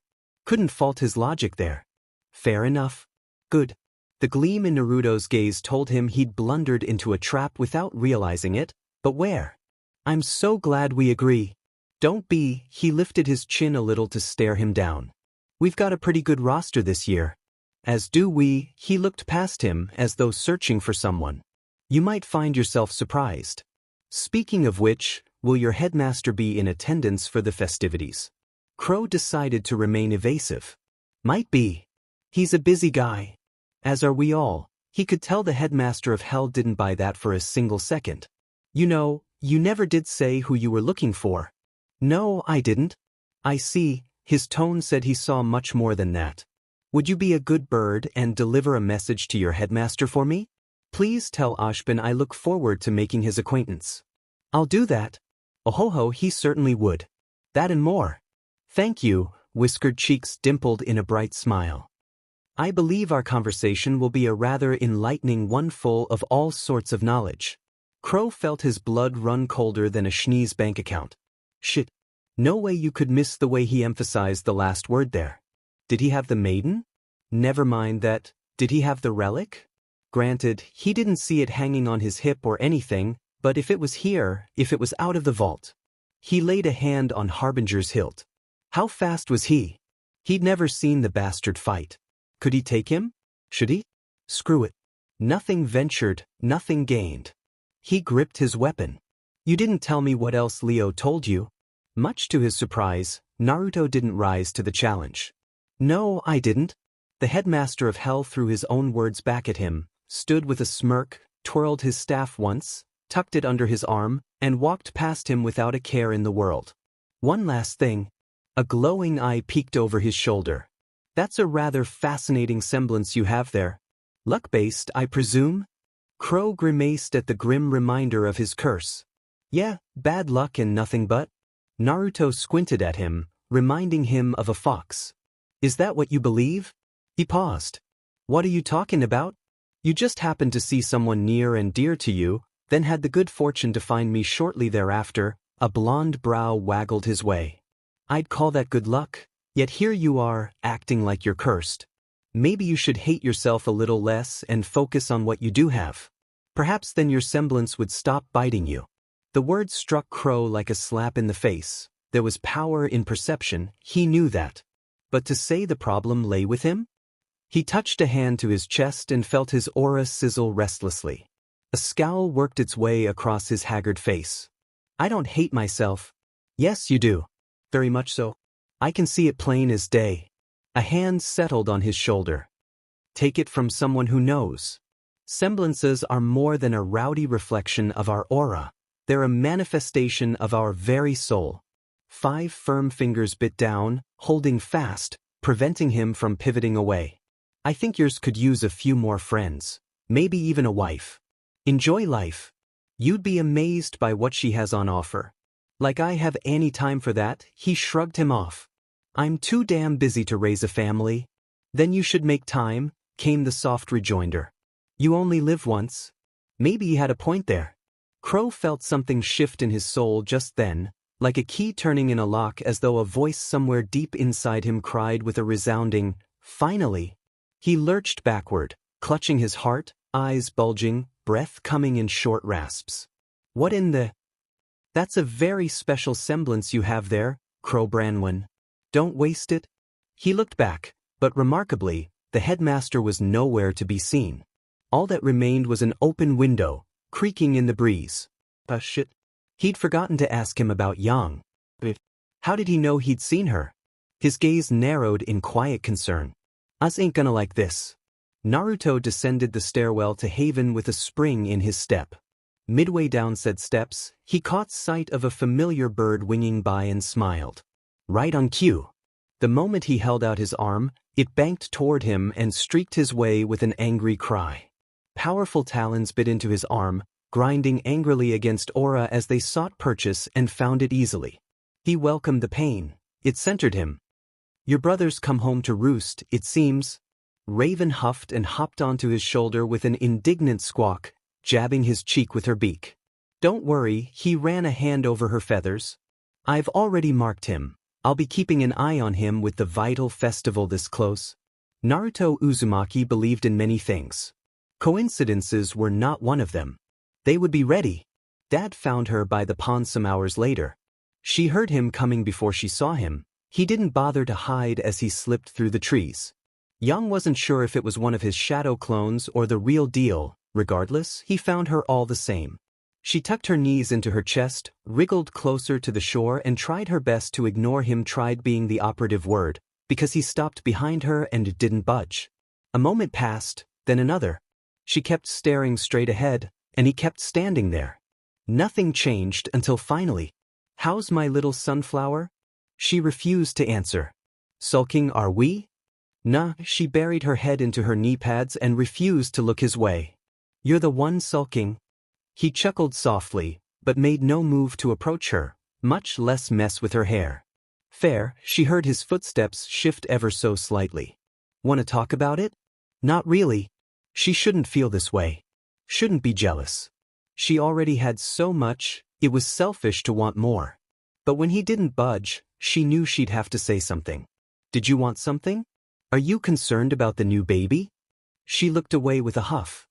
Couldn't fault his logic there. Fair enough. Good. The gleam in Naruto's gaze told him he'd blundered into a trap without realizing it, but where? I'm so glad we agree. Don't be. He lifted his chin a little to stare him down. We've got a pretty good roster this year. As do we. He looked past him as though searching for someone. You might find yourself surprised. Speaking of which, will your headmaster be in attendance for the festivities? Crow decided to remain evasive. Might be. He's a busy guy. As are we all. He could tell the headmaster of hell didn't buy that for a single second. You know, you never did say who you were looking for. No, I didn't. I see. His tone said he saw much more than that. Would you be a good bird and deliver a message to your headmaster for me? Please tell Ashbin I look forward to making his acquaintance. I'll do that. Oh, he certainly would. That and more. Thank you. Whiskered cheeks dimpled in a bright smile. I believe our conversation will be a rather enlightening one full of all sorts of knowledge. Crow felt his blood run colder than a Schnee's bank account. Shit. No way you could miss the way he emphasized the last word there. Did he have the maiden? Never mind that. Did he have the relic? Granted, he didn't see it hanging on his hip or anything, but if it was here, if it was out of the vault. He laid a hand on Harbinger's hilt. How fast was he? He'd never seen the bastard fight. Could he take him? Should he? Screw it. Nothing ventured, nothing gained. He gripped his weapon. You didn't tell me what else Leo told you. Much to his surprise, Naruto didn't rise to the challenge. No, I didn't. The headmaster of hell threw his own words back at him, stood with a smirk, twirled his staff once, tucked it under his arm, and walked past him without a care in the world. One last thing. A glowing eye peeked over his shoulder. That's a rather fascinating semblance you have there. Luck-based, I presume? Crow grimaced at the grim reminder of his curse. Yeah, bad luck and nothing but. Naruto squinted at him, reminding him of a fox. Is that what you believe? He paused. What are you talking about? You just happened to see someone near and dear to you, then had the good fortune to find me shortly thereafter. A blonde brow waggled his way. I'd call that good luck. Yet here you are, acting like you're cursed. Maybe you should hate yourself a little less and focus on what you do have. Perhaps then your semblance would stop biting you. The words struck Crow like a slap in the face. There was power in perception, he knew that. But to say the problem lay with him? He touched a hand to his chest and felt his aura sizzle restlessly. A scowl worked its way across his haggard face. I don't hate myself. Yes, you do. Very much so. I can see it plain as day. A hand settled on his shoulder. Take it from someone who knows. Semblances are more than a rowdy reflection of our aura. They're a manifestation of our very soul. 5 firm fingers bit down, holding fast, preventing him from pivoting away. I think yours could use a few more friends. Maybe even a wife. Enjoy life. You'd be amazed by what she has on offer. Like I have any time for that, he shrugged him off. I'm too damn busy to raise a family. Then you should make time, came the soft rejoinder. You only live once. Maybe he had a point there. Crow felt something shift in his soul just then, like a key turning in a lock, as though a voice somewhere deep inside him cried with a resounding, finally. He lurched backward, clutching his heart, eyes bulging, breath coming in short rasps. What in the... That's a very special semblance you have there, Crow Branwen. Don't waste it. He looked back, but remarkably, the headmaster was nowhere to be seen. All that remained was an open window, creaking in the breeze. Shit. He'd forgotten to ask him about Yang. How did he know he'd seen her? His gaze narrowed in quiet concern. Us ain't gonna like this. Naruto descended the stairwell to Haven with a spring in his step. Midway down said steps, he caught sight of a familiar bird winging by and smiled. Right on cue. The moment he held out his arm, it banked toward him and streaked his way with an angry cry. Powerful talons bit into his arm, grinding angrily against aura as they sought purchase and found it easily. He welcomed the pain. It centered him. Your brother's come home to roost, it seems. Raven huffed and hopped onto his shoulder with an indignant squawk, jabbing his cheek with her beak. Don't worry, he ran a hand over her feathers. I've already marked him. I'll be keeping an eye on him with the vital festival this close. Naruto Uzumaki believed in many things. Coincidences were not one of them. They would be ready. Dad found her by the pond some hours later. She heard him coming before she saw him. He didn't bother to hide as he slipped through the trees. Young wasn't sure if it was one of his shadow clones or the real deal. Regardless, he found her all the same. She tucked her knees into her chest, wriggled closer to the shore and tried her best to ignore him. Tried being the operative word, because he stopped behind her and didn't budge. A moment passed, then another. She kept staring straight ahead, and he kept standing there. Nothing changed until finally. "How's my little sunflower?" She refused to answer. "Sulking are we?" Nah, she buried her head into her knee pads and refused to look his way. "You're the one sulking." He chuckled softly, but made no move to approach her, much less mess with her hair. Fair, she heard his footsteps shift ever so slightly. "Want to talk about it?" "Not really." She shouldn't feel this way. Shouldn't be jealous. She already had so much, it was selfish to want more. But when he didn't budge, she knew she'd have to say something. "Did you want something? Are you concerned about the new baby?" She looked away with a huff.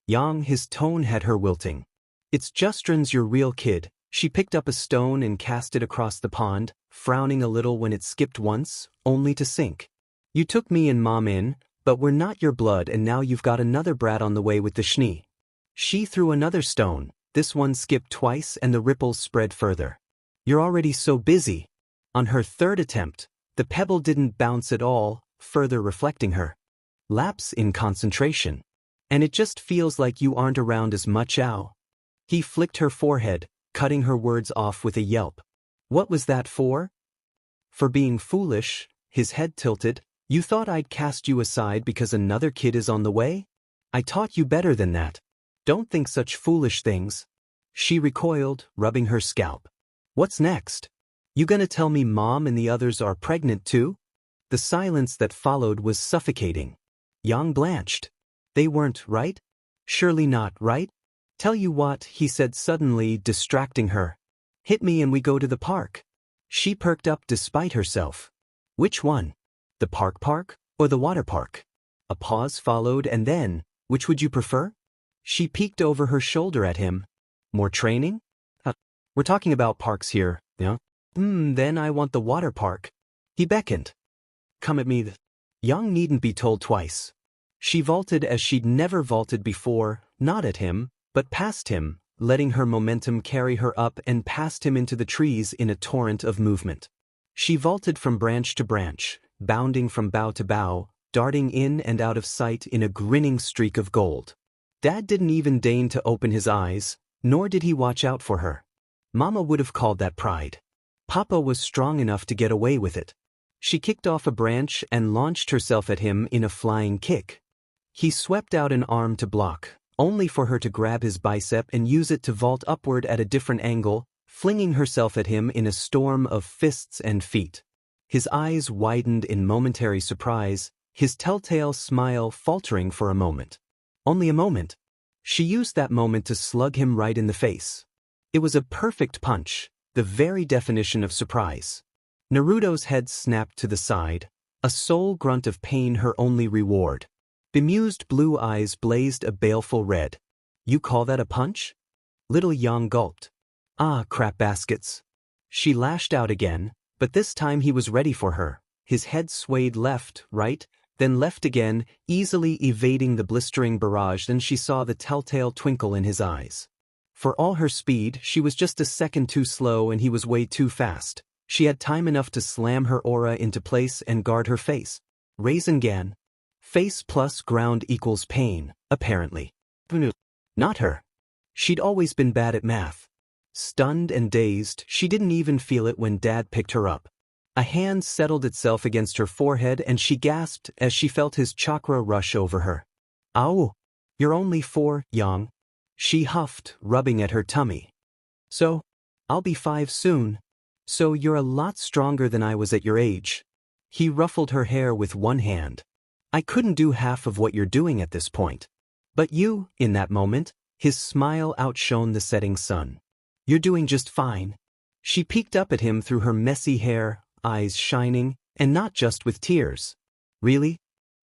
Yang, his tone had her wilting. "It's Justran's your real kid." She picked up a stone and cast it across the pond, frowning a little when it skipped once, only to sink. "You took me and Mom in, but we're not your blood, and now you've got another brat on the way with the shni." She threw another stone. This one skipped twice and the ripples spread further. "You're already so busy." On her third attempt, the pebble didn't bounce at all, further reflecting her lapse in concentration. "And it just feels like you aren't around as much, ow." He flicked her forehead, cutting her words off with a yelp. "What was that for?" "For being foolish." His head tilted. "You thought I'd cast you aside because another kid is on the way? I taught you better than that. Don't think such foolish things." She recoiled, rubbing her scalp. "What's next? You gonna tell me Mom and the others are pregnant too?" The silence that followed was suffocating. Yang blanched. "They weren't, right? Surely not, right?" "Tell you what," he said suddenly, distracting her. "Hit me and we go to the park." She perked up despite herself. "Which one? The park or the water park?" A pause followed and then, "Which would you prefer?" She peeked over her shoulder at him. "More training?" We're talking about parks here, yeah?" Then I want the water park." He beckoned. "Come at me." Young needn't be told twice. She vaulted as she'd never vaulted before, not at him, but past him, letting her momentum carry her up and past him into the trees in a torrent of movement. She vaulted from branch to branch, bounding from bough to bough, darting in and out of sight in a grinning streak of gold. Dad didn't even deign to open his eyes, nor did he watch out for her. Mama would have called that pride. Papa was strong enough to get away with it. She kicked off a branch and launched herself at him in a flying kick. He swept out an arm to block, only for her to grab his bicep and use it to vault upward at a different angle, flinging herself at him in a storm of fists and feet. His eyes widened in momentary surprise, his telltale smile faltering for a moment. Only a moment. She used that moment to slug him right in the face. It was a perfect punch, the very definition of surprise. Naruto's head snapped to the side, a soul grunt of pain her only reward. Bemused blue eyes blazed a baleful red. "You call that a punch?" Little Yang gulped. "Ah, crap baskets." She lashed out again, but this time he was ready for her. His head swayed left, right, then left again, easily evading the blistering barrage. Then she saw the telltale twinkle in his eyes. For all her speed, she was just a second too slow and he was way too fast. She had time enough to slam her aura into place and guard her face. Rasengan. Face plus ground equals pain, apparently. Not her. She'd always been bad at math. Stunned and dazed, she didn't even feel it when Dad picked her up. A hand settled itself against her forehead and she gasped as she felt his chakra rush over her. "Ow! You're only 4, Yang." She huffed, rubbing at her tummy. "So? I'll be 5 soon. So you're a lot stronger than I was at your age." He ruffled her hair with one hand. "I couldn't do half of what you're doing at this point. But you," in that moment, his smile outshone the setting sun. "You're doing just fine." She peeked up at him through her messy hair, eyes shining, and not just with tears. Really?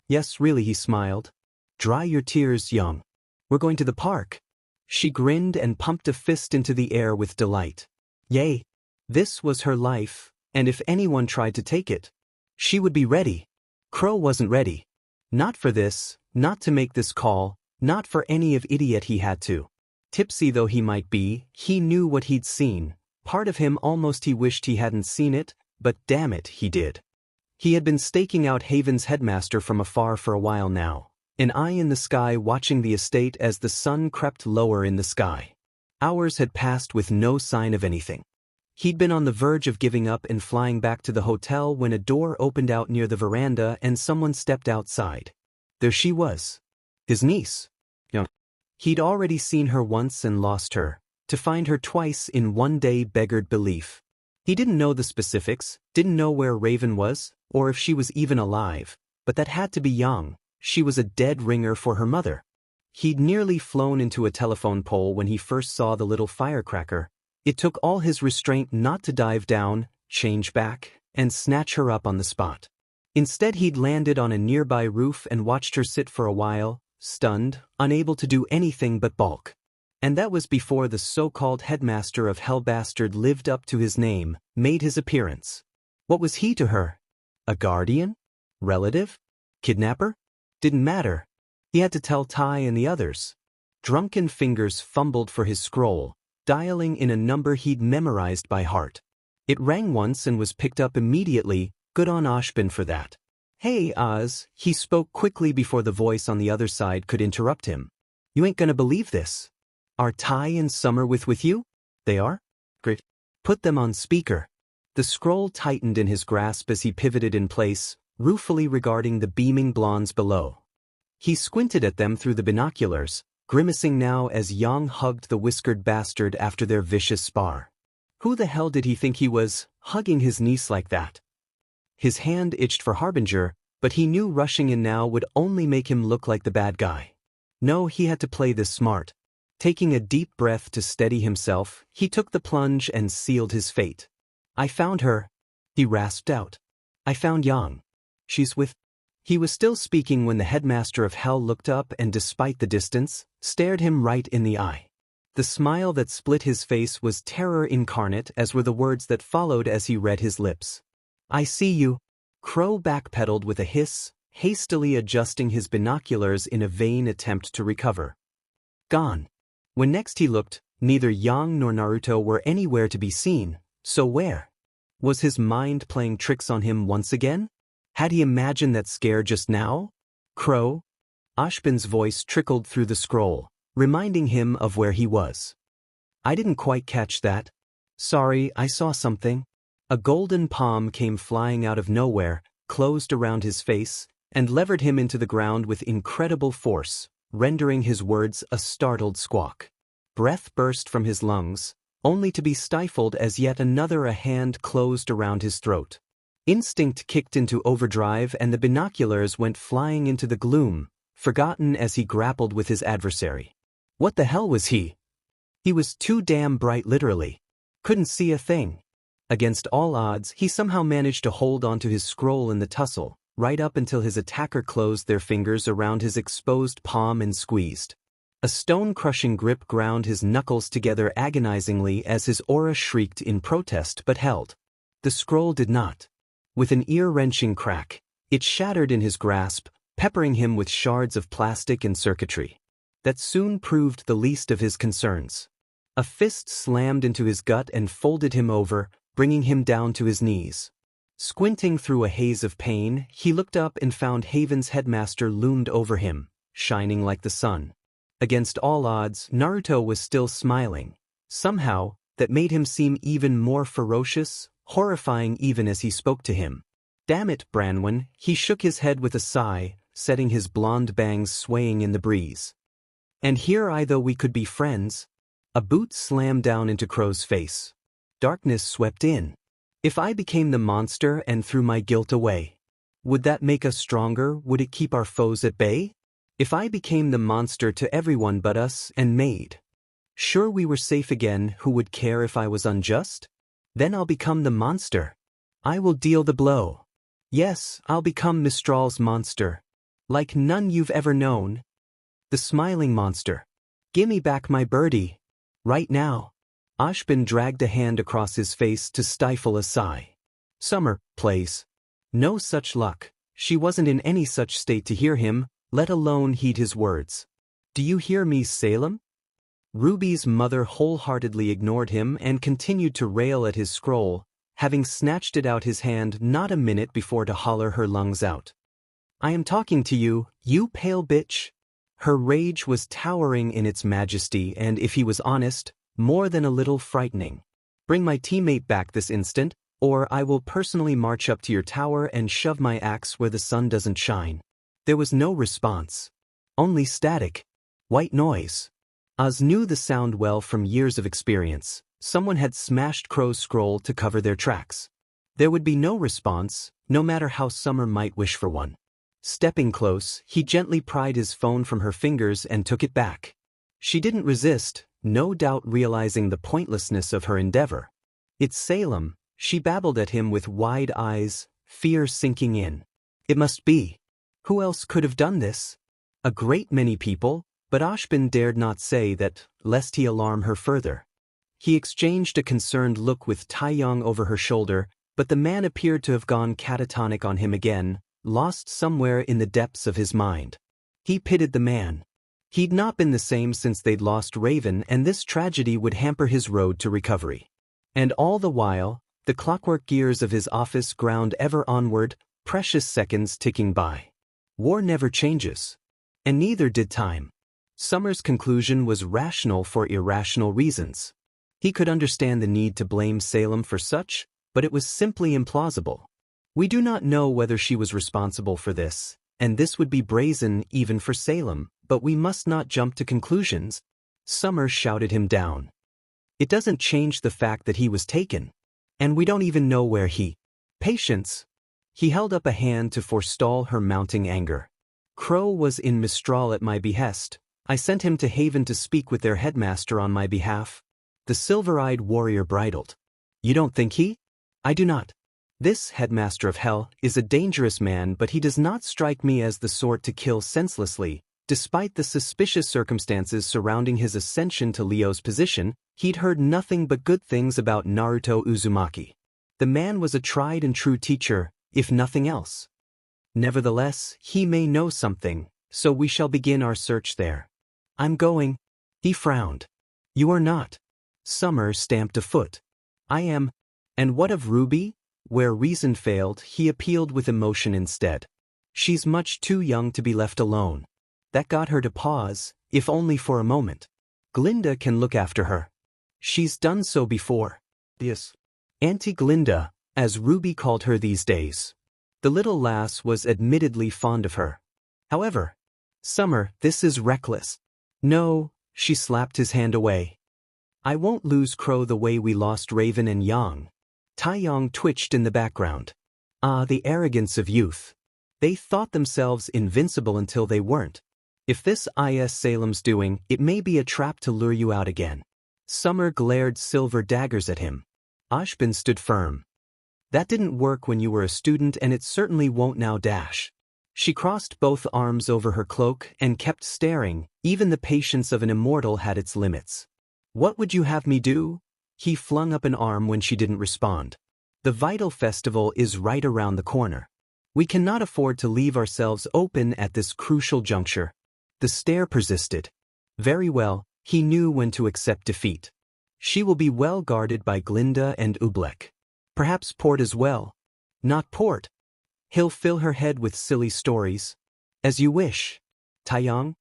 Yes, really, he smiled. Dry your tears, young. We're going to the park. She grinned and pumped a fist into the air with delight. Yay! This was her life, and if anyone tried to take it, she would be ready. Crow wasn't ready. Not for this, not to make this call, not for any of idiot he had to. Tipsy though he might be, he knew what he'd seen. Part of him almost he wished he hadn't seen it, but damn it, he did. He had been staking out Haven's headmaster from afar for a while now, an eye in the sky watching the estate as the sun crept lower in the sky. Hours had passed with no sign of anything. He'd been on the verge of giving up and flying back to the hotel when a door opened out near the veranda and someone stepped outside. There she was. His niece. He'd already seen her once and lost her. To find her twice in one day beggared belief. He didn't know the specifics, didn't know where Raven was, or if she was even alive, but that had to be young. She was a dead ringer for her mother. He'd nearly flown into a telephone pole when he first saw the little firecracker. It took all his restraint not to dive down, change back, and snatch her up on the spot. Instead he'd landed on a nearby roof and watched her sit for a while, stunned, unable to do anything but balk. And that was before the so-called headmaster of Hellbastard lived up to his name, made his appearance. What was he to her? A guardian? Relative? Kidnapper? Didn't matter. He had to tell Ty and the others. Drunken fingers fumbled for his scroll, dialing in a number he'd memorized by heart. It rang once and was picked up immediately, good on Ashbin for that. Hey, Oz, he spoke quickly before the voice on the other side could interrupt him. You ain't gonna believe this. Are Ty and Summer with you? They are? Great. Put them on speaker. The scroll tightened in his grasp as he pivoted in place, ruefully regarding the beaming blondes below. He squinted at them through the binoculars, grimacing now as Yang hugged the whiskered bastard after their vicious spar. Who the hell did he think he was, hugging his niece like that? His hand itched for Harbinger, but he knew rushing in now would only make him look like the bad guy. No, he had to play this smart. Taking a deep breath to steady himself, he took the plunge and sealed his fate. I found her, he rasped out. I found Yang. She's with... He was still speaking when the headmaster of Hell looked up and despite the distance, stared him right in the eye. The smile that split his face was terror incarnate, as were the words that followed as he read his lips. I see you. Crow backpedaled with a hiss, hastily adjusting his binoculars in a vain attempt to recover. Gone. When next he looked, neither Yang nor Naruto were anywhere to be seen, so where? Was his mind playing tricks on him once again? Had he imagined that scare just now? Crow? Ashbin's voice trickled through the scroll, reminding him of where he was. I didn't quite catch that. Sorry, I saw something. A golden palm came flying out of nowhere, closed around his face, and levered him into the ground with incredible force, rendering his words a startled squawk. Breath burst from his lungs, only to be stifled as yet another hand closed around his throat. Instinct kicked into overdrive and the binoculars went flying into the gloom, forgotten as he grappled with his adversary. What the hell was he? He was too damn bright literally. Couldn't see a thing. Against all odds, he somehow managed to hold onto his scroll in the tussle, right up until his attacker closed their fingers around his exposed palm and squeezed. A stone-crushing grip ground his knuckles together agonizingly as his aura shrieked in protest but held. The scroll did not. With an ear-wrenching crack, it shattered in his grasp, peppering him with shards of plastic and circuitry. That soon proved the least of his concerns. A fist slammed into his gut and folded him over, bringing him down to his knees. Squinting through a haze of pain, he looked up and found Haven's headmaster loomed over him, shining like the sun. Against all odds, Naruto was still smiling. Somehow, that made him seem even more ferocious, horrifying even as he spoke to him. Damn it, Branwen, he shook his head with a sigh, setting his blonde bangs swaying in the breeze. And here I though we could be friends. A boot slammed down into Crow's face. Darkness swept in. If I became the monster and threw my guilt away, would that make us stronger? Would it keep our foes at bay? If I became the monster to everyone but us and made, sure we were safe again, who would care if I was unjust? Then I'll become the monster. I will deal the blow. Yes, I'll become Mistral's monster. Like none you've ever known. The smiling monster. Gimme back my birdie. Right now. Ashbin dragged a hand across his face to stifle a sigh. Summer, please. No such luck. She wasn't in any such state to hear him, let alone heed his words. Do you hear me, Salem? Ruby's mother wholeheartedly ignored him and continued to rail at his scroll, having snatched it out his hand not a minute before to holler her lungs out. I am talking to you, you pale bitch. Her rage was towering in its majesty and, if he was honest, more than a little frightening. Bring my teammate back this instant, or I will personally march up to your tower and shove my axe where the sun doesn't shine. There was no response. Only static. White noise. Oz knew the sound well from years of experience. Someone had smashed Crow's scroll to cover their tracks. There would be no response, no matter how Summer might wish for one. Stepping close, he gently pried his phone from her fingers and took it back. She didn't resist, no doubt realizing the pointlessness of her endeavor. It's Salem, she babbled at him with wide eyes, fear sinking in. It must be. Who else could have done this? A great many people, but Ashbin dared not say that, lest he alarm her further. He exchanged a concerned look with Taeyong over her shoulder, but the man appeared to have gone catatonic on him again, lost somewhere in the depths of his mind. He pitied the man. He'd not been the same since they'd lost Raven, and this tragedy would hamper his road to recovery. And all the while, the clockwork gears of his office ground ever onward, precious seconds ticking by. War never changes. And neither did time. Summer's conclusion was rational for irrational reasons. He could understand the need to blame Salem for such, but it was simply implausible. We do not know whether she was responsible for this, and this would be brazen even for Salem, but we must not jump to conclusions. Summer shouted him down. It doesn't change the fact that he was taken. And we don't even know where he. Patience. He held up a hand to forestall her mounting anger. Crow was in Mistral at my behest. I sent him to Haven to speak with their headmaster on my behalf. The silver-eyed warrior bridled. You don't think he? I do not. This headmaster of hell is a dangerous man, but he does not strike me as the sort to kill senselessly. Despite the suspicious circumstances surrounding his ascension to Leo's position, he'd heard nothing but good things about Naruto Uzumaki. The man was a tried and true teacher, if nothing else. Nevertheless, he may know something, so we shall begin our search there. I'm going. He frowned. You are not. Summer stamped a foot. I am. And what of Ruby? Where reason failed, he appealed with emotion instead. She's much too young to be left alone. That got her to pause, if only for a moment. Glinda can look after her. She's done so before. Yes. Auntie Glinda, as Ruby called her these days. The little lass was admittedly fond of her. However, Summer, this is reckless. No, she slapped his hand away. I won't lose Crow the way we lost Raven and Yang. Taeyong twitched in the background. Ah, the arrogance of youth. They thought themselves invincible until they weren't. If this is Salem's doing, it may be a trap to lure you out again. Summer glared silver daggers at him. Ashbin stood firm. That didn't work when you were a student, and it certainly won't now. She crossed both arms over her cloak and kept staring. Even the patience of an immortal had its limits. What would you have me do? He flung up an arm when she didn't respond. The Vital Festival is right around the corner. We cannot afford to leave ourselves open at this crucial juncture. The stare persisted. Very well, he knew when to accept defeat. She will be well guarded by Glinda and Oobleck. Perhaps Port as well. Not Port. He'll fill her head with silly stories. As you wish. Taeyong?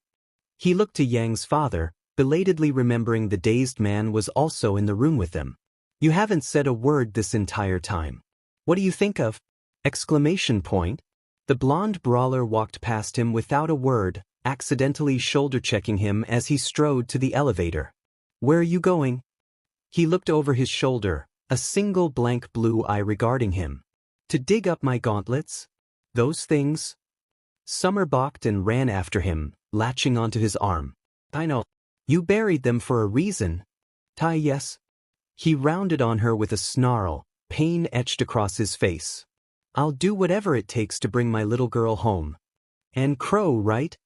He looked to Yang's father, belatedly remembering the dazed man was also in the room with them. You haven't said a word this entire time. What do you think of? Exclamation point. The blonde brawler walked past him without a word, accidentally shoulder-checking him as he strode to the elevator. Where are you going? He looked over his shoulder, a single blank blue eye regarding him. To dig up my gauntlets? Those things? Summer balked and ran after him, latching onto his arm. I know. You buried them for a reason. Tai, yes. He rounded on her with a snarl, pain etched across his face. I'll do whatever it takes to bring my little girl home. And Crow, right?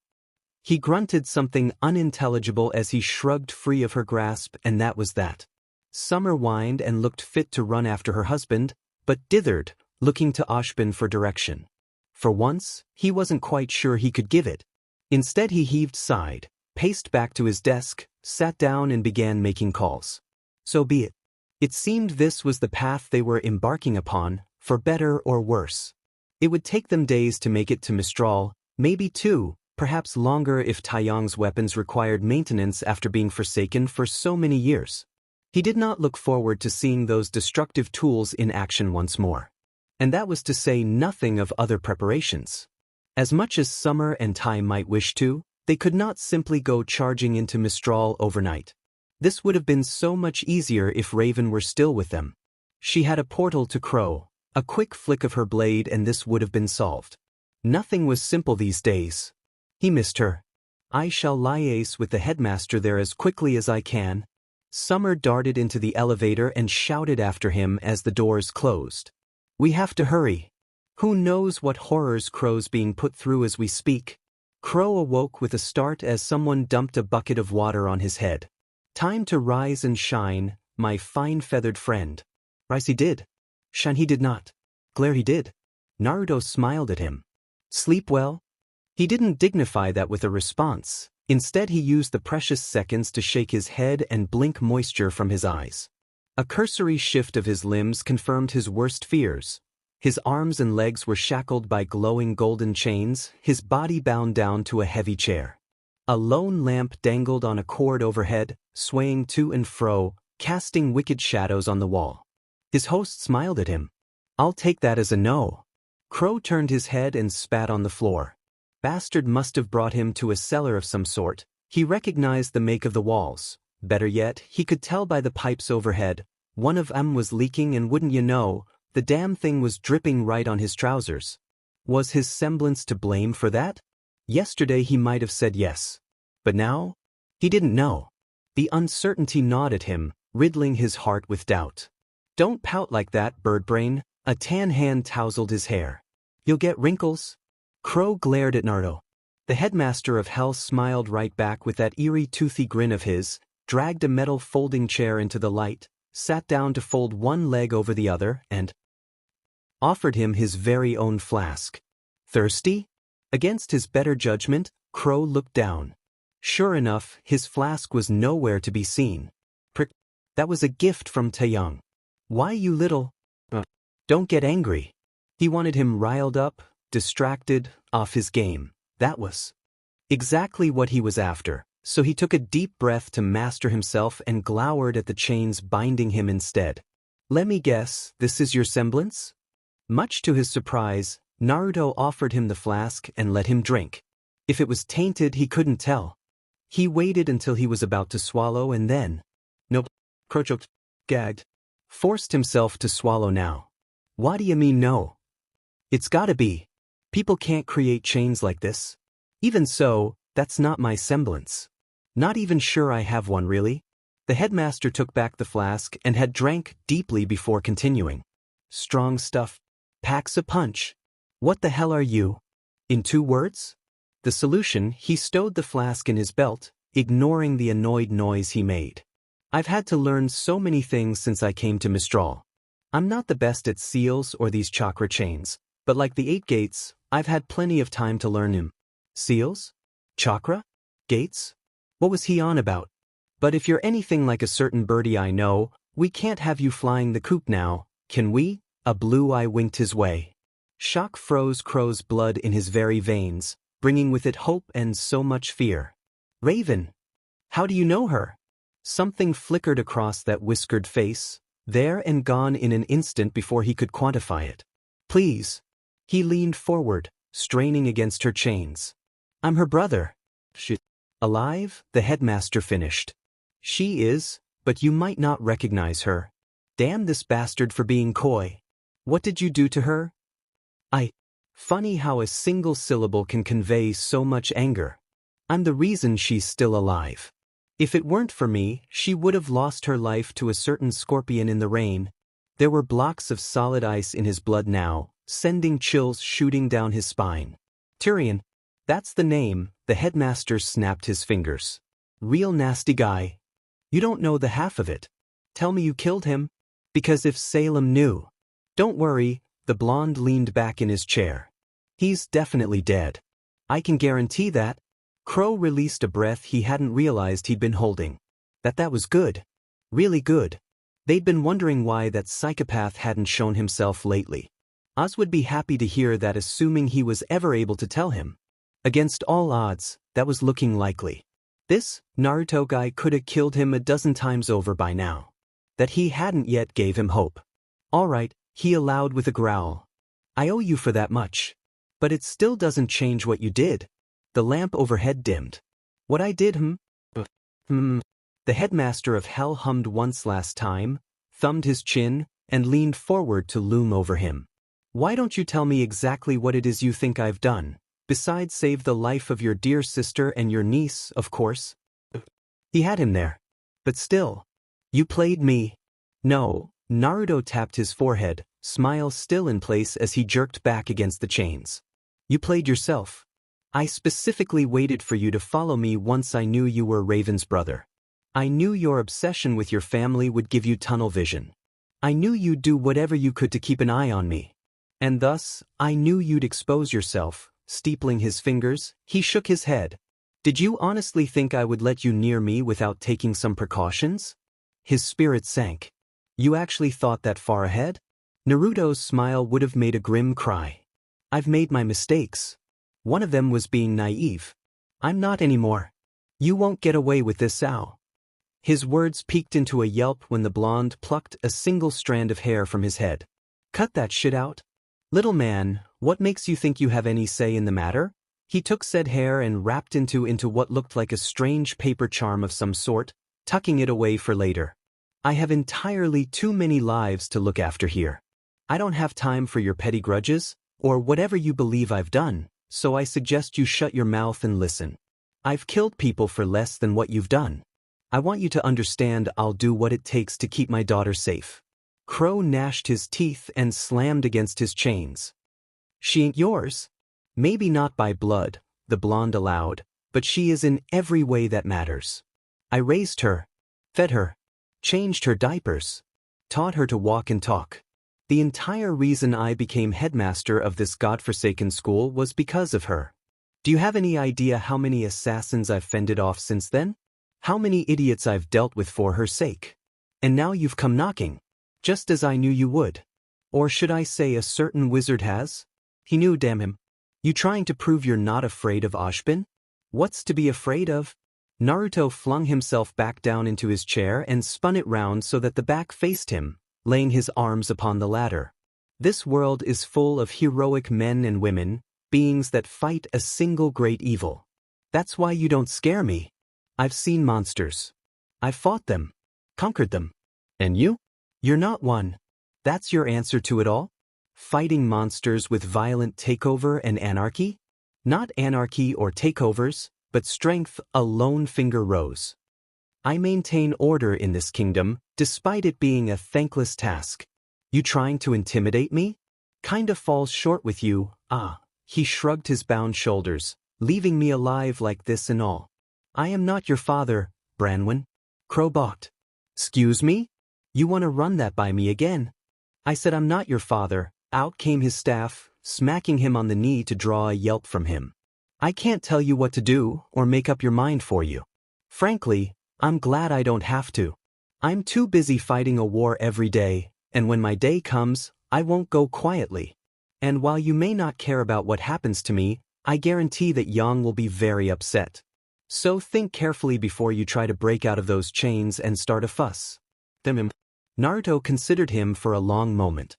He grunted something unintelligible as he shrugged free of her grasp, and that was that. Summer whined and looked fit to run after her husband, but dithered, looking to Ashbin for direction. For once, he wasn't quite sure he could give it. Instead he heaved sighed, paced back to his desk, sat down and began making calls. So be it. It seemed this was the path they were embarking upon, for better or worse. It would take them days to make it to Mistral, maybe 2, perhaps longer if Taeyong's weapons required maintenance after being forsaken for so many years. He did not look forward to seeing those destructive tools in action once more. And that was to say nothing of other preparations. As much as Summer and Tai might wish to, they could not simply go charging into Mistral overnight. This would have been so much easier if Raven were still with them. She had a portal to Crow, a quick flick of her blade and this would have been solved. Nothing was simple these days. He missed her. I shall liaise with the headmaster there as quickly as I can. Summer darted into the elevator and shouted after him as the doors closed. We have to hurry. Who knows what horrors Crow's being put through as we speak. Crow awoke with a start as someone dumped a bucket of water on his head. Time to rise and shine, my fine-feathered friend. Rise he did. Shine he did not. Glare he did. Naruto smiled at him. Sleep well? He didn't dignify that with a response. Instead he used the precious seconds to shake his head and blink moisture from his eyes. A cursory shift of his limbs confirmed his worst fears. His arms and legs were shackled by glowing golden chains, his body bound down to a heavy chair. A lone lamp dangled on a cord overhead, swaying to and fro, casting wicked shadows on the wall. His host smiled at him. I'll take that as a no. Crow turned his head and spat on the floor. Bastard must have brought him to a cellar of some sort. He recognized the make of the walls. Better yet, he could tell by the pipes overhead. One of them was leaking and wouldn't you know, the damn thing was dripping right on his trousers. Was his semblance to blame for that? Yesterday he might have said yes. But now? He didn't know. The uncertainty gnawed at him, riddling his heart with doubt. Don't pout like that, birdbrain. A tan hand tousled his hair. You'll get wrinkles. Crow glared at Naruto. The headmaster of hell smiled right back with that eerie toothy grin of his, dragged a metal folding chair into the light, sat down to fold one leg over the other, and offered him his very own flask. Thirsty? Against his better judgment, Crow looked down. Sure enough, his flask was nowhere to be seen. Prick. That was a gift from Taeyong. Why, you little... Don't get angry. He wanted him riled up, distracted, off his game. That was exactly what he was after, so he took a deep breath to master himself and glowered at the chains binding him instead. Let me guess, this is your semblance? Much to his surprise, Naruto offered him the flask and let him drink. If it was tainted, he couldn't tell. He waited until he was about to swallow and then... Nope. Crow choked, gagged. Forced himself to swallow now. What do you mean no? It's gotta be. People can't create chains like this. Even so, that's not my semblance. Not even sure I have one really. The headmaster took back the flask and had drank deeply before continuing. Strong stuff. Packs a punch. What the hell are you? In 2 words? The solution, he stowed the flask in his belt, ignoring the annoyed noise he made. I've had to learn so many things since I came to Mistral. I'm not the best at seals or these chakra chains, but like the 8 gates, I've had plenty of time to learn them. Seals? Chakra? Gates? What was he on about? But if you're anything like a certain birdie I know, we can't have you flying the coop now, can we? A blue eye winked his way. Shock froze Crow's blood in his very veins, bringing with it hope and so much fear. Raven! How do you know her? Something flickered across that whiskered face, there and gone in an instant before he could quantify it. Please. He leaned forward, straining against her chains. I'm her brother. She... Alive? The headmaster finished. She is, but you might not recognize her. Damn this bastard for being coy. What did you do to her? Funny how a single syllable can convey so much anger. I'm the reason she's still alive. If it weren't for me, she would have lost her life to a certain scorpion in the rain. There were blocks of solid ice in his blood now, sending chills shooting down his spine. Tyrion. That's the name. The headmaster snapped his fingers. Real nasty guy. You don't know the half of it. Tell me you killed him? Because if Salem knew. Don't worry, the blonde leaned back in his chair. He's definitely dead. I can guarantee that. Crow released a breath he hadn't realized he'd been holding. That was good. Really good. They'd been wondering why that psychopath hadn't shown himself lately. Oz would be happy to hear that, assuming he was ever able to tell him. Against all odds, that was looking likely. This Naruto guy could have killed him a dozen times over by now. That he hadn't yet gave him hope. All right, he allowed with a growl. I owe you for that much. But it still doesn't change what you did. The lamp overhead dimmed. What I did, The headmaster of hell hummed once last time, thumbed his chin, and leaned forward to loom over him. Why don't you tell me exactly what it is you think I've done, besides save the life of your dear sister and your niece, of course? He had him there. But still. You played me. No, Naruto tapped his forehead, smile still in place as he jerked back against the chains. You played yourself. I specifically waited for you to follow me once I knew you were Raven's brother. I knew your obsession with your family would give you tunnel vision. I knew you'd do whatever you could to keep an eye on me. And thus, I knew you'd expose yourself. Steepling his fingers, he shook his head. Did you honestly think I would let you near me without taking some precautions? His spirit sank. You actually thought that far ahead? Naruto's smile would have made a grim cry. I've made my mistakes. One of them was being naive. I'm not anymore. You won't get away with this, Sao. His words peaked into a yelp when the blonde plucked a single strand of hair from his head. Cut that shit out. Little man, what makes you think you have any say in the matter? He took said hair and wrapped into what looked like a strange paper charm of some sort, tucking it away for later. I have entirely too many lives to look after here. I don't have time for your petty grudges, or whatever you believe I've done, so I suggest you shut your mouth and listen. I've killed people for less than what you've done. I want you to understand I'll do what it takes to keep my daughter safe. Crow gnashed his teeth and slammed against his chains. She ain't yours. Maybe not by blood, the blonde allowed, but she is in every way that matters. I raised her, fed her, changed her diapers, taught her to walk and talk. The entire reason I became headmaster of this godforsaken school was because of her. Do you have any idea how many assassins I've fended off since then? How many idiots I've dealt with for her sake? And now you've come knocking. Just as I knew you would. Or should I say a certain wizard has? He knew, damn him. You trying to prove you're not afraid of Ashbin? What's to be afraid of? Naruto flung himself back down into his chair and spun it round so that the back faced him, laying his arms upon the ladder. This world is full of heroic men and women, beings that fight a single great evil. That's why you don't scare me. I've seen monsters. I've fought them. Conquered them. And you? You're not one. That's your answer to it all? Fighting monsters with violent takeover and anarchy? Not anarchy or takeovers, but strength. A lone finger rose. I maintain order in this kingdom, despite it being a thankless task. You trying to intimidate me? Kinda falls short with you, He shrugged his bound shoulders, leaving me alive like this and all. I am not your father, Branwen. Crow balked. Excuse me? You want to run that by me again? I said I'm not your father. Out came his staff, smacking him on the knee to draw a yelp from him. I can't tell you what to do or make up your mind for you. Frankly, I'm glad I don't have to. I'm too busy fighting a war every day, and when my day comes, I won't go quietly. And while you may not care about what happens to me, I guarantee that Yang will be very upset. So think carefully before you try to break out of those chains and start a fuss. Naruto considered him for a long moment.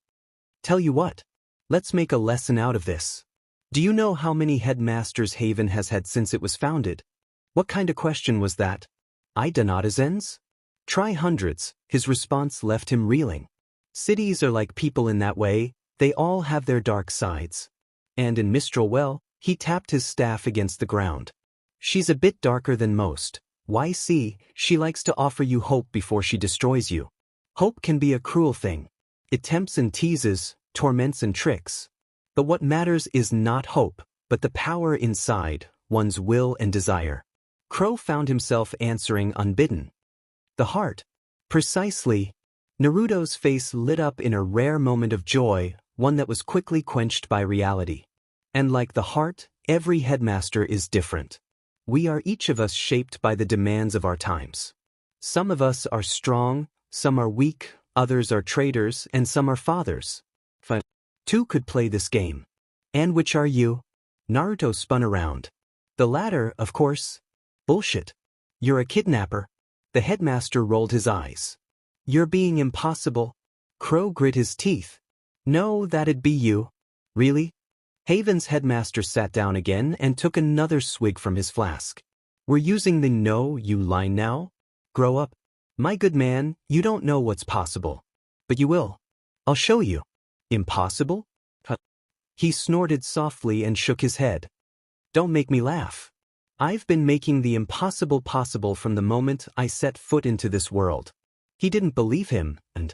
Tell you what, let's make a lesson out of this. Do you know how many headmasters Haven has had since it was founded? What kind of question was that? I donatizens? Try hundreds. His response left him reeling. Cities are like people in that way, they all have their dark sides. And in Mistral, well, he tapped his staff against the ground. She's a bit darker than most. Why see, she likes to offer you hope before she destroys you. Hope can be a cruel thing. It tempts and teases, torments and tricks. But what matters is not hope, but the power inside, one's will and desire. Crow found himself answering unbidden. The heart. Precisely. Naruto's face lit up in a rare moment of joy, one that was quickly quenched by reality. And like the heart, every headmaster is different. We are each of us shaped by the demands of our times. Some of us are strong, some are weak, others are traitors, and some are fathers. Two could play this game. And which are you? Naruto spun around. The latter, of course. Bullshit. You're a kidnapper. The headmaster rolled his eyes. You're being impossible. Crow grit his teeth. No, that'd be you. Really? Haven's headmaster sat down again and took another swig from his flask. We're using the "no, you" line now? Grow up. My good man, you don't know what's possible. But you will. I'll show you. Impossible? He snorted softly and shook his head. Don't make me laugh. I've been making the impossible possible from the moment I set foot into this world. He didn't believe him, and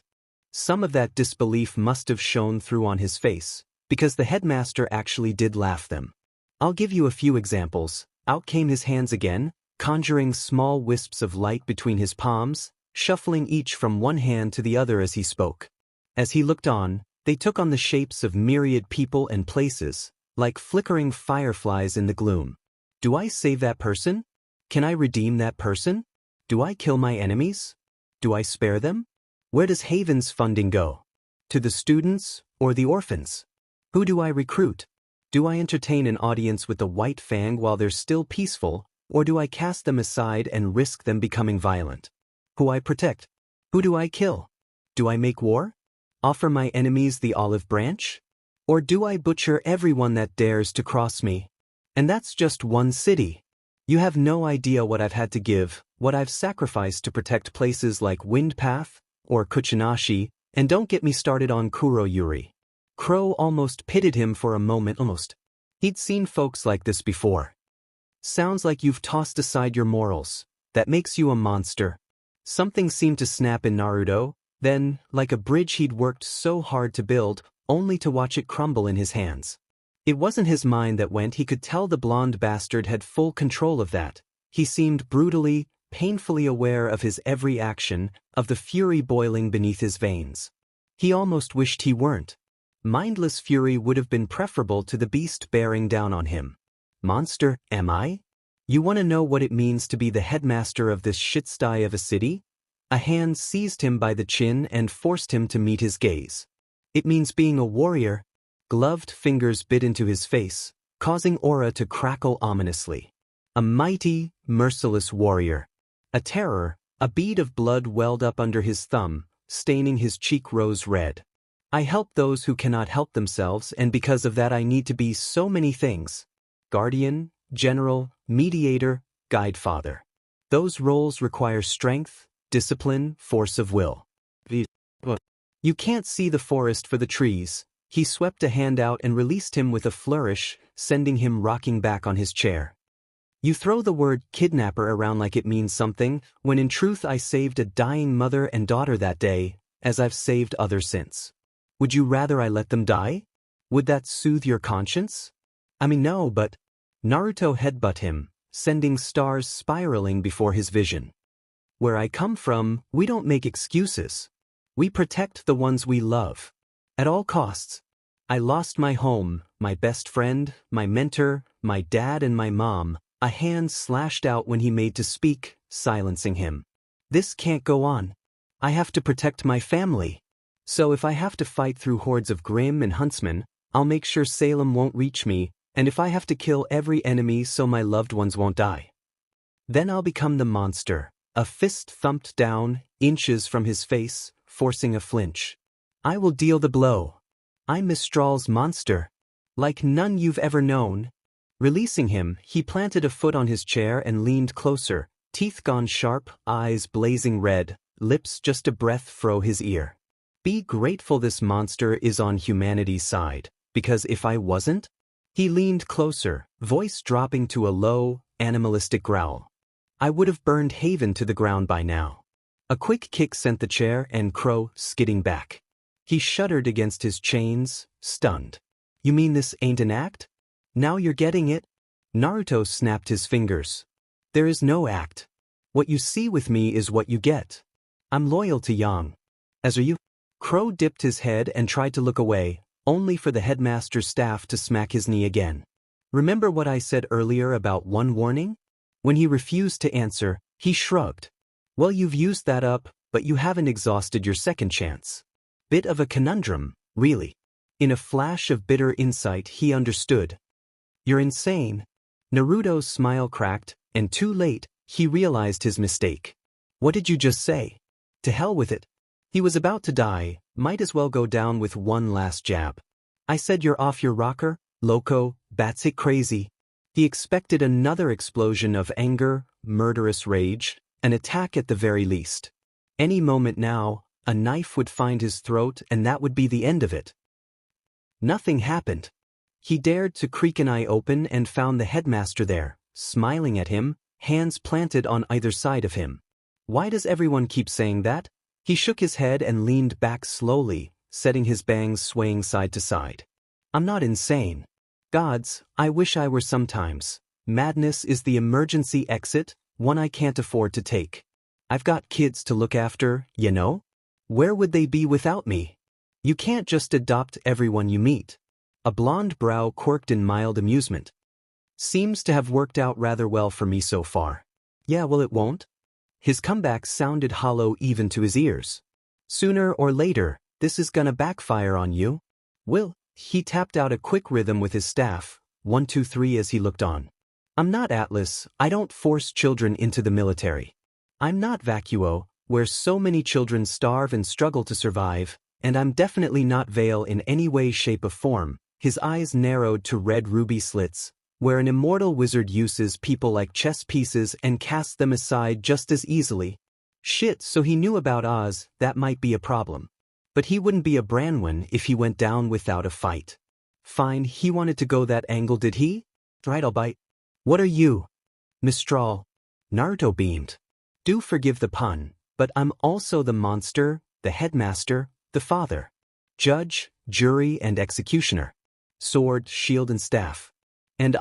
some of that disbelief must have shown through on his face, because the headmaster actually did laugh them. I'll give you a few examples. Out came his hands again, conjuring small wisps of light between his palms, shuffling each from one hand to the other as he spoke. As he looked on, they took on the shapes of myriad people and places, like flickering fireflies in the gloom. Do I save that person? Can I redeem that person? Do I kill my enemies? Do I spare them? Where does Haven's funding go? To the students or the orphans? Who do I recruit? Do I entertain an audience with the white fang while they're still peaceful, or do I cast them aside and risk them becoming violent? Who I protect? Who do I kill? Do I make war? Offer my enemies the olive branch? Or do I butcher everyone that dares to cross me? And that's just one city. You have no idea what I've had to give, what I've sacrificed to protect places like Windpath or Kuchinashi, and don't get me started on Kuroyuri. Crow almost pitted him for a moment. He'd seen folks like this before. Sounds like you've tossed aside your morals. That makes you a monster. Something seemed to snap in Naruto, then, like a bridge he'd worked so hard to build, only to watch it crumble in his hands. It wasn't his mind that went, he could tell the blonde bastard had full control of that. He seemed brutally, painfully aware of his every action, of the fury boiling beneath his veins. He almost wished he weren't. Mindless fury would have been preferable to the beast bearing down on him. Monster, am I? You want to know what it means to be the headmaster of this shitsty of a city? A hand seized him by the chin and forced him to meet his gaze. It means being a warrior. Gloved fingers bit into his face, causing aura to crackle ominously. A mighty, merciless warrior. A terror, a bead of blood welled up under his thumb, staining his cheek rose red. I help those who cannot help themselves, and because of that I need to be so many things. Guardian, general, mediator, guide father. Those roles require strength, discipline, force of will. You can't see the forest for the trees. He swept a hand out and released him with a flourish, sending him rocking back on his chair. You throw the word kidnapper around like it means something, when in truth I saved a dying mother and daughter that day, as I've saved others since. Would you rather I let them die? Would that soothe your conscience? I mean, no, but Naruto headbutt him, sending stars spiraling before his vision. Where I come from, we don't make excuses. We protect the ones we love. At all costs. I lost my home, my best friend, my mentor, my dad and my mom. A hand slashed out when he made to speak, silencing him. This can't go on. I have to protect my family. So if I have to fight through hordes of Grimm and huntsmen, I'll make sure Salem won't reach me, and if I have to kill every enemy so my loved ones won't die, then I'll become the monster. A fist thumped down, inches from his face, forcing a flinch. I will deal the blow. I'm Mistral's monster. Like none you've ever known. Releasing him, he planted a foot on his chair and leaned closer, teeth gone sharp, eyes blazing red, lips just a breath fro his ear. Be grateful this monster is on humanity's side, because if I wasn't? He leaned closer, voice dropping to a low, animalistic growl. I would have burned Haven to the ground by now. A quick kick sent the chair and Crow skidding back. He shuddered against his chains, stunned. You mean this ain't an act? Now you're getting it? Naruto snapped his fingers. There is no act. What you see with me is what you get. I'm loyal to Yang. As are you. Crow dipped his head and tried to look away, only for the headmaster's staff to smack his knee again. Remember what I said earlier about one warning? When he refused to answer, he shrugged. Well, you've used that up, but you haven't exhausted your second chance. Bit of a conundrum, really. In a flash of bitter insight, he understood. You're insane. Naruto's smile cracked, and too late, he realized his mistake. What did you just say? To hell with it. He was about to die, might as well go down with one last jab. I said you're off your rocker, loco, batshit crazy. He expected another explosion of anger, murderous rage, an attack at the very least. Any moment now, a knife would find his throat and that would be the end of it. Nothing happened. He dared to creak an eye open and found the headmaster there, smiling at him, hands planted on either side of him. Why does everyone keep saying that? He shook his head and leaned back slowly, setting his bangs swaying side to side. I'm not insane. Gods, I wish I were sometimes. Madness is the emergency exit, one I can't afford to take. I've got kids to look after, you know? Where would they be without me? You can't just adopt everyone you meet. A blonde brow quirked in mild amusement. Seems to have worked out rather well for me so far. Yeah, well, it won't. His comeback sounded hollow even to his ears. Sooner or later, this is gonna backfire on you. Will, he tapped out a quick rhythm with his staff, 1, 2, 3 as he looked on. I'm not Atlas, I don't force children into the military. I'm not Vacuo, where so many children starve and struggle to survive, and I'm definitely not Veil in any way, shape or form. His eyes narrowed to red ruby slits, where an immortal wizard uses people like chess pieces and casts them aside just as easily. Shit, so he knew about Oz, that might be a problem. But he wouldn't be a Branwen if he went down without a fight. Fine, he wanted to go that angle, did he? Right, I'll bite. What are you? Mistral. Naruto beamed. Do forgive the pun, but I'm also the monster, the headmaster, the father. Judge, jury and executioner. Sword, shield and staff. And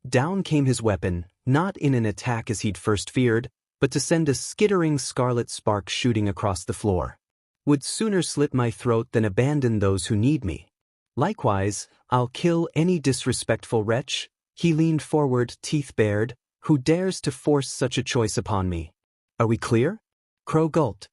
down came his weapon, not in an attack as he'd first feared, but to send a skittering scarlet spark shooting across the floor. Would sooner slit my throat than abandon those who need me. Likewise, I'll kill any disrespectful wretch, he leaned forward, teeth bared, who dares to force such a choice upon me. Are we clear? Crow gulped.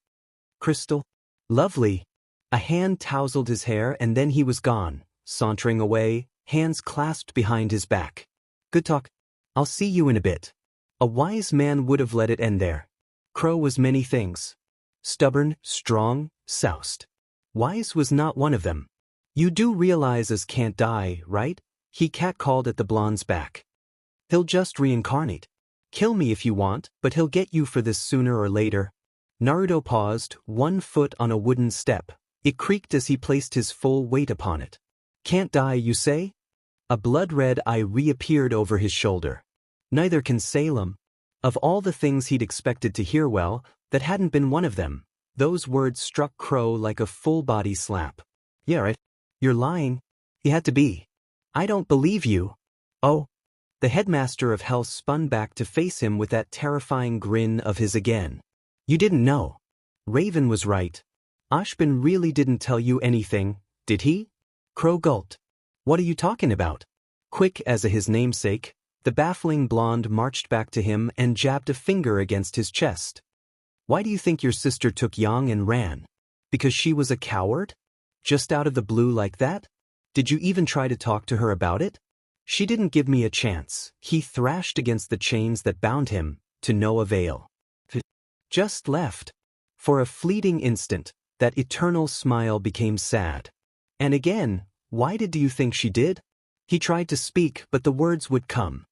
Crystal. Lovely. A hand tousled his hair and then he was gone, sauntering away, hands clasped behind his back. Good talk. I'll see you in a bit. A wise man would have let it end there. Crow was many things. Stubborn, strong, soused. Wise was not one of them. You do realize As can't die, right? He catcalled at the blonde's back. He'll just reincarnate. Kill me if you want, but he'll get you for this sooner or later. Naruto paused, one foot on a wooden step. It creaked as he placed his full weight upon it. Can't die, you say? A blood-red eye reappeared over his shoulder. Neither can Salem. Of all the things he'd expected to hear, well, that hadn't been one of them. Those words struck Crow like a full-body slap. Yeah, right. You're lying. He had to be. I don't believe you. Oh. The headmaster of hell spun back to face him with that terrifying grin of his again. You didn't know. Raven was right. Ashbin really didn't tell you anything, did he? Crow gulped. What are you talking about? Quick as his namesake, the baffling blonde marched back to him and jabbed a finger against his chest. Why do you think your sister took Yang and ran? Because she was a coward? Just out of the blue like that? Did you even try to talk to her about it? She didn't give me a chance. He thrashed against the chains that bound him, to no avail. Just left. For a fleeting instant, that eternal smile became sad. And again, why do you think she did? He tried to speak, but the words would come.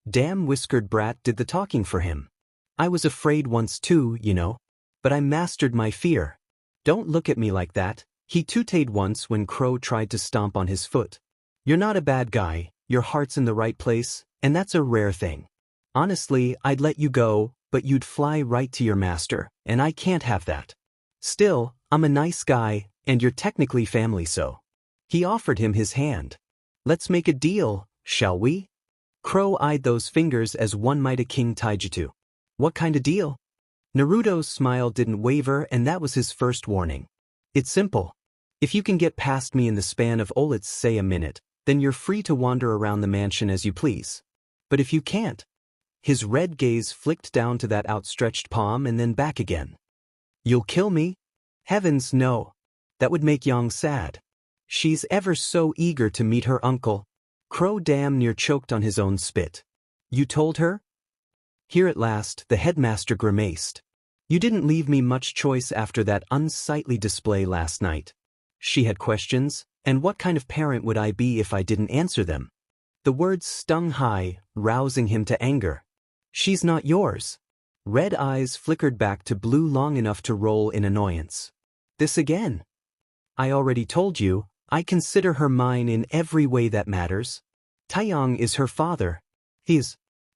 Damn whiskered brat did the talking for him. I was afraid once too, you know. But I mastered my fear. Don't look at me like that, he tooted once when Crow tried to stomp on his foot. You're not a bad guy, your heart's in the right place, and that's a rare thing. Honestly, I'd let you go, but you'd fly right to your master, and I can't have that. Still, I'm a nice guy, and you're technically family, so. He offered him his hand. Let's make a deal, shall we? Crow eyed those fingers as one might a king taijutsu. What kind of deal? Naruto's smile didn't waver, and that was his first warning. It's simple. If you can get past me in the span of let's say a minute, then you're free to wander around the mansion as you please. But if you can't, his red gaze flicked down to that outstretched palm and then back again. You'll kill me? Heavens no. That would make Yang sad. She's ever so eager to meet her uncle. Crow damn near choked on his own spit. You told her? Here at last, the headmaster grimaced. You didn't leave me much choice after that unsightly display last night. She had questions, and what kind of parent would I be if I didn't answer them? The words stung high, rousing him to anger. She's not yours. Red eyes flickered back to blue long enough to roll in annoyance. This again? I already told you, I consider her mine in every way that matters. Taeyang is her father.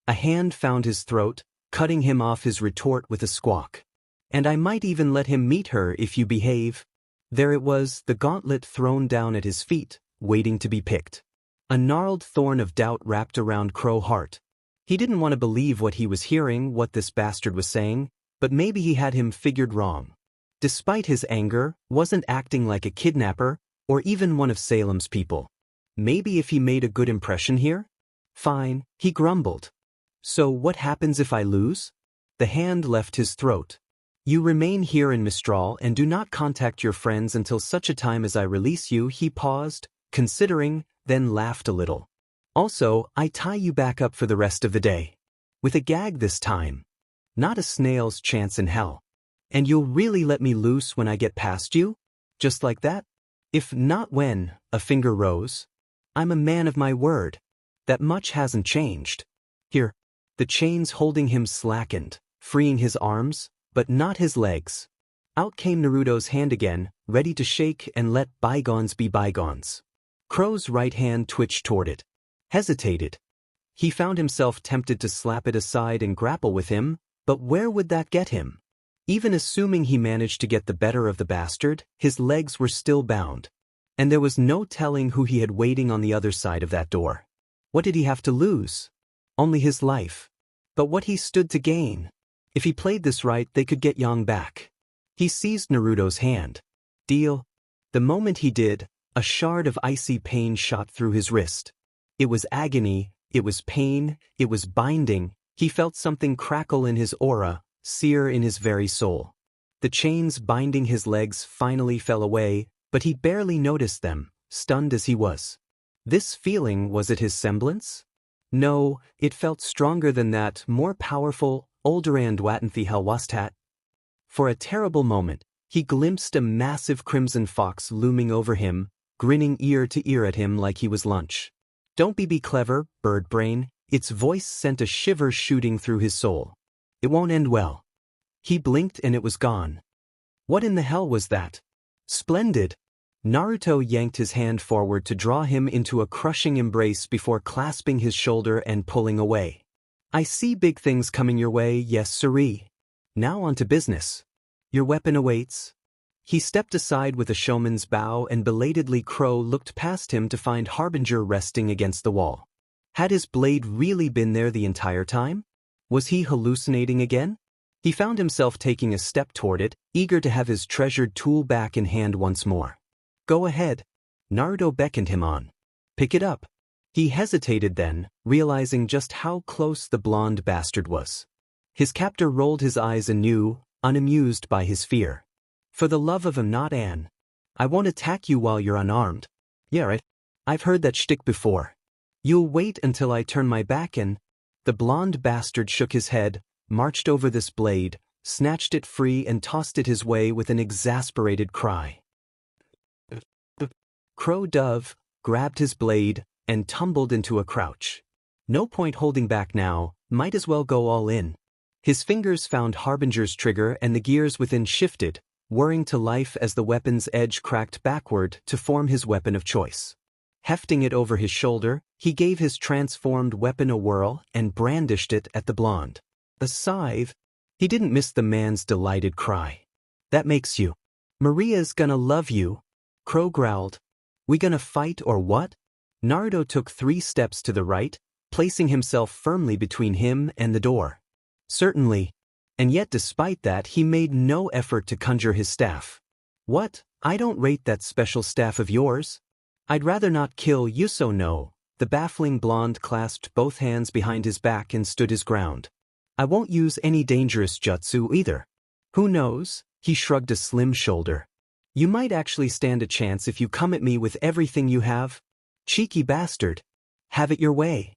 A hand found his throat, cutting him off his retort with a squawk. And I might even let him meet her if you behave. There it was, the gauntlet thrown down at his feet, waiting to be picked. A gnarled thorn of doubt wrapped around Crow's heart. He didn't want to believe what he was hearing, what this bastard was saying, but maybe he had him figured wrong. Despite his anger, wasn't acting like a kidnapper, or even one of Salem's people. Maybe if he made a good impression here? Fine, he grumbled. So what happens if I lose? The hand left his throat. You remain here in Mistral and do not contact your friends until such a time as I release you. He paused, considering, then laughed a little. Also, I tie you back up for the rest of the day. With a gag this time. Not a snail's chance in hell. And you'll really let me loose when I get past you? Just like that? If not when, a finger rose. I'm a man of my word. That much hasn't changed. Here. The chains holding him slackened, freeing his arms, but not his legs. Out came Naruto's hand again, ready to shake and let bygones be bygones. Crow's right hand twitched toward it. Hesitated. He found himself tempted to slap it aside and grapple with him, but where would that get him? Even assuming he managed to get the better of the bastard, his legs were still bound. And there was no telling who he had waiting on the other side of that door. What did he have to lose? Only his life. But what he stood to gain? If he played this right, they could get Yang back. He seized Naruto's hand. Deal. The moment he did, a shard of icy pain shot through his wrist. It was agony, it was pain, it was binding. He felt something crackle in his aura, sear in his very soul. The chains binding his legs finally fell away, but he barely noticed them, stunned as he was. This feeling, was it his semblance? No, it felt stronger than that, more powerful, older and Watanthi Helwastat. For a terrible moment, he glimpsed a massive crimson fox looming over him, grinning ear to ear at him like he was lunch. Don't be clever, bird brain. Its voice sent a shiver shooting through his soul. It won't end well. He blinked and it was gone. What in the hell was that? Splendid. Naruto yanked his hand forward to draw him into a crushing embrace before clasping his shoulder and pulling away. I see big things coming your way, yes siree. Now on to business. Your weapon awaits. He stepped aside with a showman's bow and belatedly Crow looked past him to find Harbinger resting against the wall. Had his blade really been there the entire time? Was he hallucinating again? He found himself taking a step toward it, eager to have his treasured tool back in hand once more. Go ahead. Naruto beckoned him on. Pick it up. He hesitated then, realizing just how close the blonde bastard was. His captor rolled his eyes anew, unamused by his fear. For the love of not Anne. I won't attack you while you're unarmed. Yeah, right. I've heard that shtick before. You'll wait until I turn my back and... The blonde bastard shook his head, marched over this blade, snatched it free and tossed it his way with an exasperated cry. Crow Dove grabbed his blade and tumbled into a crouch. No point holding back now, might as well go all in. His fingers found Harbinger's trigger and the gears within shifted, whirring to life as the weapon's edge cracked backward to form his weapon of choice. Hefting it over his shoulder, he gave his transformed weapon a whirl and brandished it at the blonde. A scythe, He didn't miss the man's delighted cry. That makes you. Maria's gonna love you. Crow growled. We gonna fight or what? Naruto took 3 steps to the right, placing himself firmly between him and the door. Certainly. And yet despite that he made no effort to conjure his staff. What? I don't rate that special staff of yours. I'd rather not kill you, so no. The baffling blonde clasped both hands behind his back and stood his ground. I won't use any dangerous jutsu either. Who knows? He shrugged a slim shoulder. You might actually stand a chance if you come at me with everything you have. Cheeky bastard. Have it your way.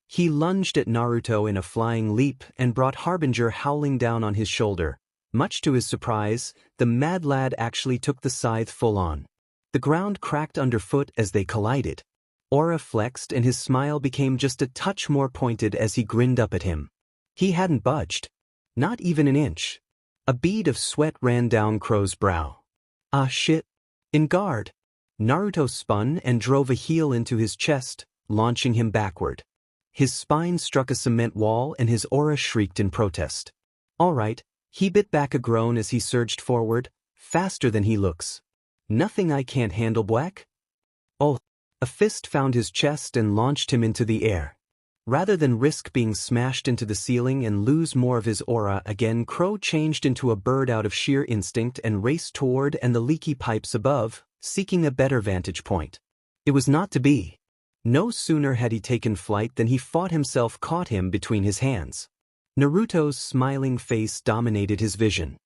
He lunged at Naruto in a flying leap and brought Harbinger howling down on his shoulder. Much to his surprise, the mad lad actually took the scythe full on. The ground cracked underfoot as they collided. Aura flexed and his smile became just a touch more pointed as he grinned up at him. He hadn't budged. Not even an inch. A bead of sweat ran down Crow's brow. Ah shit. In guard. Naruto spun and drove a heel into his chest, launching him backward. His spine struck a cement wall and his aura shrieked in protest. All right, he bit back a groan as he surged forward, faster than he looks. Nothing I can't handle, Black? Oh, a fist found his chest and launched him into the air. Rather than risk being smashed into the ceiling and lose more of his aura again, Crow changed into a bird out of sheer instinct and raced toward and the leaky pipes above, seeking a better vantage point. It was not to be. No sooner had he taken flight than he fought himself caught him between his hands. Naruto's smiling face dominated his vision.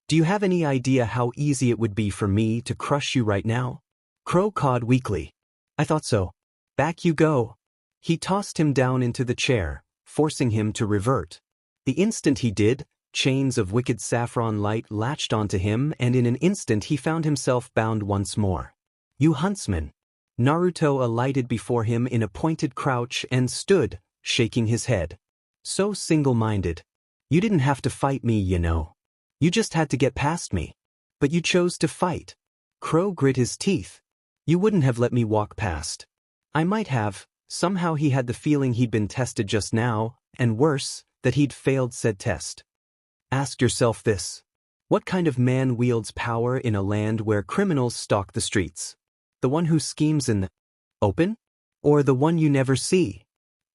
Do you have any idea how easy it would be for me to crush you right now? Crow cawed weakly. I thought so. Back you go. He tossed him down into the chair, forcing him to revert. The instant he did, chains of wicked saffron light latched onto him and in an instant he found himself bound once more. You huntsman. Naruto alighted before him in a pointed crouch and stood, shaking his head. So single-minded. You didn't have to fight me, you know. You just had to get past me. But you chose to fight. Crow grit his teeth. You wouldn't have let me walk past. I might have. Somehow he had the feeling he'd been tested just now, and worse, that he'd failed said test. Ask yourself this. What kind of man wields power in a land where criminals stalk the streets? The one who schemes in the open? Or the one you never see?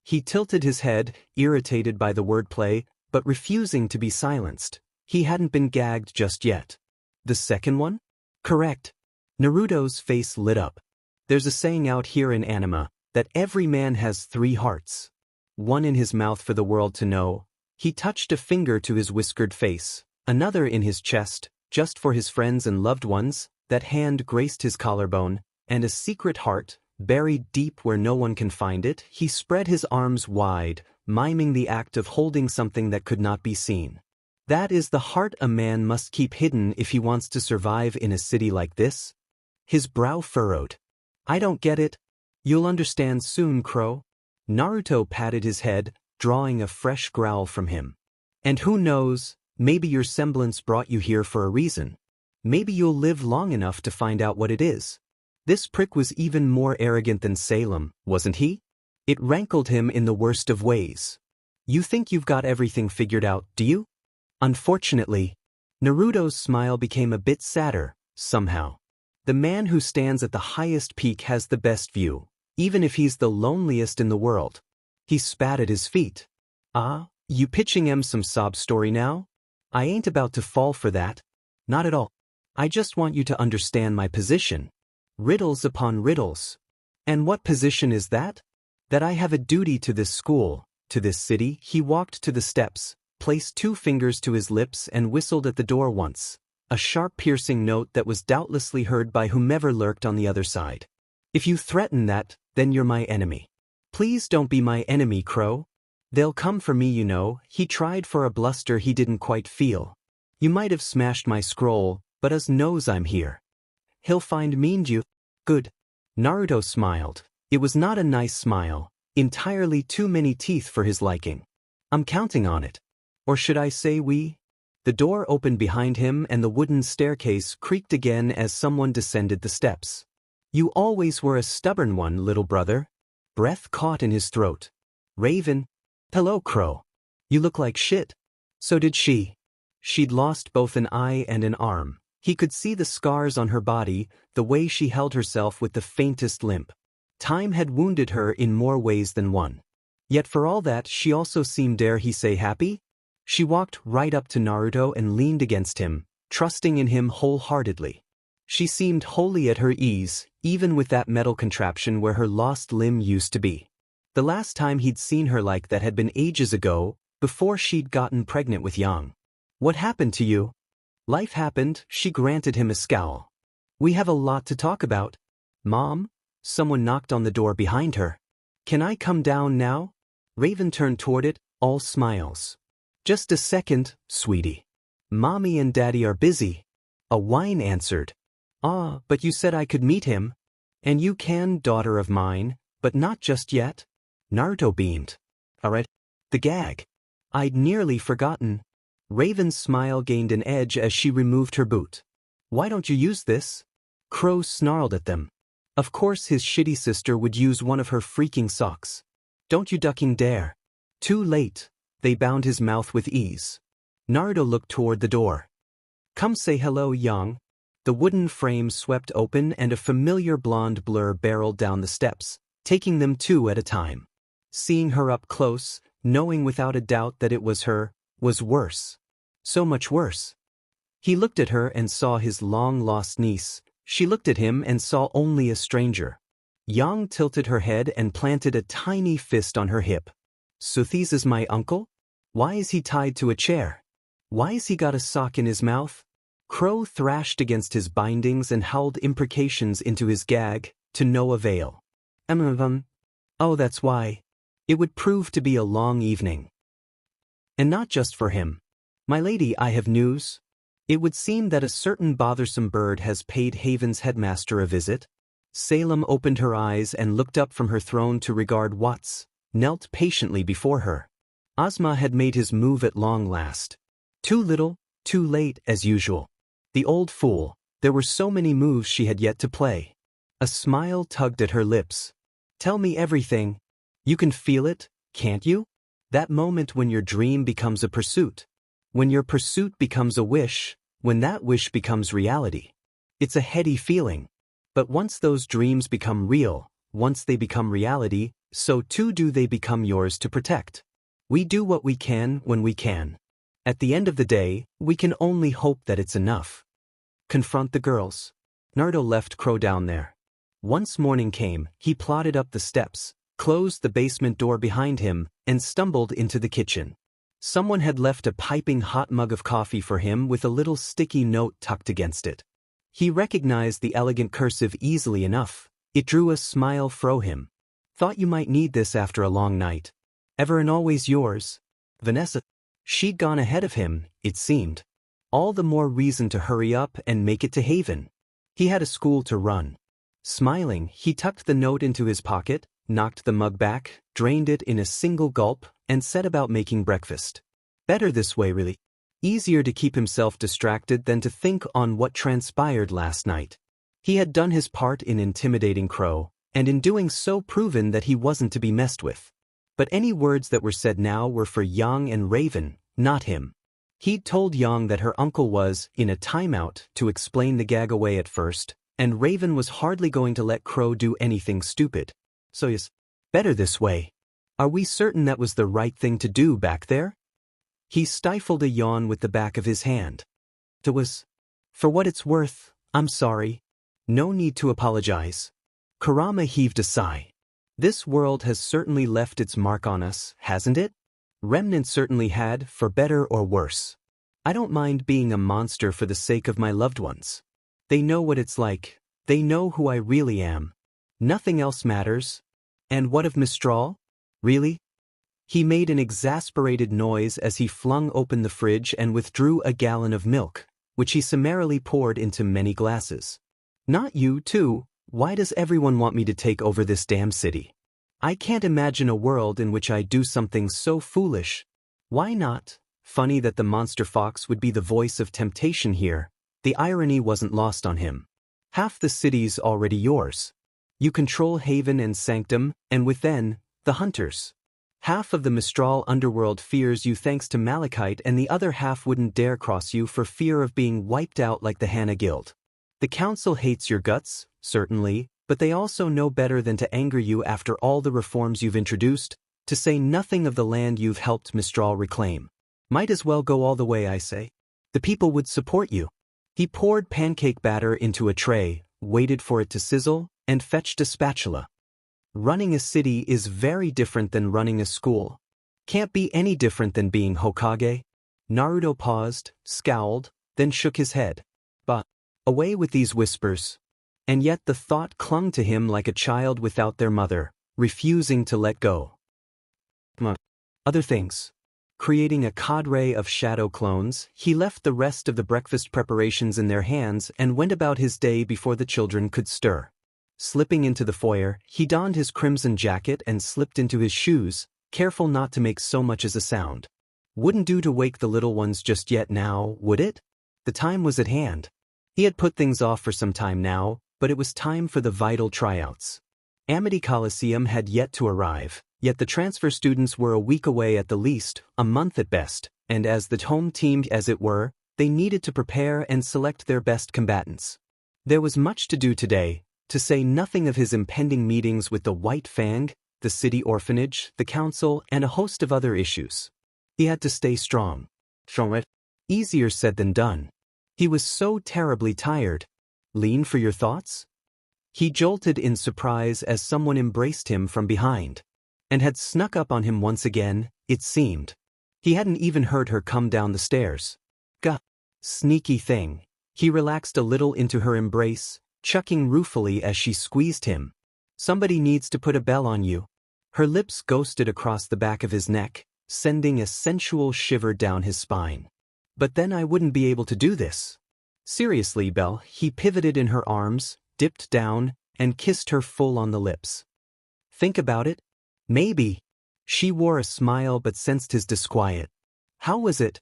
He tilted his head, irritated by the wordplay, but refusing to be silenced. He hadn't been gagged just yet. The second one? Correct. Naruto's face lit up. There's a saying out here in anime, that every man has 3 hearts. One in his mouth for the world to know. He touched a finger to his whiskered face, another in his chest, just for his friends and loved ones, that hand graced his collarbone, and a secret heart, buried deep where no one can find it. He spread his arms wide, miming the act of holding something that could not be seen. That is the heart a man must keep hidden if he wants to survive in a city like this. His brow furrowed. I don't get it. You'll understand soon, Crow. Naruto patted his head, drawing a fresh growl from him. And who knows, maybe your semblance brought you here for a reason. Maybe you'll live long enough to find out what it is. This prick was even more arrogant than Salem, wasn't he? It rankled him in the worst of ways. You think you've got everything figured out, do you? Unfortunately, Naruto's smile became a bit sadder, somehow. The man who stands at the highest peak has the best view, even if he's the loneliest in the world. He spat at his feet. Ah, you pitching em some sob story now? I ain't about to fall for that. Not at all. I just want you to understand my position. Riddles upon riddles. And what position is that? That I have a duty to this school, to this city. He walked to the steps, placed 2 fingers to his lips and whistled at the door once. A sharp piercing note that was doubtlessly heard by whomever lurked on the other side. If you threaten that, then you're my enemy. Please don't be my enemy, Crow. They'll come for me, you know. He tried for a bluster he didn't quite feel. You might have smashed my scroll, but us knows I'm here. He'll find meaned you. Good. Naruto smiled. It was not a nice smile, entirely too many teeth for his liking. I'm counting on it. Or should I say we? The door opened behind him and the wooden staircase creaked again as someone descended the steps. You always were a stubborn one, little brother. Breath caught in his throat. Raven. Hello, Crow. You look like shit. So did she. She'd lost both an eye and an arm. He could see the scars on her body, the way she held herself with the faintest limp. Time had wounded her in more ways than one. Yet for all that, she also seemed, dare he say, happy? She walked right up to Naruto and leaned against him, trusting in him wholeheartedly. She seemed wholly at her ease, even with that metal contraption where her lost limb used to be. The last time he'd seen her like that had been ages ago, before she'd gotten pregnant with Yang. What happened to you? Life happened, she granted him a scowl. We have a lot to talk about. Mom? Someone knocked on the door behind her. Can I come down now? Raven turned toward it, all smiles. Just a second, sweetie. Mommy and Daddy are busy. A whine answered. Ah, but you said I could meet him. And you can, daughter of mine, but not just yet. Naruto beamed. Alright. The gag. I'd nearly forgotten. Raven's smile gained an edge as she removed her boot. Why don't you use this? Crow snarled at them. Of course his shitty sister would use one of her freaking socks. Don't you ducking dare. Too late. They bound his mouth with ease. Naruto looked toward the door. Come say hello, Yang. The wooden frame swept open and a familiar blonde blur barreled down the steps, taking them two at a time. Seeing her up close, knowing without a doubt that it was her, was worse. So much worse. He looked at her and saw his long-lost niece. She looked at him and saw only a stranger. Yang tilted her head and planted a tiny fist on her hip. Suthies is my uncle? Why is he tied to a chair? Why has he got a sock in his mouth? Crow thrashed against his bindings and howled imprecations into his gag, to no avail. Oh, that's why. It would prove to be a long evening. And not just for him. My lady, I have news. It would seem that a certain bothersome bird has paid Haven's headmaster a visit. Salem opened her eyes and looked up from her throne to regard Watts, knelt patiently before her. Ozma had made his move at long last. Too little, too late, as usual. The old fool, there were so many moves she had yet to play. A smile tugged at her lips. Tell me everything. You can feel it, can't you? That moment when your dream becomes a pursuit. When your pursuit becomes a wish, when that wish becomes reality. It's a heady feeling. But once those dreams become real, once they become reality, so too do they become yours to protect. We do what we can when we can. At the end of the day, we can only hope that it's enough. Confront the girls. Naruto left Crow down there. Once morning came, he plodded up the steps, closed the basement door behind him, and stumbled into the kitchen. Someone had left a piping hot mug of coffee for him with a little sticky note tucked against it. He recognized the elegant cursive easily enough. It drew a smile fro him. Thought you might need this after a long night. Ever and always yours, Vanessa. She'd gone ahead of him, it seemed. All the more reason to hurry up and make it to Haven. He had a school to run. Smiling, he tucked the note into his pocket, knocked the mug back, drained it in a single gulp, and set about making breakfast. Better this way, really. Easier to keep himself distracted than to think on what transpired last night. He had done his part in intimidating Crow, and in doing so proven that he wasn't to be messed with. But any words that were said now were for Yang and Raven, not him. He'd told Yang that her uncle was in a timeout to explain the gag away at first, and Raven was hardly going to let Crow do anything stupid. So yes, better this way. Are we certain that was the right thing to do back there? He stifled a yawn with the back of his hand. It was. For what it's worth, I'm sorry. No need to apologize. Kurama heaved a sigh. This world has certainly left its mark on us, hasn't it? Remnant certainly had, for better or worse. I don't mind being a monster for the sake of my loved ones. They know what it's like. They know who I really am. Nothing else matters. And what of Mistral? Really? He made an exasperated noise as he flung open the fridge and withdrew a gallon of milk, which he summarily poured into many glasses. Not you, too. Why does everyone want me to take over this damn city? I can't imagine a world in which I do something so foolish. Why not? Funny that the monster fox would be the voice of temptation here. The irony wasn't lost on him. Half the city's already yours. You control Haven and Sanctum, and within, the hunters. Half of the Mistral underworld fears you thanks to Malachite, and the other half wouldn't dare cross you for fear of being wiped out like the Hannah Guild. The council hates your guts, certainly, but they also know better than to anger you after all the reforms you've introduced, to say nothing of the land you've helped Mistral reclaim. Might as well go all the way, I say. The people would support you. He poured pancake batter into a tray, waited for it to sizzle, and fetched a spatula. Running a city is very different than running a school. Can't be any different than being Hokage. Naruto paused, scowled, then shook his head. But, away with these whispers. And yet the thought clung to him like a child without their mother, refusing to let go. Other things. Creating a cadre of shadow clones, he left the rest of the breakfast preparations in their hands and went about his day before the children could stir. Slipping into the foyer, he donned his crimson jacket and slipped into his shoes, careful not to make so much as a sound. Wouldn't do to wake the little ones just yet now, would it? The time was at hand. He had put things off for some time now, but it was time for the vital tryouts. Amity Coliseum had yet to arrive, yet the transfer students were a week away at the least, a month at best, and as the home team as it were, they needed to prepare and select their best combatants. There was much to do today, to say nothing of his impending meetings with the White Fang, the city orphanage, the council, and a host of other issues. He had to stay strong. Easier said than done. He was so terribly tired. Lean for your thoughts? He jolted in surprise as someone embraced him from behind. And had snuck up on him once again, it seemed. He hadn't even heard her come down the stairs. Gah! Sneaky thing. He relaxed a little into her embrace, chuckling ruefully as she squeezed him. Somebody needs to put a bell on you. Her lips ghosted across the back of his neck, sending a sensual shiver down his spine. But then I wouldn't be able to do this. Seriously, Belle, he pivoted in her arms, dipped down, and kissed her full on the lips. Think about it? Maybe. She wore a smile but sensed his disquiet. How was it?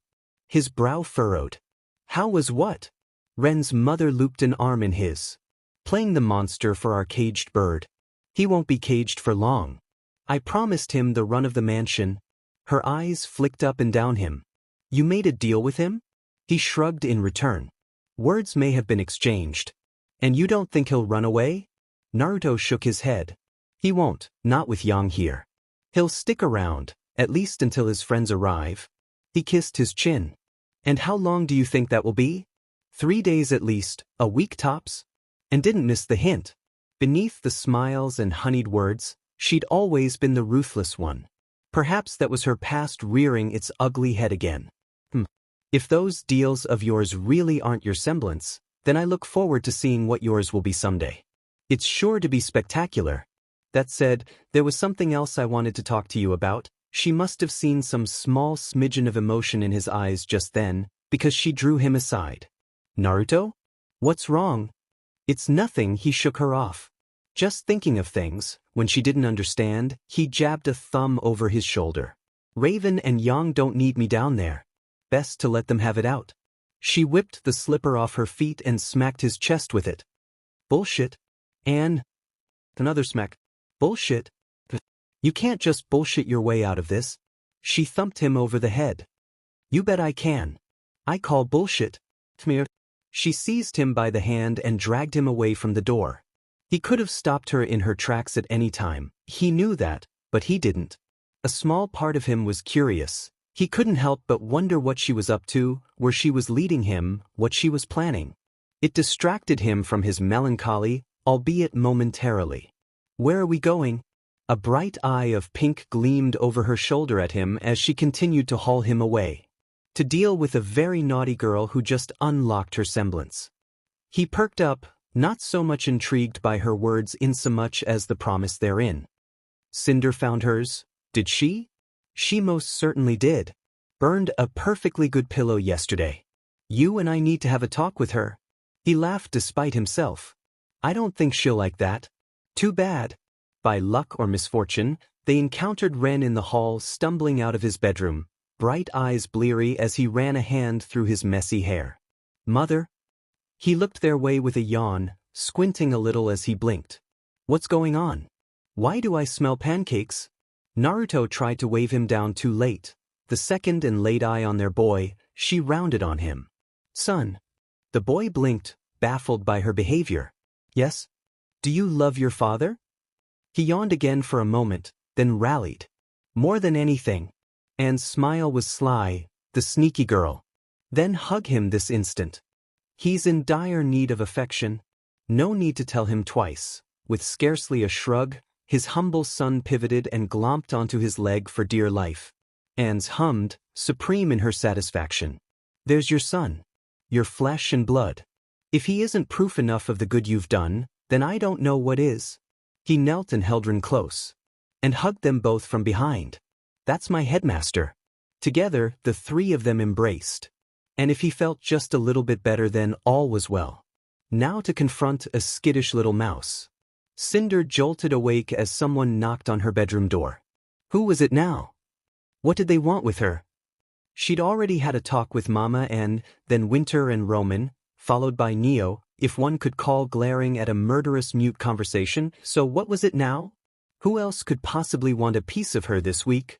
His brow furrowed. How was what? Ren's mother looped an arm in his. Playing the monster for our caged bird. He won't be caged for long. I promised him the run of the mansion. Her eyes flicked up and down him. You made a deal with him? He shrugged in return. Words may have been exchanged. And you don't think he'll run away? Naruto shook his head. He won't, not with Yang here. He'll stick around, at least until his friends arrive. He kissed his chin. And how long do you think that will be? 3 days at least, a week tops? And didn't miss the hint. Beneath the smiles and honeyed words, she'd always been the ruthless one. Perhaps that was her past rearing its ugly head again. If those deals of yours really aren't your semblance, then I look forward to seeing what yours will be someday. It's sure to be spectacular. That said, there was something else I wanted to talk to you about. She must have seen some small smidgen of emotion in his eyes just then, because she drew him aside. Naruto? What's wrong? It's nothing, he shook her off. Just thinking of things. When she didn't understand, he jabbed a thumb over his shoulder. Raven and Yang don't need me down there. Best to let them have it out. She whipped the slipper off her feet and smacked his chest with it. Bullshit. Anne. Another smack. Bullshit. You can't just bullshit your way out of this. She thumped him over the head. You bet I can. I call bullshit. Come. She seized him by the hand and dragged him away from the door. He could have stopped her in her tracks at any time. He knew that, but he didn't. A small part of him was curious. He couldn't help but wonder what she was up to, where she was leading him, what she was planning. It distracted him from his melancholy, albeit momentarily. Where are we going? A bright eye of pink gleamed over her shoulder at him as she continued to haul him away. To deal with a very naughty girl who just unlocked her semblance. He perked up, not so much intrigued by her words insomuch as the promise therein. Cinder found hers, did she? She most certainly did. Burned a perfectly good pillow yesterday. You and I need to have a talk with her. He laughed despite himself. I don't think she'll like that. Too bad. By luck or misfortune, they encountered Ren in the hall stumbling out of his bedroom, bright eyes bleary as he ran a hand through his messy hair. Mother? He looked their way with a yawn, squinting a little as he blinked. What's going on? Why do I smell pancakes? Naruto tried to wave him down too late. The second and laid eye on their boy, she rounded on him. Son. The boy blinked, baffled by her behavior. Yes? Do you love your father? He yawned again for a moment, then rallied. More than anything. Anne's smile was sly, the sneaky girl. Then hug him this instant. He's in dire need of affection. No need to tell him twice. With scarcely a shrug, his humble son pivoted and glomped onto his leg for dear life. Anne's hummed, supreme in her satisfaction. There's your son. Your flesh and blood. If he isn't proof enough of the good you've done, then I don't know what is. He knelt and held Rin close. And hugged them both from behind. That's my headmaster. Together, the three of them embraced. And if he felt just a little bit better, then all was well. Now to confront a skittish little mouse. Cinder jolted awake as someone knocked on her bedroom door. Who was it now? What did they want with her? She'd already had a talk with Mama and then Winter and Roman, followed by Neo, if one could call glaring at a murderous mute conversation, so what was it now? Who else could possibly want a piece of her this week?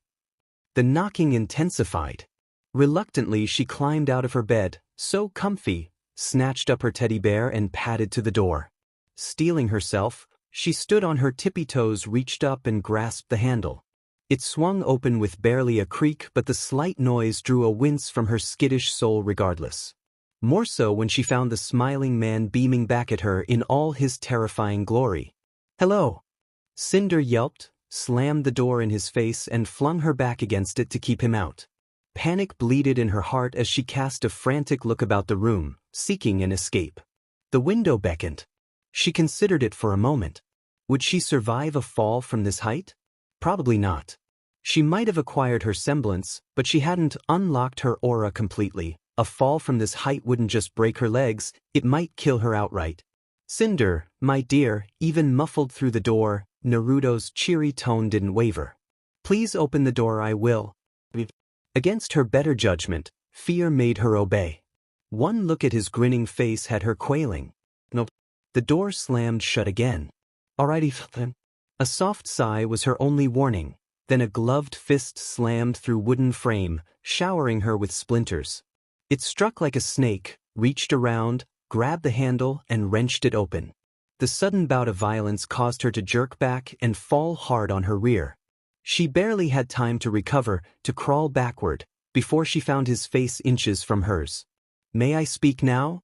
The knocking intensified. Reluctantly she climbed out of her bed, so comfy, snatched up her teddy bear and padded to the door. Steeling herself, she stood on her tippy toes, reached up and grasped the handle. It swung open with barely a creak, but the slight noise drew a wince from her skittish soul regardless. More so when she found the smiling man beaming back at her in all his terrifying glory. Hello. Cinder yelped, slammed the door in his face and flung her back against it to keep him out. Panic bleeded in her heart as she cast a frantic look about the room, seeking an escape. The window beckoned. She considered it for a moment. Would she survive a fall from this height? Probably not. She might have acquired her semblance, but she hadn't unlocked her aura completely. A fall from this height wouldn't just break her legs, it might kill her outright. Cinder, my dear, even muffled through the door, Naruto's cheery tone didn't waver. Please open the door, I will. Against her better judgment, fear made her obey. One look at his grinning face had her quailing. Nope. The door slammed shut again. Alrighty then. A soft sigh was her only warning, then a gloved fist slammed through wooden frame, showering her with splinters. It struck like a snake, reached around, grabbed the handle and wrenched it open. The sudden bout of violence caused her to jerk back and fall hard on her rear. She barely had time to recover, to crawl backward, before she found his face inches from hers. May I speak now?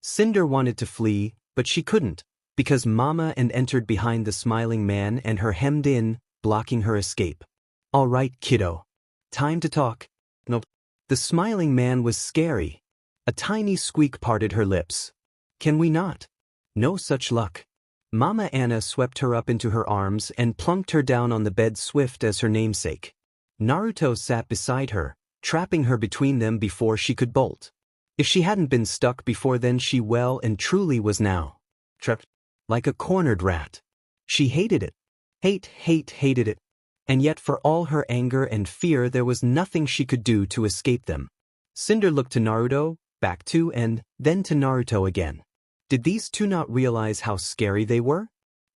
Cinder wanted to flee, but she couldn't, because Mama and entered behind the smiling man and her hemmed in, blocking her escape. All right, kiddo. Time to talk. Nope. The smiling man was scary. A tiny squeak parted her lips. Can we not? No such luck. Mama Anna swept her up into her arms and plunked her down on the bed swift as her namesake. Naruto sat beside her, trapping her between them before she could bolt. If she hadn't been stuck before then, she well and truly was now. Trapped. Like a cornered rat. She hated it. Hated it. And yet for all her anger and fear there was nothing she could do to escape them. Cinder looked to Naruto, back to and then to Naruto again. Did these two not realize how scary they were?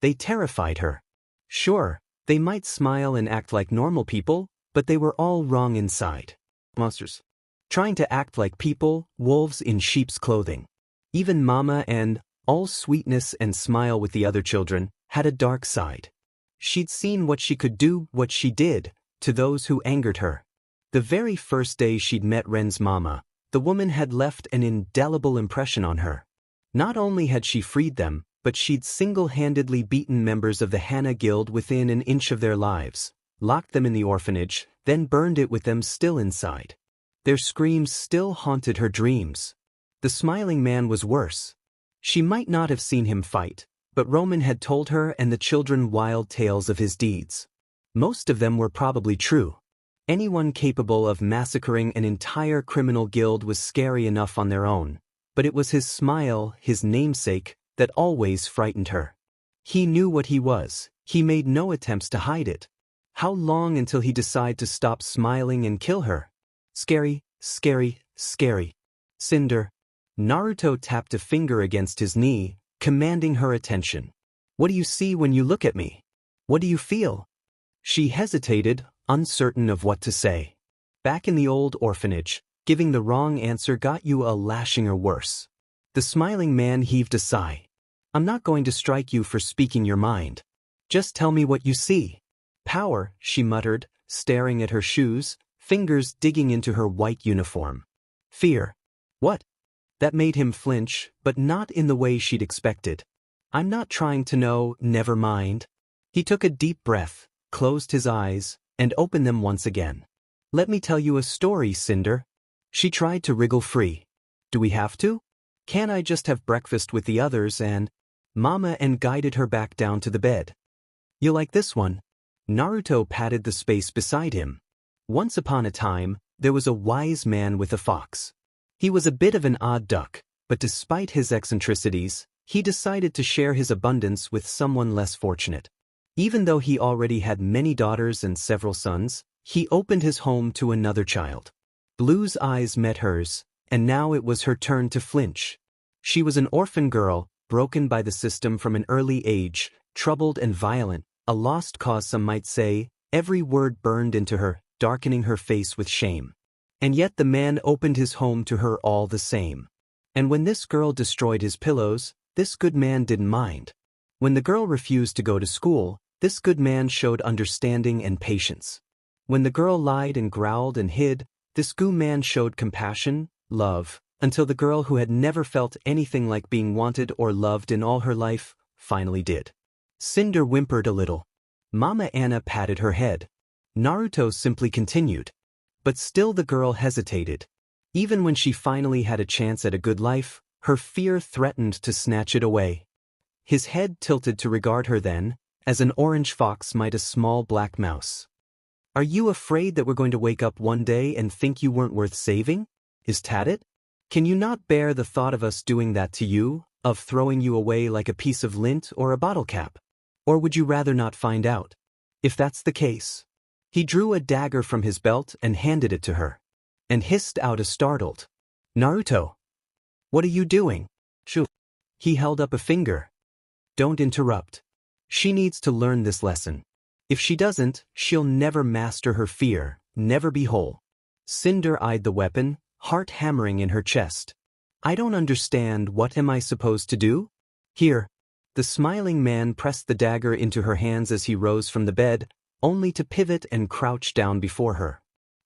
They terrified her. Sure, they might smile and act like normal people, but they were all wrong inside. Monsters. Trying to act like people, wolves in sheep's clothing. Even Mama and, all sweetness and smile with the other children, had a dark side. She'd seen what she could do, what she did, to those who angered her. The very first day she'd met Ren's mama, the woman had left an indelible impression on her. Not only had she freed them, but she'd single-handedly beaten members of the Hana Guild within an inch of their lives, locked them in the orphanage, then burned it with them still inside. Their screams still haunted her dreams. The smiling man was worse. She might not have seen him fight, but Roman had told her and the children wild tales of his deeds. Most of them were probably true. Anyone capable of massacring an entire criminal guild was scary enough on their own, but it was his smile, his namesake, that always frightened her. He knew what he was, he made no attempts to hide it. How long until he decided to stop smiling and kill her? Scary. Cinder. Naruto tapped a finger against his knee, commanding her attention. What do you see when you look at me? What do you feel? She hesitated, uncertain of what to say. Back in the old orphanage, giving the wrong answer got you a lashing or worse. The smiling man heaved a sigh. I'm not going to strike you for speaking your mind. Just tell me what you see. Power, she muttered, staring at her shoes, fingers digging into her white uniform. Fear. What? That made him flinch, but not in the way she'd expected. I'm not trying to know, never mind. He took a deep breath, closed his eyes, and opened them once again. Let me tell you a story, Cinder. She tried to wriggle free. Do we have to? Can't I just have breakfast with the others and… Mama and guided her back down to the bed. You like this one? Naruto patted the space beside him. Once upon a time, there was a wise man with a fox. He was a bit of an odd duck, but despite his eccentricities, he decided to share his abundance with someone less fortunate. Even though he already had many daughters and several sons, he opened his home to another child. Blue's eyes met hers, and now it was her turn to flinch. She was an orphan girl, broken by the system from an early age, troubled and violent, a lost cause some might say, every word burned into her, darkening her face with shame. And yet the man opened his home to her all the same. And when this girl destroyed his pillows, this good man didn't mind. When the girl refused to go to school, this good man showed understanding and patience. When the girl lied and growled and hid, this good man showed compassion, love, until the girl who had never felt anything like being wanted or loved in all her life, finally did. Cinder whimpered a little. Mama Anna patted her head. Naruto simply continued. But still the girl hesitated. Even when she finally had a chance at a good life, her fear threatened to snatch it away. His head tilted to regard her then, as an orange fox might a small black mouse. Are you afraid that we're going to wake up one day and think you weren't worth saving? Is that it? Can you not bear the thought of us doing that to you, of throwing you away like a piece of lint or a bottle cap? Or would you rather not find out? If that's the case. He drew a dagger from his belt and handed it to her. And hissed out a startled. Naruto. What are you doing? Shoo. He held up a finger. Don't interrupt. She needs to learn this lesson. If she doesn't, she'll never master her fear, never be whole. Cinder eyed the weapon, heart hammering in her chest. I don't understand. What am I supposed to do? Here. The smiling man pressed the dagger into her hands as he rose from the bed, only to pivot and crouch down before her.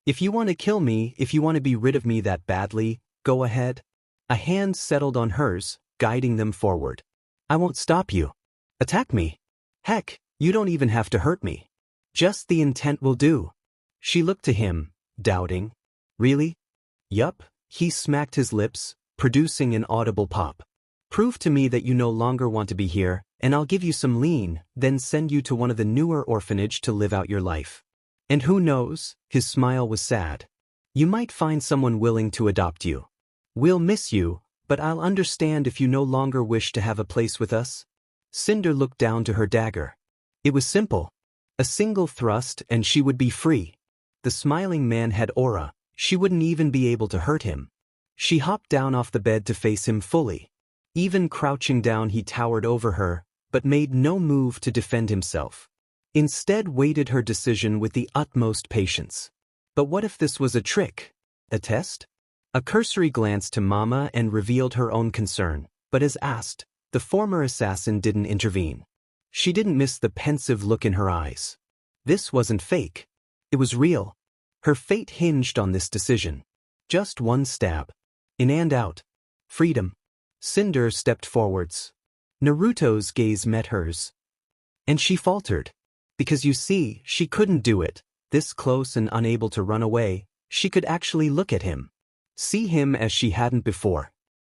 If you want to kill me, if you want to be rid of me that badly, go ahead. A hand settled on hers, guiding them forward. I won't stop you. Attack me. Heck, you don't even have to hurt me. Just the intent will do. She looked to him, doubting. Really? Yup, he smacked his lips, producing an audible pop. Prove to me that you no longer want to be here, and I'll give you some lean, then send you to one of the newer orphanage to live out your life. And who knows, his smile was sad. You might find someone willing to adopt you. We'll miss you, but I'll understand if you no longer wish to have a place with us. Cinder looked down to her dagger. It was simple. A single thrust and she would be free. The smiling man had aura. She wouldn't even be able to hurt him. She hopped down off the bed to face him fully. Even crouching down he towered over her, but made no move to defend himself. Instead waited her decision with the utmost patience. But what if this was a trick? A test? A cursory glance to Mama and revealed her own concern, but as asked, the former assassin didn't intervene. She didn't miss the pensive look in her eyes. This wasn't fake. It was real. Her fate hinged on this decision. Just one stab. In and out. Freedom. Cinder stepped forwards. Naruto's gaze met hers. And she faltered. Because you see, she couldn't do it. This close and unable to run away, she could actually look at him. See him as she hadn't before.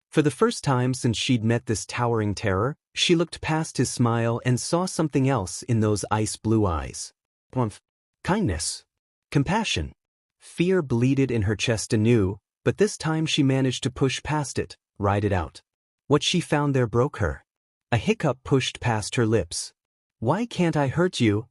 For the first time since she'd met this towering terror, she looked past his smile and saw something else in those ice-blue eyes. Warmth. Kindness. Compassion. Fear bleeded in her chest anew, but this time she managed to push past it, ride it out. What she found there broke her. A hiccup pushed past her lips. Why can't I hurt you?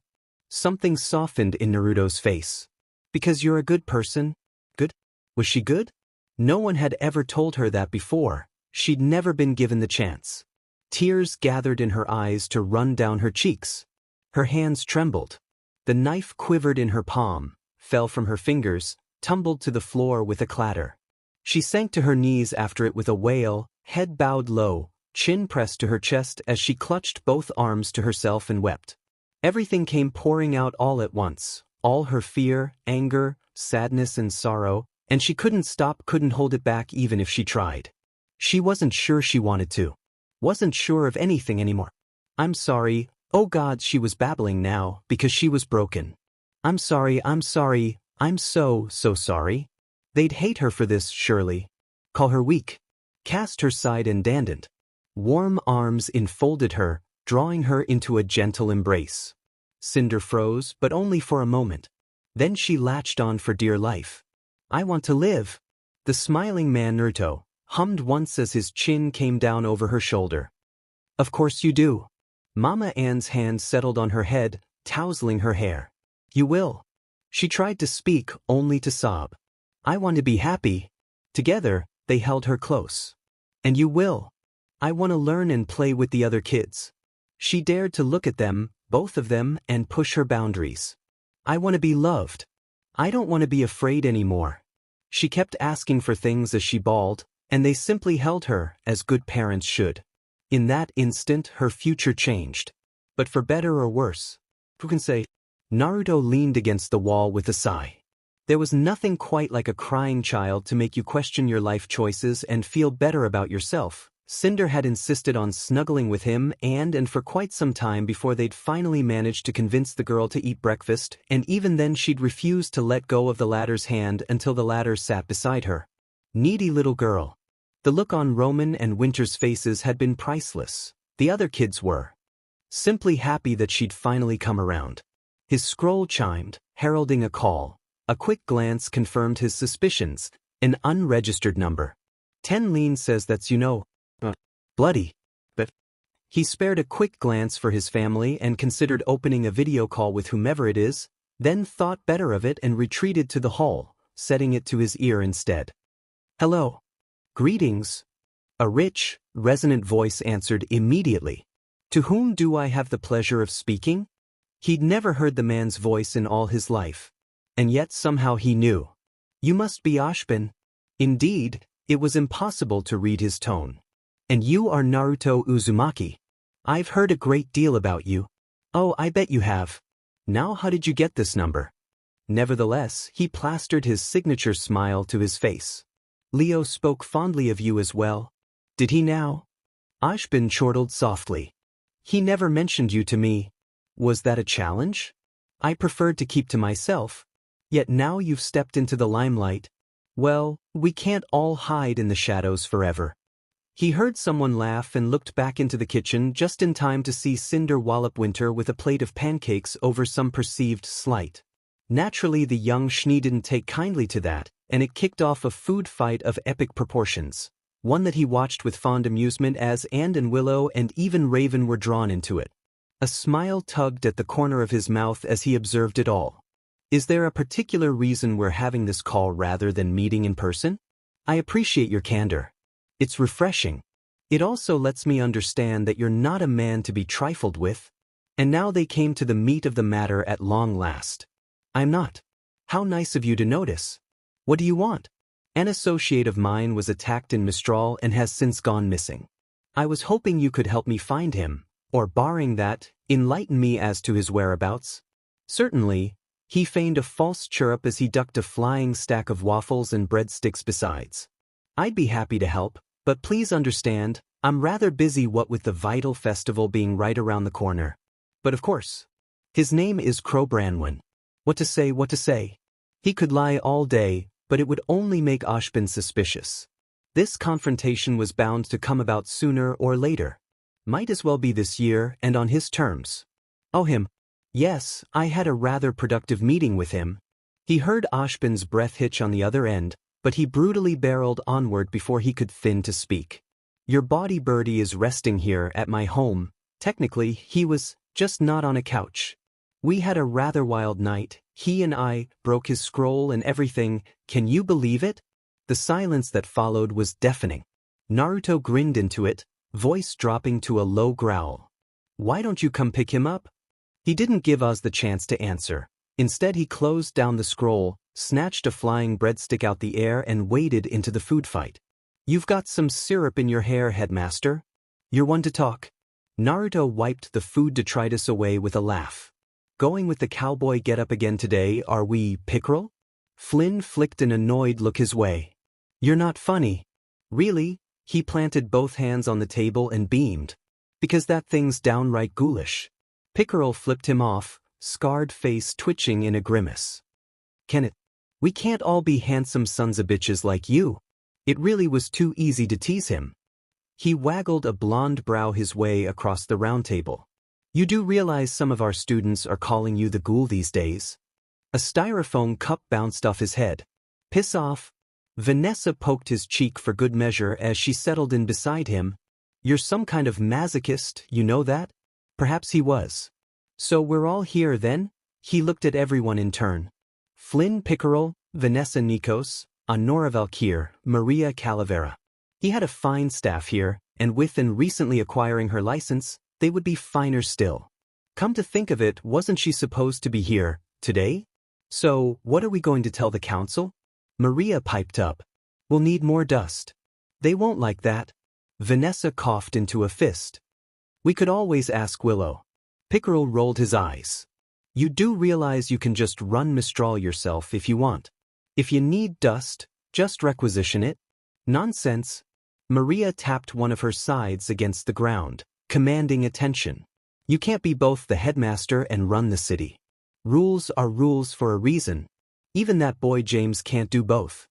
Something softened in Naruto's face. Because you're a good person? Good? Was she good? No one had ever told her that before. She'd never been given the chance. Tears gathered in her eyes to run down her cheeks. Her hands trembled. The knife quivered in her palm, fell from her fingers, tumbled to the floor with a clatter. She sank to her knees after it with a wail, head bowed low, chin pressed to her chest as she clutched both arms to herself and wept. Everything came pouring out all at once, all her fear, anger, sadness and sorrow, and she couldn't stop, couldn't hold it back even if she tried. She wasn't sure she wanted to. Wasn't sure of anything anymore. I'm sorry, oh God, she was babbling now because she was broken. I'm sorry, I'm so sorry. They'd hate her for this, surely. Call her weak. Cast her side and dandant. Warm arms enfolded her, drawing her into a gentle embrace. Cinder froze, but only for a moment. Then she latched on for dear life. I want to live. The smiling man Naruto hummed once as his chin came down over her shoulder. Of course you do. Mama Anne's hand settled on her head, tousling her hair. You will. She tried to speak, only to sob. I want to be happy. Together, they held her close. And you will. I want to learn and play with the other kids. She dared to look at them, both of them, and push her boundaries. I want to be loved. I don't want to be afraid anymore. She kept asking for things as she bawled, and they simply held her, as good parents should. In that instant, her future changed. But for better or worse. Who can say? Naruto leaned against the wall with a sigh. There was nothing quite like a crying child to make you question your life choices and feel better about yourself. Cinder had insisted on snuggling with him and for quite some time before they'd finally managed to convince the girl to eat breakfast, and even then she'd refused to let go of the latter's hand until the latter sat beside her. Needy little girl. The look on Roman and Winter's faces had been priceless. The other kids were simply happy that she'd finally come around. His scroll chimed, heralding a call. A quick glance confirmed his suspicions. An unregistered number. 10 Lean says that's bloody. But he spared a quick glance for his family and considered opening a video call with whomever it is, then thought better of it and retreated to the hall, setting it to his ear instead. Hello. Greetings. A rich, resonant voice answered immediately. To whom do I have the pleasure of speaking? He'd never heard the man's voice in all his life. And yet somehow he knew. You must be Ashbin. Indeed, it was impossible to read his tone. And you are Naruto Uzumaki. I've heard a great deal about you. Oh, I bet you have. Now how did you get this number? Nevertheless, he plastered his signature smile to his face. Leo spoke fondly of you as well. Did he now? Ashbin chortled softly. He never mentioned you to me. Was that a challenge? I preferred to keep to myself. Yet now you've stepped into the limelight. Well, we can't all hide in the shadows forever. He heard someone laugh and looked back into the kitchen just in time to see Cinder wallop Winter with a plate of pancakes over some perceived slight. Naturally, the young Schnee didn't take kindly to that, and it kicked off a food fight of epic proportions, one that he watched with fond amusement as and Willow and even Raven were drawn into it. A smile tugged at the corner of his mouth as he observed it all. Is there a particular reason we're having this call rather than meeting in person? I appreciate your candor. It's refreshing. It also lets me understand that you're not a man to be trifled with. And now they came to the meat of the matter at long last. I'm not. How nice of you to notice. What do you want? An associate of mine was attacked in Mistral and has since gone missing. I was hoping you could help me find him, or barring that, enlighten me as to his whereabouts. Certainly, he feigned a false chirrup as he ducked a flying stack of waffles and breadsticks besides. I'd be happy to help. But please understand, I'm rather busy what with the vital festival being right around the corner. But of course. His name is Crow Branwen. What to say? He could lie all day, but it would only make Ashbin suspicious. This confrontation was bound to come about sooner or later. Might as well be this year and on his terms. Oh, him. Yes, I had a rather productive meeting with him. He heard Ashbin's breath hitch on the other end, but he brutally barreled onward before he could fin to speak. Your body birdie is resting here at my home. Technically, he was just not on a couch. We had a rather wild night. He and I broke his scroll and everything. Can you believe it? The silence that followed was deafening. Naruto grinned into it, voice dropping to a low growl. Why don't you come pick him up? He didn't give us the chance to answer. Instead he closed down the scroll, snatched a flying breadstick out the air and waded into the food fight. You've got some syrup in your hair, Headmaster. You're one to talk. Naruto wiped the food detritus away with a laugh. Going with the cowboy getup again today, are we, Pickerel? Flynn flicked an annoyed look his way. You're not funny. Really? He planted both hands on the table and beamed. Because that thing's downright ghoulish. Pickerel flipped him off, scarred face twitching in a grimace. We can't all be handsome sons of bitches like you. It really was too easy to tease him. He waggled a blonde brow his way across the round table. You do realize some of our students are calling you the ghoul these days? A styrofoam cup bounced off his head. Piss off. Vanessa poked his cheek for good measure as she settled in beside him. You're some kind of masochist, you know that? Perhaps he was. So we're all here then? He looked at everyone in turn. Flynn Pickerel, Vanessa Nikos, Honora Valkyr, Maria Calavera. He had a fine staff here, and with and recently acquiring her license, they would be finer still. Come to think of it, wasn't she supposed to be here today? So, what are we going to tell the council? Maria piped up. We'll need more dust. They won't like that. Vanessa coughed into a fist. We could always ask Willow. Pickerel rolled his eyes. You do realize you can just run Mistral yourself if you want. If you need dust, just requisition it. Nonsense. Maria tapped one of her sides against the ground, commanding attention. You can't be both the headmaster and run the city. Rules are rules for a reason. Even that boy James can't do both.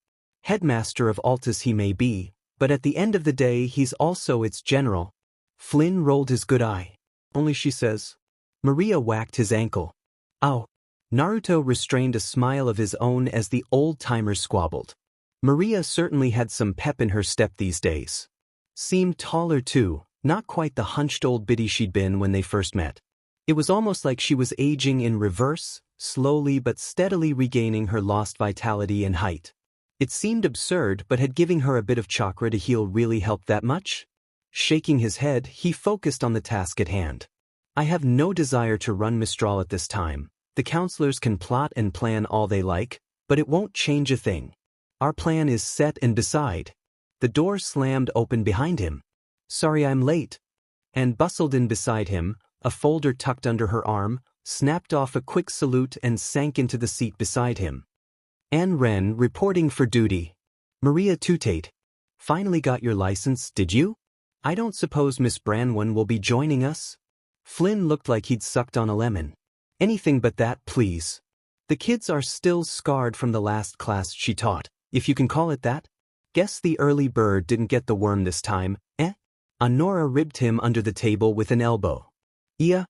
Headmaster of Altus he may be, but at the end of the day he's also its general. Flynn rolled his good eye. Only she says. Maria whacked his ankle. Ow. Naruto restrained a smile of his own as the old-timers squabbled. Maria certainly had some pep in her step these days. Seemed taller too, not quite the hunched old biddy she'd been when they first met. It was almost like she was aging in reverse, slowly but steadily regaining her lost vitality and height. It seemed absurd, but had giving her a bit of chakra to heal really helped that much? Shaking his head, he focused on the task at hand. I have no desire to run Mistral at this time. The counselors can plot and plan all they like, but it won't change a thing. Our plan is set and decide. The door slammed open behind him. Sorry I'm late. Anne bustled in beside him, a folder tucked under her arm, snapped off a quick salute and sank into the seat beside him. Anne Wren reporting for duty. Maria Tutate. Finally got your license, did you? I don't suppose Miss Branwen will be joining us? Flynn looked like he'd sucked on a lemon. Anything but that, please. The kids are still scarred from the last class she taught, if you can call it that. Guess the early bird didn't get the worm this time, eh? Honora ribbed him under the table with an elbow. Yeah.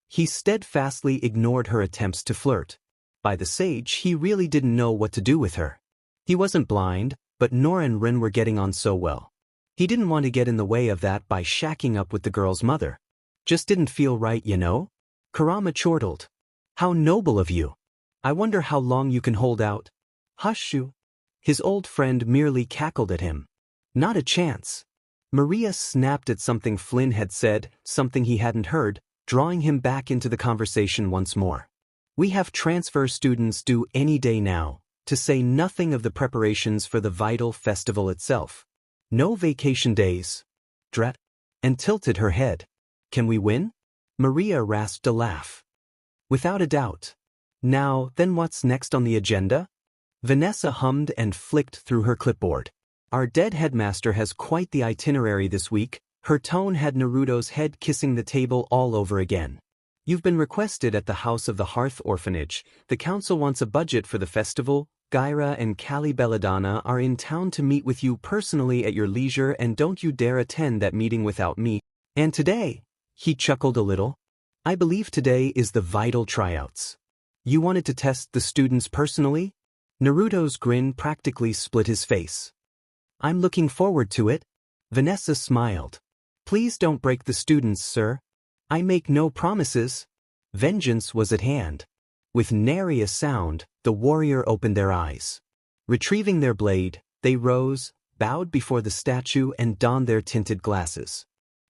He steadfastly ignored her attempts to flirt. By the sage, he really didn't know what to do with her. He wasn't blind, but Nora and Rin were getting on so well. He didn't want to get in the way of that by shacking up with the girl's mother. Just didn't feel right, you know? Kurama chortled. How noble of you. I wonder how long you can hold out. Hush you. His old friend merely cackled at him. Not a chance. Maria snapped at something Flynn had said, something he hadn't heard, drawing him back into the conversation once more. We have transfer students due any day now, to say nothing of the preparations for the vital festival itself. No vacation days. Drat. And tilted her head. Can we win? Maria rasped a laugh. Without a doubt. Now, then what's next on the agenda? Vanessa hummed and flicked through her clipboard. Our dead headmaster has quite the itinerary this week. Her tone had Naruto's head kissing the table all over again. You've been requested at the House of the Hearth Orphanage. The council wants a budget for the festival. Gyra and Kali Belladonna are in town to meet with you personally at your leisure, and don't you dare attend that meeting without me. And today, he chuckled a little. I believe today is the vital tryouts. You wanted to test the students personally? Naruto's grin practically split his face. I'm looking forward to it. Vanessa smiled. Please don't break the students, sir. I make no promises. Vengeance was at hand. With nary a sound, the warrior opened their eyes. Retrieving their blade, they rose, bowed before the statue and donned their tinted glasses.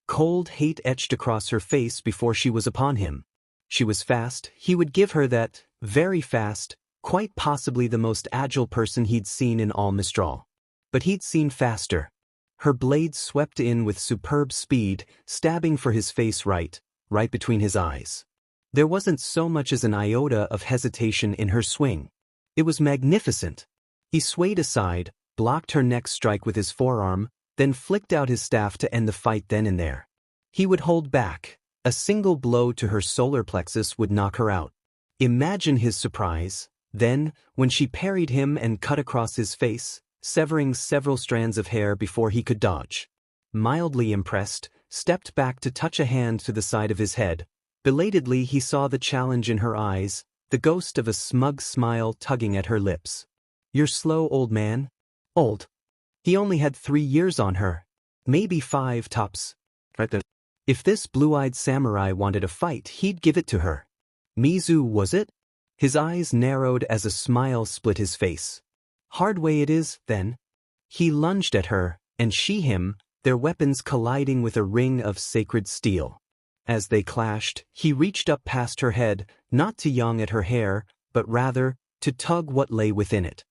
Cold hate etched across her face before she was upon him. She was fast, he would give her that, very fast, quite possibly the most agile person he'd seen in all Mistral. But he'd seen faster. Her blade swept in with superb speed, stabbing for his face right between his eyes. There wasn't so much as an iota of hesitation in her swing. It was magnificent. He swayed aside, blocked her next strike with his forearm, then flicked out his staff to end the fight then and there. He would hold back. A single blow to her solar plexus would knock her out. Imagine his surprise, then, when she parried him and cut across his face, severing several strands of hair before he could dodge. Mildly impressed, stepped back to touch a hand to the side of his head. Belatedly he saw the challenge in her eyes, the ghost of a smug smile tugging at her lips. "You're slow, old man." Old. He only had 3 years on her. Maybe 5 tops. If this blue-eyed samurai wanted a fight, he'd give it to her. Mizu, was it? His eyes narrowed as a smile split his face. Hard way it is, then. He lunged at her, and she him, their weapons colliding with a ring of sacred steel. As they clashed, he reached up past her head, not to yawn at her hair, but rather, to tug what lay within it.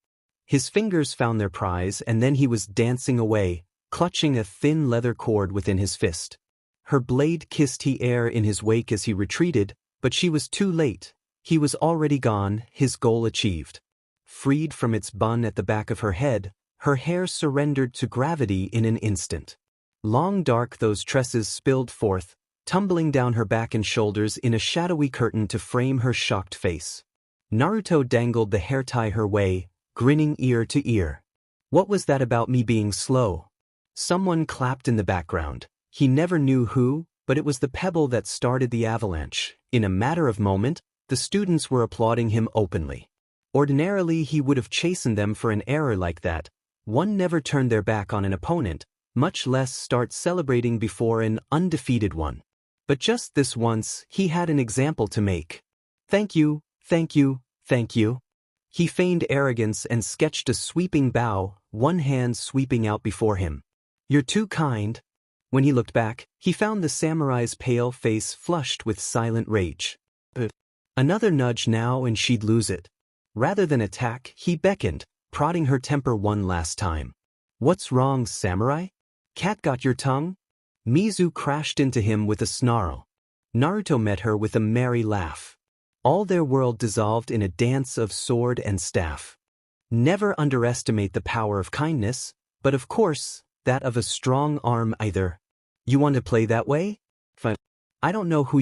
His fingers found their prize and then he was dancing away, clutching a thin leather cord within his fist. Her blade kissed the air in his wake as he retreated, but she was too late. He was already gone, his goal achieved. Freed from its bun at the back of her head, her hair surrendered to gravity in an instant. Long dark those tresses spilled forth, tumbling down her back and shoulders in a shadowy curtain to frame her shocked face. Naruto dangled the hair tie her way, grinning ear to ear. What was that about me being slow? Someone clapped in the background. He never knew who, but it was the pebble that started the avalanche. In a matter of moment, the students were applauding him openly. Ordinarily he would have chastened them for an error like that. One never turned their back on an opponent, much less start celebrating before an undefeated one. But just this once, he had an example to make. "Thank you, thank you, thank you." He feigned arrogance and sketched a sweeping bow, one hand sweeping out before him. "You're too kind." When he looked back, he found the samurai's pale face flushed with silent rage. Another nudge now and she'd lose it. Rather than attack, he beckoned, prodding her temper one last time. "What's wrong, samurai? Cat got your tongue?" Mizu crashed into him with a snarl. Naruto met her with a merry laugh. All their world dissolved in a dance of sword and staff. Never underestimate the power of kindness, but of course, that of a strong arm either. "You want to play that way? Fine. I don't know who